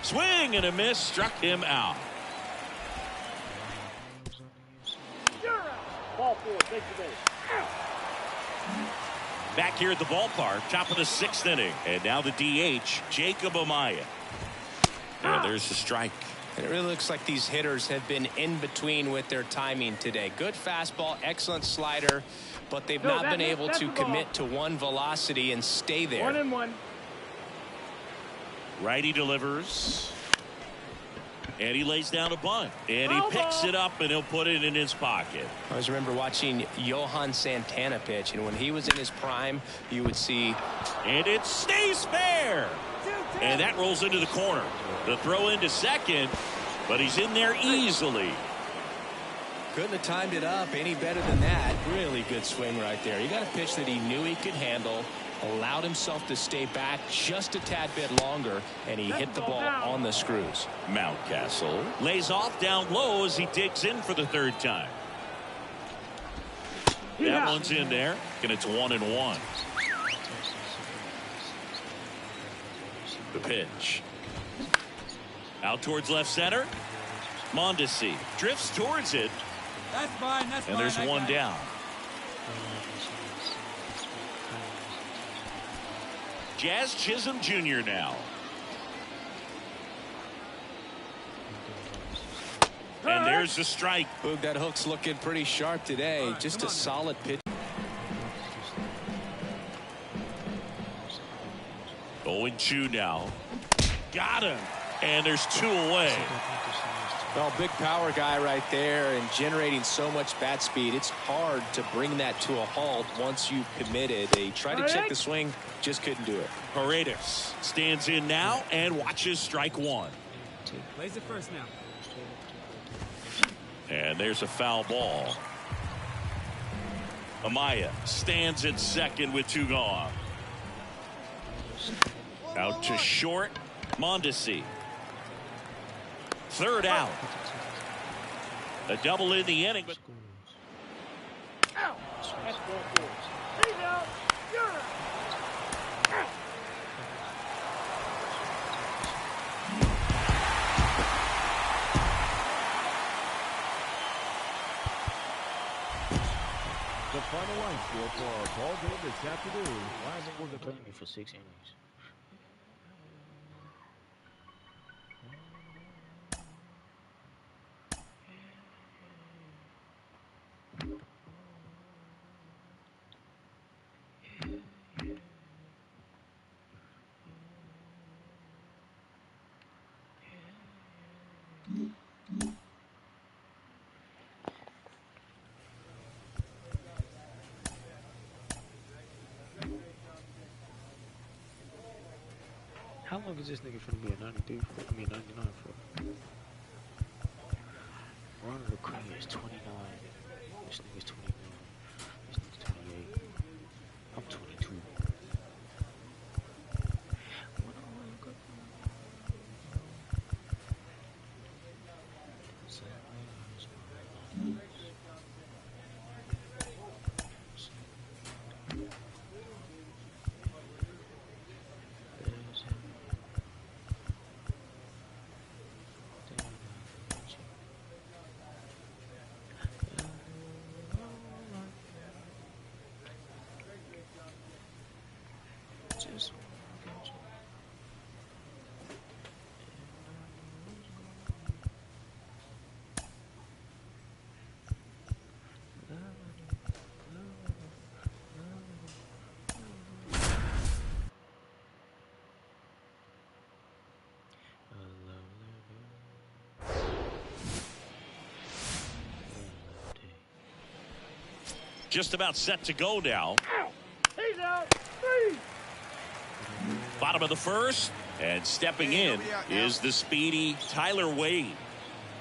Swing and a miss, struck him out. Ball 4, take the base. Back here at the ballpark, top of the 6th inning. And now the DH, Jacob Amaya. And there's the strike. And it really looks like these hitters have been in between with their timing today. Good fastball, excellent slider, but they've not been able to commit to one velocity and stay there. 1-1. Righty delivers. And he lays down a bunt. And he picks it up and he'll put it in his pocket. I always remember watching Johan Santana pitch, and when he was in his prime, you would see. And it stays fair. And that rolls into the corner. The throw into second, but he's in there easily. Couldn't have timed it up any better than that. Really good swing right there. He got a pitch that he knew he could handle, allowed himself to stay back just a tad bit longer, and he hit the ball on the screws. Mountcastle lays off down low as he digs in for the 3rd time. That one's in there, and it's 1-1. The pitch. Out towards left center. Mondesi drifts towards it. That's fine, that's fine. And there's one down. Jazz Chisholm Jr. now. And there's the strike. Boog, that hook's looking pretty sharp today. Just a solid pitch. 0-2 now. Got him. And there's 2 away. Well, big power guy right there and generating so much bat speed. It's hard to bring that to a halt once you've committed. They tried to check the swing, just couldn't do it. Paredes stands in now and watches strike 1. Plays it first now. And there's a foul ball. Amaya stands at second with 2 gone. Out to short. Mondesi. 3rd out. A double in the inning. But That's ball 4. He's out. You're out. The final line score for our ball game this afternoon. Why is it worth playing me for 6 innings? How long is this nigga finna be a 93 for? I mean 99 for? Ronald Acuna is 29. This nigga's 29. This nigga's 28. I'm 22. Just about set to go now. He's out. 3. Bottom of the first, and stepping in is the speedy Tyler Wade.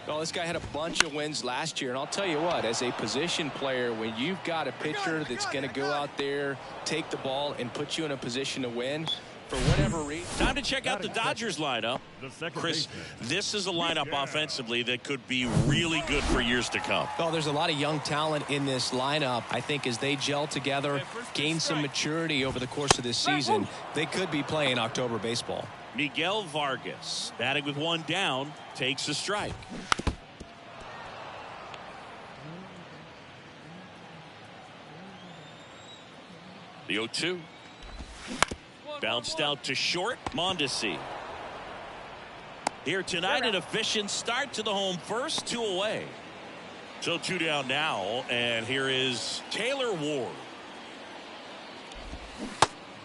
Well, this guy had a bunch of wins last year, and I'll tell you what, as a position player, when you've got a pitcher that's going to go out there, take the ball, and put you in a position to win, for whatever reason. Time to check out the Dodgers lineup. Chris, this is a lineup offensively that could be really good for years to come. Well, there's a lot of young talent in this lineup. I think as they gel together, gain some maturity over the course of this season, they could be playing October baseball. Miguel Vargas, batting with one down, takes a strike. The 0-2. Bounced out to short. Mondesi. Here tonight, an efficient start to the home first, 2 away. So 2 down now, and here is Taylor Ward.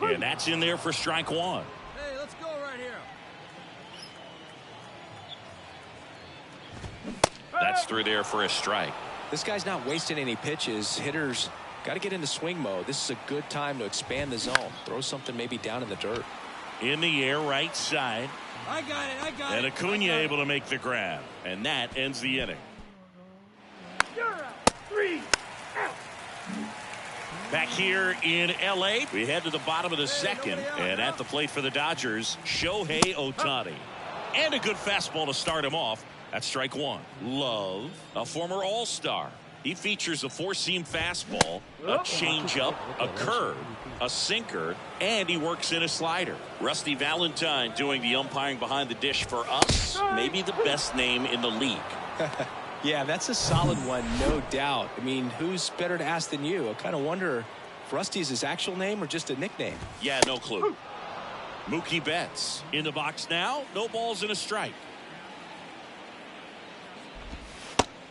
And that's in there for strike 1. Hey, let's go right here. That's through there for a strike. This guy's not wasting any pitches. Hitters got to get into swing mode. This is a good time to expand the zone. Throw something maybe down in the dirt. In the air, right side. I got it. And Acuna able to make the grab. And that ends the inning. You're out. 3. Out. Back here in L.A., we head to the bottom of the second. And at the plate for the Dodgers, Shohei Ohtani. And a good fastball to start him off. That's strike 1. Love, a former All-Star. He features a 4-seam fastball, a changeup, a curve, a sinker, and he works in a slider. Rusty Valentine doing the umpiring behind the dish for us. Maybe the best name in the league. Yeah, that's a solid one, no doubt. I mean, who's better to ask than you? I kind of wonder if Rusty's his actual name or just a nickname. Yeah, no clue. Mookie Betts in the box now. No balls and a strike.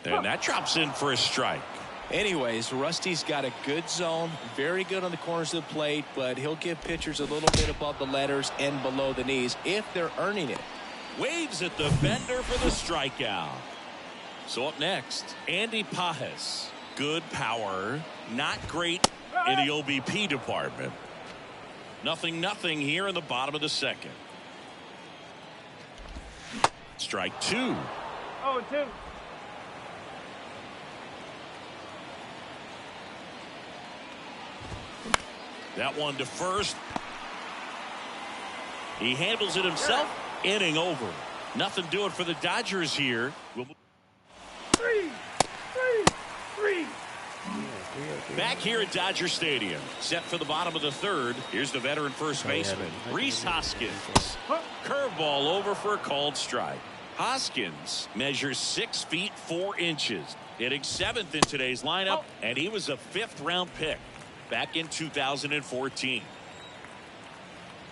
And that drops in for a strike. Anyways, Rusty's got a good zone, very good on the corners of the plate, but he'll give pitchers a little bit above the letters and below the knees if they're earning it. Waves at the bender for the strikeout. So up next, Andy Pajes. Good power, not great in the OBP department. 0-0 here in the bottom of the second. Strike 2. 0-2. That one to first. He handles it himself. Inning over. Nothing doing for the Dodgers here. 3. Back here at Dodger Stadium. Set for the bottom of the third. Here's the veteran first baseman, Rhys Hoskins. Curveball over for a called strike. Hoskins measures 6 feet 4 inches. Hitting 7th in today's lineup, and he was a 5th-round pick back in 2014.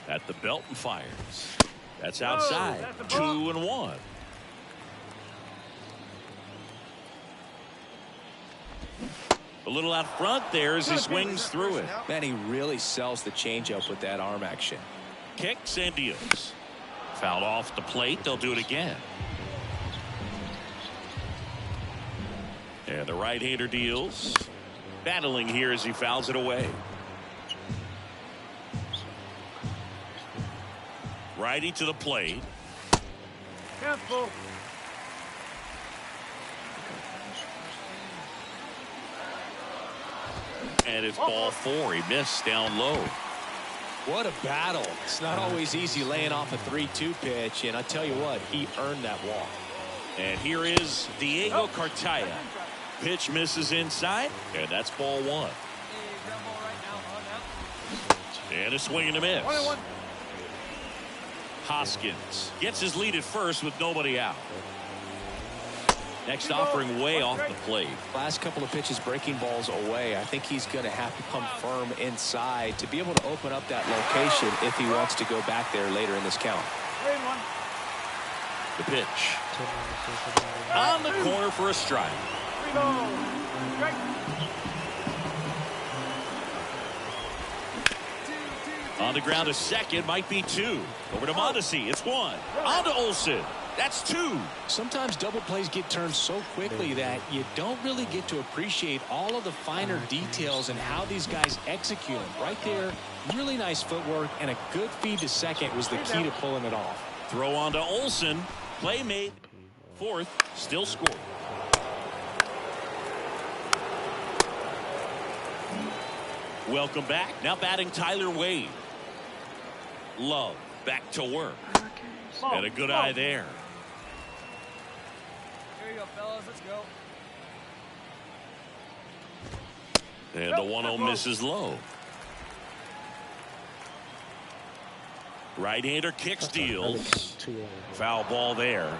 At the belt and fires. That's outside. 2-1. A little out front there as he swings through it. Man, he really sells the changeup with that arm action. Kicks and deals. Fouled off the plate. They'll do it again. And the right-hander deals. Battling here as he fouls it away. Righty to the plate. Careful. And it's ball 4. He missed down low. What a battle. It's not always easy laying off a 3-2 pitch, and I tell you what, he earned that walk. And here is Diego Cartaya. Pitch misses inside, and that's ball 1. And a swing and a miss. 1-1. Hoskins gets his lead at first with nobody out. Next offering way off the plate. Last couple of pitches breaking balls away. I think he's going to have to come firm inside to be able to open up that location if he wants to go back there later in this count. 3-1. The pitch. On the corner for a strike. 3 balls. Strike. On the ground to second, might be 2. Over to Mondesi. It's 1. On to Olsen. That's 2. Sometimes double plays get turned so quickly that you don't really get to appreciate all of the finer details and how these guys execute them. Right there, really nice footwork, and a good feed to second was the key to pulling it off. Throw on to Olsen. Play made. 4th, still scored. Welcome back. Now batting Tyler Wade. Love back to work. And a good eye there. Here you go, fellas. Let's go. And the 1-0 misses low. Right-hander kick steals. Foul ball there.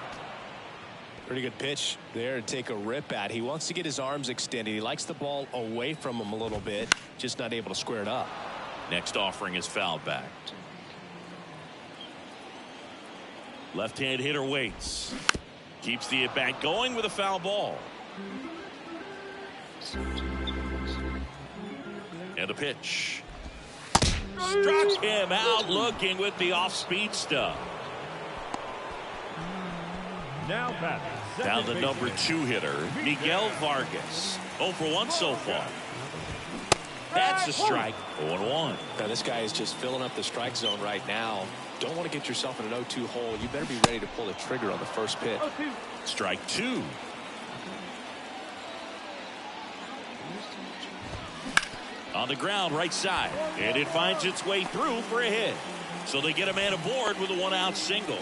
Pretty good pitch there to take a rip at. He wants to get his arms extended. He likes the ball away from him a little bit. Just not able to square it up. Next offering is fouled back. Left-hand hitter waits. Keeps the at-bat going with a foul ball. And a pitch. Struck him out looking with the off-speed stuff. Now batting. Down the number 2 hitter, Miguel Vargas. 0 for 1 so far. That's a strike. 0-1. Now this guy is just filling up the strike zone right now. Don't want to get yourself in an 0-2 hole. You better be ready to pull the trigger on the first pitch. Strike 2. On the ground, right side. And it finds its way through for a hit. So they get a man aboard with a 1-out single.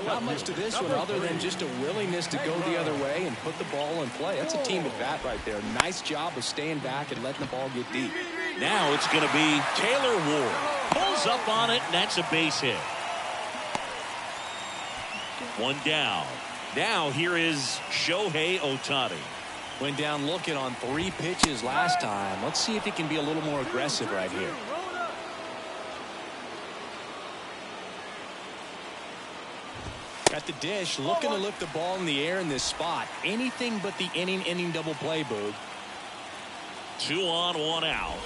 Not much to this one other than just a willingness to go the other way and put the ball in play. That's a team at bat right there. Nice job of staying back and letting the ball get deep. Now it's going to be Taylor Ward. Pulls up on it, and that's a base hit. 1 down. Now here is Shohei Ohtani. Went down looking on 3 pitches last time. Let's see if he can be a little more aggressive right here. At the dish, looking to lift the ball in the air in this spot. Anything but the inning double play, Boog. 2 on, 1 out.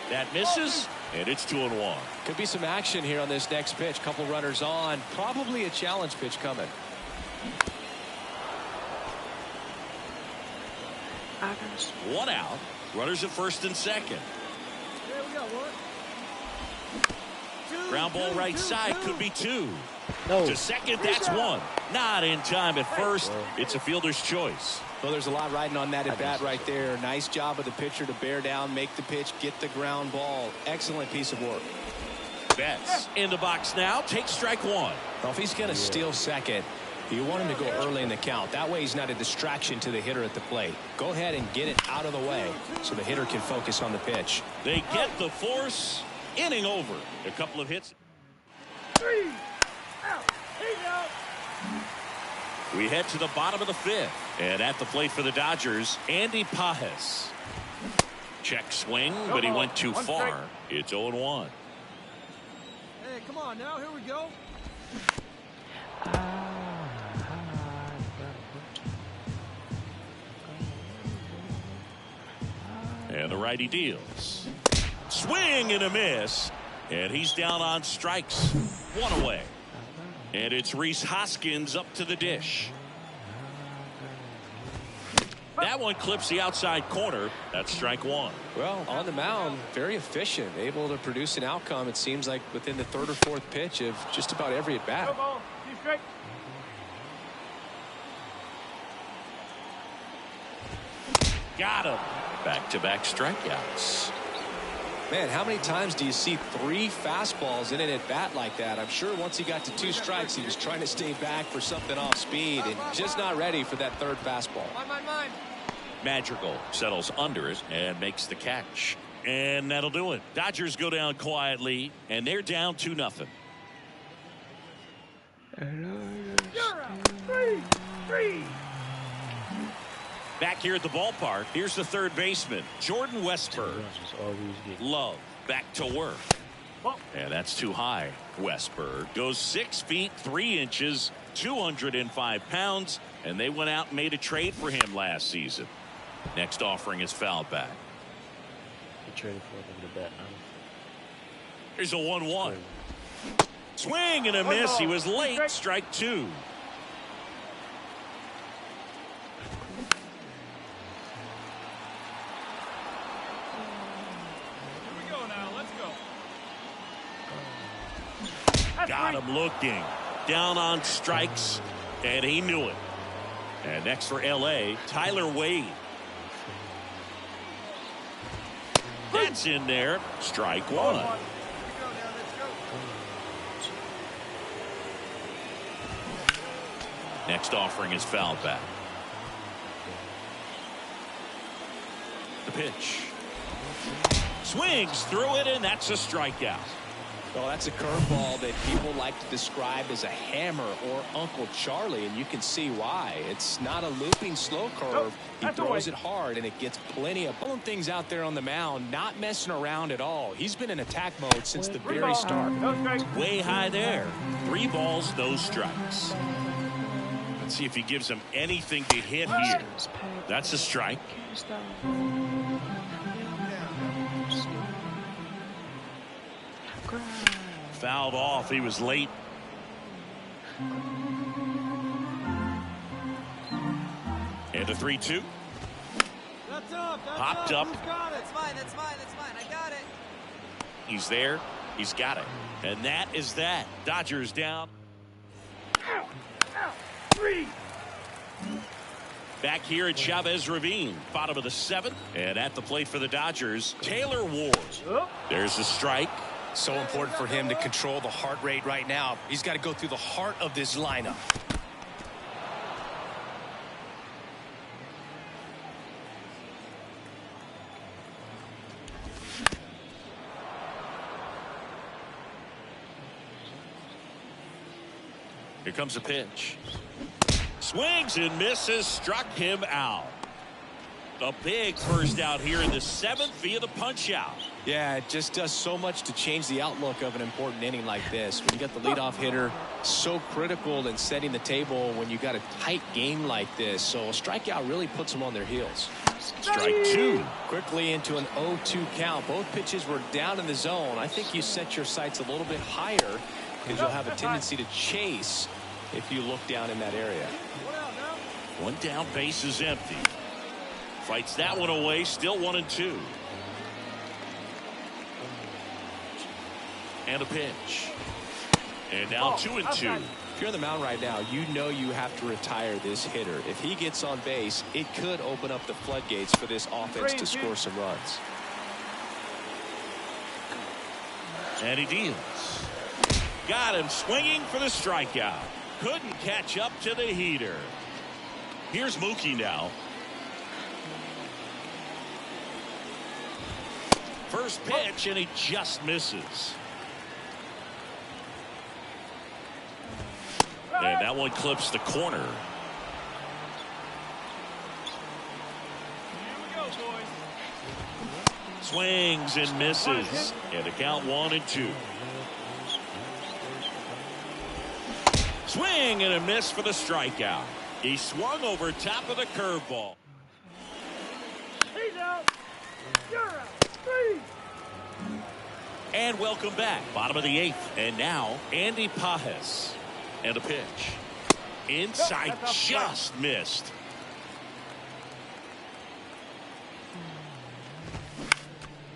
That misses, and it's 2-1. Could be some action here on this next pitch. Couple runners on. Probably a challenge pitch coming. One out. Runners at first and second. There we go. 1. Ground ball right side could be 2. No. To second, that's 1. Not in time at first. It's a fielder's choice. Well, there's a lot riding on that at bat right there. Nice job of the pitcher to bear down, make the pitch, get the ground ball. Excellent piece of work. Betts in the box now. Take strike 1. Well, if he's going to steal second, you want him to go early in the count. That way he's not a distraction to the hitter at the plate. Go ahead and get it out of the way so the hitter can focus on the pitch. They get the force. Inning over. A couple of hits. 3 out. He's out. We head to the bottom of the 5th. And at the plate for the Dodgers, Andy Pajes. Check swing, but he went too far. It's 0-1. Hey, come on now. Here we go. And the righty deals. Swing and a miss. And he's down on strikes. 1 away. And it's Rhys Hoskins up to the dish. That one clips the outside corner. That's strike 1. Well, on the mound, very efficient, able to produce an outcome, it seems like, within the 3rd or 4th pitch of just about every at bat. Keep straight. Got him. Back-to-back strikeouts. Man, how many times do you see 3 fastballs in an at bat like that? I'm sure once he got to 2 strikes, he was trying to stay back for something off speed and just not ready for that 3rd fastball. Mine. Madrigal settles under it and makes the catch. And that'll do it. Dodgers go down quietly, and they're down 2-0. You're out. 3. Back here at the ballpark, here's the 3rd baseman, Jordan Westburg. Love back to work. And that's too high. Westburg goes 6 feet 3 inches, 205 pounds, and they went out and made a trade for him last season. Next offering is fouled back. He traded for him to bat now. Here's a 1-1. Swing and a miss. He was late. Strike two. Got him looking. Down on strikes, and he knew it. And next for L.A., Tyler Wade. That's in there. Strike one. Next offering is fouled back. The pitch. Swings through it, and that's a strikeout. Well, that's a curveball that people like to describe as a hammer or Uncle Charlie, and you can see why. It's not a looping slow curve. He throws it hard, and it gets plenty of pulling things out there on the mound, not messing around at all. He's been in attack mode since the very start. Way high there. 3 balls, no strikes. Let's see if he gives him anything to hit here. That's a strike. Fouled off. He was late. And a 3-2. Popped up. That's mine. I got it. He's there. He's got it. And that is that. Dodgers down. Back here at Chavez Ravine, bottom of the 7th. And at the plate for the Dodgers, Taylor Ward. There's a strike. So important for him to control the heart rate right now. He's got to go through the heart of this lineup. Here comes a pitch. Swings and misses. Struck him out. A big first out here in the 7th via the punch out. Yeah, it just does so much to change the outlook of an important inning like this. When you got the leadoff hitter, so critical in setting the table when you got a tight game like this. So a strikeout really puts them on their heels. Strike two. Quickly into an 0-2 count. Both pitches were down in the zone. I think you set your sights a little bit higher because you'll have a tendency to chase if you look down in that area. One down, base is empty. Fights that one away, still 1-2. And a pitch. And now 2-2. If you're on the mound right now, you know you have to retire this hitter. If he gets on base, it could open up the floodgates for this offense to score some runs. And he deals. Got him swinging for the strikeout. Couldn't catch up to the heater. Here's Mookie now. First pitch, and he just misses. And that one clips the corner. Swings and misses. And the count 1-2. Swing and a miss for the strikeout. He swung over top of the curveball. He's out. You're out. 3. And welcome back. Bottom of the 8th. And now Andy Pajes. And a pitch. Inside, just missed.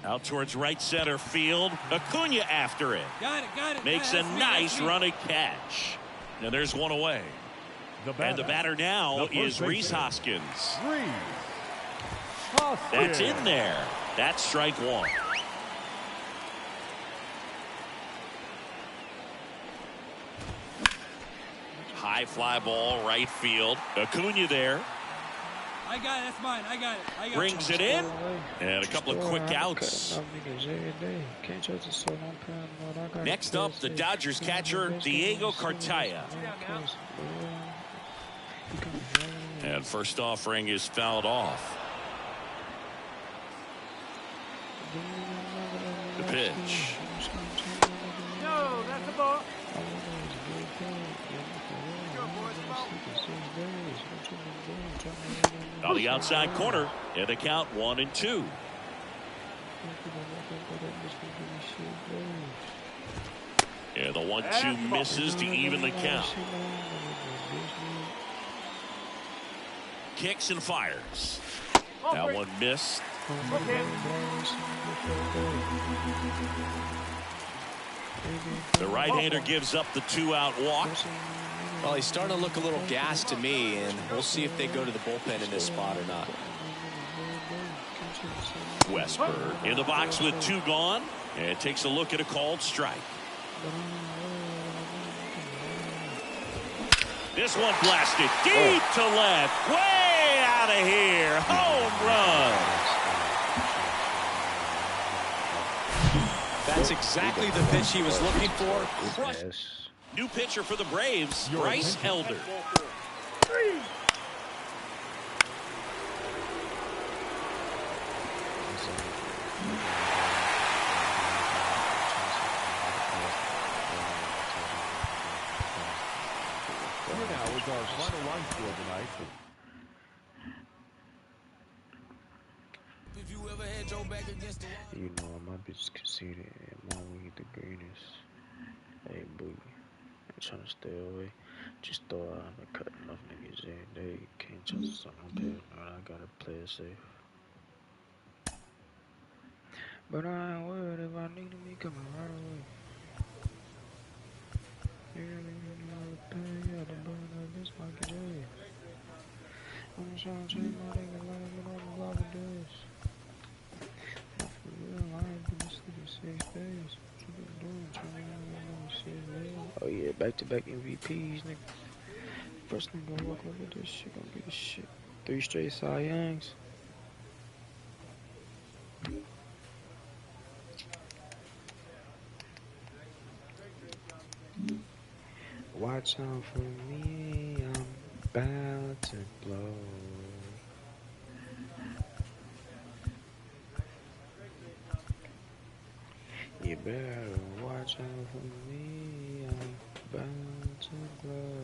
Out towards right center field. Acuna after it. Got it. Makes a nice running catch. And there's one away. And the batter now is Rhys Hoskins. That's in there. That's strike one. High fly ball, right field. Acuna there. I got it. That's mine. I got it. Brings it in. And a couple of quick outs. Next up, the Dodgers catcher, Diego Cartaya. And first offering is fouled off. The pitch. No, that's the ball. On the outside corner, and the count 1-2. And the 1-2 misses to even the count. Kicks and fires. That one missed. The right-hander gives up the 2-out walk. Well, he's starting to look a little gassed to me, and we'll see if they go to the bullpen in this spot or not. Westberg in the box with 2 gone, and takes a look at a called strike. This one blasted deep to left, way out of here. Home run. That's exactly the pitch he was looking for. Yes. New pitcher for the Braves, Bryce Elder. Here now is our final line score tonight. You know, my bitch conceited and my weed the greenest. Hey, booty. I'm trying to stay away. Just thought I've been cutting enough niggas every day. Can't trust something I'm I gotta play it safe. But I ain't worried if I need me coming right away. You don't even know the pain, you have to burn up this fucking day. I'm trying to change my nigga like I get on the block of this. Oh yeah, back-to-back MVPs, nigga. First thing gonna walk over this shit gonna be the shit. 3 straight Cy Youngs. Watch out for me, I'm about to blow. You better watch out for me, I'm about to glow.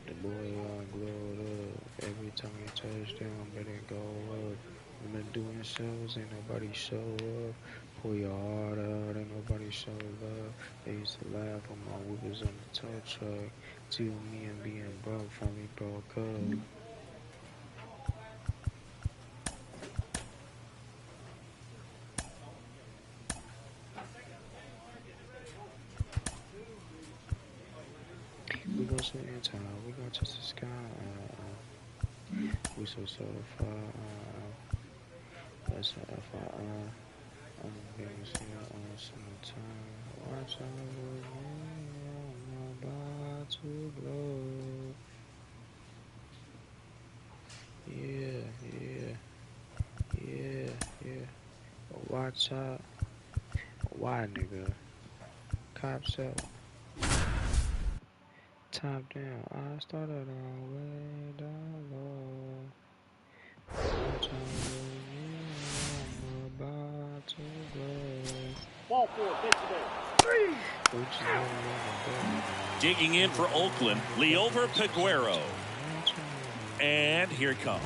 The boy all glowed up, every time he touched down, better go up. When they're doing shows, ain't nobody show up. Pull your heart out, ain't nobody show love. They used to laugh when my whip was on the tow truck. Till me and being broke, finally broke up. We gon' sit in time, we gon' touch the sky. We so certified. That's an FII. I'm gonna see it on summertime. Watch out for me, I'm about to blow. Yeah. Watch out. Why, nigga? Cops out. Top down, I started all way down low. Watch out for me, I'm about to blow. Ball 4, takes it there. Digging in for Oakland, Leover Peguero. And here it comes.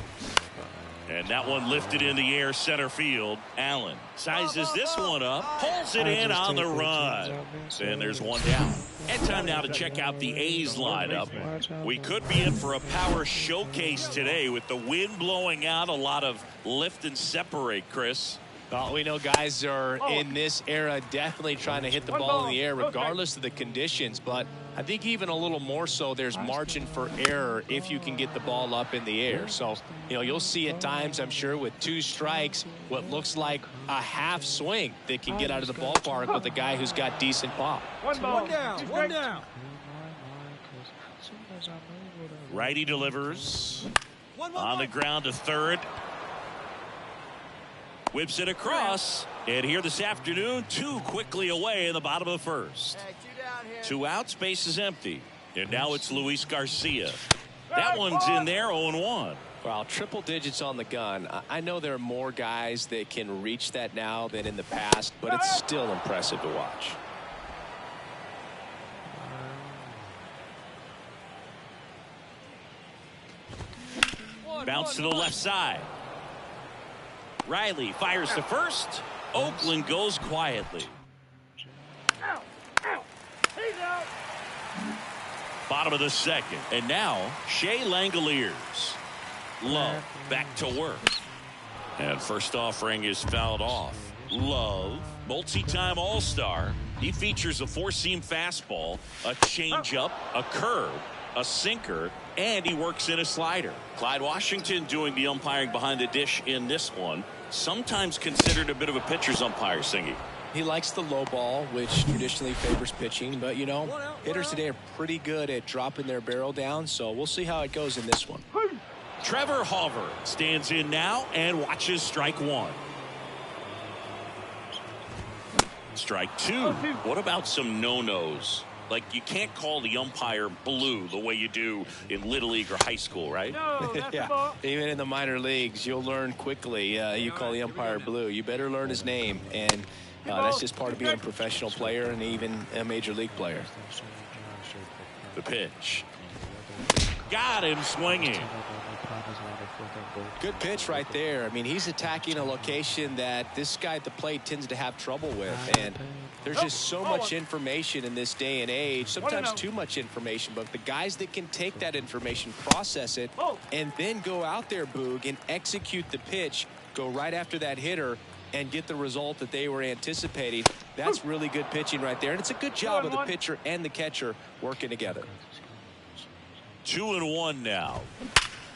And that one lifted in the air center field. Allen sizes this one up, pulls it in on the run. And there's one down. And time now to check out the A's lineup. We could be in for a power showcase today with the wind blowing out, a lot of lift and separate, Chris. Well, we know guys are in this era definitely trying to hit the ball in the air regardless of the conditions, but I think even a little more so there's margin for error if you can get the ball up in the air. So, you know, you'll see at times, I'm sure, with 2 strikes, what looks like a half swing that can get out of the ballpark with a guy who's got decent pop. One down. Righty delivers on the ground to third. Whips it across, and here this afternoon, 2 quickly away in the bottom of the first. Hey, 2 down here. 2 out, space is empty. And now it's Luis Garcia. That one's in there, 0-1. Well, triple digits on the gun. I know there are more guys that can reach that now than in the past, but it's still impressive to watch. Bounce to the left side. Riley fires to first. Oakland goes quietly. Out. Out. He's out. Bottom of the second. And now, Shea Langoliers. Love back to work. And first offering is fouled off. Love, multi-time All-Star. He features a four-seam fastball, a changeup, a curve, a sinker, and he works in a slider. Clyde Washington doing the umpiring behind the dish in this one. Sometimes considered a bit of a pitcher's umpire, Singy. He likes the low ball, which traditionally favors pitching. But, you know, hitters today are pretty good at dropping their barrel down. So we'll see how it goes in this one. Trevor Hauver stands in now and watches strike one. Strike two. What about some no-nos? Like, you can't call the umpire blue the way you do in Little League or high school, right? No, that's Yeah, the ball. even in the minor leagues, you'll learn quickly. You call the umpire blue. You better learn his name. And that's just part of being a professional player and even a major league player. The pitch. Got him swinging. Good pitch right there. I mean, he's attacking a location that this guy at the plate tends to have trouble with. And there's just so much information in this day and age, sometimes too much information. But the guys that can take that information, process it, and then go out there, Boog, and execute the pitch, go right after that hitter, and get the result that they were anticipating, that's really good pitching right there. And it's a good job of the pitcher and the catcher working together. 2-1 now.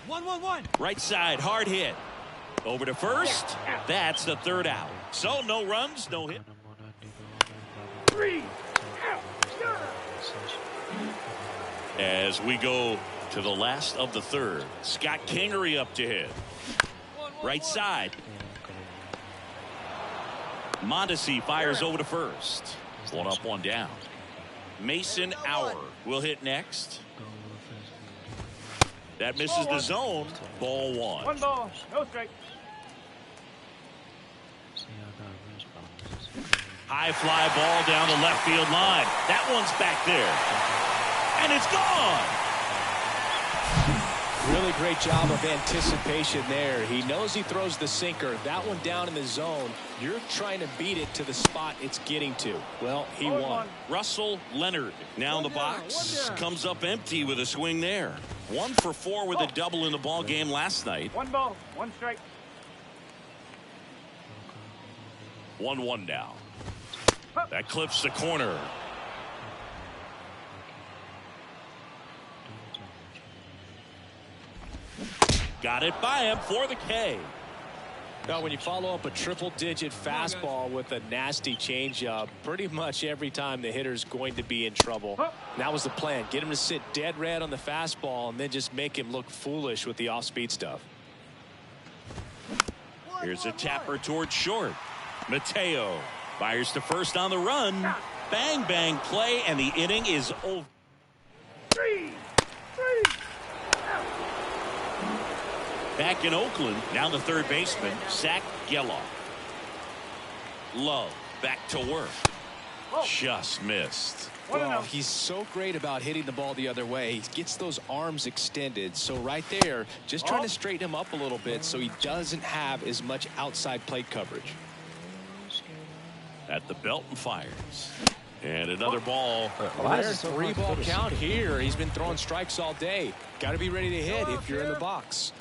1-1-1. Right side, hard hit. Over to first. That's the third out. So no runs, no hit. 3 out. As we go to the last of the third. Scott Kingery up to hit. Right side. Mondesi fires over to first. One up, one down. Mason Auer will hit next. That misses the zone. Ball one. 1 ball, no strike. High fly ball down the left field line. That one's back there. And it's gone. Really great job of anticipation there. He knows he throws the sinker. That one down in the zone. You're trying to beat it to the spot it's getting to. Well, he won. Russell Leonard now in the box. Comes up empty with a swing there. 1 for 4 with a double in the ball game last night. 1 ball, 1 strike. 1-1 now. That clips the corner. Got it by him for the K. Now, when you follow up a triple-digit fastball with a nasty changeup, pretty much every time the hitter's going to be in trouble. That was the plan. Get him to sit dead red on the fastball and then just make him look foolish with the off-speed stuff. Here's a tapper towards short. Mateo fires to first on the run. Bang, bang play, and the inning is over. 3. Back in Oakland, now the third baseman, Zach Geloff. Love back to work. Just missed. Well, he's so great about hitting the ball the other way. He gets those arms extended. So right there, just trying to straighten him up a little bit so he doesn't have as much outside plate coverage. At the belt and fires. And another ball. There's a 3-ball count here. He's been throwing strikes all day. Got to be ready to hit if you're in the box.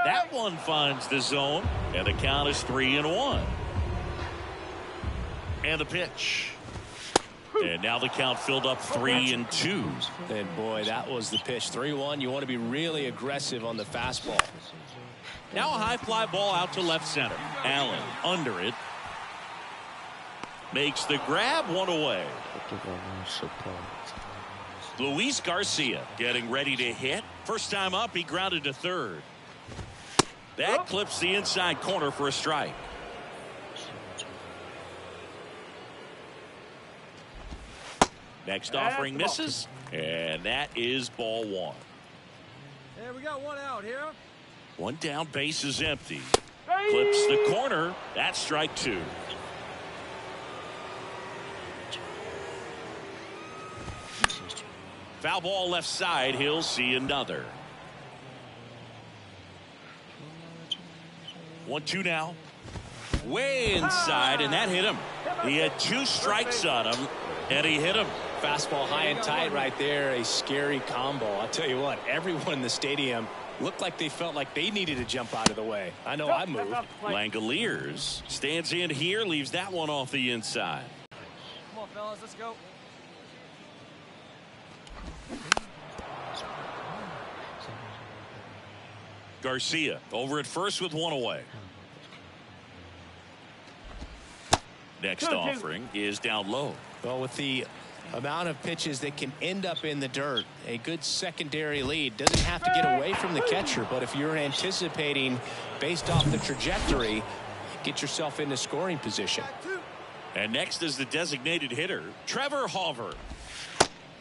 That one finds the zone, and the count is 3-1. And the pitch. And now the count filled up 3-2. And boy, that was the pitch. 3-1. You want to be really aggressive on the fastball. Now a high fly ball out to left center. Allen under it. Makes the grab, one away. Luis Garcia getting ready to hit. First time up, he grounded to third. That clips the inside corner for a strike. Next offering misses, and that is ball one. Hey, we got 1 out here. One down, base is empty. Clips the corner. That's strike 2. Foul ball left side. He'll see another. 1-2 now. way inside, and that hit him. He had 2 strikes on him, and he hit him. Fastball high and tight right there. A scary combo. I'll tell you what, everyone in the stadium looked like they felt like they needed to jump out of the way. I know I moved. Langoliers stands in here, leaves that one off the inside. Come on, fellas, let's go. Garcia over at first with 1 away. Next offering is down low. Well, with the amount of pitches that can end up in the dirt, a good secondary lead doesn't have to get away from the catcher, but if you're anticipating based off the trajectory, get yourself into scoring position. And next is the designated hitter, Trevor Hauver.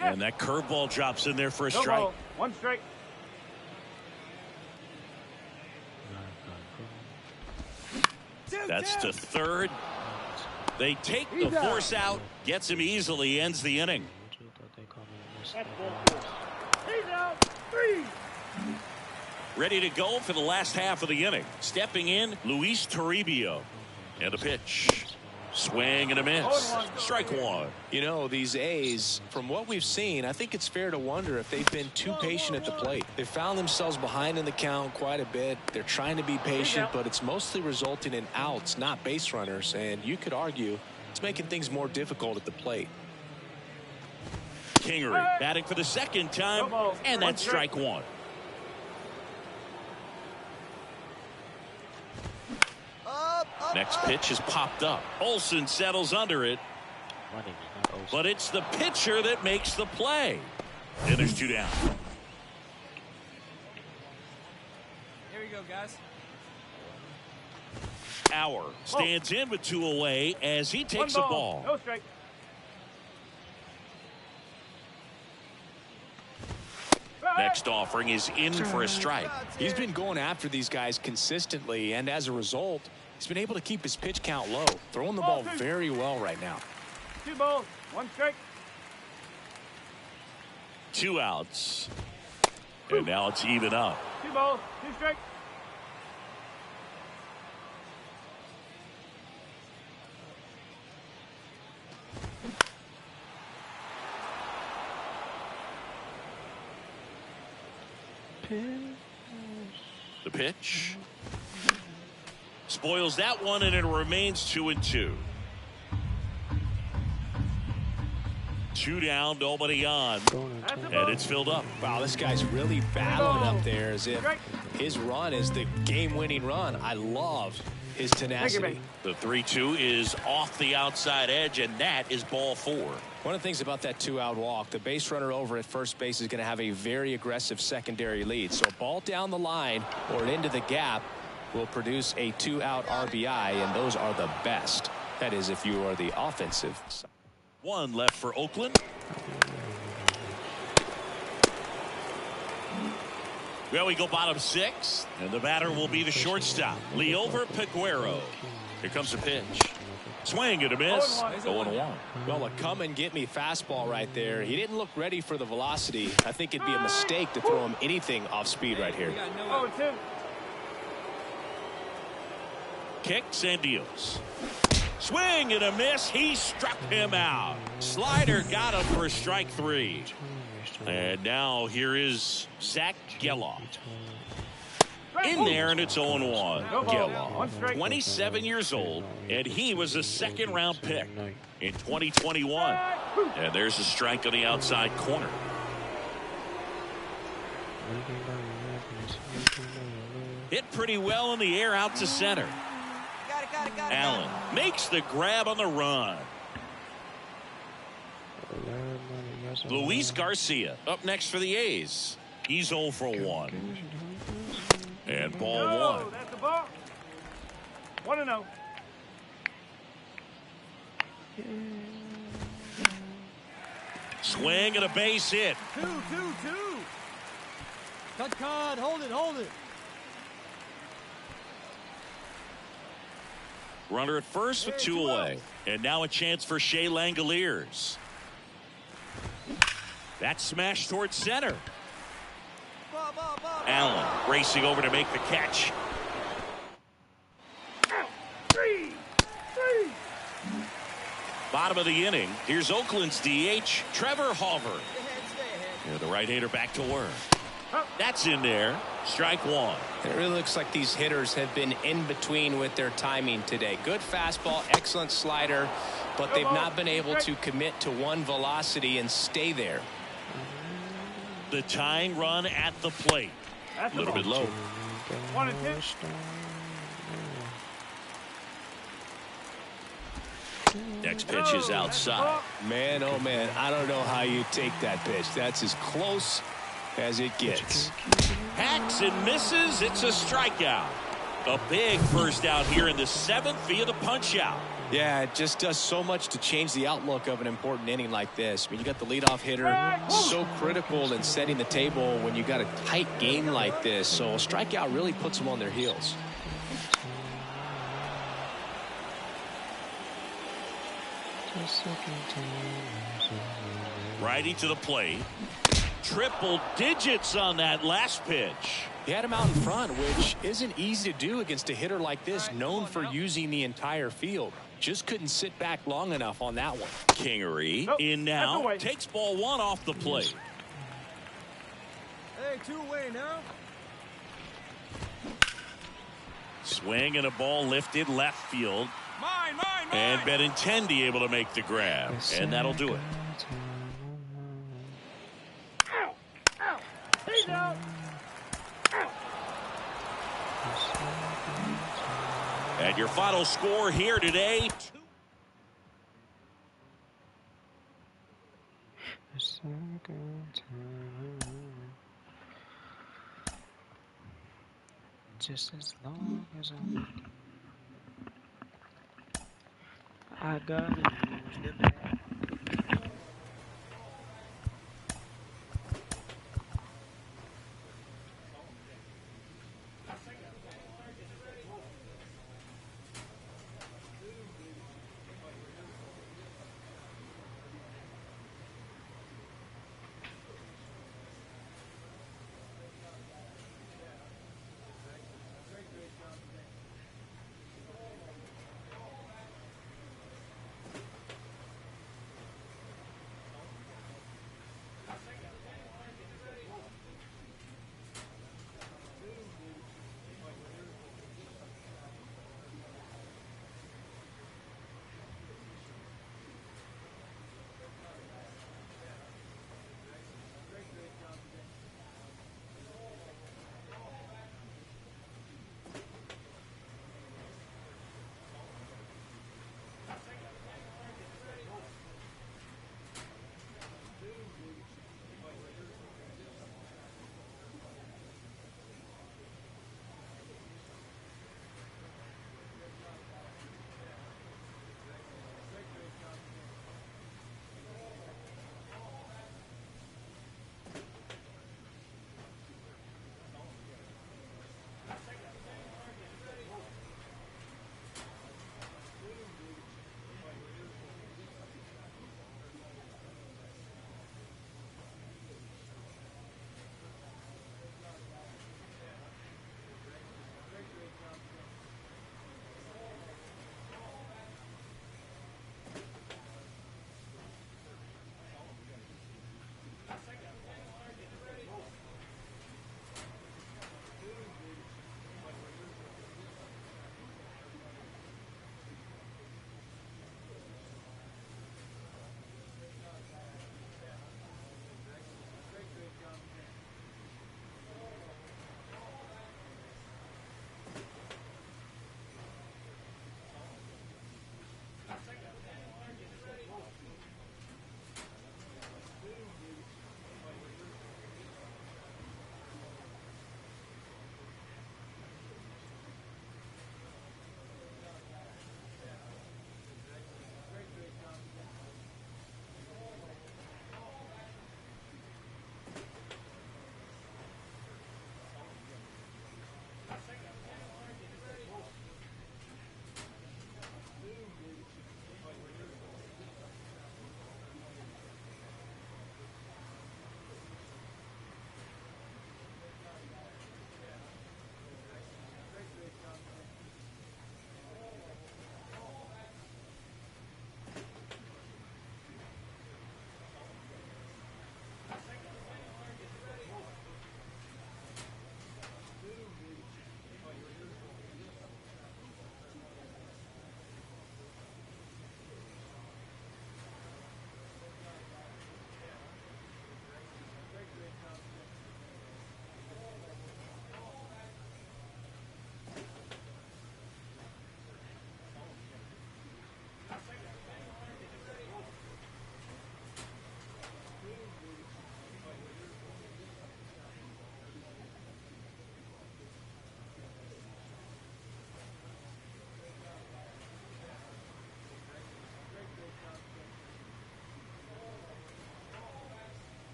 And that curveball drops in there for a strike. 1 strike. That's to third. They take the force out, gets him easily, ends the inning. That's ball 4. He's out. 3. Ready to go for the last half of the inning. Stepping in, Luis Toribio. And a pitch. Swing and a miss. Strike 1. You know, these A's, from what we've seen, I think it's fair to wonder if they've been too patient at the plate. They found themselves behind in the count quite a bit. They're trying to be patient, but it's mostly resulting in outs, not base runners. And you could argue it's making things more difficult at the plate. Kingery batting for the 2nd time, and that's strike 1. Next pitch is popped up. Olsen settles under it. But it's the pitcher that makes the play. And there's 2 down. Here we go, guys. Auer stands in with 2 away as he takes a ball. No strike. Next offering is in for a strike. He's been going after these guys consistently, and as a result, he's been able to keep his pitch count low, throwing the ball very well right now. 2 balls, 1 strike. 2 outs. And now it's even up. 2 balls, 2 strikes. The pitch. Spoils that one, and it remains 2-2. 2 down, nobody on. And it's filled up. Wow, this guy's really battling up there as if his run is the game-winning run. I love his tenacity. The 3-2 is off the outside edge, and that is ball 4. One of the things about that 2-out walk, the base runner over at first base is going to have a very aggressive secondary lead. So a ball down the line or into the gap will produce a 2-out RBI, and those are the best. That is, if you are the offensive side. 1 left for Oakland. Well, we go bottom 6, and the batter will be the shortstop, Leover Peguero. Here comes the pitch. Swing and a miss. 0-1. Well, a come-and-get-me fastball right there. He didn't look ready for the velocity. I think it'd be a mistake to throw him anything off speed right here. 0-2. Kicks and deals. Swing and a miss. He struck him out. Slider got him for strike 3. And now here is Zach Geloff. In there, and it's 0-1. Geloff, 27 years old, and he was a 2nd-round pick in 2021. And there's a strike on the outside corner. Hit pretty well in the air out to center. Allen makes the grab on the run. Luis Garcia up next for the A's. He's 0 for 1. And ball 1. That's the ball. 1-0. Swing and a base hit. 2-2-2. Cut. Hold it. Runner at first with 2 away. And now a chance for Shea Langoliers. That's smashed towards center. Allen racing over to make the catch. 3. Bottom of the inning. Here's Oakland's DH, Trevor Hauver. Yeah, the right-hander back to work. That's in there. Strike one. It really looks like these hitters have been in between with their timing today. Good fastball, excellent slider, but they've not been able to commit to one velocity and stay there. The tying run at the plate. A little bit low. 1-10. Next pitch is outside. Man, oh man, I don't know how you take that pitch. That's as close as it gets. Hacks and misses. It's a strikeout. A big first out here in the 7th via the punch out. Yeah, it just does so much to change the outlook of an important inning like this. I mean, you got the leadoff hitter, so critical in setting the table when you got a tight game like this. So a strikeout really puts them on their heels. Righty to the plate. Triple digits on that last pitch. He had him out in front, which isn't easy to do against a hitter like this, known for using the entire field. Just couldn't sit back long enough on that one. Kingery in now. Takes ball one off the plate. Hey, 2-away now. Swing and a ball lifted left field. And Benintendi able to make the grab. And that'll do it. He's out. And your final score here today. Just as long as I gotta use the bag.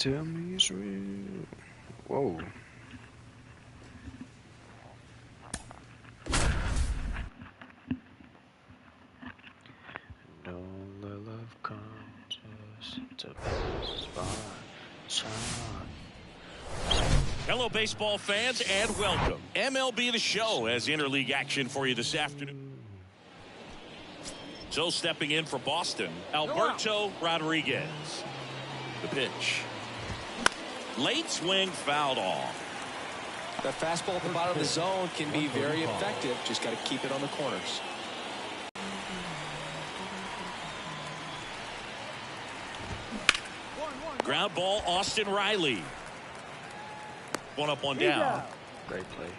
tell me it's real. Whoa. No love comes to pass by time. Hello, baseball fans, and welcome. MLB The Show has interleague action for you this afternoon. So stepping in for Boston, Alberto Rodriguez. The pitch. Late swing fouled off. That fastball at the bottom of the zone can be very effective. Just got to keep it on the corners. Ground ball, Austin Riley. One up, one down. Great play.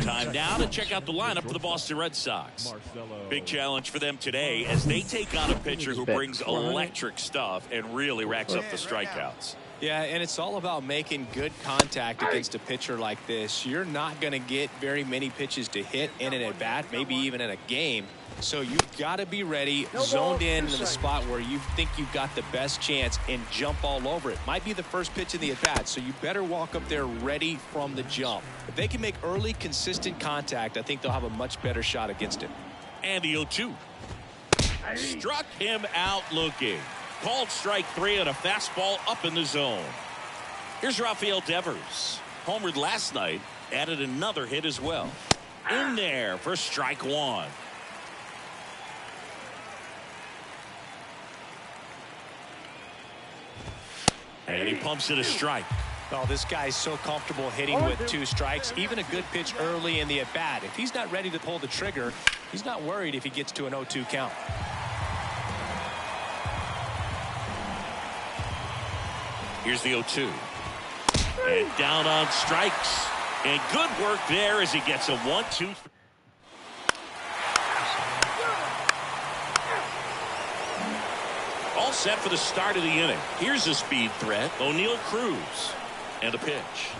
Time now to check out the lineup for the Boston Red Sox. Big challenge for them today as they take on a pitcher who brings electric stuff and really racks up the strikeouts. Yeah, and it's all about making good contact against a pitcher like this. You're not going to get very many pitches to hit in an at-bat, maybe even in a game. So you've got to be ready, zoned in the spot where you think you've got the best chance and jump all over it. Might be the first pitch in the at-bat, so you better walk up there ready from the jump. If they can make early, consistent contact, I think they'll have a much better shot against it. And the 0-2. Struck him out looking. Called strike 3 on a fastball up in the zone. Here's Rafael Devers. Homered last night, added another hit as well. In there for strike 1. And he pumps it a strike. Oh, this guy's so comfortable hitting with 2 strikes. Even a good pitch early in the at-bat. If he's not ready to pull the trigger, he's not worried if he gets to an 0-2 count. Here's the 0-2. And down on strikes. And good work there as he gets a 1-2. All set for the start of the inning. Here's a speed threat. O'Neal Cruz. And a pitch.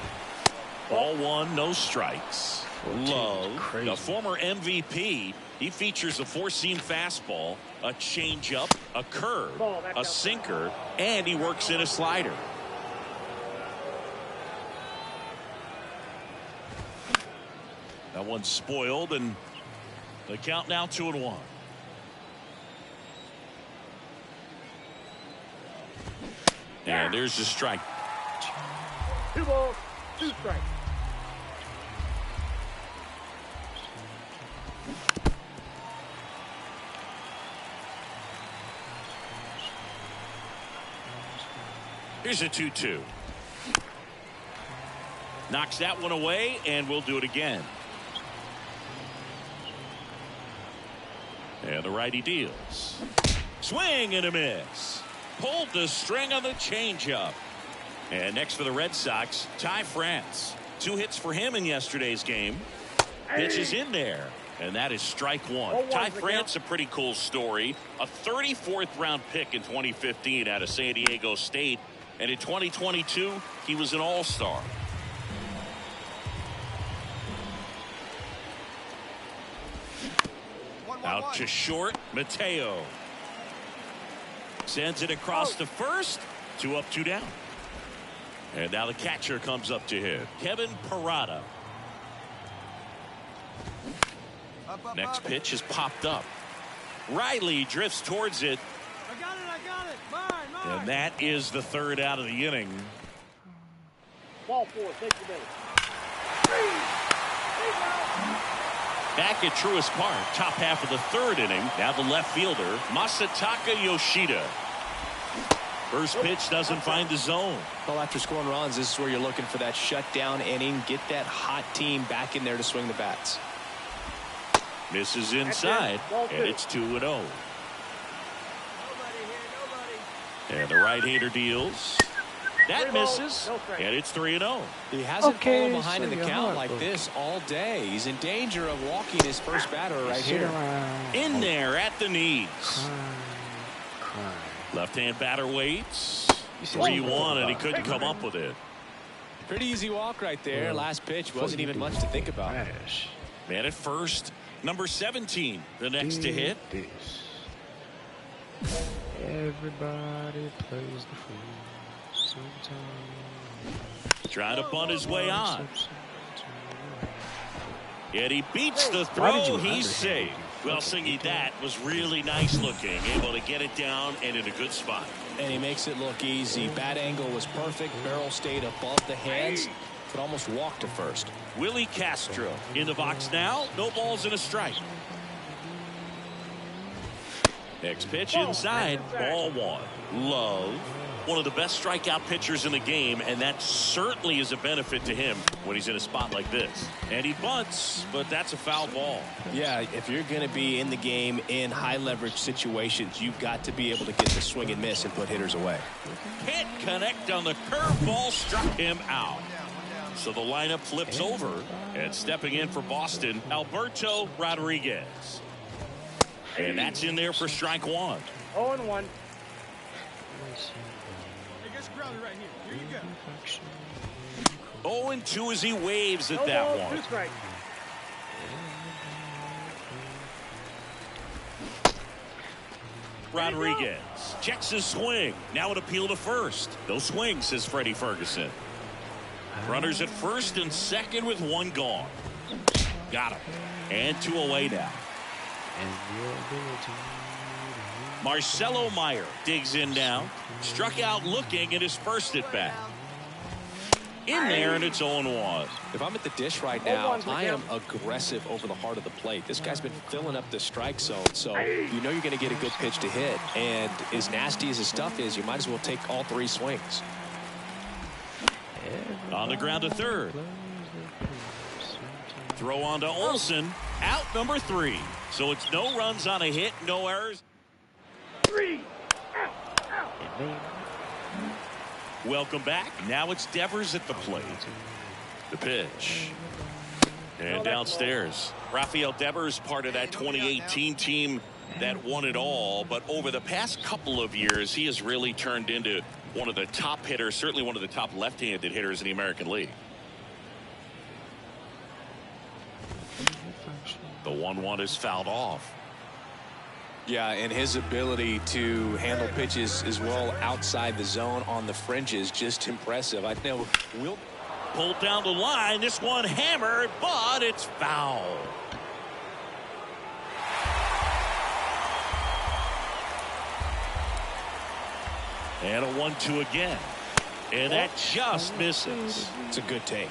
Ball 1, no strikes. Love, the former MVP, he features a 4-seam fastball, a changeup, a curve, a sinker, and he works in a slider. That one's spoiled, and the count now 2-1. And there's the strike. 2 balls, 2 strikes. Here's a 2-2. Knocks that one away, and we'll do it again. And the righty deals. Swing and a miss. Pulled the string on the changeup. And next for the Red Sox, Ty France. 2 hits for him in yesterday's game. Pitch is in there. And that is strike 1. Ty France, a pretty cool story. A 34th round pick in 2015 out of San Diego State. And in 2022, he was an all-star. Out to short, Mateo. Sends it across to first. 2 up, 2 down. And now the catcher comes up to hit. Kevin Parada. Next pitch is popped up. Riley drifts towards it. I got it. Mine. And that is the 3rd out of the inning. Ball 4, take the minute. Back at Truist Park, top half of the 3rd inning. Now the left fielder, Masataka Yoshida. First pitch doesn't find the zone. Well, after scoring runs, this is where you're looking for that shutdown inning. Get that hot team back in there to swing the bats. Misses inside, and it's 2-0. And the right-hander deals. That misses, and it's 3-0. He hasn't fallen behind in the count like this all day. He's in danger of walking his first batter right here. In there at the knees. Left-hand batter waits. 3-1, and he couldn't come up with it. Pretty easy walk right there. Last pitch wasn't even much to think about. Man at first, number 17, the next to hit. Everybody plays the fool sometimes. Trying to bunt his way on. Yet he beats the throw. He's safe. Well, Singy, that was really nice looking. Able to get it down and in a good spot. And he makes it look easy. Bat angle was perfect. Barrel stayed above the hands. Could almost walk to first. Willie Castro in the box now. No balls and a strike. Next pitch inside. Ball one. Love. One of the best strikeout pitchers in the game, and that certainly is a benefit to him when he's in a spot like this. And he bunts, but that's a foul ball. Yeah, if you're going to be in the game in high leverage situations, you've got to be able to get the swing and miss and put hitters away. Can't connect on the curveball, struck him out. So the lineup flips over, and stepping in for Boston, Alberto Rodriguez. And that's in there for strike one. 0-1. Right here. Here you go. 0-2 as he waves at No that balls, one. 2 strikes. Rodriguez checks his swing. Now an appeal to first. No swing, says Freddie Ferguson. Runners at first and second with one gone. Got him. And 2 away now. Marcelo Meyer digs in now. Struck out looking at his first at bat. In there, and it's 0-1. If I'm at the dish right now, I am aggressive over the heart of the plate. This guy's been filling up the strike zone, so you know you're going to get a good pitch to hit. And as nasty as his stuff is, you might as well take all 3 swings. On the ground to third. Throw on to Olsen. Out number 3. So it's no runs on a hit, no errors. 3. Welcome back. Now it's Devers at the plate. The pitch. And downstairs. Rafael Devers, part of that 2018 team that won it all. But over the past couple of years, he has really turned into one of the top hitters, certainly one of the top left-handed hitters in the American League. The 1-1 is fouled off. Yeah, and his ability to handle pitches as well outside the zone on the fringes, just impressive. I know Will pulled down the line. This one hammered, but it's foul. And a 1-2 again. And that just misses. It's a good take.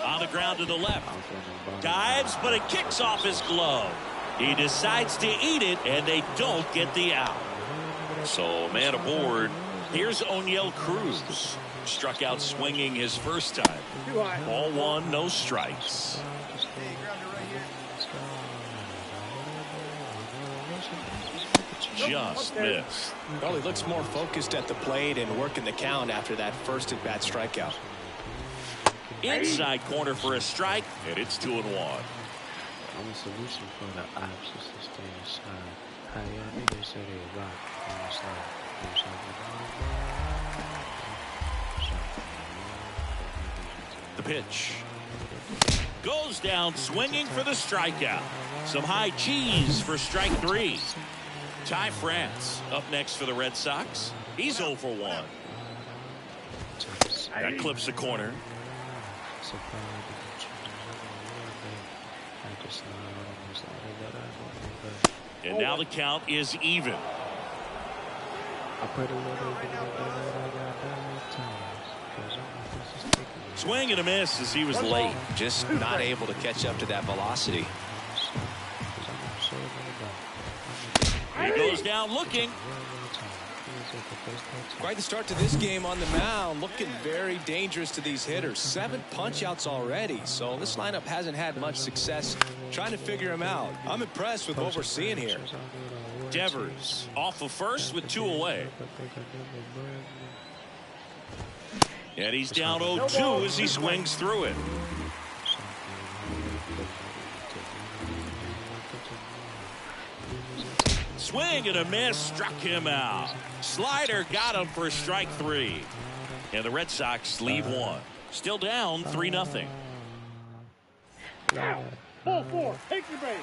On the ground to the left. Dives, but it kicks off his glove. He decides to eat it, and they don't get the out. So, man aboard. Here's O'Neill Cruz. Struck out swinging his first time. Ball one, no strikes. Just missed. Well, he looks more focused at the plate and working the count after that first at-bat strikeout. Inside corner for a strike, and it's 2-1. I'm a solution for the options to stay inside. How y'all niggas say they rock on the slide. The pitch. Goes down swinging for the strikeout. Some high cheese for strike 3. Ty France up next for the Red Sox. He's 0 for 1. That clips the corner. And now the count is even. Swing and a miss as he was late. Just not able to catch up to that velocity. He goes down looking. Quite the start to this game on the mound. Looking very dangerous to these hitters. 7 punch-outs already. So this lineup hasn't had much success trying to figure him out. I'm impressed with what we're seeing here. Devers off of first with 2 away. And he's down 0-2 as he swings through it. Swing and a miss, struck him out. Slider got him for strike 3. And the Red Sox leave 1. Still down 3-0. Ball 4. Take your base.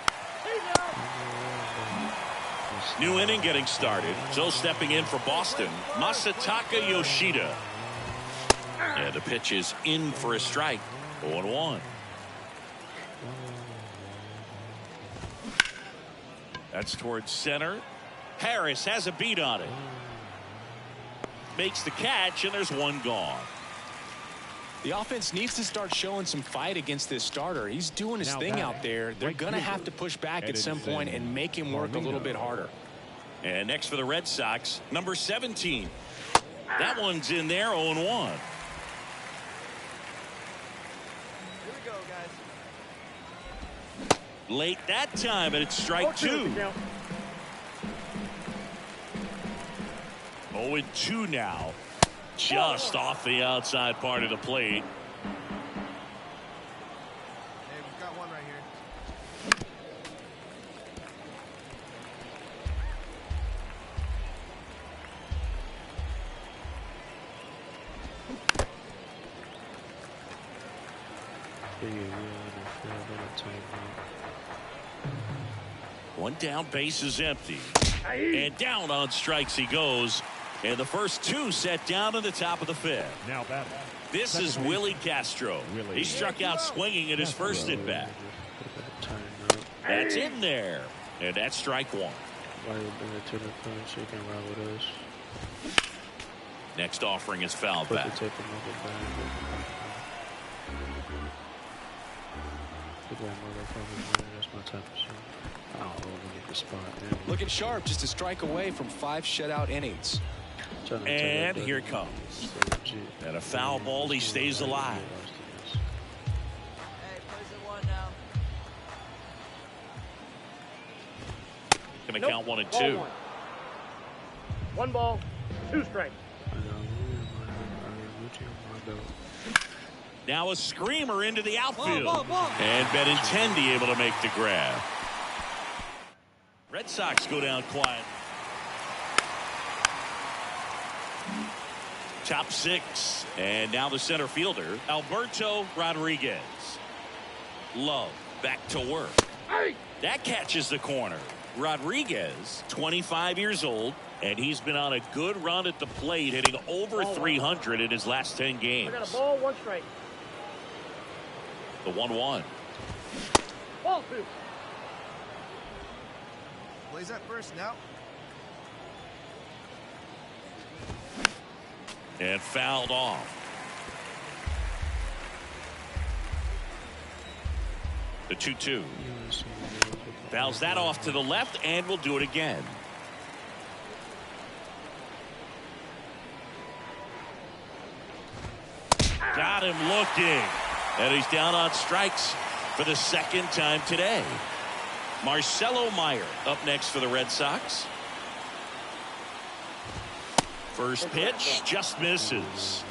New inning getting started. So stepping in for Boston, Masataka Yoshida. And the pitch is in for a strike. 0-1. That's towards center. Harris has a beat on it. Makes the catch, and there's one gone. The offense needs to start showing some fight against this starter. He's doing his thing out there. They're going to have to push back at some point and make him work a little bit harder. And next for the Red Sox, number 17. That one's in there, 0-1. Here we go, guys. Late that time, and it's strike 2. 0-2 now. Just off the outside part of the plate. Hey, we've got one right here. One down, base is empty. And down on strikes he goes. And the first 2 set down in the top of the 5th. Now that. This is Willie Castro. He struck out swinging at his first at bat. That's in there. And that's strike 1. Next offering is foul back. Looking sharp, just a strike away from 5 shutout innings. And here it comes. And a foul ball, he stays alive. Hey, place at 1 now. Gonna count 1 and 2. 1 ball, 2 strikes. Now a screamer into the outfield. Ball. And Benintendi able to make the grab. Red Sox go down quiet. Top 6. And now the center fielder, Alberto Rodriguez. Love back to work. That catches the corner. Rodriguez, 25 years old, and he's been on a good run at the plate, hitting over 300 in his last 10 games. I got a ball, 1 strike. The 1-1. Ball 2. Plays at first now. And fouled off. The 2-2. Fouls that off to the left, and will do it again. Got him looking. And he's down on strikes for the 2nd time today. Marcelo Meyer up next for the Red Sox. First pitch just misses.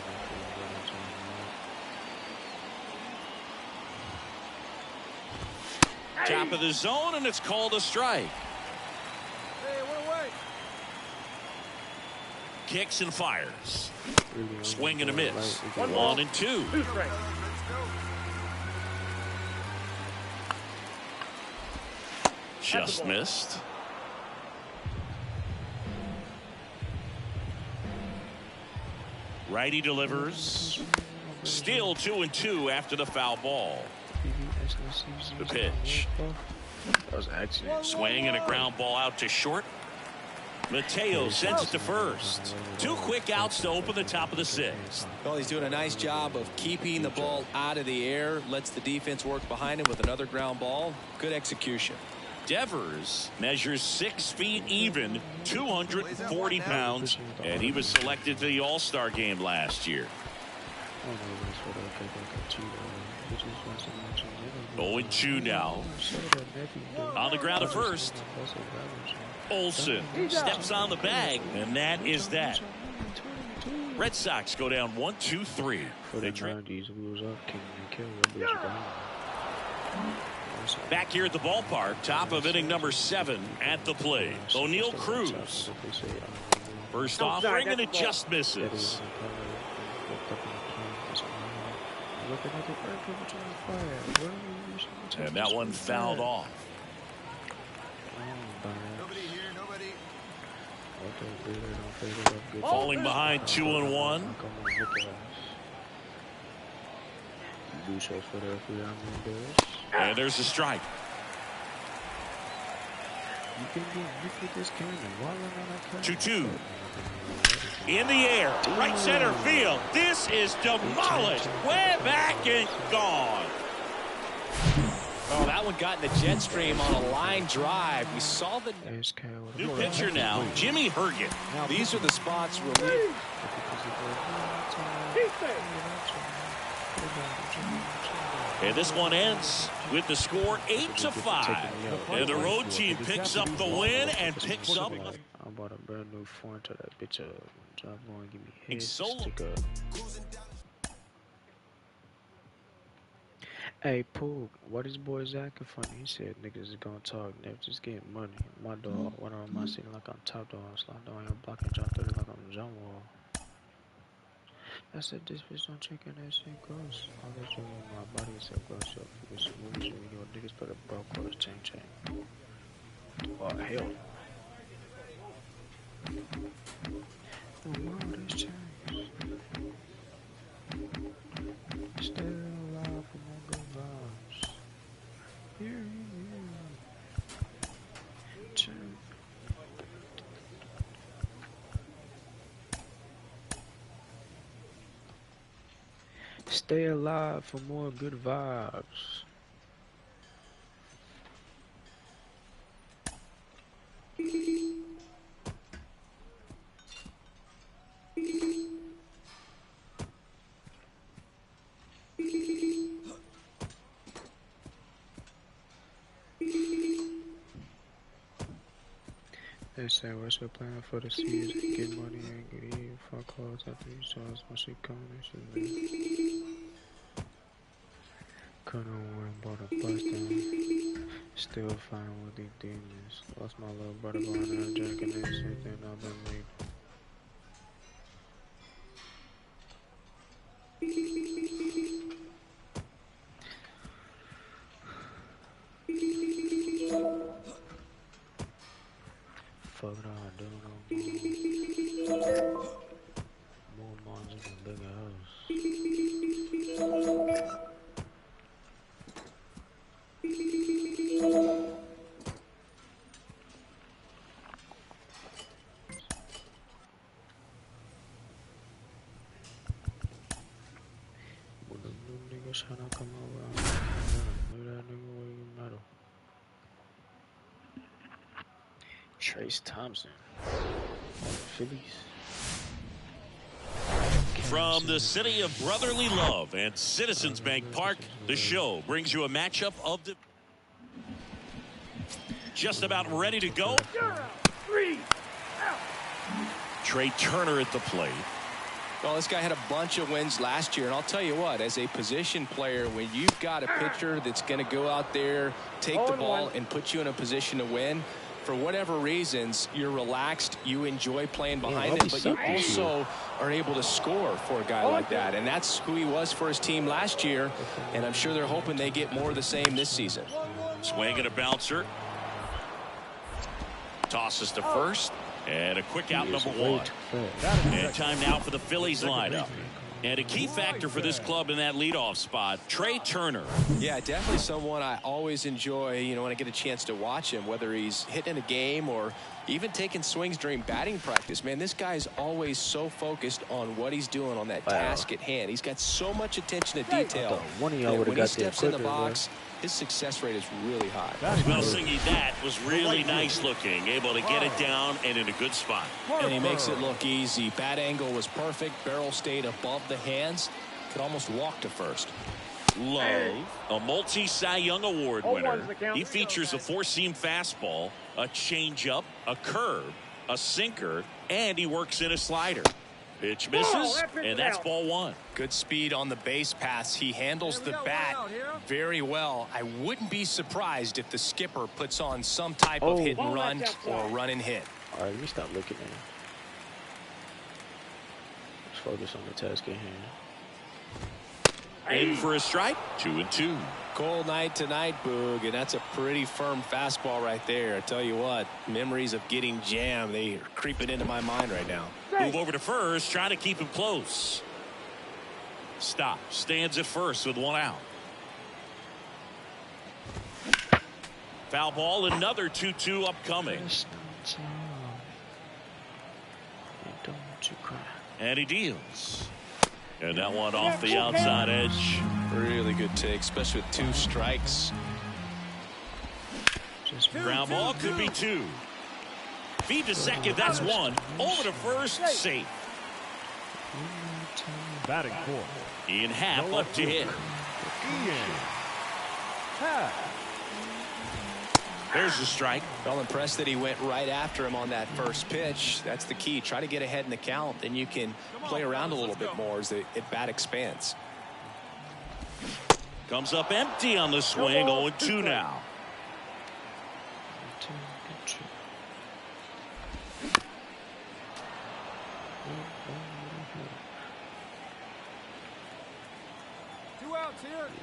Top of the zone, and it's called a strike. Hey, 1 away. Kicks and fires. Swing and a miss. 1 and 2. 2 strikes. Let's go. Just missed. Righty delivers. Still 2-2 after the foul ball. The pitch. That was accident. Swing and a ground ball out to short. Mateo sends it to first. 2 quick outs to open the top of the 6th. Well, he's doing a nice job of keeping the ball out of the air. Lets the defense work behind him with another ground ball. Good execution. Devers measures 6 feet even, 240 pounds, and he was selected to the All-Star game last year. 0-2 now. On the ground at first. Olsen steps on the bag, and that is that. Red Sox go down 1-2-3. They back here at the ballpark, top of inning number 7 at the plate. O'Neal Cruz. First offering, and it just misses. And that one fouled off. Nobody here, nobody. Falling behind 2-1. And there's a strike. You can get this cannon. 2-2. In the air, right center field. This is demolished. Way back and gone. Oh, that one got in the jet stream on a line drive. We saw the new pitcher now, Jimmy Herget. Now these are the spots where and this one ends with the score 8-5. And the road team picks up the win and picks up. I bought a brand new phone to that bitch. Job going give me head. Solo. Hey, Poog, what is boys acting funny? He said niggas is gonna talk, never just getting money. My dog went on my seat like I'm top dog, slide down your block and drop 30 like I'm John Wall. I said this bitch don't check in that shit gross. All that shit in my body is so gross. Yo, niggas movies when your niggas put a bro called chain. Oh, hell. The world has changed. Still alive for more good vibes. Stay alive for more good vibes. They say, what's your plan for the season? Get money and get even. Fuck calls after you saw us. My shit coming and shit, man. Couldn't win, bought a bus down. Still fighting with these demons. Lost my little brother going out drinking and shit. Then I've been late. Fuck it all, do no more. More monsters in a bigger house. When the new niggas tryna come around, knew that nigga where you metal. Trace Thompson, Phillies. From the city of brotherly love and Citizens Bank Park, the show brings you a matchup of the just about ready to go. Trey Turner at the plate. Well, this guy had a bunch of wins last year, and I'll tell you what, as a position player, when you've got a pitcher that's going to go out there, take the ball, and put you in a position to win, for whatever reasons, you're relaxed, you enjoy playing behind him, but you also are able to score for a guy like that. And that's who he was for his team last year, and I'm sure they're hoping they get more of the same this season. Swing and a bouncer. Tosses to first, and a quick out, number one. And time now for the Phillies lineup. And a key factor for this club in that leadoff spot, Trey Turner. Yeah, definitely someone I always enjoy, you know, when I get a chance to watch him, whether he's hitting a game or even taking swings during batting practice. Man, this guy's always so focused on what he's doing on that task at hand. He's got so much attention to detail. One of y'all would have got there steps in the box, his success rate is really high. Well, Singy, that was really nice looking. Able to get it down and in a good spot. And he makes it look easy. Bat angle was perfect. Barrel stayed above the hands. Could almost walk to first. Lowe, a multi-Cy Young Award winner. He features a four-seam fastball, a changeup, a curve, a sinker, and he works in a slider. Pitch misses, and that's ball one. Good speed on the base pass. He handles the bat very well. I wouldn't be surprised if the skipper puts on some type of hit and run or run and hit. All right, let me stop looking at him. Let's focus on the task at hand. In for a strike, 2-2. Cold night tonight, Boog, and that's a pretty firm fastball right there. I tell you what, memories of getting jammed, they are creeping into my mind right now. Move over to first, trying to keep him close. Stop. Stands at first with one out. Foul ball, another 2-2 upcoming. And he deals. And that one off the outside edge. Really good take, especially with 2 strikes. Ground ball could be 2. Feed to second, that's 1. Over to first, safe. Batting fourth. Ian Happ up to hit. Ian Happ. There's the strike. Well, impressed that he went right after him on that first pitch. That's the key. Try to get ahead in the count. Then you can play around a little bit more as the at-bat expands. Comes up empty on the swing. 0-2 now.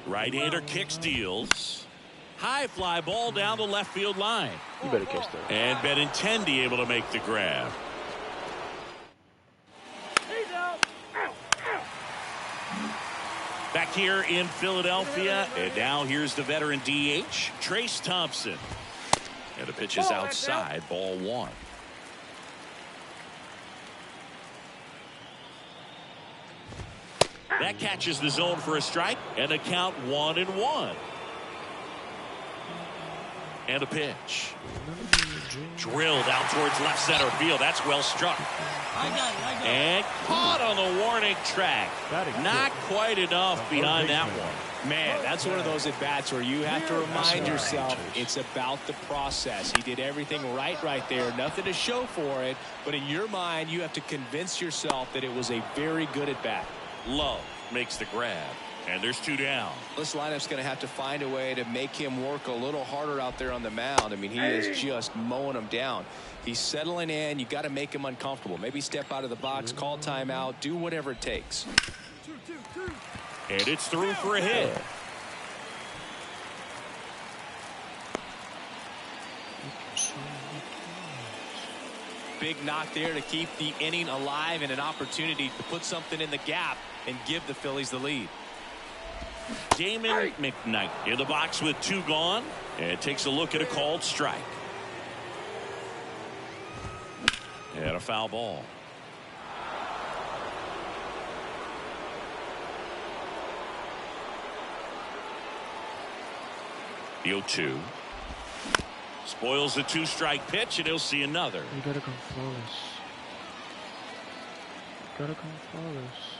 Right-hander kicks, deals. High fly ball down the left field line. You better catch that. And Benintendi able to make the grab. Back here in Philadelphia, and now here's the veteran DH, Trace Thompson. And the pitch is outside, ball 1. That catches the zone for a strike, and the count 1-1. And a pitch. Drilled out towards left center field. That's well struck. And caught on the warning track. Not quite enough behind that one. Man, that's one of those at-bats where you have to remind yourself it's about the process. He did everything right there. Nothing to show for it. But in your mind, you have to convince yourself that it was a very good at-bat. Love makes the grab. And there's 2 down. This lineup's going to have to find a way to make him work a little harder out there on the mound. I mean, he is just mowing them down. He's settling in. You got to make him uncomfortable. Maybe step out of the box, call timeout, do whatever it takes. And it's through for a hit. Big knock there to keep the inning alive and an opportunity to put something in the gap and give the Phillies the lead. Damon McKnight in the box with 2 gone, and takes a look at a called strike. And a foul ball. The 0-2. Spoils the 2-strike pitch, and he'll see another. You gotta come flawless. You gotta come flawless.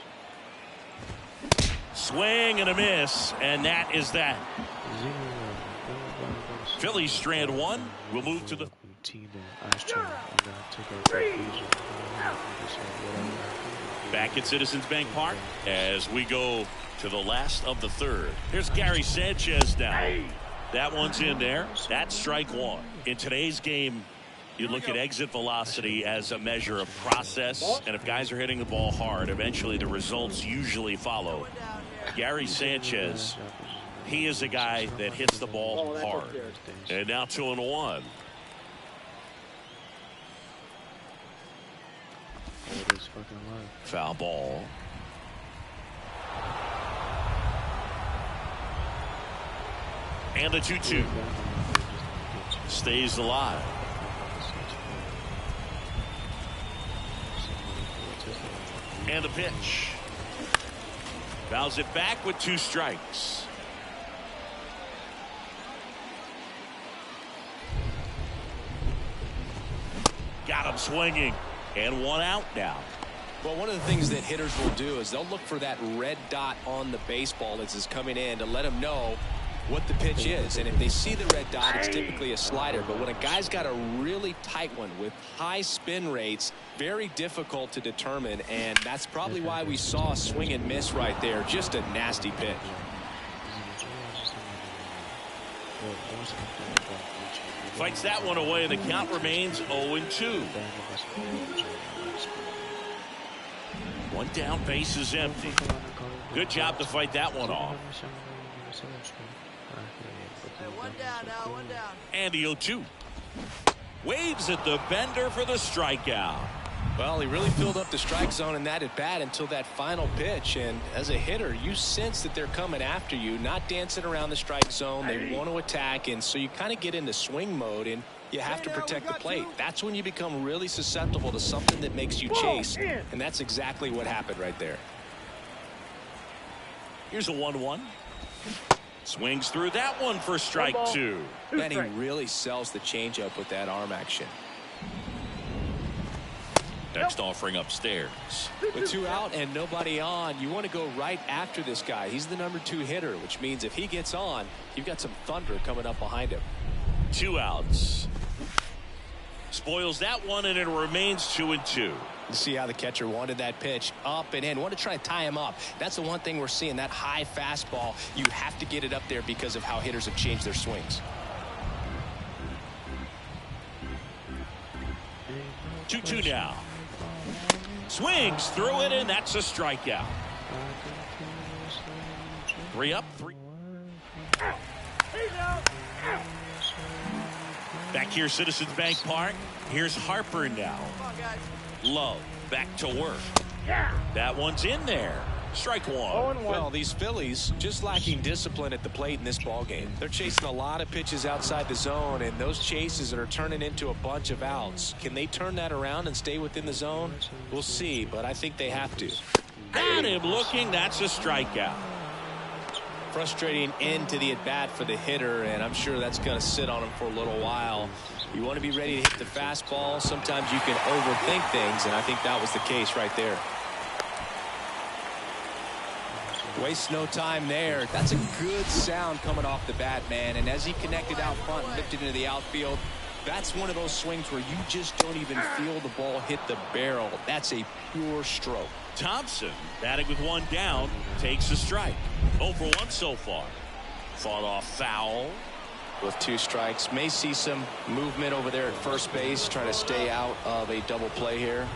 Swing and a miss, and that is that. Phillies strand 1. We'll move to the back at Citizens Bank Park as we go to the last of the 3rd. Here's Gary Sanchez now. That one's in there. That's strike 1. In today's game, you look at exit velocity as a measure of process, and if guys are hitting the ball hard, eventually the results usually follow. Gary Sanchez, he is a guy that hits the ball hard. And now 2-1. Foul ball. And the 2-2 stays alive. And the pitch. Fouls it back with 2 strikes. Got him swinging. And 1 out now. Well, one of the things that hitters will do is they'll look for that red dot on the baseball as it's coming in to let them know what the pitch is. And if they see the red dot, it's typically a slider. But when a guy's got a really tight one with high spin rates, very difficult to determine. And that's probably why we saw a swing and miss right there. Just a nasty pitch. Fights that one away. The count remains 0-2. 1 down, base is empty. Good job to fight that one off. Hey, one down now, one down. And the 0-2. Waves at the bender for the strikeout. Well, he really filled up the strike zone in that at bat until that final pitch. And as a hitter, you sense that they're coming after you, not dancing around the strike zone. They want to attack, and so you kind of get into swing mode, and you have to protect the plate. That's when you become really susceptible to something that makes you chase, and that's exactly what happened right there. Here's a 1-1. Swings through that one for strike 2. And he really sells the changeup with that arm action. Next offering upstairs. With 2 out and nobody on, you want to go right after this guy. He's the number 2 hitter, which means if he gets on, you've got some thunder coming up behind him. 2 outs. Spoils that one, and it remains 2-2. You see how the catcher wanted that pitch up and in. Want to try to tie him up. That's the one thing we're seeing, that high fastball. You have to get it up there because of how hitters have changed their swings. 2-2 now. Swings through it, and that's a strikeout. 3 up, 3. Back here, Citizens Bank Park. Here's Harper now. Love back to work. That one's in there. Strike 1. Well, these Phillies just lacking discipline at the plate in this ball game. They're chasing a lot of pitches outside the zone, and those chases are turning into a bunch of outs. Can they turn that around and stay within the zone? We'll see, but I think they have to. Got him looking. That's a strikeout. Frustrating end to the at-bat for the hitter, and I'm sure that's going to sit on him for a little while. You want to be ready to hit the fastball. Sometimes you can overthink things, and I think that was the case right there. Waste no time there. That's a good sound coming off the bat, man. And as he connected out front and lifted into the outfield, that's one of those swings where you just don't even feel the ball hit the barrel. That's a pure stroke. Thompson, batting with 1 down, takes a strike. 0 for 1 so far. Fought off foul. With 2 strikes, may see some movement over there at first base, trying to stay out of a double play here.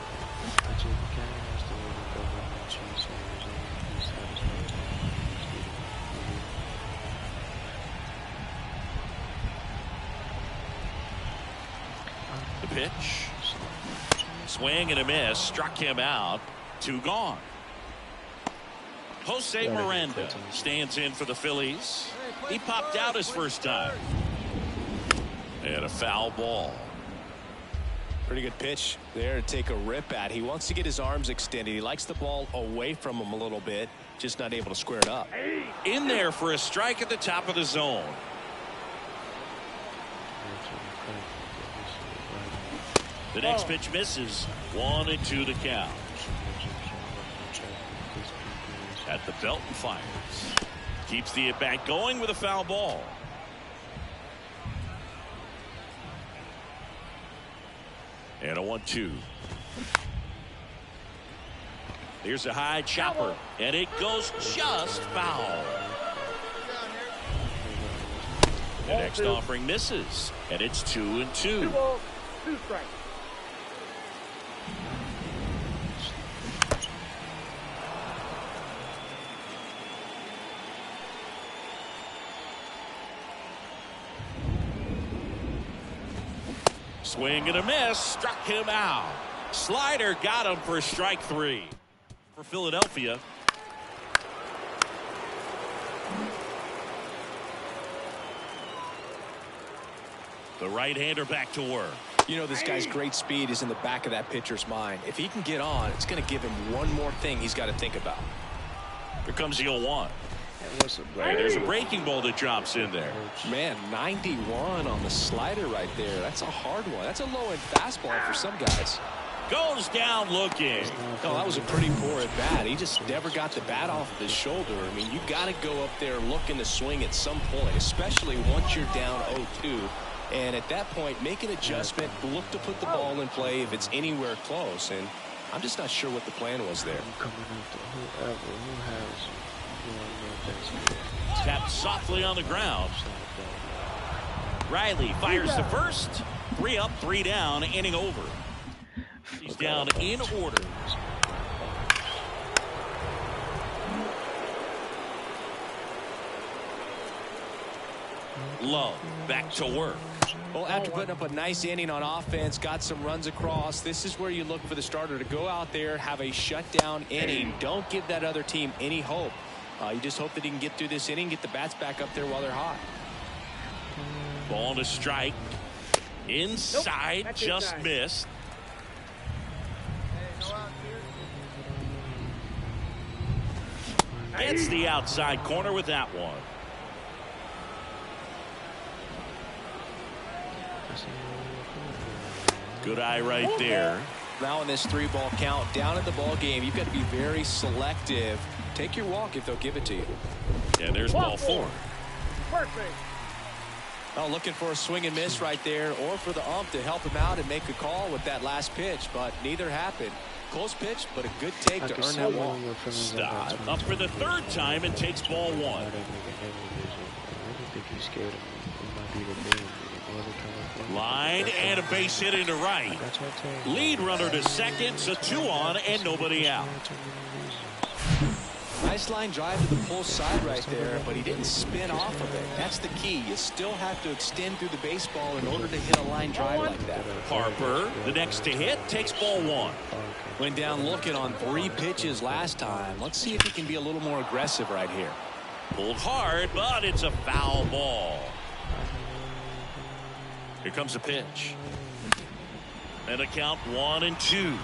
The pitch. Swing and a miss. Struck him out. 2 gone. Jose Miranda stands in for the Phillies. He popped out his first time. And a foul ball. Pretty good pitch there to take a rip at. He wants to get his arms extended. He likes the ball away from him a little bit. Just not able to square it up. In there for a strike at the top of the zone. The next pitch misses. 1-2 to count. At the belt and fires. Keeps the at-bat going with a foul ball. And a 1-2. Here's a high chopper, and it goes just foul. The next offering misses, and it's 2-2. 2 balls, 2 strikes. Swing and a miss, struck him out. Slider got him for strike 3. For Philadelphia. The right-hander back to work. You know, this guy's great speed is in the back of that pitcher's mind. If he can get on, it's going to give him one more thing he's got to think about. Here comes the 0-1. Hey, there's a breaking ball that drops in there. Man, 91 on the slider right there. That's a hard one. That's a low-end fastball for some guys. Goes down looking. Oh, that was a pretty poor at bat. He just never got the bat off of his shoulder. I mean, you got to go up there looking to swing at some point, especially once you're down 0-2. And at that point, make an adjustment, look to put the ball in play if it's anywhere close. And I'm just not sure what the plan was there. Tapped softly on the ground. Riley fires to first. 3 up, 3 down, inning over. He's down in order. Love back to work. Well, after putting up a nice inning on offense, got some runs across, this is where you look for the starter to go out there, have a shutdown inning. Don't give that other team any hope. You just hope that he can get through this inning, get the bats back up there while they're hot. Ball to strike. Inside, nope, just missed. Gets the outside corner with that one. Good eye right there. Now in this 3-ball count, down in the ball game, you've got to be very selective. Take your walk if they'll give it to you. And there's ball 4. Perfect. Oh, looking for a swing and miss right there, or for the ump to help him out and make a call with that last pitch, but neither happened. Close pitch, but a good take to earn that walk. Stop up for the 3rd time and takes ball 1. I don't think he's scared of me. He might be the man. Line and a base hit into right. Lead runner to second, so 2 on and nobody out. Nice line drive to the pull side right there, but he didn't spin off of it. That's the key. You still have to extend through the baseball in order to hit a line drive like that. Harper, the next to hit, takes ball 1. Went down looking on 3 pitches last time. Let's see if he can be a little more aggressive right here. Pulled hard, but it's a foul ball. Here comes a pitch. And a count 1-2.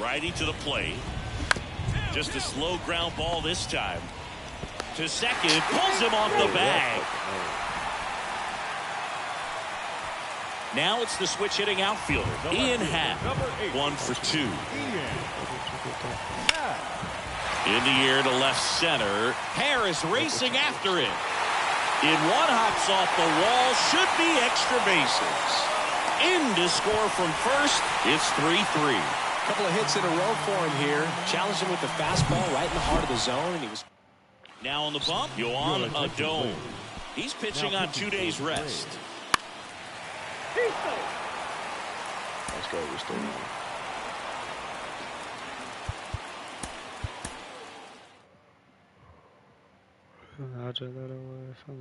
Righty to the plate. Just a slow ground ball this time. To second, pulls him off the bag. Now it's the switch hitting outfielder, Ian Happ. 1 for 2. In the air to left center. Harris racing after it. In one, hops off the wall. Should be extra bases. In to score from first. It's 3-3. Couple of hits in a row for him here. Challenged him with the fastball right in the heart of the zone, and he was. Now on the bump, Yohan Adome. He's pitching on 2 days rest. Let's go, we're still on. I just let away from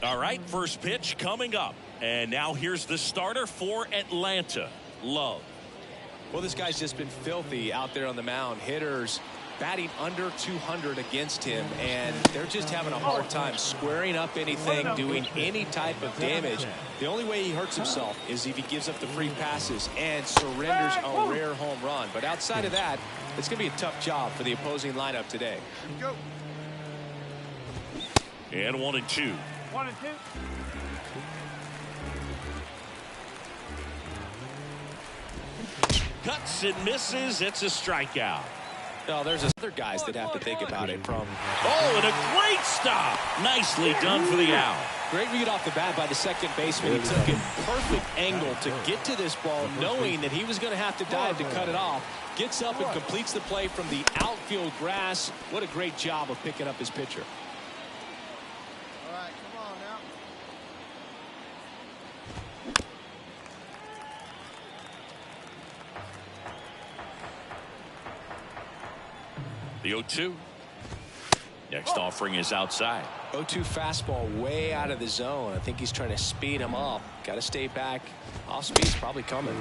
All right, first pitch coming up. And now here's the starter for Atlanta, Love. Well, this guy's just been filthy out there on the mound. Hitters batting under 200 against him, and they're just having a hard time squaring up anything, doing any type of damage. The only way he hurts himself is if he gives up the free passes and surrenders a rare home run. But outside of that, it's going to be a tough job for the opposing lineup today. And 1-2. 1-2. Cuts and misses. It's a strikeout. Oh, there's other guys that have to think about it from. Oh, and a great stop. Nicely done for the out. Great read off the bat by the second baseman. He took a perfect angle to get to this ball, knowing that he was going to have to dive to cut it off. Gets up and completes the play from the outfield grass. What a great job of picking up his pitcher. All right, come on now. The 0-2. Next offering is outside. 0-2 fastball way out of the zone. I think he's trying to speed him up. Got to stay back. Off speed's probably coming.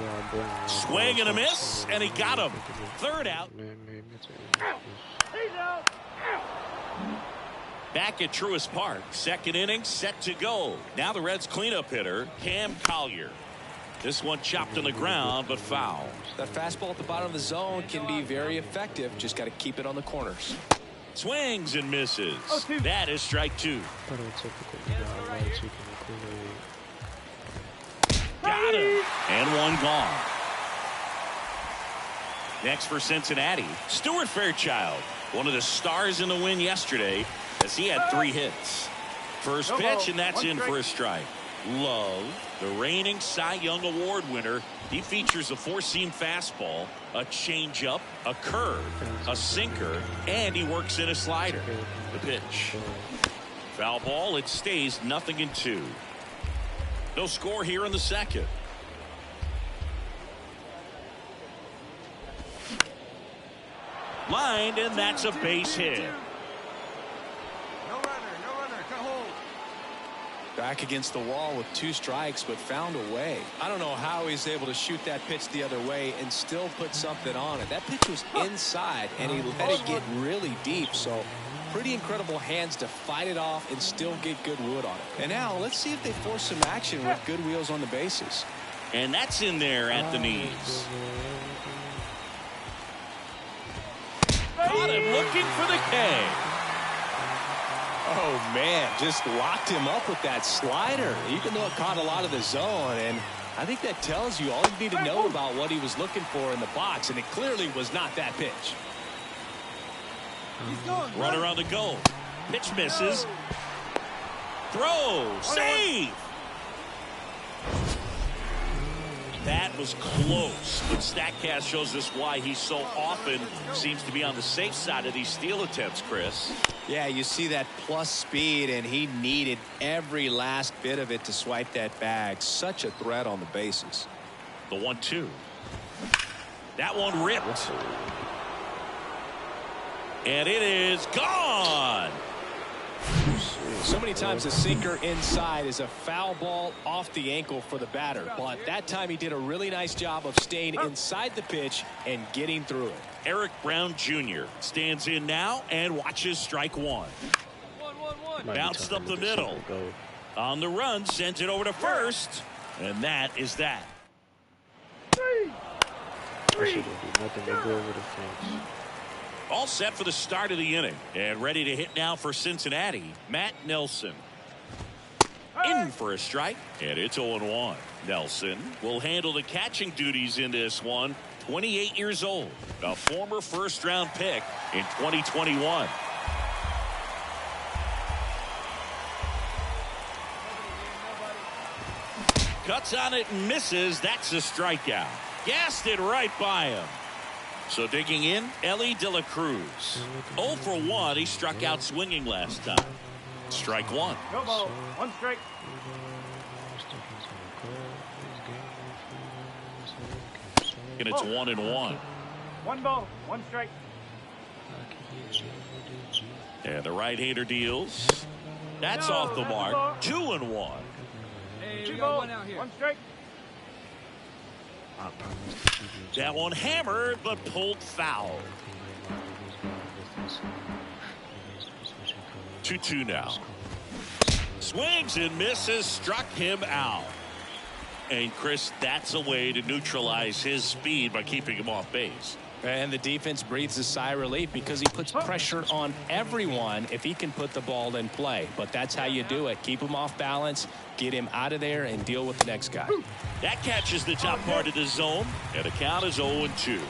Swing and a miss, and he got him. Third out. Back at Truist Park. Second inning set to go. Now the Reds cleanup hitter, Cam Collier. This one chopped on the ground, but foul. That fastball at the bottom of the zone can be very effective. Just got to keep it on the corners. Swings and misses. That is strike 2. Got him. And one gone. Next for Cincinnati, Stuart Fairchild, one of the stars in the win yesterday, as he had 3 hits. First pitch, and that's in for a strike. Love, the reigning Cy Young Award winner, he features a 4-seam fastball, a changeup, a curve, a sinker, and he works in a slider. The pitch. Foul ball, it stays 0-2. No score here in the second. Lined, and that's a base hit. No runner, cut hold. Back against the wall with 2 strikes, but found a way. I don't know how he's able to shoot that pitch the other way and still put something on it. That pitch was inside, and he let it get really deep, so pretty incredible hands to fight it off and still get good wood on it. And now let's see if they force some action with good wheels on the bases. And that's in there at the knees. Caught him looking for the K. Oh, man, just locked him up with that slider, even though it caught a lot of the zone. And I think that tells you all you need to know about what he was looking for in the box, and it clearly was not that pitch. Runner on the go. Pitch misses. Throw. Save. That was close, but StatCast shows us why he so often seems to be on the safe side of these steal attempts, Chris. Yeah, you see that plus speed, and he needed every last bit of it to swipe that bag. Such a threat on the bases. The 1-2. That one ripped. And it is gone. So many times a sinker inside is a foul ball off the ankle for the batter, but that time he did a really nice job of staying inside the pitch and getting through it. Eric Brown Jr. stands in now and watches strike 1. Bounced up the middle. On the run, sends it over to first, and that is that. All set for the start of the inning, and ready to hit now for Cincinnati, Matt Nelson. In for a strike, and it's 0-1. Nelson will handle the catching duties in this one. 28 years old, a former first-round pick in 2021. Cuts on it and misses. That's a strikeout. Gassed it right by him. So digging in, Ellie De La Cruz. 0 for 1. He struck out swinging last time. Strike 1. No ball. 1 strike. And it's 1-1. 1 ball. 1 strike. And the right-hander deals. That's off the mark. 2-1. Hey, 2 we got ball. 1 out here. 1 strike. That one hammered, but pulled foul. 2-2 now. Swings and misses, struck him out. And Chris, that's a way to neutralize his speed by keeping him off base. And the defense breathes a sigh of relief because he puts pressure on everyone if he can put the ball in play. But that's how you do it. Keep him off balance, get him out of there, and deal with the next guy. That catches the top part of the zone, and the count is 0-2.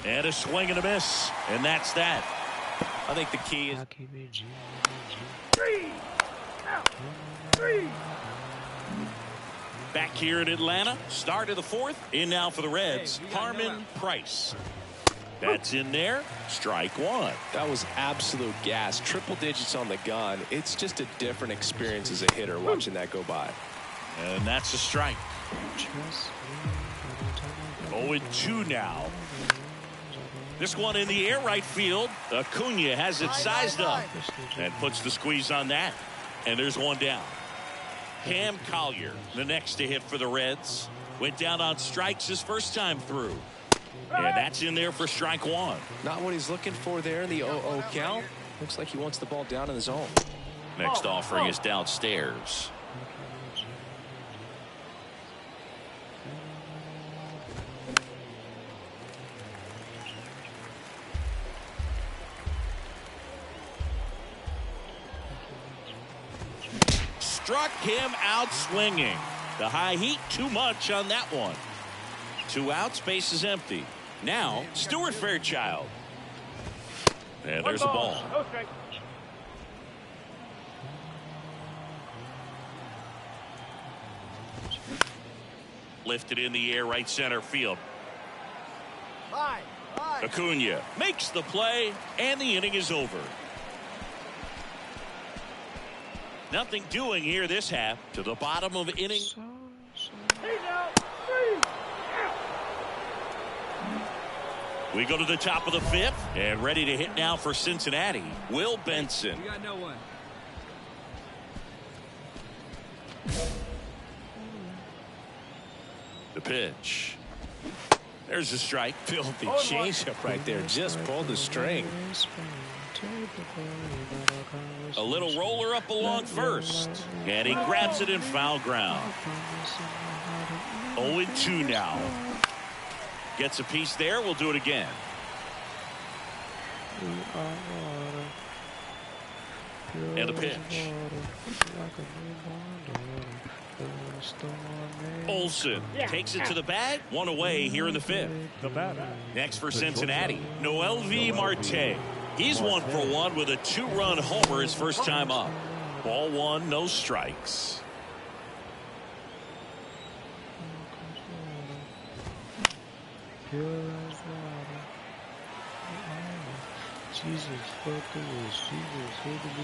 And a swing and a miss, and that's that. I think the key is 3. Out. 3. Back here in Atlanta, start of the 4th. In now for the Reds, Harmon Price. That's in there. Strike 1. That was absolute gas. Triple digits on the gun. It's just a different experience as a hitter watching that go by. And that's a strike. 0-2 now. This one in the air right field. Acuna has it sized up and puts the squeeze on that. And there's one down. Cam Collier, the next to hit for the Reds. Went down on strikes his first time through. And that's in there for strike 1. Not what he's looking for there in the 0-0 count. Looks like he wants the ball down in the zone. Next offering is downstairs. struck him out swinging. The high heat, too much on that one. 2 outs, base is empty. Now, Stuart Fairchild. And there's a ball. Okay. Lifted in the air, right center field. Acuna makes the play, and the inning is over. Nothing doing here this half. To the bottom of inning. He's out. 3. We go to the top of the 5th, and ready to hit now for Cincinnati, Will Benson. You got no one. The pitch. There's a strike. Filthy changeup right there. Just pulled the string. A little roller up along first. And he grabs it in foul ground. 0-2 now. Gets a piece there. We'll do it again. And a pitch. Olsen takes it to the bag. 1 away here in the 5th. The batter. Next for Cincinnati, Noelvi Marte. He's 1 for 1 with a 2-run homer his first time up. Ball 1, no strikes.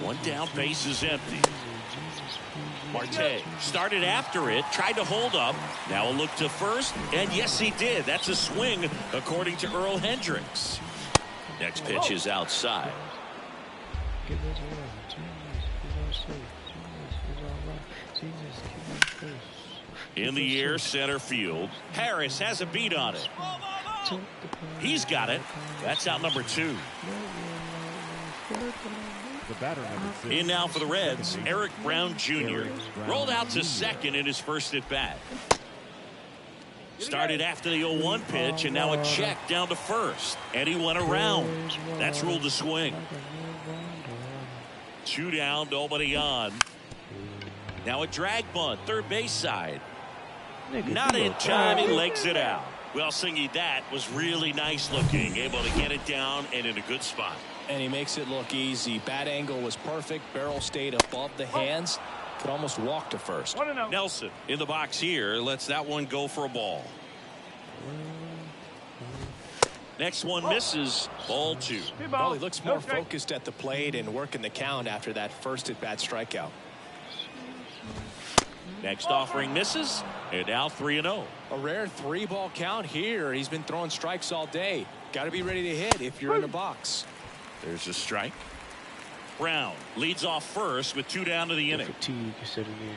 One down, base is empty. Marte started after it, tried to hold up. Now a look to first, and yes, he did. That's a swing, according to Earl Hendricks. Next pitch is outside. In the air, center field. Harris has a beat on it. He's got it. That's out number 2. The batter number 6. In now for the Reds, Eric Brown Jr. Rolled out to second in his first at bat. Started after the 0-1 pitch, and now a check down to first. And he went around. That's ruled a swing. 2 down, nobody on. Now a drag bunt, third base side. Not in time, he legs it out. Well, Singy, that was really nice looking. Able to get it down and in a good spot. And he makes it look easy. Bat angle was perfect. Barrel stayed above the hands. Could almost walk to first. Nelson in the box here. Lets that one go for a ball. Next one misses. Ball 2. Well, he looks more focused at the plate and working the count after that first at-bat strikeout. Next offering misses. And now 3-0. A rare 3-ball count here. He's been throwing strikes all day. Got to be ready to hit if you're in the box. There's a strike. Brown leads off first with 2 down to the inning. Fatigue setting in.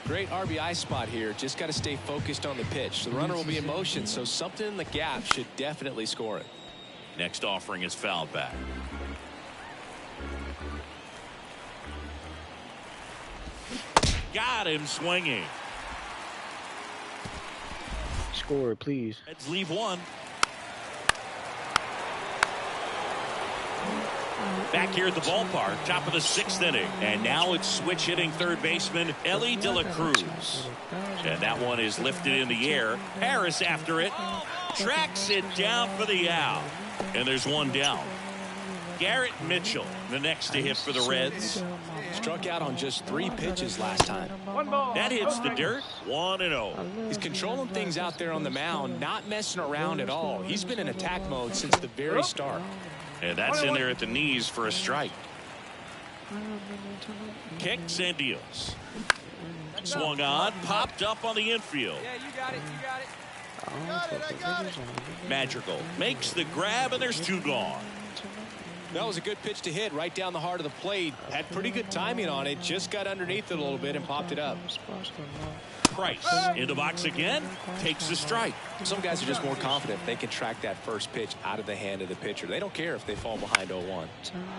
Great RBI spot here. Just got to stay focused on the pitch. The runner will be in motion, so something in the gap should definitely score it. Next offering is fouled back. Got him swinging. Score it, please. Let's leave one. Back here at the ballpark, top of the 6th inning. And now it's switch hitting third baseman Ellie De La Cruz. And that one is lifted in the air. Harris after it. Tracks it down for the out. And there's 1 down. Garrett Mitchell, the next to hit for the Reds. Struck out on just 3 pitches last time. That hits the dirt. 1-0. He's controlling things out there on the mound, not messing around at all. He's been in attack mode since the very start. And that's in there at the knees for a strike. Kicks and deals. Swung on, popped up on the infield. Yeah, you got it. I got it. Madrigal makes the grab, and there's 2 gone. That was a good pitch to hit right down the heart of the plate. Had pretty good timing on it. Just got underneath it a little bit and popped it up. Price in the box again. Takes the strike. Some guys are just more confident they can track that first pitch out of the hand of the pitcher. They don't care if they fall behind 0-1.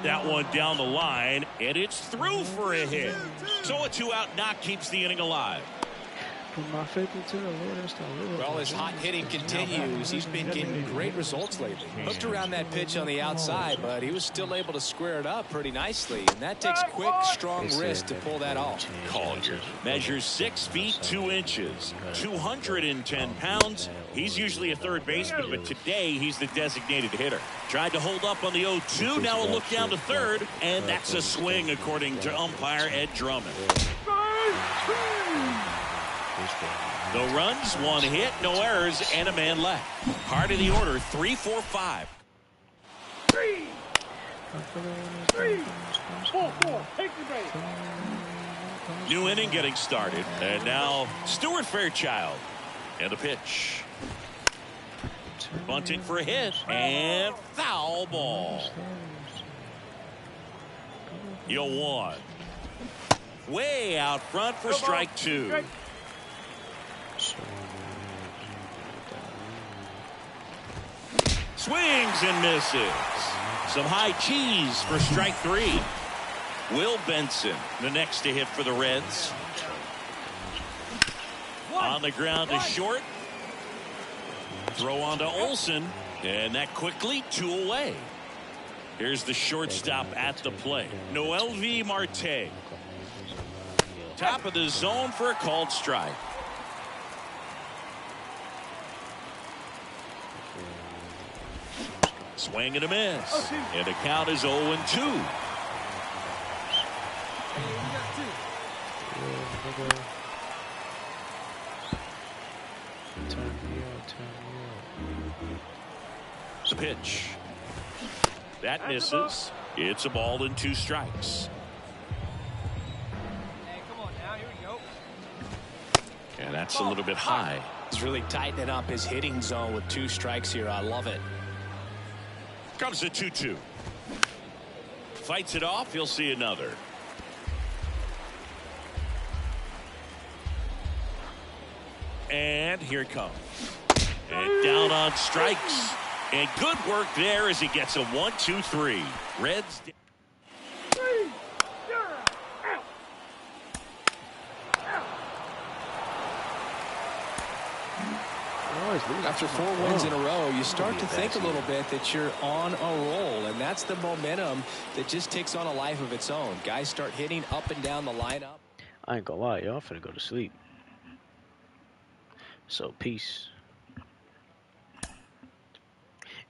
That one down the line, and it's through for a hit. So a 2-out knock keeps the inning alive. Put my faith into the Lord and start living. Well, his hot hitting continues. He's been getting great results lately. Hooked around that pitch on the outside, but he was still able to square it up pretty nicely. And that takes quick, strong wrist to pull that off. Collier measures 6 feet 2 inches, 210 pounds. He's usually a third baseman, but today he's the designated hitter. Tried to hold up on the 0-2. Now a look down to third, and that's a swing, according to umpire Ed Drummond. No runs, 1 hit, no errors, and a man left. Heart of the order, 3-4-5. 3, 4, 4. Take the base. New inning getting started, and now Stuart Fairchild. And a pitch. Bunting for a hit, and foul ball. 0-1. Way out front for strike 2. Swings and misses. Some high cheese for strike 3. Will Benson, the next to hit for the Reds. On the ground to short. Throw on to Olsen, and that quickly 2 away. Here's the shortstop at the plate, Noelvi Marte. Top of the zone for a called strike. Swing and a miss, and the count is 0-2. The pitch. That misses. It's a ball and 2 strikes. Hey, come on now. Here we go. And that's a little bit high. He's really tightening up his hitting zone with 2 strikes here. I love it. Comes the 2-2. Fights it off. He'll see another. And here it comes. And down on strikes. And good work there as he gets a 1-2-3. Reds. After 4 wins in a row, you start to think a little bit that you're on a roll, and that's the momentum that just takes on a life of its own. Guys start hitting up and down the lineup. I ain't gonna lie, y'all finna go to sleep. So peace.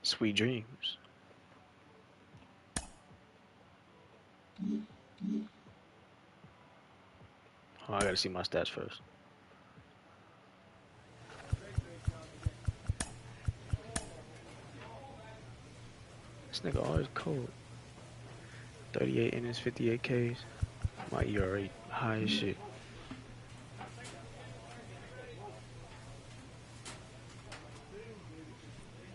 Sweet dreams. Oh, I gotta see my stats first. This nigga always cold. 38 innings, 58 Ks. My ERA high as shit.